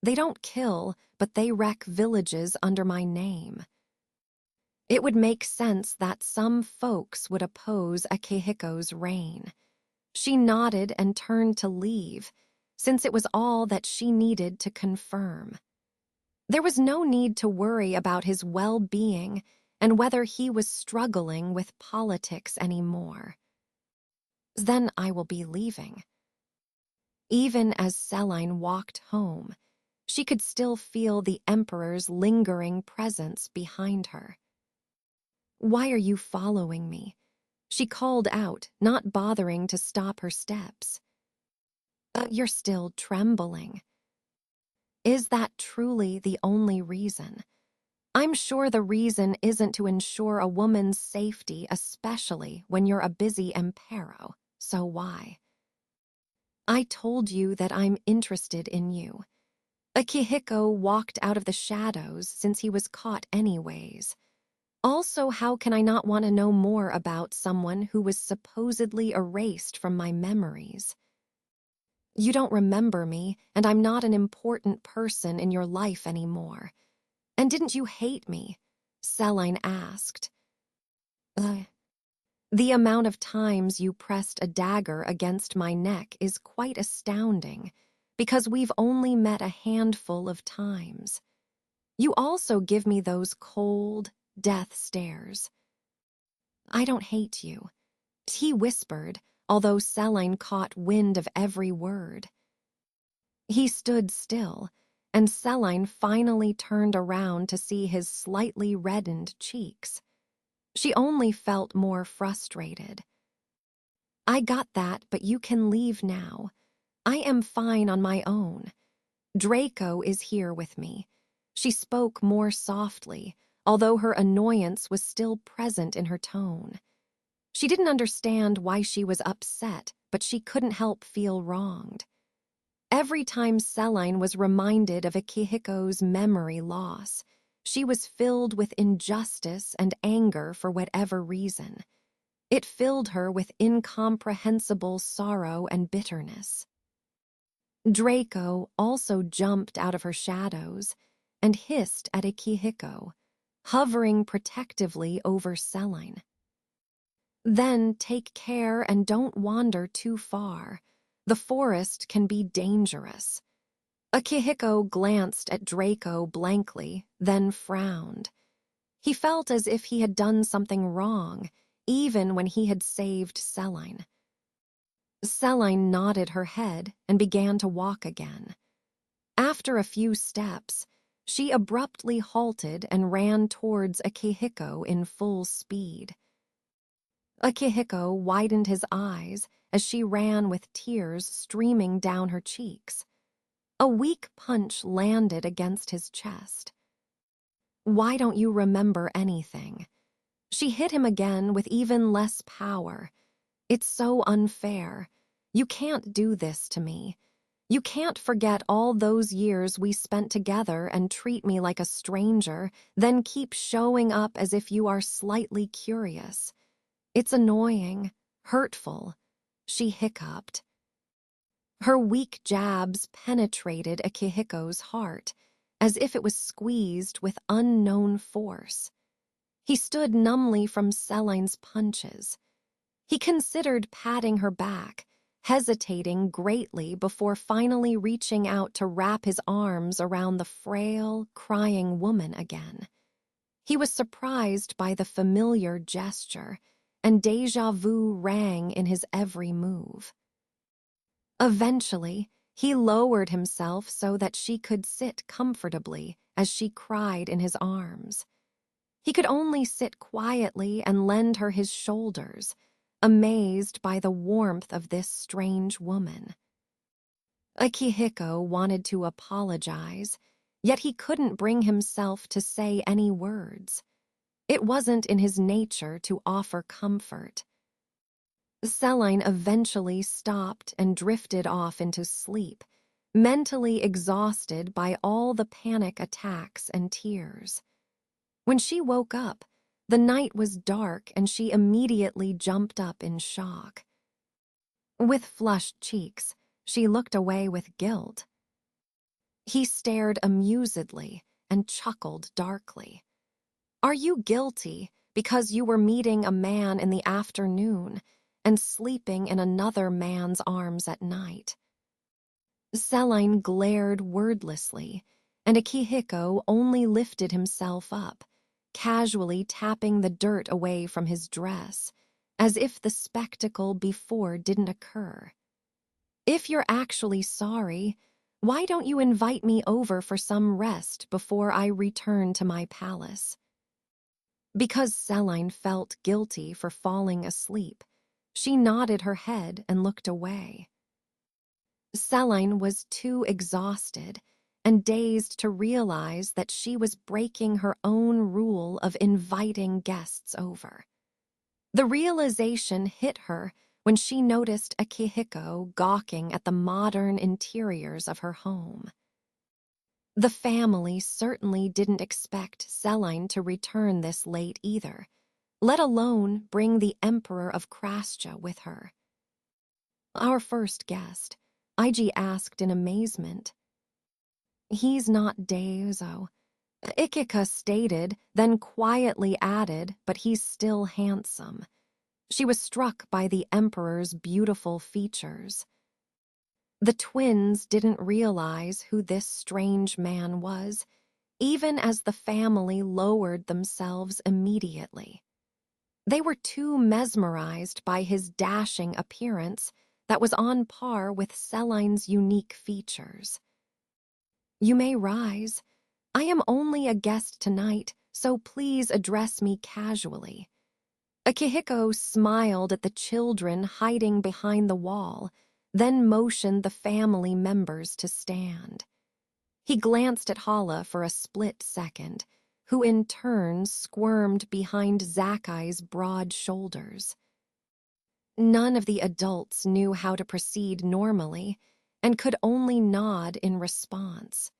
They don't kill, but they wreck villages under my name. It would make sense that some folks would oppose Akihiko's reign. She nodded and turned to leave, since it was all that she needed to confirm. There was no need to worry about his well-being and whether he was struggling with politics anymore. Then I will be leaving. Even as Celine walked home, she could still feel the Emperor's lingering presence behind her. Why are you following me? She called out, not bothering to stop her steps. You're still trembling. Is that truly the only reason? I'm sure the reason isn't to ensure a woman's safety, especially when you're a busy empero. So why? I told you that I'm interested in you. Akihiko walked out of the shadows since he was caught anyways. Also, how can I not want to know more about someone who was supposedly erased from my memories? You don't remember me, and I'm not an important person in your life anymore. And didn't you hate me? Celine asked. The amount of times you pressed a dagger against my neck is quite astounding, because we've only met a handful of times. You also give me those cold, death stares. I don't hate you, he whispered, although Celine caught wind of every word. He stood still, and Celine finally turned around to see his slightly reddened cheeks. She only felt more frustrated. I got that, but you can leave now. I am fine on my own. Draco is here with me. She spoke more softly, although her annoyance was still present in her tone. She didn't understand why she was upset, but she couldn't help feel wronged. Every time Celine was reminded of Akihiko's memory loss, she was filled with injustice and anger for whatever reason. It filled her with incomprehensible sorrow and bitterness. Draco also jumped out of her shadows and hissed at Akihiko, hovering protectively over Celine. Then take care and don't wander too far. The forest can be dangerous. Akihiko glanced at Draco blankly, then frowned. He felt as if he had done something wrong, even when he had saved Celine. Celine nodded her head and began to walk again. After a few steps, she abruptly halted and ran towards Akihiko in full speed. Akihiko widened his eyes as she ran with tears streaming down her cheeks. A weak punch landed against his chest. Why don't you remember anything? She hit him again with even less power. It's so unfair. You can't do this to me. You can't forget all those years we spent together and treat me like a stranger, then keep showing up as if you are slightly curious. It's annoying, hurtful. She hiccuped. Her weak jabs penetrated Akihiko's heart, as if it was squeezed with unknown force. He stood numbly from Celine's punches. He considered patting her back, hesitating greatly before finally reaching out to wrap his arms around the frail, crying woman again. He was surprised by the familiar gesture, and déjà vu rang in his every move. Eventually, he lowered himself so that she could sit comfortably as she cried in his arms. He could only sit quietly and lend her his shoulders, amazed by the warmth of this strange woman. Akihiko wanted to apologize, yet he couldn't bring himself to say any words. It wasn't in his nature to offer comfort. Celine eventually stopped and drifted off into sleep, mentally exhausted by all the panic attacks and tears. When she woke up, the night was dark and she immediately jumped up in shock. With flushed cheeks, she looked away with guilt. He stared amusedly and chuckled darkly. Are you guilty because you were meeting a man in the afternoon and sleeping in another man's arms at night? Celine glared wordlessly, and Akihiko only lifted himself up, casually tapping the dirt away from his dress, as if the spectacle before didn't occur. If you're actually sorry, why don't you invite me over for some rest before I return to my palace? Because Celine felt guilty for falling asleep, she nodded her head and looked away. Celine was too exhausted, and dazed to realize that she was breaking her own rule of inviting guests over. The realization hit her when she noticed Akihiko gawking at the modern interiors of her home. The family certainly didn't expect Celine to return this late either, let alone bring the Emperor of Krascha with her. "Our first guest," Ig asked in amazement. "He's not Deizo," Ikika stated, then quietly added, "but he's still handsome." She was struck by the Emperor's beautiful features. The twins didn't realize who this strange man was, even as the family lowered themselves immediately. They were too mesmerized by his dashing appearance that was on par with Celine's unique features. "You may rise. I am only a guest tonight, so please address me casually." Akihiko smiled at the children hiding behind the wall, then motioned the family members to stand. He glanced at Hala for a split second, who in turn squirmed behind Zakai's broad shoulders. None of the adults knew how to proceed normally and could only nod in response.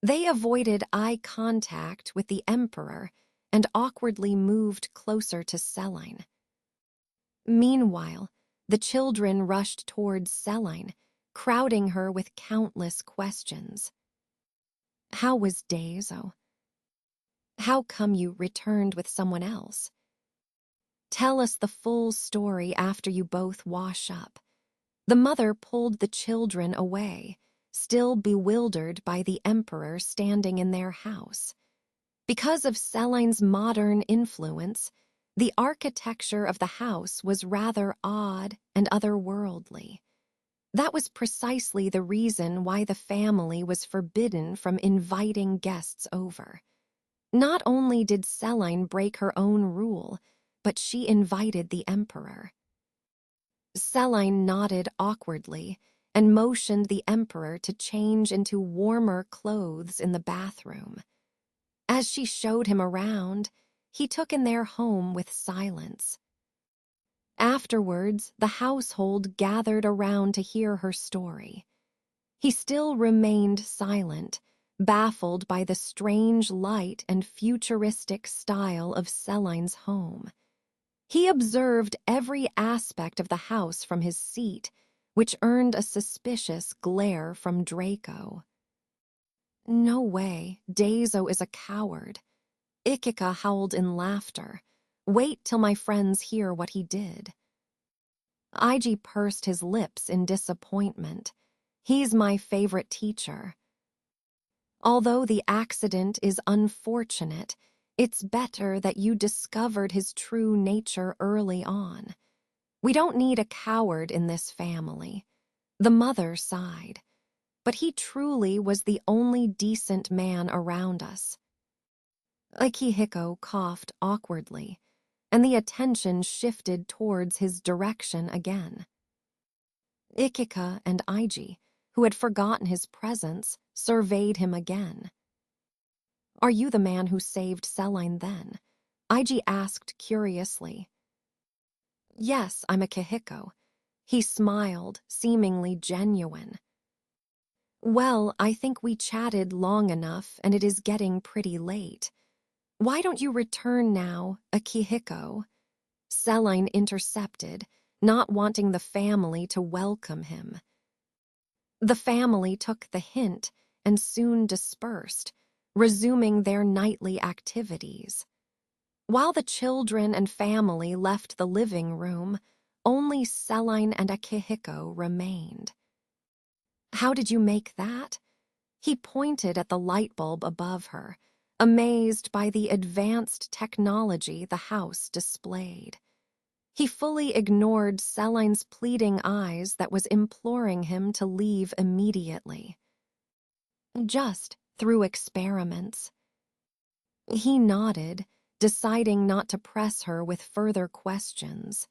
They avoided eye contact with the Emperor and awkwardly moved closer to Celine. Meanwhile, the children rushed towards Celine, crowding her with countless questions. "How was Deizo? How come you returned with someone else? Tell us the full story after you both wash up." The mother pulled the children away, still bewildered by the Emperor standing in their house. Because of Celine's modern influence, the architecture of the house was rather odd and otherworldly. That was precisely the reason why the family was forbidden from inviting guests over. Not only did Celine break her own rule, but she invited the Emperor. Celine nodded awkwardly and motioned the Emperor to change into warmer clothes in the bathroom. As she showed him around, he took in their home with silence. Afterwards, the household gathered around to hear her story. He still remained silent, baffled by the strange light and futuristic style of Celine's home. He observed every aspect of the house from his seat, which earned a suspicious glare from Draco. "No way, Deizo is a coward." Ikika howled in laughter. "Wait till my friends hear what he did." Ig pursed his lips in disappointment. "He's my favorite teacher. Although the accident is unfortunate, it's better that you discovered his true nature early on. We don't need a coward in this family." The mother sighed. "But he truly was the only decent man around us." Akihiko coughed awkwardly, and the attention shifted towards his direction again. Ikika and Ig, who had forgotten his presence, surveyed him again. "Are you the man who saved Celine then?" Ig asked curiously. "Yes, I'm Akihiko." He smiled, seemingly genuine. "Well, I think we chatted long enough and it is getting pretty late. Why don't you return now, Akihiko?" Celine intercepted, not wanting the family to welcome him. The family took the hint and soon dispersed, resuming their nightly activities. While the children and family left the living room, only Celine and Akihiko remained. "How did you make that?" He pointed at the light bulb above her, amazed by the advanced technology the house displayed. He fully ignored Celine's pleading eyes that was imploring him to leave immediately. "Just through experiments." He nodded, deciding not to press her with further questions.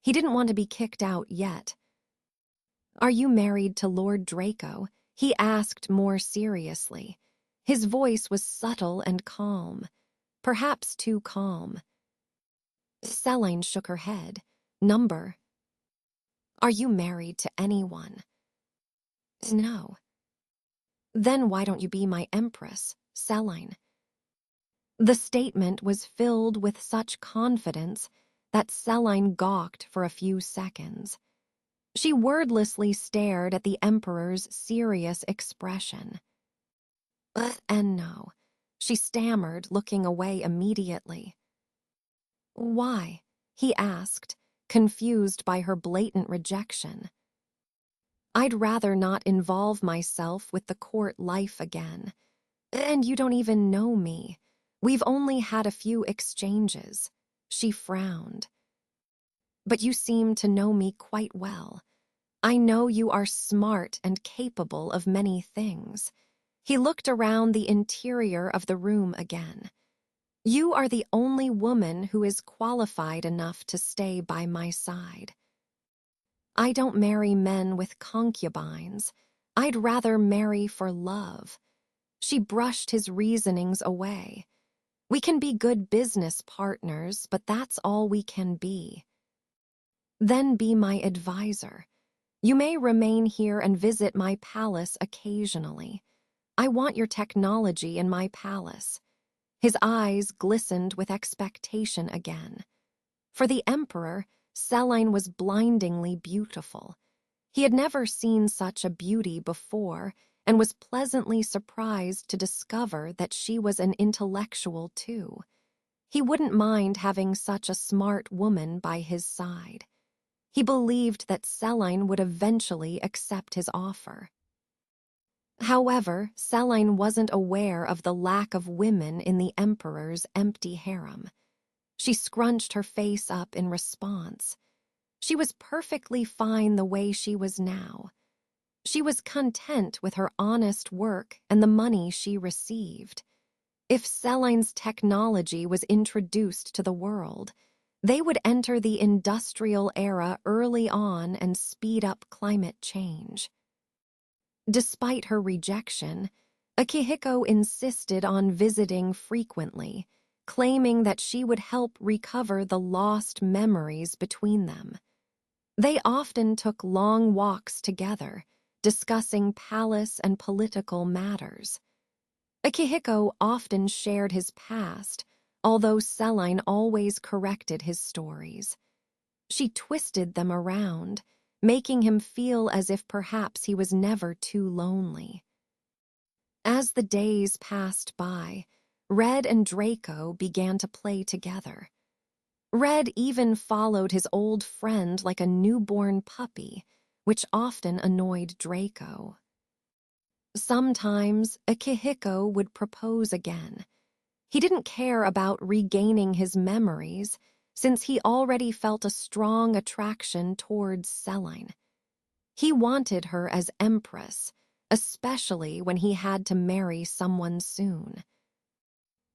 He didn't want to be kicked out yet. "Are you married to Lord Draco?" He asked more seriously. His voice was subtle and calm, perhaps too calm. Selene shook her head. Number. Are you married to anyone? No. Then why don't you be my empress, Selene? The statement was filled with such confidence that Selene gawked for a few seconds. She wordlessly stared at the emperor's serious expression. And no, she stammered, looking away immediately. Why? He asked, confused by her blatant rejection. I'd rather not involve myself with the court life again. And you don't even know me. We've only had a few exchanges. She frowned. But you seem to know me quite well. I know you are smart and capable of many things. He looked around the interior of the room again. You are the only woman who is qualified enough to stay by my side. I don't marry men with concubines. I'd rather marry for love. She brushed his reasonings away. We can be good business partners, but that's all we can be. Then be my advisor. You may remain here and visit my palace occasionally. I want your technology in my palace. His eyes glistened with expectation again. For the emperor, Selene was blindingly beautiful. He had never seen such a beauty before and was pleasantly surprised to discover that she was an intellectual too. He wouldn't mind having such a smart woman by his side. He believed that Selene would eventually accept his offer. However, Selene wasn't aware of the lack of women in the emperor's empty harem. She scrunched her face up in response. She was perfectly fine the way she was now. She was content with her honest work and the money she received. If Selene's technology was introduced to the world, they would enter the industrial era early on and speed up climate change. Despite her rejection, Akihiko insisted on visiting frequently, claiming that she would help recover the lost memories between them. They often took long walks together, discussing palace and political matters. Akihiko often shared his past, although Selene always corrected his stories. She twisted them around, making him feel as if perhaps he was never too lonely. As the days passed by, Red and Draco began to play together. Red even followed his old friend like a newborn puppy, which often annoyed Draco. Sometimes Akihiko would propose again. He didn't care about regaining his memories, since he already felt a strong attraction towards Selene. He wanted her as empress, especially when he had to marry someone soon.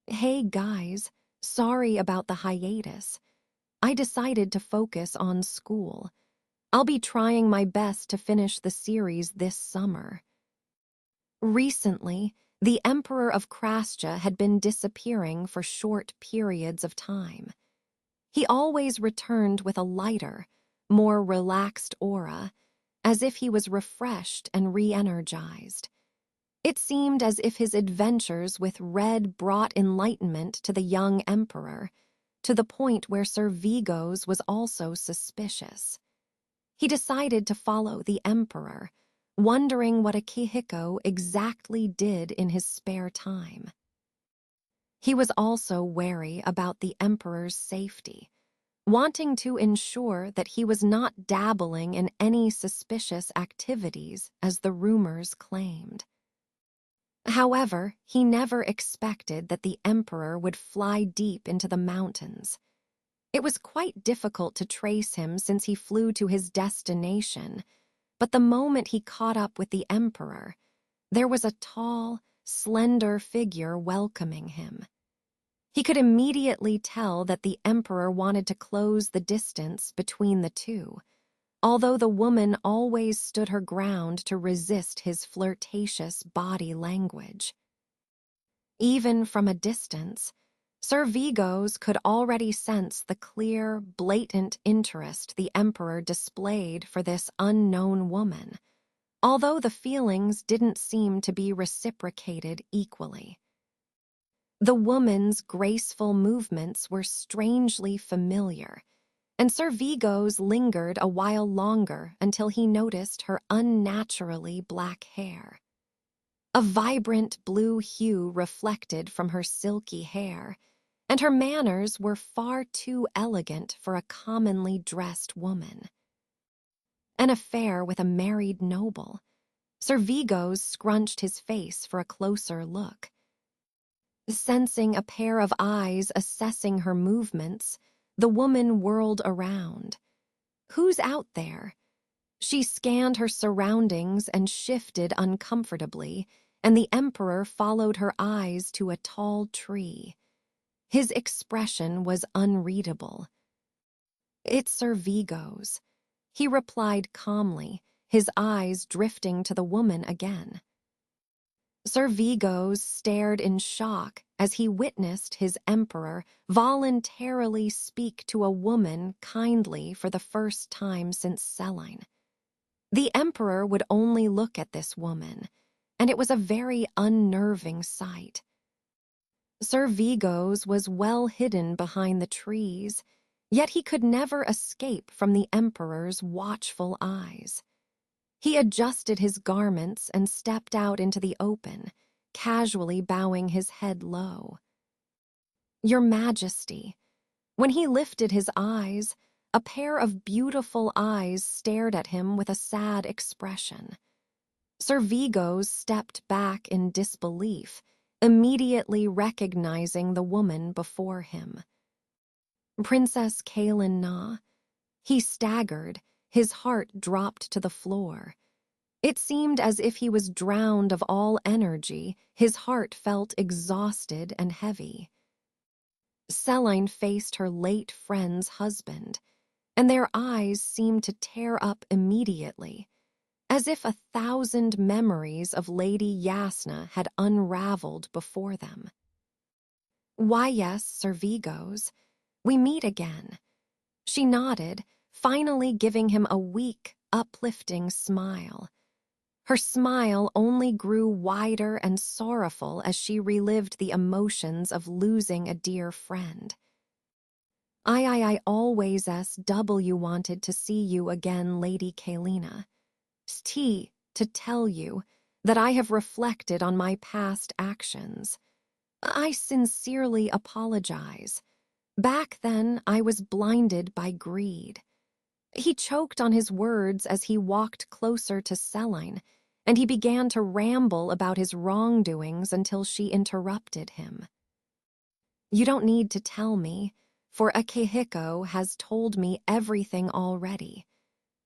Hey guys, sorry about the hiatus. I decided to focus on school. I'll be trying my best to finish the series this summer. Recently, the Emperor of Krasja had been disappearing for short periods of time. He always returned with a lighter, more relaxed aura, as if he was refreshed and re-energized. It seemed as if his adventures with Red brought enlightenment to the young emperor, to the point where Sir Vigos was also suspicious. He decided to follow the emperor, wondering what Akihiko exactly did in his spare time. He was also wary about the emperor's safety, wanting to ensure that he was not dabbling in any suspicious activities as the rumors claimed. However, he never expected that the emperor would fly deep into the mountains. It was quite difficult to trace him since he flew to his destination, but the moment he caught up with the emperor, there was a tall, slender figure welcoming him. He could immediately tell that the emperor wanted to close the distance between the two, although the woman always stood her ground to resist his flirtatious body language. Even from a distance, Sir Vigos could already sense the clear, blatant interest the Emperor displayed for this unknown woman, although the feelings didn't seem to be reciprocated equally. The woman's graceful movements were strangely familiar, and Sir Vigos lingered a while longer until he noticed her unnaturally black hair. A vibrant blue hue reflected from her silky hair, and her manners were far too elegant for a commonly dressed woman. An affair with a married noble. Sir Vigos scrunched his face for a closer look. Sensing a pair of eyes assessing her movements, the woman whirled around. Who's out there? She scanned her surroundings and shifted uncomfortably, and the Emperor followed her eyes to a tall tree. His expression was unreadable. "It's Sir Vigos," he replied calmly, his eyes drifting to the woman again. Sir Vigos stared in shock as he witnessed his Emperor voluntarily speak to a woman kindly for the first time since Selene. The Emperor would only look at this woman, and it was a very unnerving sight. Sir Vigos was well hidden behind the trees, yet he could never escape from the Emperor's watchful eyes. He adjusted his garments and stepped out into the open, casually bowing his head low. "Your Majesty." When he lifted his eyes, a pair of beautiful eyes stared at him with a sad expression. Sir Vigos stepped back in disbelief, immediately recognizing the woman before him. "Princess Kaelin Na." He staggered, his heart dropped to the floor. It seemed as if he was drowned of all energy, his heart felt exhausted and heavy. Selene faced her late friend's husband, and their eyes seemed to tear up immediately, as if 1,000 memories of Lady Yasna had unraveled before them. "Why, yes, Sir Vigos. We meet again." She nodded, finally giving him a weak, uplifting smile. Her smile only grew wider and sorrowful as she relived the emotions of losing a dear friend. I always wanted to see you again, Lady Kaelina. To tell you that I have reflected on my past actions. I sincerely apologize. Back then, I was blinded by greed." He choked on his words as he walked closer to Selene, and he began to ramble about his wrongdoings until she interrupted him. "You don't need to tell me, for Akihiko has told me everything already."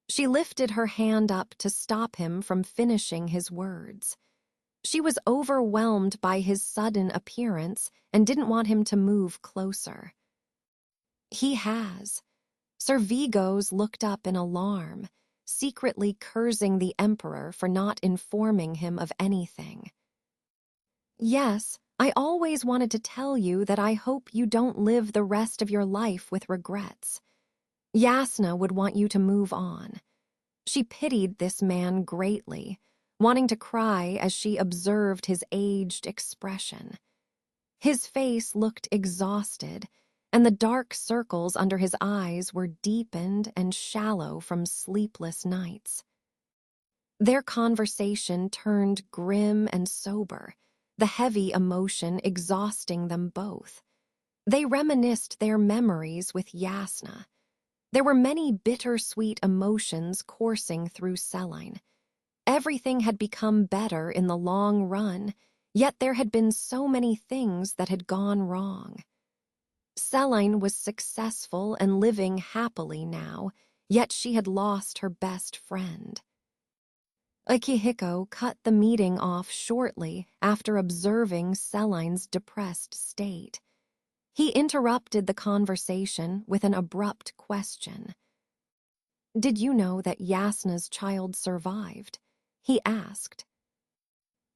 She lifted her hand up to stop him from finishing his words. She was overwhelmed by his sudden appearance and didn't want him to move closer. "He has." Sir Vigos looked up in alarm, secretly cursing the Emperor for not informing him of anything. "Yes, I always wanted to tell you that I hope you don't live the rest of your life with regrets. Yasna would want you to move on." She pitied this man greatly, wanting to cry as she observed his aged expression. His face looked exhausted, and the dark circles under his eyes were deepened and shallow from sleepless nights. Their conversation turned grim and sober, the heavy emotion exhausting them both. They reminisced their memories with Yasna. There were many bittersweet emotions coursing through Selene. Everything had become better in the long run, yet there had been so many things that had gone wrong. Selene was successful and living happily now, yet she had lost her best friend. Akihiko cut the meeting off shortly after observing Selene's depressed state. He interrupted the conversation with an abrupt question. Did you know that Yasna's child survived? He asked.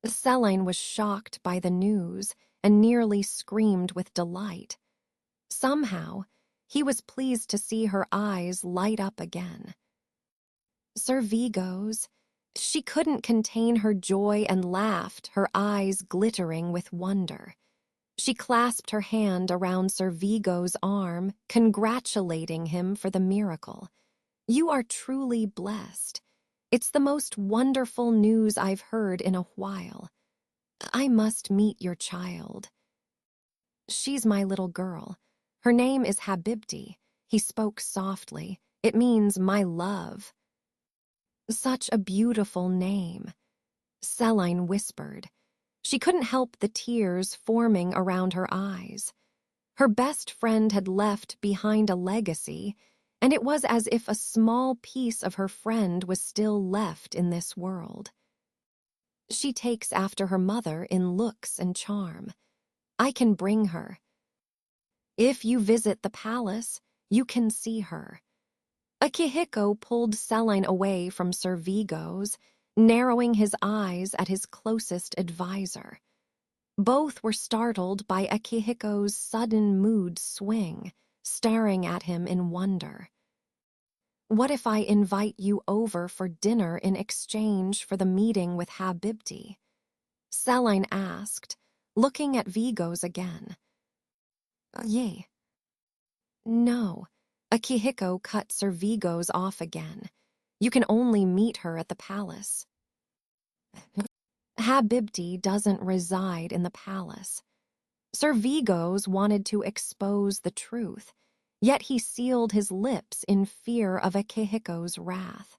Selene was shocked by the news and nearly screamed with delight. Somehow, he was pleased to see her eyes light up again. Sir Vigo's. She couldn't contain her joy and laughed, her eyes glittering with wonder. She clasped her hand around Sir Vigo's arm, congratulating him for the miracle. You are truly blessed. It's the most wonderful news I've heard in a while. I must meet your child. She's my little girl. Her name is Habibti. He spoke softly. It means my love. Such a beautiful name. Selene whispered. She couldn't help the tears forming around her eyes. Her best friend had left behind a legacy, and it was as if a small piece of her friend was still left in this world. She takes after her mother in looks and charm. I can bring her. If you visit the palace, you can see her. Akihiko pulled Selene away from Sir Vigo's, narrowing his eyes at his closest advisor. Both were startled by Akihiko's sudden mood swing, staring at him in wonder. What if I invite you over for dinner in exchange for the meeting with Habibti? Selene asked, looking at Vigo's again. Yay. No. Akihiko cut Sir Vigo's off again. You can only meet her at the palace. Habibti doesn't reside in the palace. Sir Vigo's wanted to expose the truth, yet he sealed his lips in fear of Akihiko's wrath.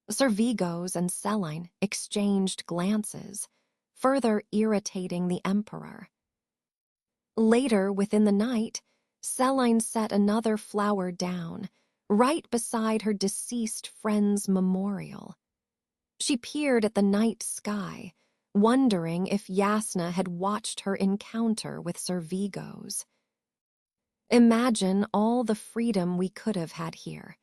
Sir Vigo's and Selene exchanged glances, further irritating the emperor. Later within the night, Selene set another flower down, right beside her deceased friend's memorial. She peered at the night sky, wondering if Yasna had watched her encounter with Sir Vigo's. Imagine all the freedom we could have had here.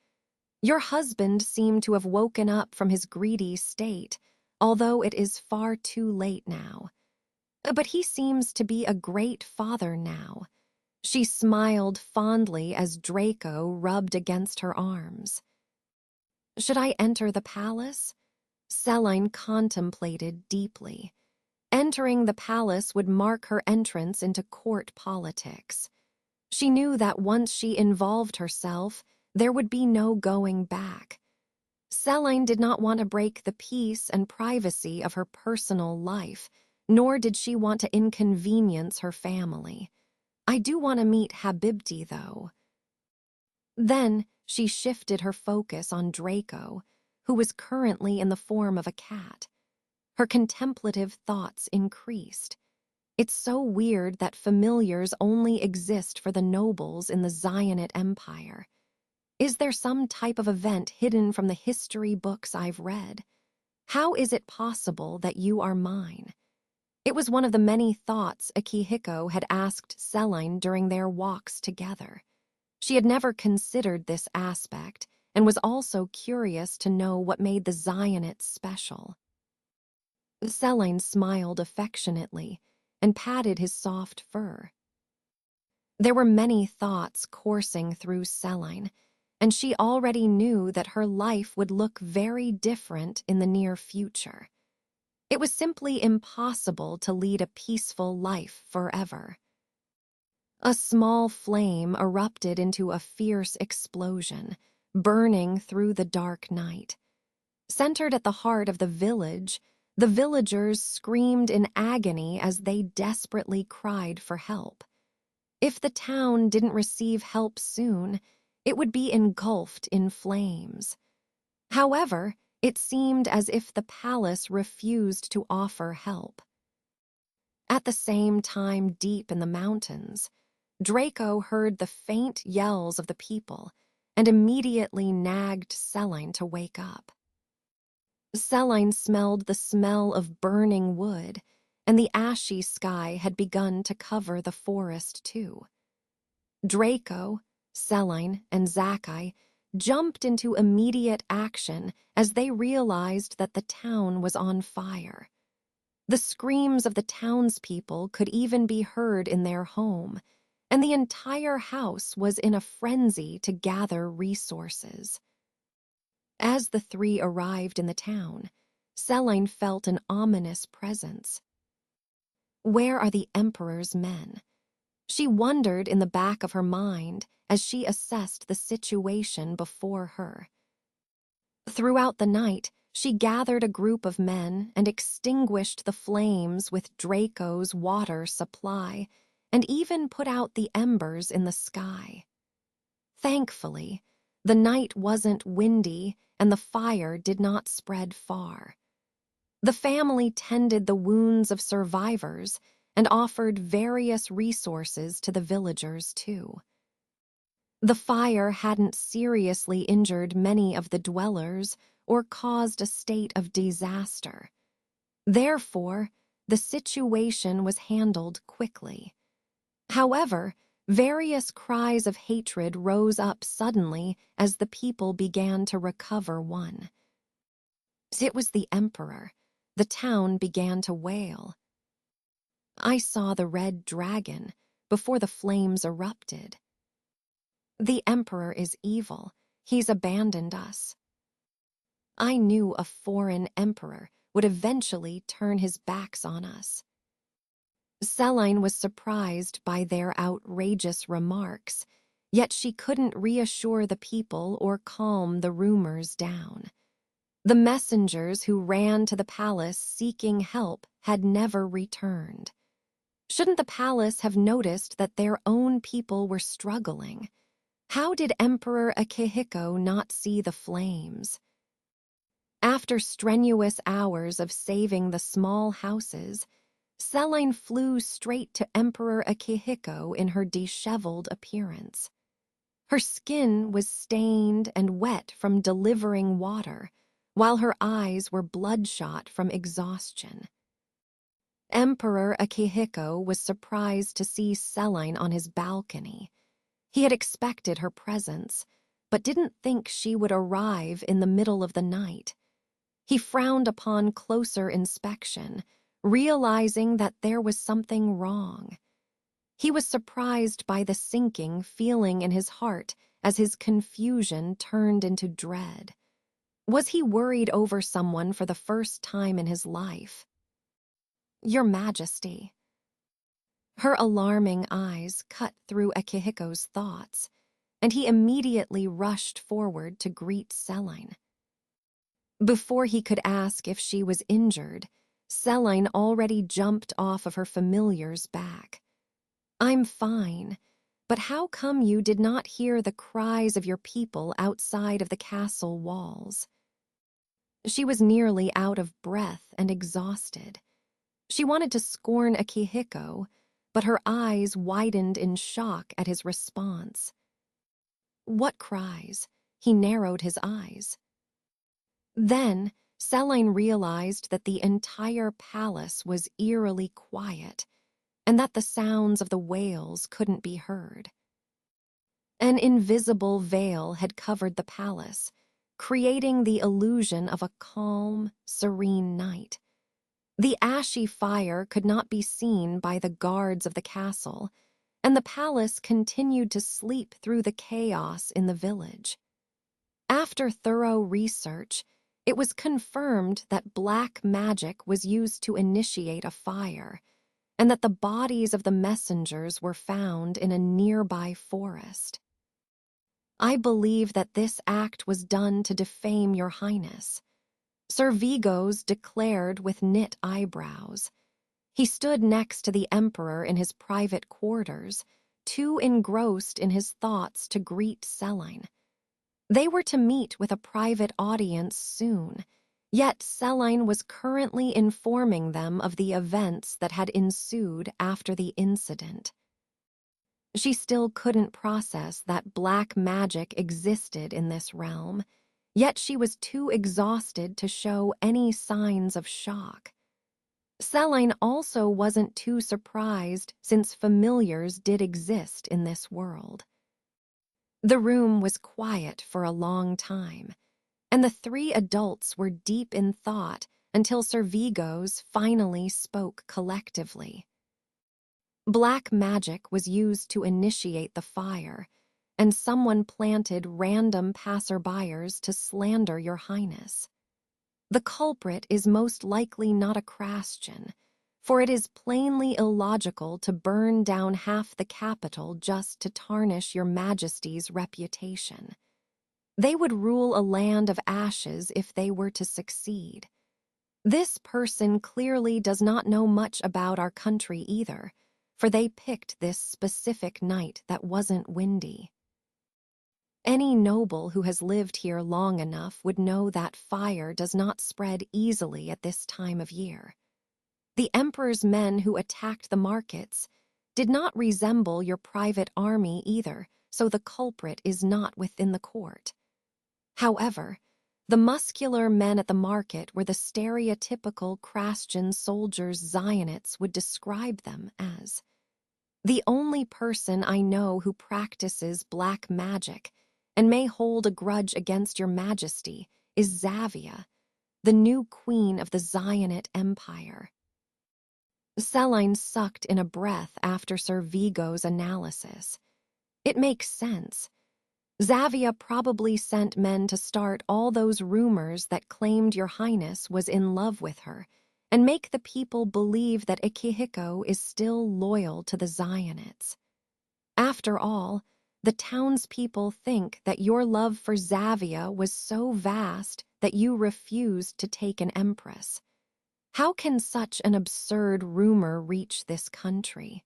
Your husband seemed to have woken up from his greedy state, although it is far too late now. But he seems to be a great father now. She smiled fondly as Draco rubbed against her arms. Should I enter the palace? Selene contemplated deeply. Entering the palace would mark her entrance into court politics. She knew that once she involved herself, there would be no going back. Selene did not want to break the peace and privacy of her personal life, nor did she want to inconvenience her family. I do want to meet Habibti, though. Then she shifted her focus on Draco, who was currently in the form of a cat. Her contemplative thoughts increased. It's so weird that familiars only exist for the nobles in the Zionate Empire. Is there some type of event hidden from the history books I've read? How is it possible that you are mine? It was one of the many thoughts Akihiko had asked Selene during their walks together. She had never considered this aspect and was also curious to know what made the Zionites special. Selene smiled affectionately and patted his soft fur. There were many thoughts coursing through Selene, and she already knew that her life would look very different in the near future. It was simply impossible to lead a peaceful life forever. A small flame erupted into a fierce explosion, burning through the dark night. Centered at the heart of the villagers screamed in agony as they desperately cried for help. If the town didn't receive help soon, it would be engulfed in flames. However, it seemed as if the palace refused to offer help. At the same time, deep in the mountains, Draco heard the faint yells of the people and immediately nagged Selene to wake up. Selene smelled the smell of burning wood, and the ashy sky had begun to cover the forest too. Draco, Selene, and Zakai jumped into immediate action as they realized that the town was on fire. The screams of the townspeople could even be heard in their home, and the entire house was in a frenzy to gather resources. As the three arrived in the town, Selene felt an ominous presence. Where are the Emperor's men? She wondered in the back of her mind as she assessed the situation before her. Throughout the night, she gathered a group of men and extinguished the flames with Draco's water supply, and even put out the embers in the sky. Thankfully, the night wasn't windy and the fire did not spread far. The family tended the wounds of survivors and offered various resources to the villagers, too. The fire hadn't seriously injured many of the dwellers or caused a state of disaster. Therefore, the situation was handled quickly. However, various cries of hatred rose up suddenly as the people began to recover one. It was the Emperor. The town began to wail. I saw the red dragon before the flames erupted. The Emperor is evil. He's abandoned us. I knew a foreign emperor would eventually turn his backs on us. Selene was surprised by their outrageous remarks, yet she couldn't reassure the people or calm the rumors down. The messengers who ran to the palace seeking help had never returned. Shouldn't the palace have noticed that their own people were struggling? How did Emperor Akihiko not see the flames? After strenuous hours of saving the small houses, Selene flew straight to Emperor Akihiko in her disheveled appearance. Her skin was stained and wet from delivering water, while her eyes were bloodshot from exhaustion. Emperor Akihiko was surprised to see Selene on his balcony. He had expected her presence, but didn't think she would arrive in the middle of the night. He frowned upon closer inspection, realizing that there was something wrong. He was surprised by the sinking feeling in his heart as his confusion turned into dread. Was he worried over someone for the first time in his life? Your Majesty. Her alarming eyes cut through Akihiko's thoughts, and he immediately rushed forward to greet Selene. Before he could ask if she was injured, Selene already jumped off of her familiar's back. I'm fine, but how come you did not hear the cries of your people outside of the castle walls? She was nearly out of breath and exhausted. She wanted to scorn Akihiko, but her eyes widened in shock at his response. What cries? He narrowed his eyes. Then, Selene realized that the entire palace was eerily quiet, and that the sounds of the wails couldn't be heard. An invisible veil had covered the palace, creating the illusion of a calm, serene night. The ashy fire could not be seen by the guards of the castle, and the palace continued to sleep through the chaos in the village. After thorough research, it was confirmed that black magic was used to initiate a fire, and that the bodies of the messengers were found in a nearby forest. I believe that this act was done to defame your highness. Sir Vigos declared with knit eyebrows. He stood next to the emperor in his private quarters, too engrossed in his thoughts to greet Selene. They were to meet with a private audience soon, yet Selene was currently informing them of the events that had ensued after the incident. She still couldn't process that black magic existed in this realm, yet she was too exhausted to show any signs of shock. Selene also wasn't too surprised since familiars did exist in this world. The room was quiet for a long time, and the three adults were deep in thought until Sir Vigos finally spoke collectively. Black magic was used to initiate the fire, and someone planted random passerbyers to slander your highness. The culprit is most likely not a Christian, for it is plainly illogical to burn down half the capital just to tarnish your majesty's reputation. They would rule a land of ashes if they were to succeed. This person clearly does not know much about our country either, for they picked this specific night that wasn't windy. Any noble who has lived here long enough would know that fire does not spread easily at this time of year. The emperor's men who attacked the markets did not resemble your private army either, so the culprit is not within the court. However, the muscular men at the market were the stereotypical Christian soldiers Zionists would describe them as. The only person I know who practices black magic and may hold a grudge against your majesty is Zavia, the new queen of the Zionite Empire. Celine sucked in a breath after Sir Vigos' analysis. It makes sense. Zavia probably sent men to start all those rumors that claimed your highness was in love with her and make the people believe that Akihiko is still loyal to the Zionites. After all, the townspeople think that your love for Zavia was so vast that you refused to take an empress. How can such an absurd rumor reach this country?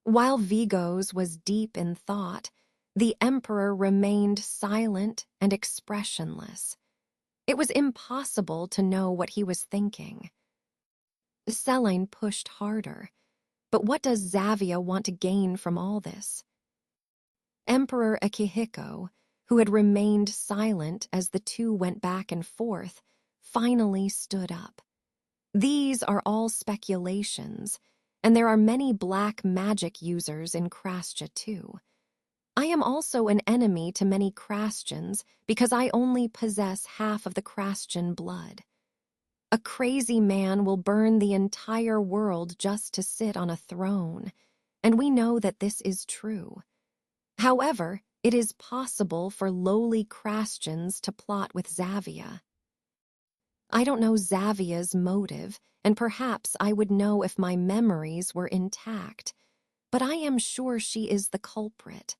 While Vigos was deep in thought, the emperor remained silent and expressionless. It was impossible to know what he was thinking. Celine pushed harder. But what does Zavia want to gain from all this? Emperor Akihiko, who had remained silent as the two went back and forth, finally stood up. These are all speculations, and there are many black magic users in Krascha too. I am also an enemy to many Kraschans because I only possess half of the Kraschan blood. A crazy man will burn the entire world just to sit on a throne, and we know that this is true. However, it is possible for lowly Kraschans to plot with Zavia. I don't know Zavia's motive, and perhaps I would know if my memories were intact, but I am sure she is the culprit,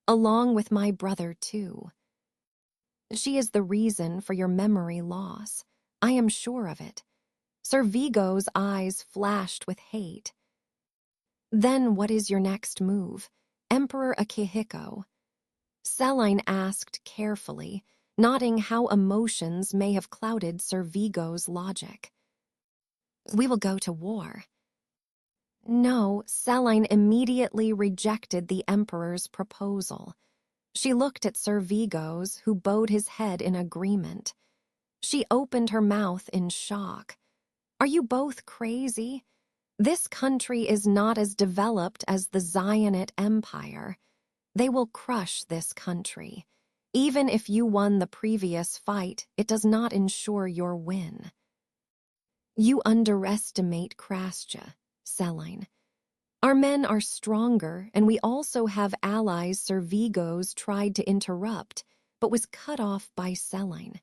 along with my brother too. She is the reason for your memory loss. I am sure of it. Sir Vigos' eyes flashed with hate. Then what is your next move, Emperor Akihiko? Celine asked carefully, noting how emotions may have clouded Sir Vigos' logic. We will go to war. No, Celine immediately rejected the Emperor's proposal. She looked at Sir Vigos, who bowed his head in agreement. She opened her mouth in shock. Are you both crazy? This country is not as developed as the Zionite Empire. They will crush this country. Even if you won the previous fight, it does not ensure your win. You underestimate Krascha, Celine. Our men are stronger, and we also have allies Sir Vigos tried to interrupt, but was cut off by Celine.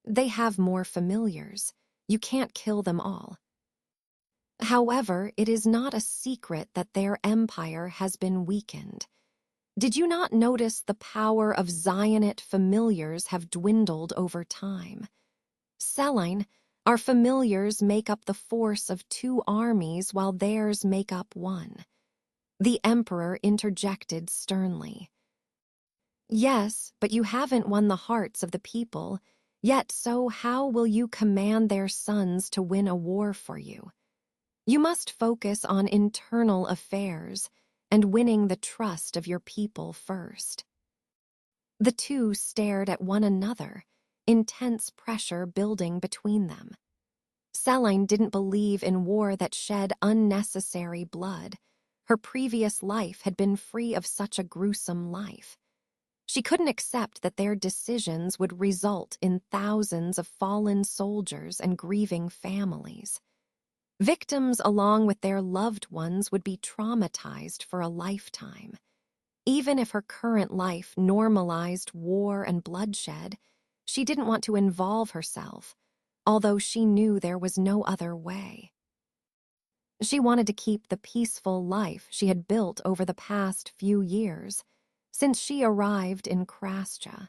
They have more familiars. You can't kill them all. However, it is not a secret that their empire has been weakened. Did you not notice the power of Zionite familiars have dwindled over time? Celine, our familiars make up the force of 2 armies while theirs make up 1. The emperor interjected sternly. Yes, but you haven't won the hearts of the people, yet so how will you command their sons to win a war for you? You must focus on internal affairs and winning the trust of your people first. The two stared at one another, intense pressure building between them. Celine didn't believe in war that shed unnecessary blood. Her previous life had been free of such a gruesome life. She couldn't accept that their decisions would result in thousands of fallen soldiers and grieving families. Victims along with their loved ones would be traumatized for a lifetime. Even if her current life normalized war and bloodshed, she didn't want to involve herself, although she knew there was no other way. She wanted to keep the peaceful life she had built over the past few years, since she arrived in Krascha.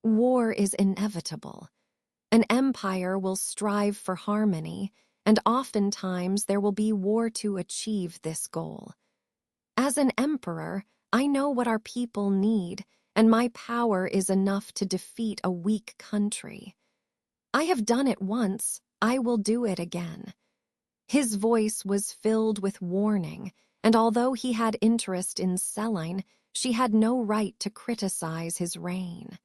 War is inevitable. An empire will strive for harmony, and oftentimes there will be war to achieve this goal. As an emperor, I know what our people need, and my power is enough to defeat a weak country. I have done it once, I will do it again. His voice was filled with warning, and although he had interest in Selene, she had no right to criticize his reign.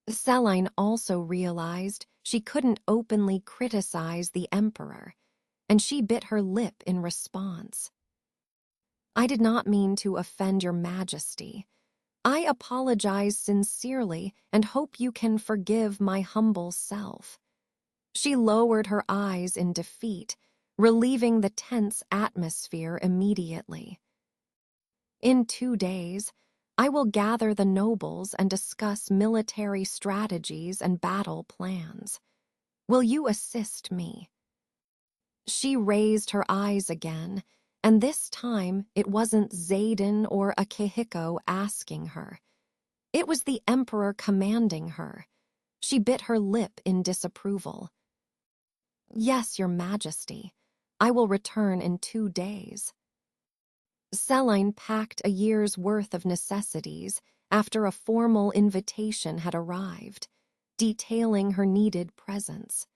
Selene also realized she couldn't openly criticize the emperor, and she bit her lip in response. I did not mean to offend your majesty. I apologize sincerely and hope you can forgive my humble self. She lowered her eyes in defeat, relieving the tense atmosphere immediately. In 2 days, I will gather the nobles and discuss military strategies and battle plans. Will you assist me? She raised her eyes again, and this time it wasn't Zayden or Akihiko asking her. It was the emperor commanding her. She bit her lip in disapproval. Yes, your majesty. I will return in 2 days. Selene packed a year's worth of necessities after a formal invitation had arrived, detailing her needed presence.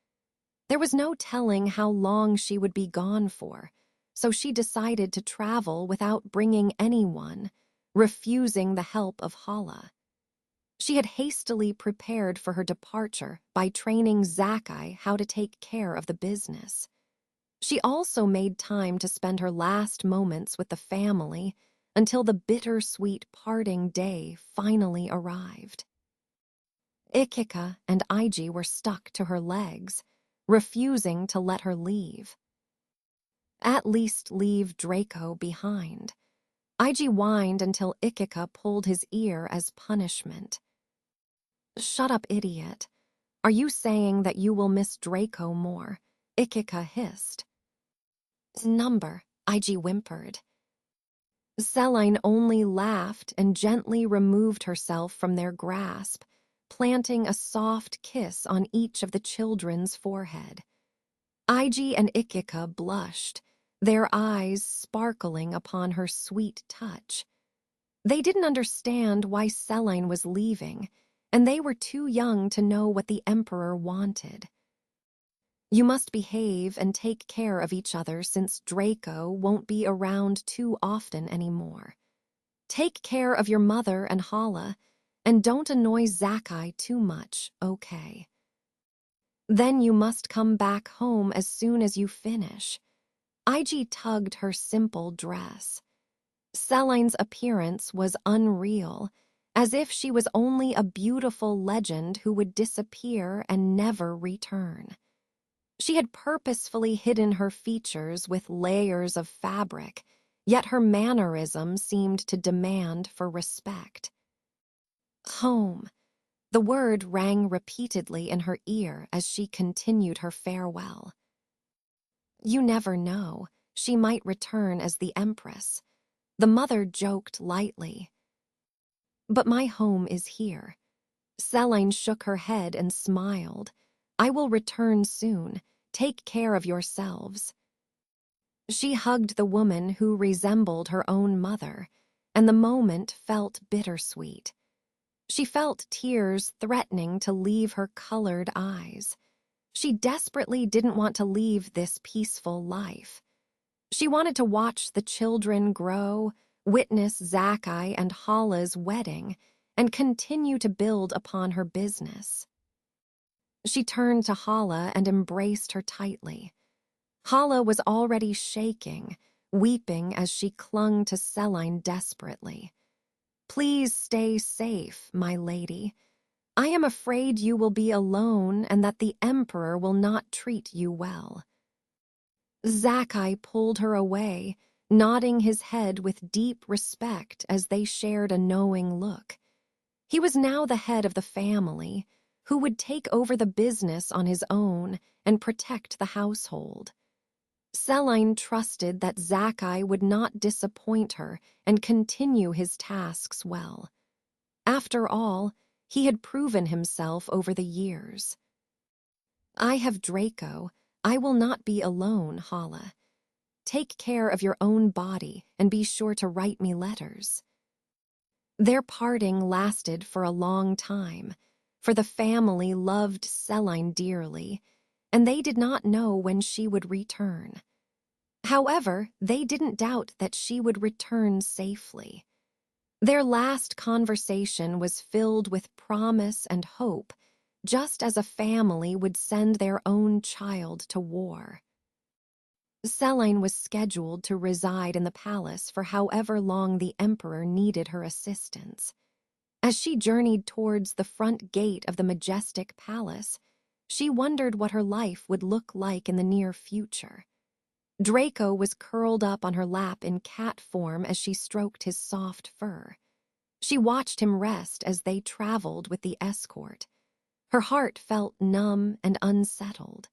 There was no telling how long she would be gone for, so she decided to travel without bringing anyone, refusing the help of Hala. She had hastily prepared for her departure by training Zakai how to take care of the business. She also made time to spend her last moments with the family until the bittersweet parting day finally arrived. Ikika and Iji were stuck to her legs, refusing to let her leave. At least leave Draco behind. Iji whined until Ikika pulled his ear as punishment. Shut up, idiot. Are you saying that you will miss Draco more? Ikika hissed. Number, Iji whimpered. Selene only laughed and gently removed herself from their grasp, planting a soft kiss on each of the children's forehead. Iji and Ikika blushed, their eyes sparkling upon her sweet touch. They didn't understand why Selene was leaving, and they were too young to know what the emperor wanted. You must behave and take care of each other since Draco won't be around too often anymore. Take care of your mother and Hala, and don't annoy Zakai too much, okay? Then you must come back home as soon as you finish. Iji tugged her simple dress. Selene's appearance was unreal, as if she was only a beautiful legend who would disappear and never return. She had purposefully hidden her features with layers of fabric, yet her mannerism seemed to demand for respect. Home. The word rang repeatedly in her ear as she continued her farewell. You never know, she might return as the Empress. The mother joked lightly. But my home is here. Selene shook her head and smiled. I will return soon. Take care of yourselves. She hugged the woman who resembled her own mother, and the moment felt bittersweet. She felt tears threatening to leave her colored eyes. She desperately didn't want to leave this peaceful life. She wanted to watch the children grow, witness Zakai and Hala's wedding, and continue to build upon her business. She turned to Hala and embraced her tightly. Hala was already shaking, weeping as she clung to Selene desperately. "Please stay safe, my lady. I am afraid you will be alone and that the Emperor will not treat you well." Zakai pulled her away, nodding his head with deep respect as they shared a knowing look. He was now the head of the family, who would take over the business on his own and protect the household. Selene trusted that Zakai would not disappoint her and continue his tasks well. After all, he had proven himself over the years. "I have Draco. I will not be alone, Hala. Take care of your own body and be sure to write me letters." Their parting lasted for a long time, for the family loved Selene dearly, and they did not know when she would return. However, they didn't doubt that she would return safely. Their last conversation was filled with promise and hope, just as a family would send their own child to war. Selene was scheduled to reside in the palace for however long the Emperor needed her assistance. As she journeyed towards the front gate of the majestic palace, she wondered what her life would look like in the near future. Draco was curled up on her lap in cat form as she stroked his soft fur. She watched him rest as they traveled with the escort. Her heart felt numb and unsettled.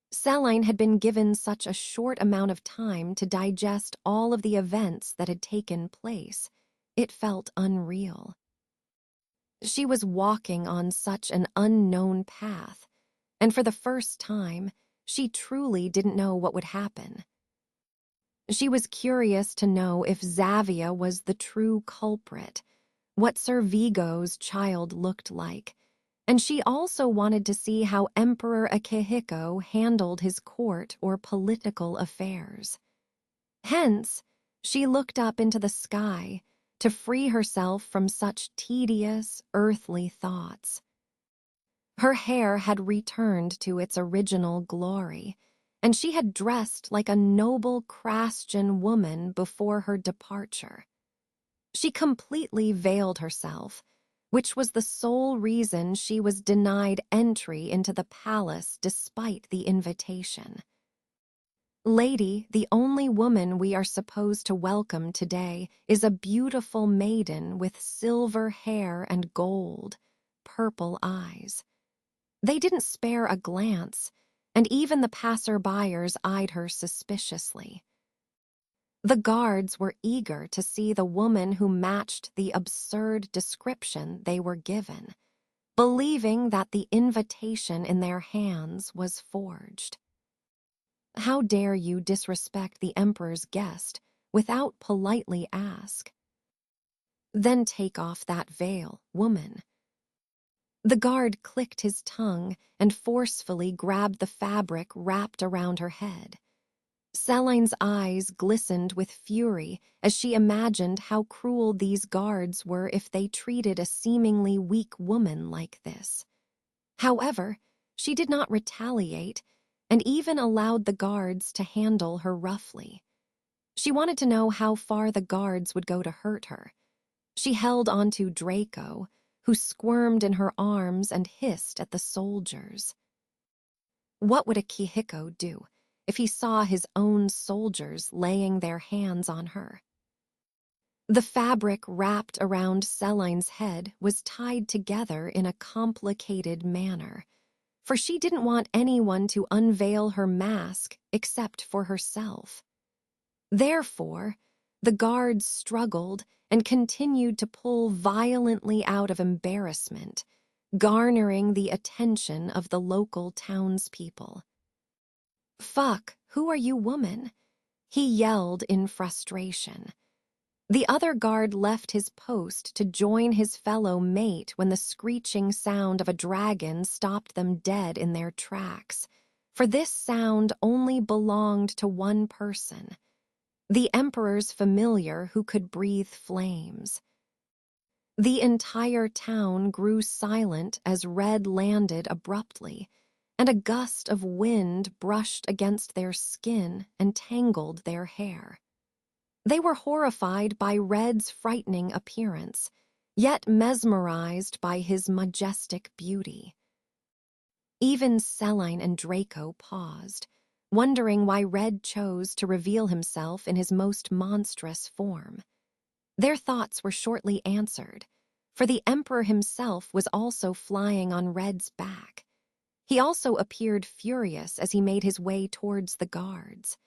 Selene had been given such a short amount of time to digest all of the events that had taken place. It felt unreal. She was walking on such an unknown path, and for the first time, she truly didn't know what would happen. She was curious to know if Xavia was the true culprit, what Sir Vigo's child looked like, and she also wanted to see how Emperor Akihiko handled his court or political affairs. Hence, she looked up into the sky to free herself from such tedious, earthly thoughts. Her hair had returned to its original glory, and she had dressed like a noble Christian woman before her departure. She completely veiled herself, which was the sole reason she was denied entry into the palace despite the invitation. "Lady, the only woman we are supposed to welcome today is a beautiful maiden with silver hair and gold, purple eyes." They didn't spare a glance, and even the passerbyers eyed her suspiciously. The guards were eager to see the woman who matched the absurd description they were given, believing that the invitation in their hands was forged. "How dare you disrespect the Emperor's guest without politely ask? Then take off that veil, woman." The guard clicked his tongue and forcefully grabbed the fabric wrapped around her head. Selene's eyes glistened with fury as she imagined how cruel these guards were if they treated a seemingly weak woman like this. However, she did not retaliate and even allowed the guards to handle her roughly. She wanted to know how far the guards would go to hurt her. She held onto Draco, who squirmed in her arms and hissed at the soldiers. What would Akihiko do if he saw his own soldiers laying their hands on her? The fabric wrapped around Selene's head was tied together in a complicated manner, for she didn't want anyone to unveil her mask except for herself. Therefore, the guards struggled and continued to pull violently out of embarrassment, garnering the attention of the local townspeople. "Fuck, who are you, woman?" he yelled in frustration. The other guard left his post to join his fellow mate when the screeching sound of a dragon stopped them dead in their tracks, for this sound only belonged to one person, the Emperor's familiar who could breathe flames. The entire town grew silent as Red landed abruptly, and a gust of wind brushed against their skin and tangled their hair. They were horrified by Red's frightening appearance, yet mesmerized by his majestic beauty. Even Selene and Draco paused, wondering why Red chose to reveal himself in his most monstrous form. Their thoughts were shortly answered, for the Emperor himself was also flying on Red's back. He also appeared furious as he made his way towards the guards.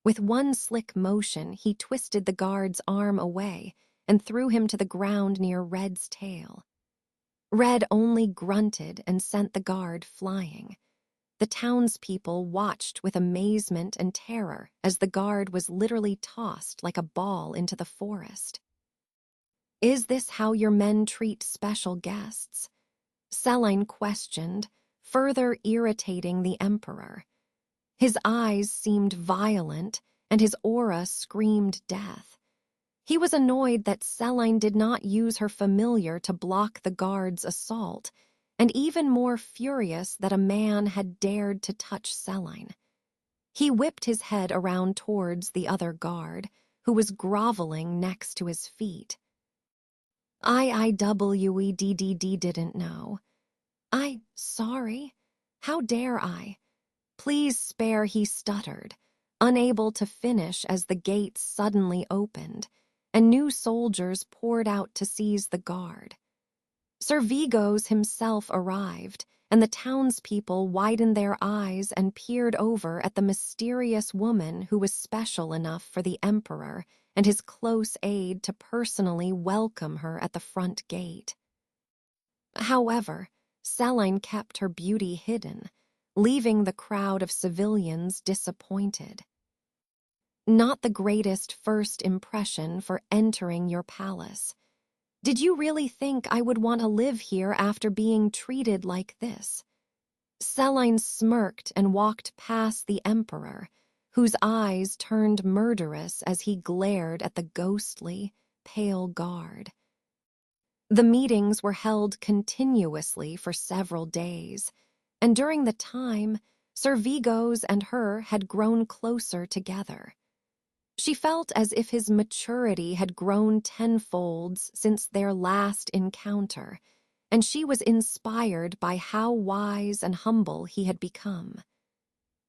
With one slick motion, he twisted the guard's arm away and threw him to the ground near Red's tail. Red only grunted and sent the guard flying. The townspeople watched with amazement and terror as the guard was literally tossed like a ball into the forest. "Is this how your men treat special guests?" Selene questioned, further irritating the Emperor. His eyes seemed violent, and his aura screamed death. He was annoyed that Selene did not use her familiar to block the guard's assault, and even more furious that a man had dared to touch Selene. He whipped his head around towards the other guard, who was groveling next to his feet. "IIWEDDD didn't know. Sorry. How dare I? Please spare," he stuttered, unable to finish as the gates suddenly opened, and new soldiers poured out to seize the guard. Sir Vigos himself arrived, and the townspeople widened their eyes and peered over at the mysterious woman who was special enough for the Emperor and his close aide to personally welcome her at the front gate. However, Selene kept her beauty hidden, leaving the crowd of civilians disappointed. "Not the greatest first impression for entering your palace. Did you really think I would want to live here after being treated like this?" Selene smirked and walked past the Emperor, whose eyes turned murderous as he glared at the ghostly, pale guard. The meetings were held continuously for several days, and during the time, Sir Vigos and her had grown closer together. She felt as if his maturity had grown tenfolds since their last encounter, and she was inspired by how wise and humble he had become.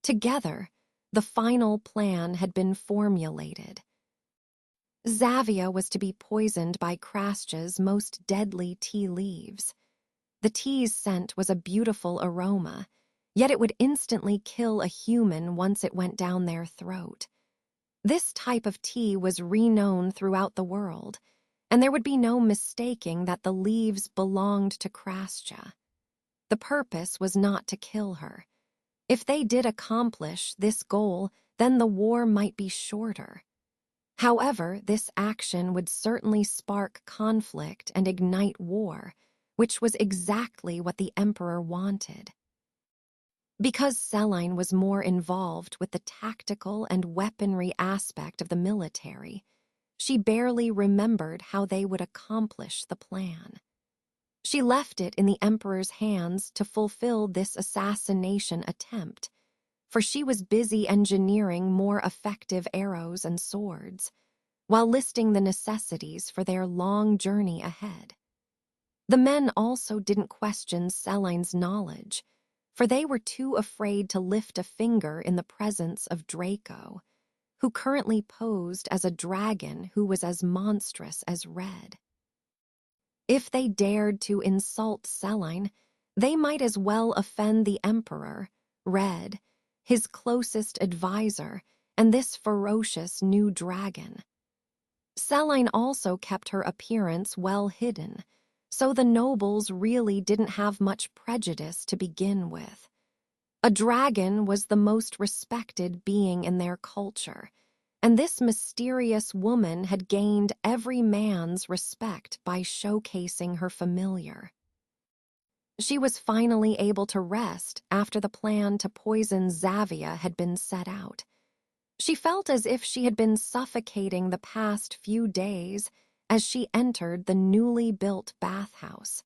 Together, the final plan had been formulated. Xavia was to be poisoned by Krastja's most deadly tea leaves. The tea's scent was a beautiful aroma, yet it would instantly kill a human once it went down their throat. This type of tea was renowned throughout the world, and there would be no mistaking that the leaves belonged to Krastja. The purpose was not to kill her. If they did accomplish this goal, then the war might be shorter. However, this action would certainly spark conflict and ignite war, which was exactly what the Emperor wanted. Because Selene was more involved with the tactical and weaponry aspect of the military, she barely remembered how they would accomplish the plan. She left it in the Emperor's hands to fulfill this assassination attempt, for she was busy engineering more effective arrows and swords, while listing the necessities for their long journey ahead. The men also didn't question Selene's knowledge, for they were too afraid to lift a finger in the presence of Draco, who currently posed as a dragon who was as monstrous as Red. If they dared to insult Selene, they might as well offend the Emperor, Red, his closest advisor, and this ferocious new dragon. Selene also kept her appearance well hidden, so the nobles really didn't have much prejudice to begin with. A dragon was the most respected being in their culture, and this mysterious woman had gained every man's respect by showcasing her familiar. She was finally able to rest after the plan to poison Xavia had been set out. She felt as if she had been suffocating the past few days as she entered the newly built bathhouse.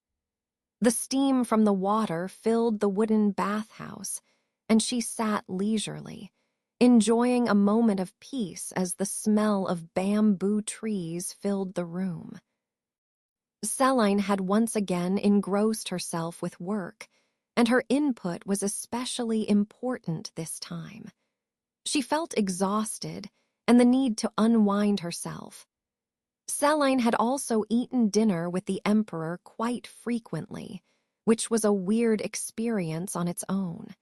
The steam from the water filled the wooden bathhouse, and she sat leisurely, enjoying a moment of peace as the smell of bamboo trees filled the room. Celine had once again engrossed herself with work, and her input was especially important this time. She felt exhausted and the need to unwind herself. Celine had also eaten dinner with the Emperor quite frequently, which was a weird experience on its own.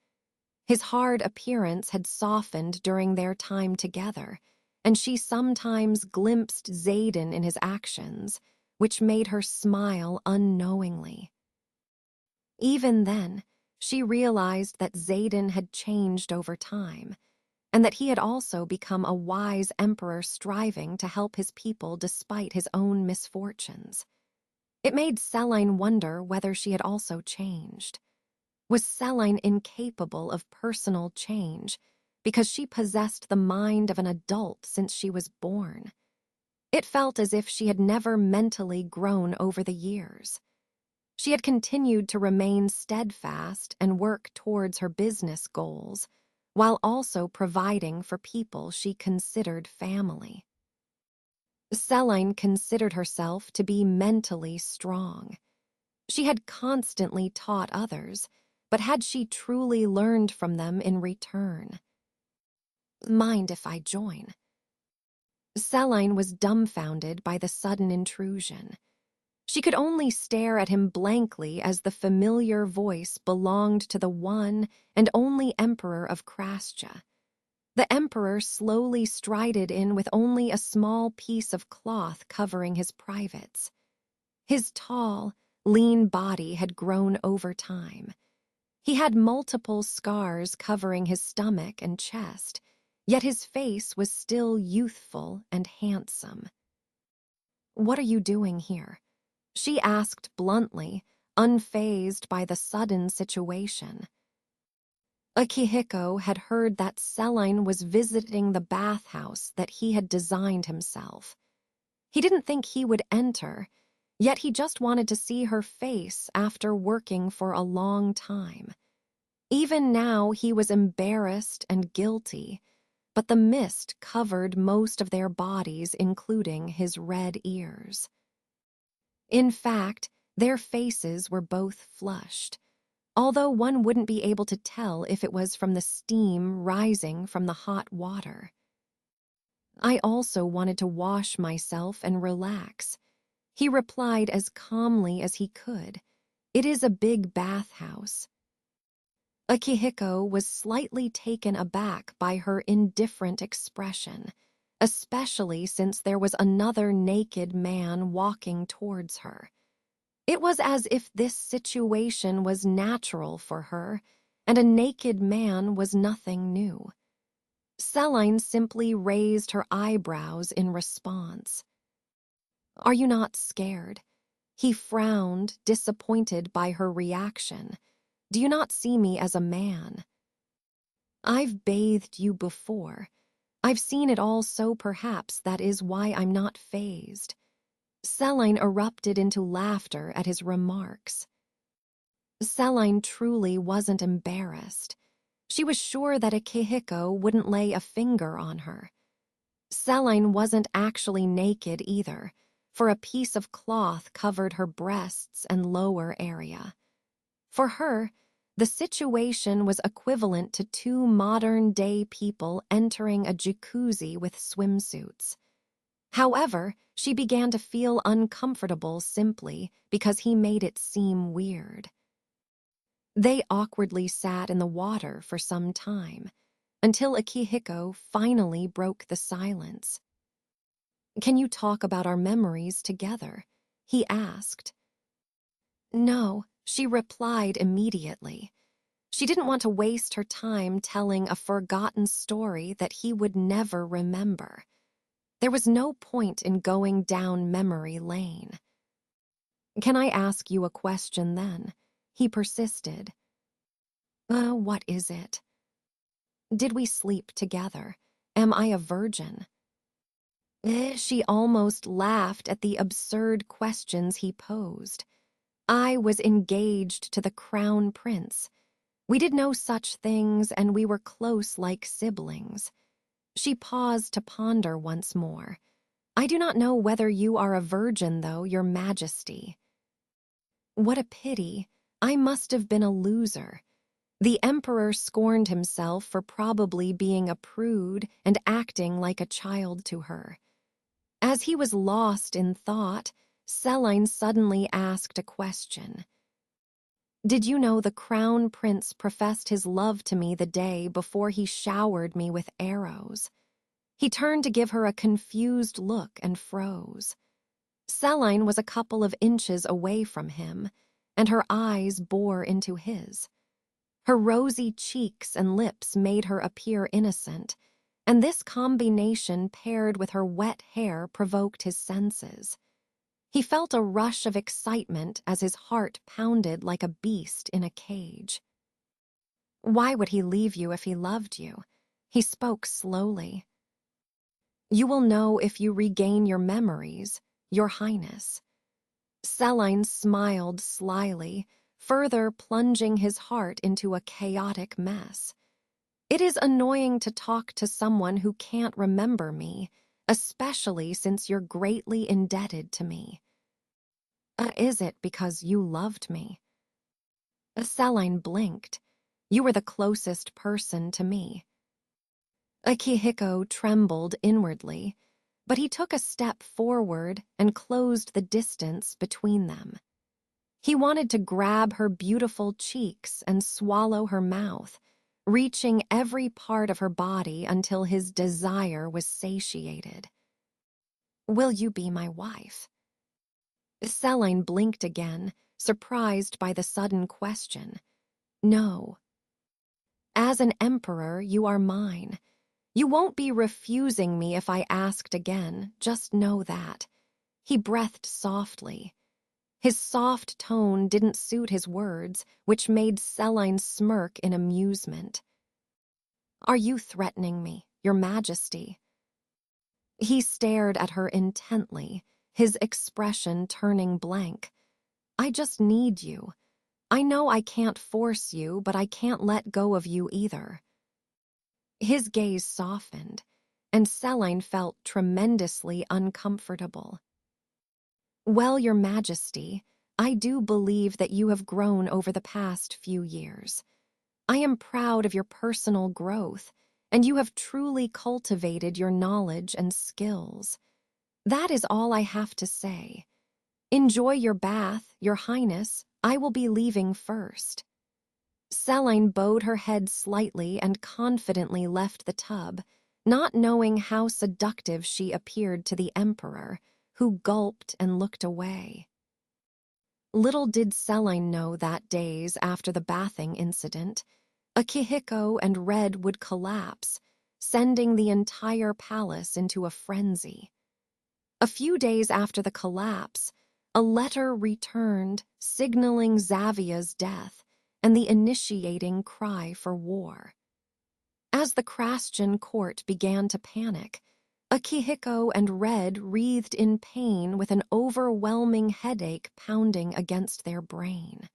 His hard appearance had softened during their time together, and she sometimes glimpsed Xaden in his actions, which made her smile unknowingly. Even then, she realized that Xaden had changed over time, and that he had also become a wise emperor striving to help his people despite his own misfortunes. It made Celine wonder whether she had also changed. Was Celine incapable of personal change because she possessed the mind of an adult since she was born? It felt as if she had never mentally grown over the years. She had continued to remain steadfast and work towards her business goals, while also providing for people she considered family. Celine considered herself to be mentally strong. She had constantly taught others, but had she truly learned from them in return? Mind if I join? Celine was dumbfounded by the sudden intrusion. She could only stare at him blankly as the familiar voice belonged to the one and only Emperor of Krascha. The Emperor slowly strided in with only a small piece of cloth covering his privates. His tall, lean body had grown over time. He had multiple scars covering his stomach and chest, yet his face was still youthful and handsome. "What are you doing here?" she asked bluntly, unfazed by the sudden situation. Akihiko had heard that Celine was visiting the bathhouse that he had designed himself. He didn't think he would enter, yet he just wanted to see her face after working for a long time. Even now he was embarrassed and guilty, but the mist covered most of their bodies, including his red ears. In fact, their faces were both flushed, although one wouldn't be able to tell if it was from the steam rising from the hot water. "I also wanted to wash myself and relax," he replied as calmly as he could. "It is a big bathhouse." Akihiko was slightly taken aback by her indifferent expression, especially since there was another naked man walking towards her. It was as if this situation was natural for her, and a naked man was nothing new. Celine simply raised her eyebrows in response. "Are you not scared?" He frowned, disappointed by her reaction. "Do you not see me as a man?" "I've bathed you before. I've seen it all, so perhaps that is why I'm not fazed." Celine erupted into laughter at his remarks. Celine truly wasn't embarrassed. She was sure that Akihiko wouldn't lay a finger on her. Celine wasn't actually naked either, for a piece of cloth covered her breasts and lower area. For her, the situation was equivalent to two modern-day people entering a jacuzzi with swimsuits. However, she began to feel uncomfortable simply because he made it seem weird. They awkwardly sat in the water for some time, until Akihiko finally broke the silence. "Can you talk about our memories together?" he asked. "No," she replied immediately. She didn't want to waste her time telling a forgotten story that he would never remember. There was no point in going down memory lane. "Can I ask you a question then?" he persisted. What is it?" "Did we sleep together? Am I a virgin?" She almost laughed at the absurd questions he posed. "I was engaged to the crown prince. We did no such things, and we were close like siblings. She paused to ponder once more. I do not know whether you are a virgin, though, your majesty. What a pity. I must have been a loser. The emperor scorned himself for probably being a prude and acting like a child to her. As he was lost in thought, Celine suddenly asked a question. Did you know the crown prince professed his love to me the day before he showered me with arrows? He turned to give her a confused look and froze. Celine was a couple of inches away from him, and her eyes bore into his. Her rosy cheeks and lips made her appear innocent, and this combination paired with her wet hair provoked his senses. He felt a rush of excitement as his heart pounded like a beast in a cage. Why would he leave you if he loved you? He spoke slowly. You will know if you regain your memories, your highness. Celine smiled slyly, further plunging his heart into a chaotic mess. It is annoying to talk to someone who can't remember me, especially since you're greatly indebted to me. Is it because you loved me? Celine blinked. You were the closest person to me. Akihiko trembled inwardly, but he took a step forward and closed the distance between them. He wanted to grab her beautiful cheeks and swallow her mouth, reaching every part of her body until his desire was satiated. Will you be my wife? Celine blinked again, surprised by the sudden question. No. As an emperor, you are mine. You won't be refusing me if I asked again, just know that. He breathed softly. His soft tone didn't suit his words, which made Celine smirk in amusement. Are you threatening me, your majesty? He stared at her intently, his expression turning blank. I just need you. I know I can't force you, but I can't let go of you either. His gaze softened, and Celine felt tremendously uncomfortable. Well, your majesty, I do believe that you have grown over the past few years. I am proud of your personal growth, and you have truly cultivated your knowledge and skills. That is all I have to say. Enjoy your bath, your highness. I will be leaving first. Celine bowed her head slightly and confidently left the tub, not knowing how seductive she appeared to the emperor, who gulped and looked away. Little did Celine know that days after the bathing incident, Akihiko and Red would collapse, sending the entire palace into a frenzy. A few days after the collapse, a letter returned signaling Xavia's death and the initiating cry for war. As the Crastian court began to panic, Akihiko and Red writhed in pain with an overwhelming headache pounding against their brain.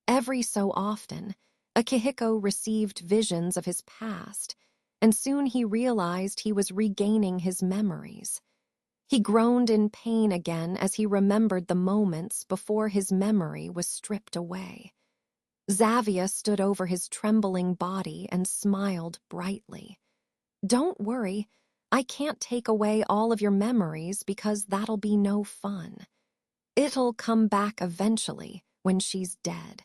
Every so often, Akihiko received visions of his past, and soon he realized he was regaining his memories. He groaned in pain again as he remembered the moments before his memory was stripped away. Xavia stood over his trembling body and smiled brightly. Don't worry, I can't take away all of your memories because that'll be no fun. It'll come back eventually when she's dead.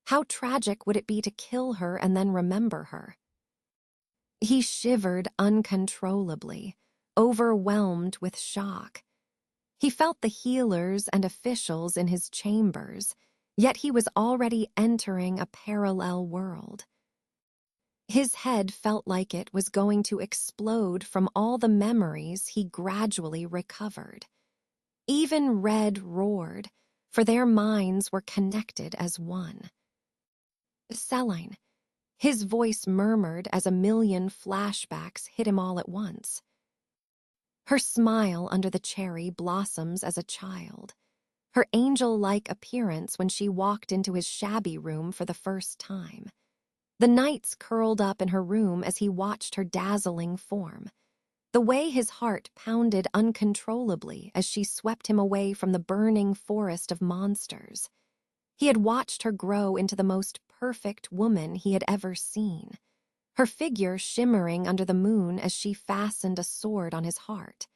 How tragic would it be to kill her and then remember her? He shivered uncontrollably, overwhelmed with shock. He felt the healers and officials in his chambers, yet he was already entering a parallel world. His head felt like it was going to explode from all the memories he gradually recovered. Even Red roared, for their minds were connected as one. Celine, his voice murmured as a million flashbacks hit him all at once. Her smile under the cherry blossoms as a child, her angel-like appearance when she walked into his shabby room for the first time. The nights curled up in her room as he watched her dazzling form. The way his heart pounded uncontrollably as she swept him away from the burning forest of monsters. He had watched her grow into the most perfect woman he had ever seen, her figure shimmering under the moon as she fastened a sword on his heart.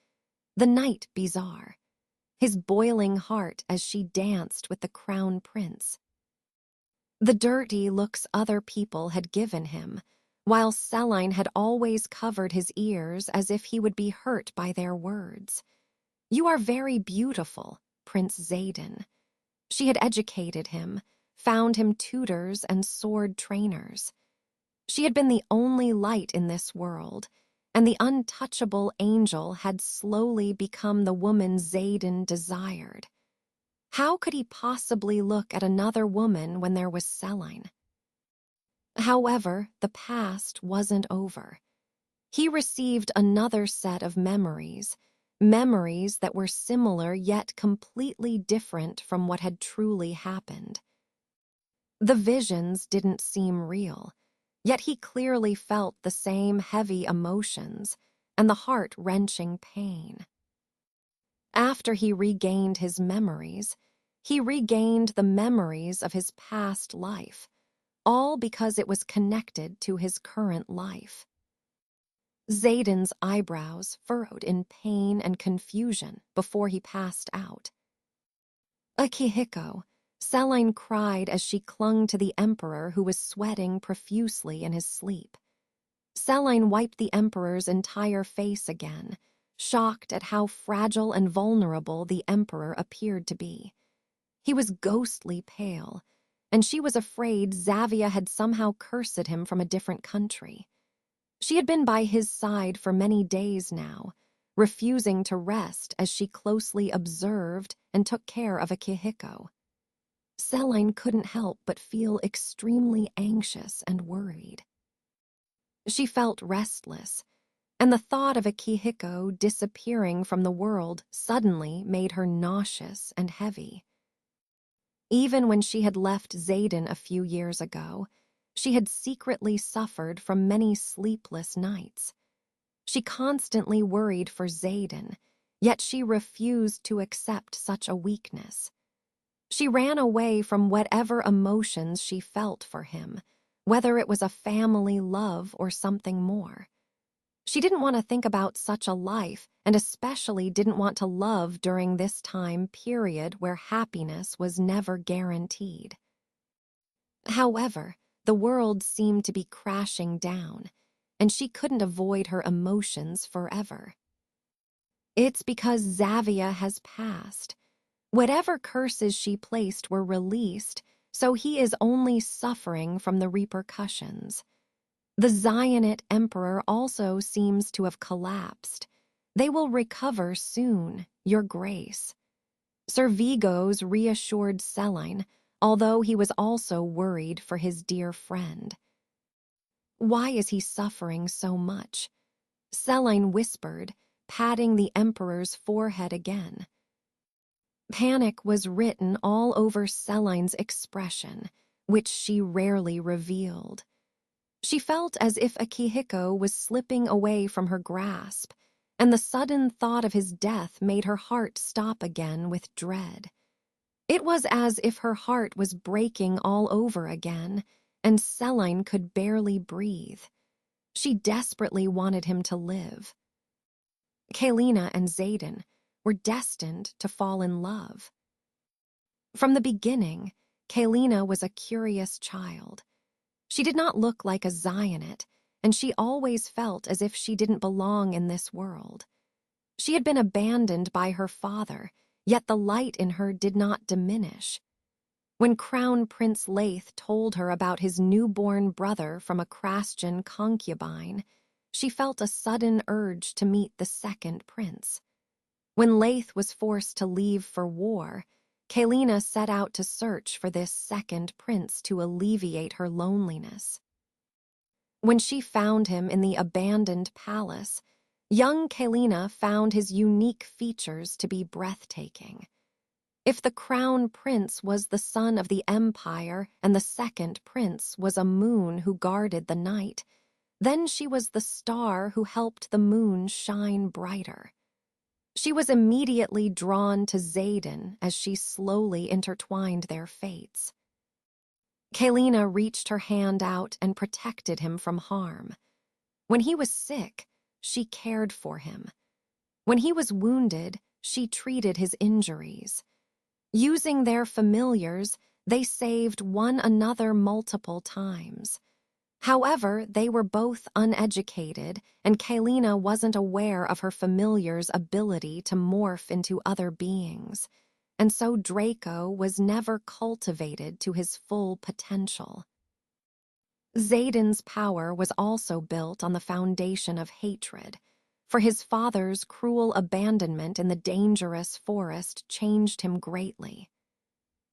The night bizarre, his boiling heart as she danced with the crown prince. The dirty looks other people had given him, while Selene had always covered his ears as if he would be hurt by their words. "You are very beautiful, Prince Xaden." She had educated him, found him tutors and sword trainers. She had been the only light in this world, and the untouchable angel had slowly become the woman Xaden desired. How could he possibly look at another woman when there was Selene? However, the past wasn't over. He received another set of memories, memories that were similar yet completely different from what had truly happened. The visions didn't seem real, yet he clearly felt the same heavy emotions and the heart-wrenching pain. After he regained his memories, he regained the memories of his past life, all because it was connected to his current life. Xaden's eyebrows furrowed in pain and confusion before he passed out. "Akihiko," Selene cried as she clung to the emperor who was sweating profusely in his sleep. Selene wiped the emperor's entire face again, shocked at how fragile and vulnerable the emperor appeared to be. He was ghostly pale, and she was afraid Xavia had somehow cursed him from a different country. She had been by his side for many days now, refusing to rest as she closely observed and took care of Akihiko. Selene couldn't help but feel extremely anxious and worried. She felt restless, and the thought of Akihiko disappearing from the world suddenly made her nauseous and heavy. Even when she had left Xaden a few years ago, she had secretly suffered from many sleepless nights. She constantly worried for Xaden, yet she refused to accept such a weakness. She ran away from whatever emotions she felt for him, whether it was a family love or something more. She didn't want to think about such a life, and especially didn't want to love during this time period where happiness was never guaranteed. However, the world seemed to be crashing down, and she couldn't avoid her emotions forever. It's because Xavia has passed. Whatever curses she placed were released, so he is only suffering from the repercussions. The Zionite Emperor also seems to have collapsed. They will recover soon, Your Grace. Sir Vigos reassured Selene, although he was also worried for his dear friend. "Why is he suffering so much?" Selene whispered, patting the Emperor's forehead again. Panic was written all over Selene's expression, which she rarely revealed. She felt as if Akihiko was slipping away from her grasp, and the sudden thought of his death made her heart stop again with dread. It was as if her heart was breaking all over again, and Selene could barely breathe. She desperately wanted him to live. Kalina and Xaden were destined to fall in love. From the beginning, Kalina was a curious child. She did not look like a Zionite, and she always felt as if she didn't belong in this world. She had been abandoned by her father, yet the light in her did not diminish. When Crown Prince Leith told her about his newborn brother from a Christian concubine, she felt a sudden urge to meet the second prince. When Leith was forced to leave for war, Kalina set out to search for this second prince to alleviate her loneliness. When she found him in the abandoned palace, young Kalina found his unique features to be breathtaking. If the crown prince was the son of the empire and the second prince was a moon who guarded the night, then she was the star who helped the moon shine brighter. She was immediately drawn to Xaden as she slowly intertwined their fates. Kalina reached her hand out and protected him from harm. When he was sick, she cared for him. When he was wounded, she treated his injuries. Using their familiars, they saved one another multiple times. However, they were both uneducated, and Kalina wasn't aware of her familiar's ability to morph into other beings, and so Draco was never cultivated to his full potential. Xaden's power was also built on the foundation of hatred, for his father's cruel abandonment in the dangerous forest changed him greatly.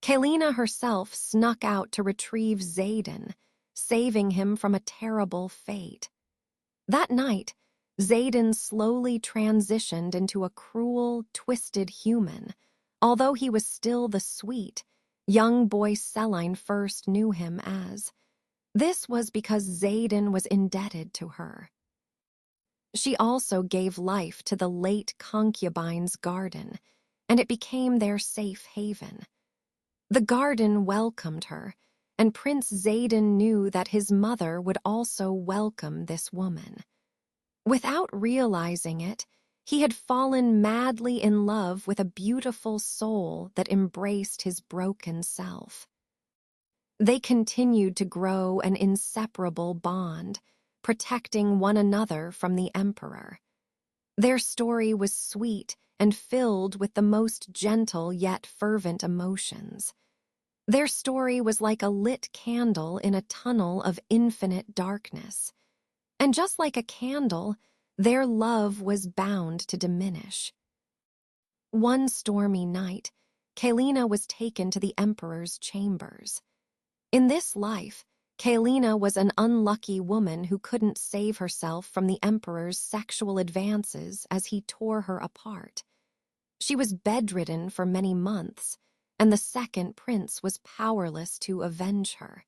Kalina herself snuck out to retrieve Xaden, saving him from a terrible fate. That night, Xaden slowly transitioned into a cruel, twisted human, although he was still the sweet, young boy Celine first knew him as. This was because Xaden was indebted to her. She also gave life to the late concubine's garden, and it became their safe haven. The garden welcomed her, and Prince Xaden knew that his mother would also welcome this woman. Without realizing it, he had fallen madly in love with a beautiful soul that embraced his broken self. They continued to grow an inseparable bond, protecting one another from the Emperor. Their story was sweet and filled with the most gentle yet fervent emotions. Their story was like a lit candle in a tunnel of infinite darkness. And just like a candle, their love was bound to diminish. One stormy night, Kalina was taken to the Emperor's chambers. In this life, Kalina was an unlucky woman who couldn't save herself from the Emperor's sexual advances as he tore her apart. She was bedridden for many months, and the second prince was powerless to avenge her.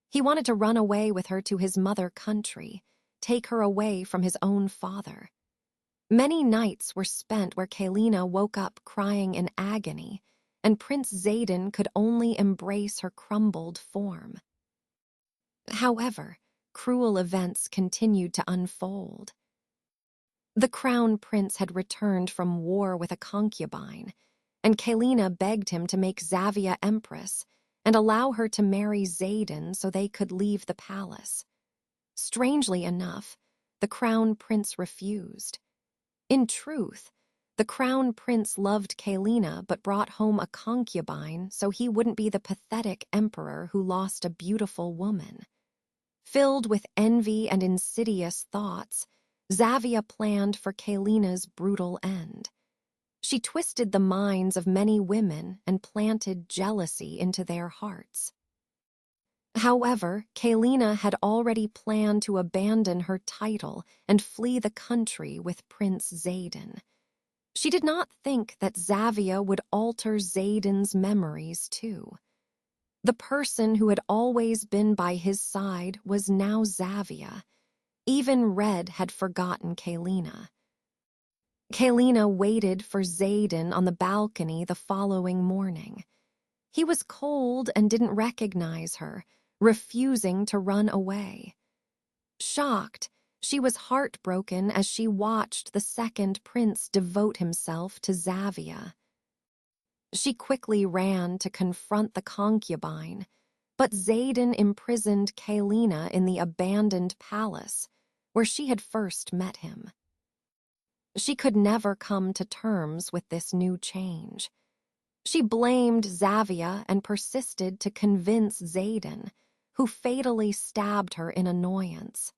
He wanted to run away with her to his mother country, take her away from his own father. Many nights were spent where Kalina woke up crying in agony, and Prince Xaden could only embrace her crumbled form. However, cruel events continued to unfold. The crown prince had returned from war with a concubine, and Kalina begged him to make Xavia empress and allow her to marry Xaden so they could leave the palace. Strangely enough, the crown prince refused. In truth, the crown prince loved Kalina but brought home a concubine so he wouldn't be the pathetic emperor who lost a beautiful woman. Filled with envy and insidious thoughts, Xavia planned for Kalina's brutal end. She twisted the minds of many women and planted jealousy into their hearts. However, Kalina had already planned to abandon her title and flee the country with Prince Xaden. She did not think that Xavia would alter Xaden's memories too. The person who had always been by his side was now Xavia. Even Red had forgotten Kalina. Kalina waited for Xaden on the balcony the following morning. He was cold and didn't recognize her, refusing to run away. Shocked, she was heartbroken as she watched the second prince devote himself to Xavia. She quickly ran to confront the concubine, but Xaden imprisoned Kalina in the abandoned palace, where she had first met him. She could never come to terms with this new change. She blamed Xavia and persisted to convince Xaden, who fatally stabbed her in annoyance.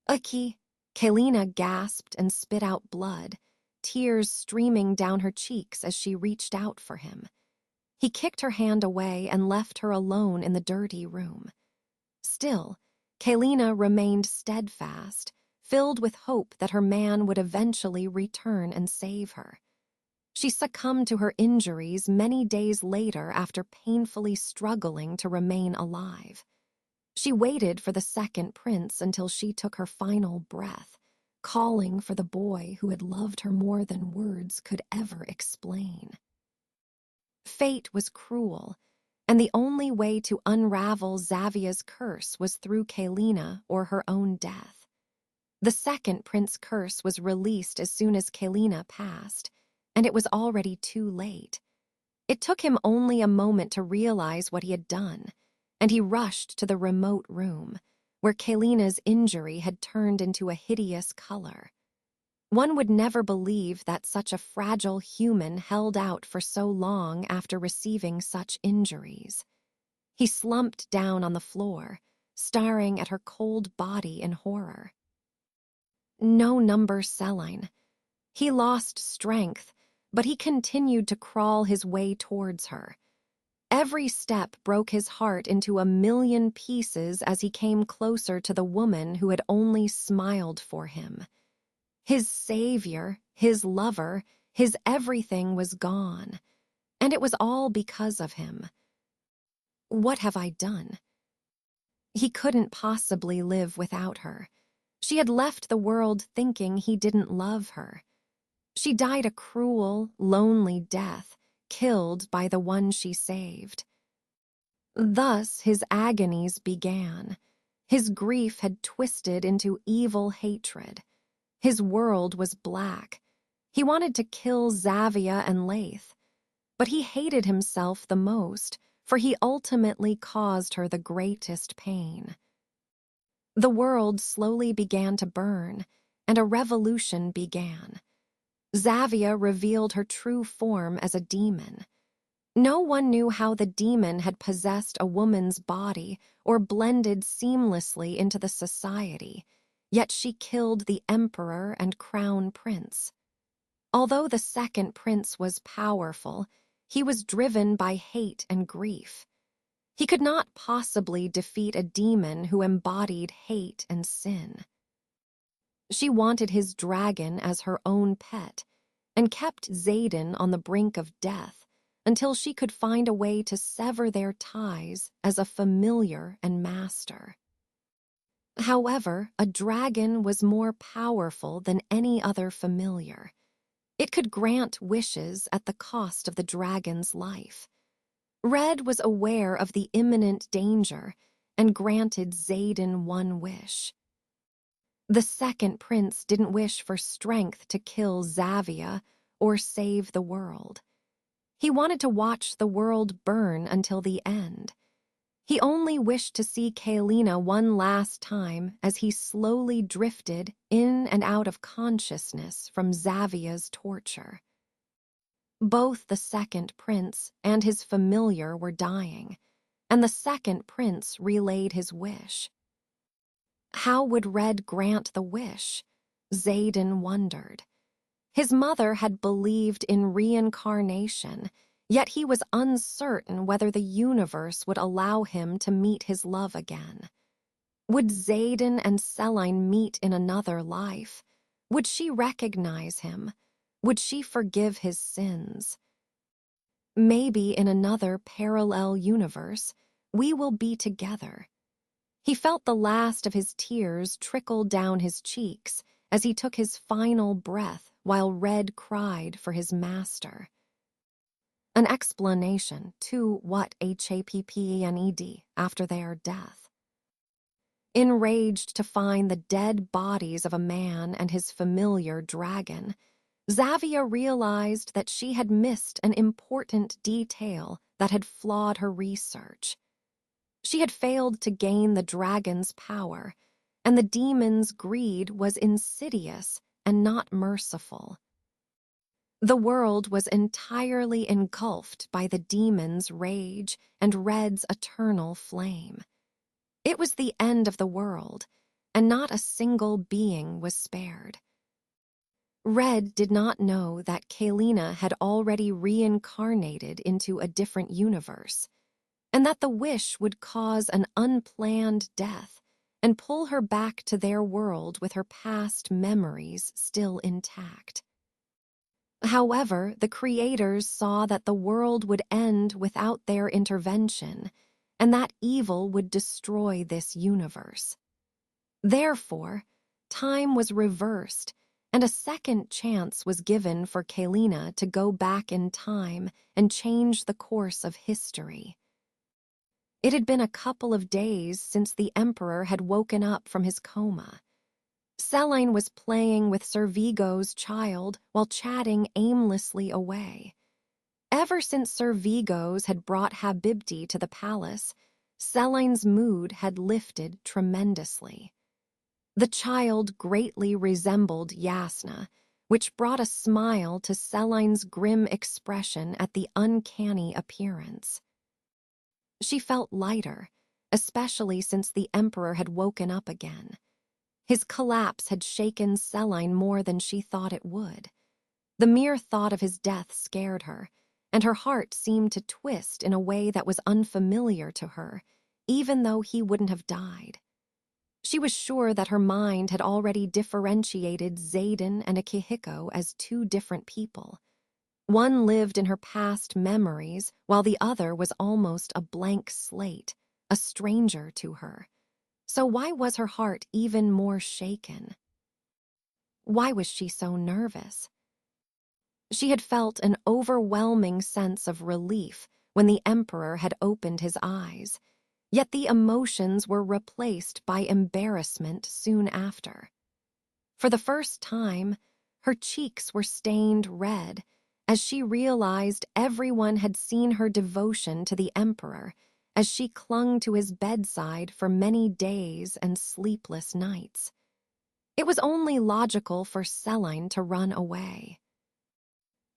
"Aki," Kalina gasped and spit out blood, tears streaming down her cheeks as she reached out for him. He kicked her hand away and left her alone in the dirty room. Still, Kalina remained steadfast, filled with hope that her man would eventually return and save her. She succumbed to her injuries many days later after painfully struggling to remain alive. She waited for the second prince until she took her final breath, calling for the boy who had loved her more than words could ever explain. Fate was cruel, and the only way to unravel Xavia's curse was through Kalina or her own death. The second prince curse was released as soon as Kalina passed, and it was already too late. It took him only a moment to realize what he had done, and he rushed to the remote room, where Kalina's injury had turned into a hideous color. One would never believe that such a fragile human held out for so long after receiving such injuries. He slumped down on the floor, staring at her cold body in horror. No number Celine. He lost strength, but he continued to crawl his way towards her. Every step broke his heart into a million pieces as he came closer to the woman who had only smiled for him. His savior, his lover, his everything was gone, and it was all because of him. What have I done? He couldn't possibly live without her. She had left the world thinking he didn't love her. She died a cruel, lonely death, killed by the one she saved. Thus his agonies began. His grief had twisted into evil hatred. His world was black. He wanted to kill Xavia and Leith, but he hated himself the most, for he ultimately caused her the greatest pain. The world slowly began to burn, and a revolution began. Xavia revealed her true form as a demon. No one knew how the demon had possessed a woman's body or blended seamlessly into the society, yet she killed the emperor and crown prince. Although the second prince was powerful, he was driven by hate and grief. He could not possibly defeat a demon who embodied hate and sin. She wanted his dragon as her own pet and kept Xaden on the brink of death until she could find a way to sever their ties as a familiar and master. However, a dragon was more powerful than any other familiar. It could grant wishes at the cost of the dragon's life. Red was aware of the imminent danger and granted Xaden one wish. The second prince didn't wish for strength to kill Xavia or save the world. He wanted to watch the world burn until the end. He only wished to see Kalina one last time as he slowly drifted in and out of consciousness from Xavia's torture. Both the second prince and his familiar were dying, and the second prince relayed his wish. How would Red grant the wish? Xaden wondered. His mother had believed in reincarnation, yet he was uncertain whether the universe would allow him to meet his love again. Would Xaden and Celine meet in another life? Would she recognize him? Would she forgive his sins? Maybe in another parallel universe, we will be together. He felt the last of his tears trickle down his cheeks as he took his final breath while Red cried for his master. An explanation to what happened after their death. Enraged to find the dead bodies of a man and his familiar dragon, Xavia realized that she had missed an important detail that had flawed her research. She had failed to gain the dragon's power, and the demon's greed was insidious and not merciful. The world was entirely engulfed by the demon's rage and Red's eternal flame. It was the end of the world, and not a single being was spared. Red did not know that Kalina had already reincarnated into a different universe, and that the wish would cause an unplanned death and pull her back to their world with her past memories still intact. However, the creators saw that the world would end without their intervention, and that evil would destroy this universe. Therefore, time was reversed, and a second chance was given for Kalina to go back in time and change the course of history. It had been a couple of days since the Emperor had woken up from his coma. Celine was playing with Sir Vigo's child while chatting aimlessly away. Ever since Sir Vigo's had brought Habibti to the palace, Celine's mood had lifted tremendously. The child greatly resembled Yasna, which brought a smile to Celine's grim expression at the uncanny appearance. She felt lighter, especially since the Emperor had woken up again. His collapse had shaken Celine more than she thought it would. The mere thought of his death scared her, and her heart seemed to twist in a way that was unfamiliar to her, even though he wouldn't have died. She was sure that her mind had already differentiated Xaden and Akihiko as two different people. One lived in her past memories, while the other was almost a blank slate, a stranger to her. So why was her heart even more shaken? Why was she so nervous? She had felt an overwhelming sense of relief when the Emperor had opened his eyes, yet the emotions were replaced by embarrassment soon after. For the first time, her cheeks were stained red as she realized everyone had seen her devotion to the Emperor as she clung to his bedside for many days and sleepless nights. It was only logical for Celine to run away.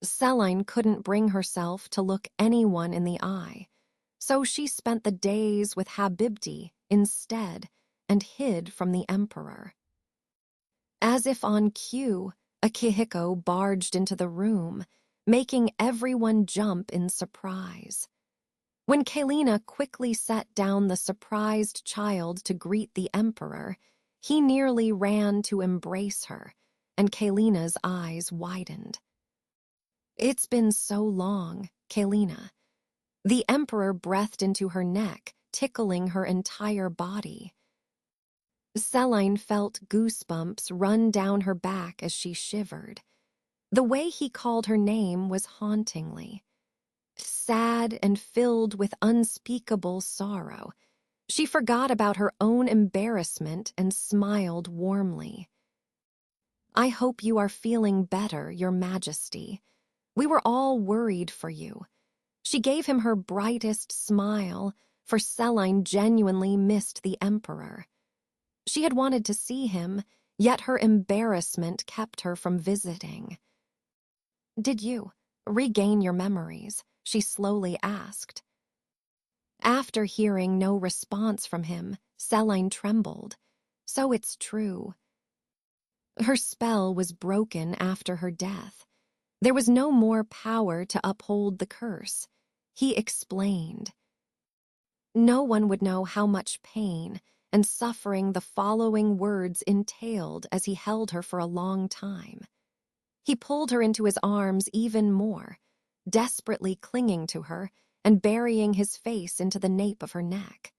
Celine couldn't bring herself to look anyone in the eye, so she spent the days with Habibti instead and hid from the Emperor. As if on cue, Akihiko barged into the room, making everyone jump in surprise. When Kalina quickly set down the surprised child to greet the Emperor, he nearly ran to embrace her, and Kalina's eyes widened. "It's been so long, Kalina." The Emperor breathed into her neck, tickling her entire body. Celine felt goosebumps run down her back as she shivered. The way he called her name was hauntingly sad and filled with unspeakable sorrow. She forgot about her own embarrassment and smiled warmly. "I hope you are feeling better, Your Majesty. We were all worried for you." She gave him her brightest smile, for Celine genuinely missed the Emperor. She had wanted to see him, yet her embarrassment kept her from visiting. "Did you regain your memories?" she slowly asked. After hearing no response from him, Celine trembled. So it's true. Her spell was broken after her death. There was no more power to uphold the curse. He explained. No one would know how much pain and suffering the following words entailed as he held her for a long time. He pulled her into his arms even more, desperately clinging to her and burying his face into the nape of her neck.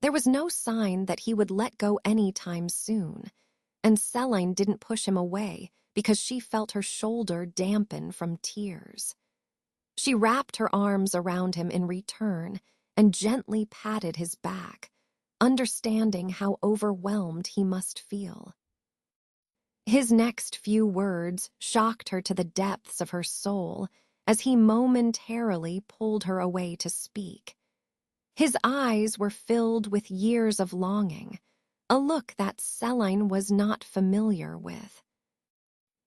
There was no sign that he would let go anytime soon, and Celine didn't push him away because she felt her shoulder dampen from tears. She wrapped her arms around him in return and gently patted his back, understanding how overwhelmed he must feel. His next few words shocked her to the depths of her soul as he momentarily pulled her away to speak. His eyes were filled with years of longing, a look that Celine was not familiar with.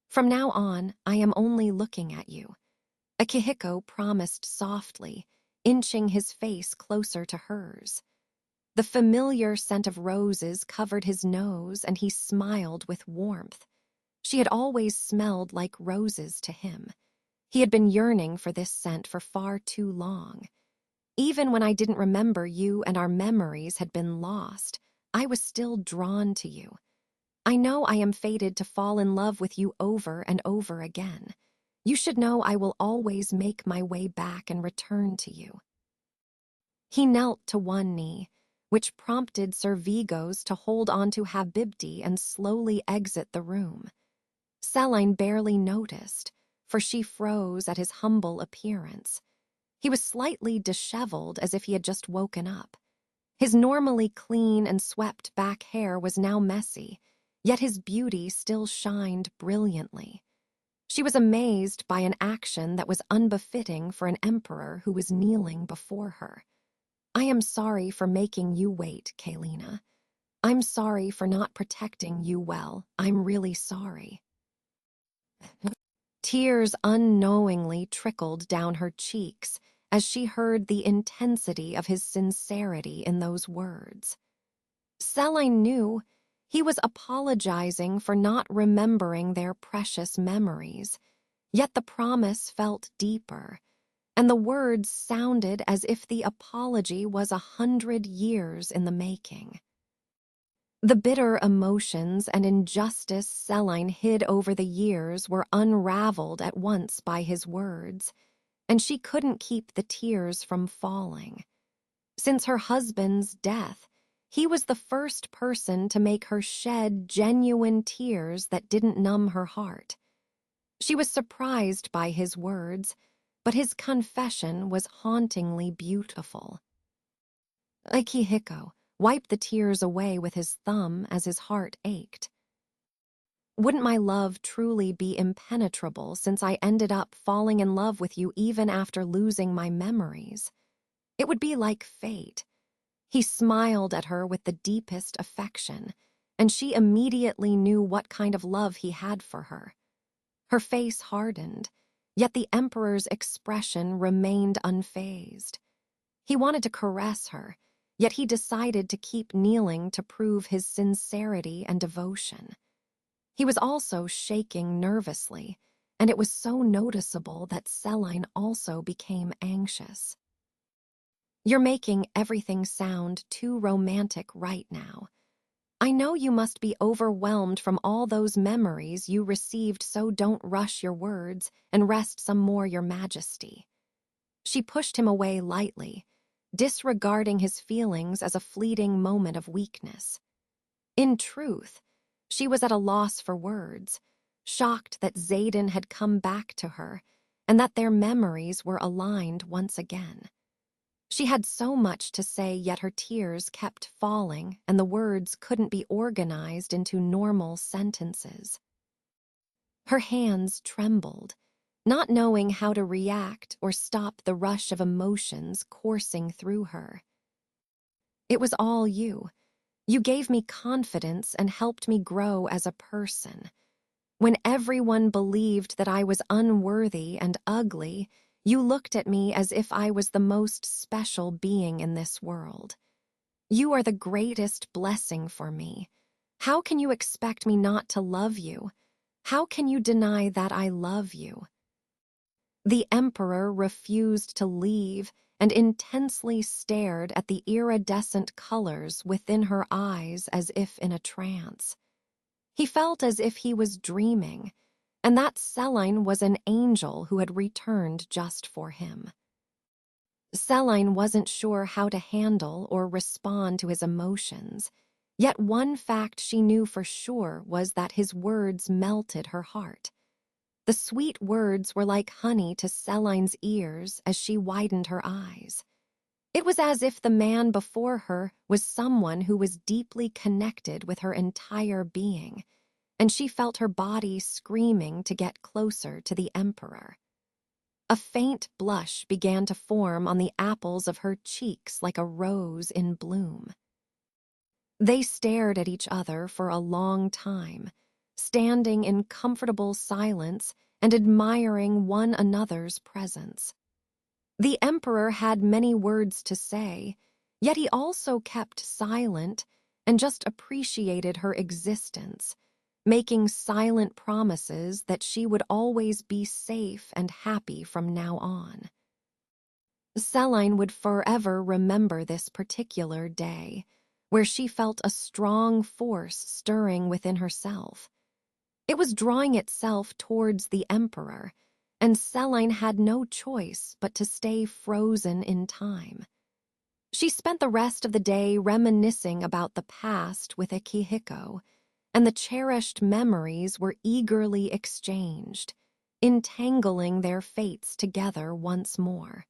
"From now on, I am only looking at you," Akihiko promised softly, inching his face closer to hers. The familiar scent of roses covered his nose, and he smiled with warmth. She had always smelled like roses to him. He had been yearning for this scent for far too long. "Even when I didn't remember you and our memories had been lost, I was still drawn to you. I know I am fated to fall in love with you over and over again. You should know I will always make my way back and return to you." He knelt to one knee, which prompted Sir Vigos to hold on to Habibti and slowly exit the room. Celine barely noticed, for she froze at his humble appearance. He was slightly disheveled, as if he had just woken up. His normally clean and swept back hair was now messy, yet his beauty still shined brilliantly. She was amazed by an action that was unbefitting for an emperor who was kneeling before her. "I am sorry for making you wait, Kalina. I'm sorry for not protecting you well. I'm really sorry." Tears unknowingly trickled down her cheeks as she heard the intensity of his sincerity in those words. Celine knew he was apologizing for not remembering their precious memories, yet the promise felt deeper, and the words sounded as if the apology was 100 years in the making. The bitter emotions and injustice Celine hid over the years were unraveled at once by his words, and she couldn't keep the tears from falling. Since her husband's death, he was the first person to make her shed genuine tears that didn't numb her heart. She was surprised by his words, but his confession was hauntingly beautiful. Akihiko wiped the tears away with his thumb as his heart ached. "Wouldn't my love truly be impenetrable since I ended up falling in love with you even after losing my memories? It would be like fate." He smiled at her with the deepest affection, and she immediately knew what kind of love he had for her. Her face hardened, yet the Emperor's expression remained unfazed. He wanted to caress her, yet he decided to keep kneeling to prove his sincerity and devotion. He was also shaking nervously, and it was so noticeable that Celine also became anxious. "You're making everything sound too romantic right now. I know you must be overwhelmed from all those memories you received, so don't rush your words and rest some more, Your Majesty." She pushed him away lightly, disregarding his feelings as a fleeting moment of weakness. In truth, she was at a loss for words, shocked that Xaden had come back to her and that their memories were aligned once again. She had so much to say, yet her tears kept falling and the words couldn't be organized into normal sentences. Her hands trembled, not knowing how to react or stop the rush of emotions coursing through her. "It was all you. You gave me confidence and helped me grow as a person. When everyone believed that I was unworthy and ugly, you looked at me as if I was the most special being in this world. You are the greatest blessing for me. How can you expect me not to love you? How can you deny that I love you?" The Emperor refused to leave and intensely stared at the iridescent colors within her eyes as if in a trance. He felt as if he was dreaming, and that Celine was an angel who had returned just for him. Celine wasn't sure how to handle or respond to his emotions, yet one fact she knew for sure was that his words melted her heart. The sweet words were like honey to Celine's ears as she widened her eyes. It was as if the man before her was someone who was deeply connected with her entire being, and she felt her body screaming to get closer to the Emperor. A faint blush began to form on the apples of her cheeks like a rose in bloom. They stared at each other for a long time, standing in comfortable silence and admiring one another's presence. The Emperor had many words to say, yet he also kept silent and just appreciated her existence, making silent promises that she would always be safe and happy from now on. Celine would forever remember this particular day, where she felt a strong force stirring within herself. It was drawing itself towards the Emperor, and Celine had no choice but to stay frozen in time. She spent the rest of the day reminiscing about the past with Akihiko, and the cherished memories were eagerly exchanged, entangling their fates together once more.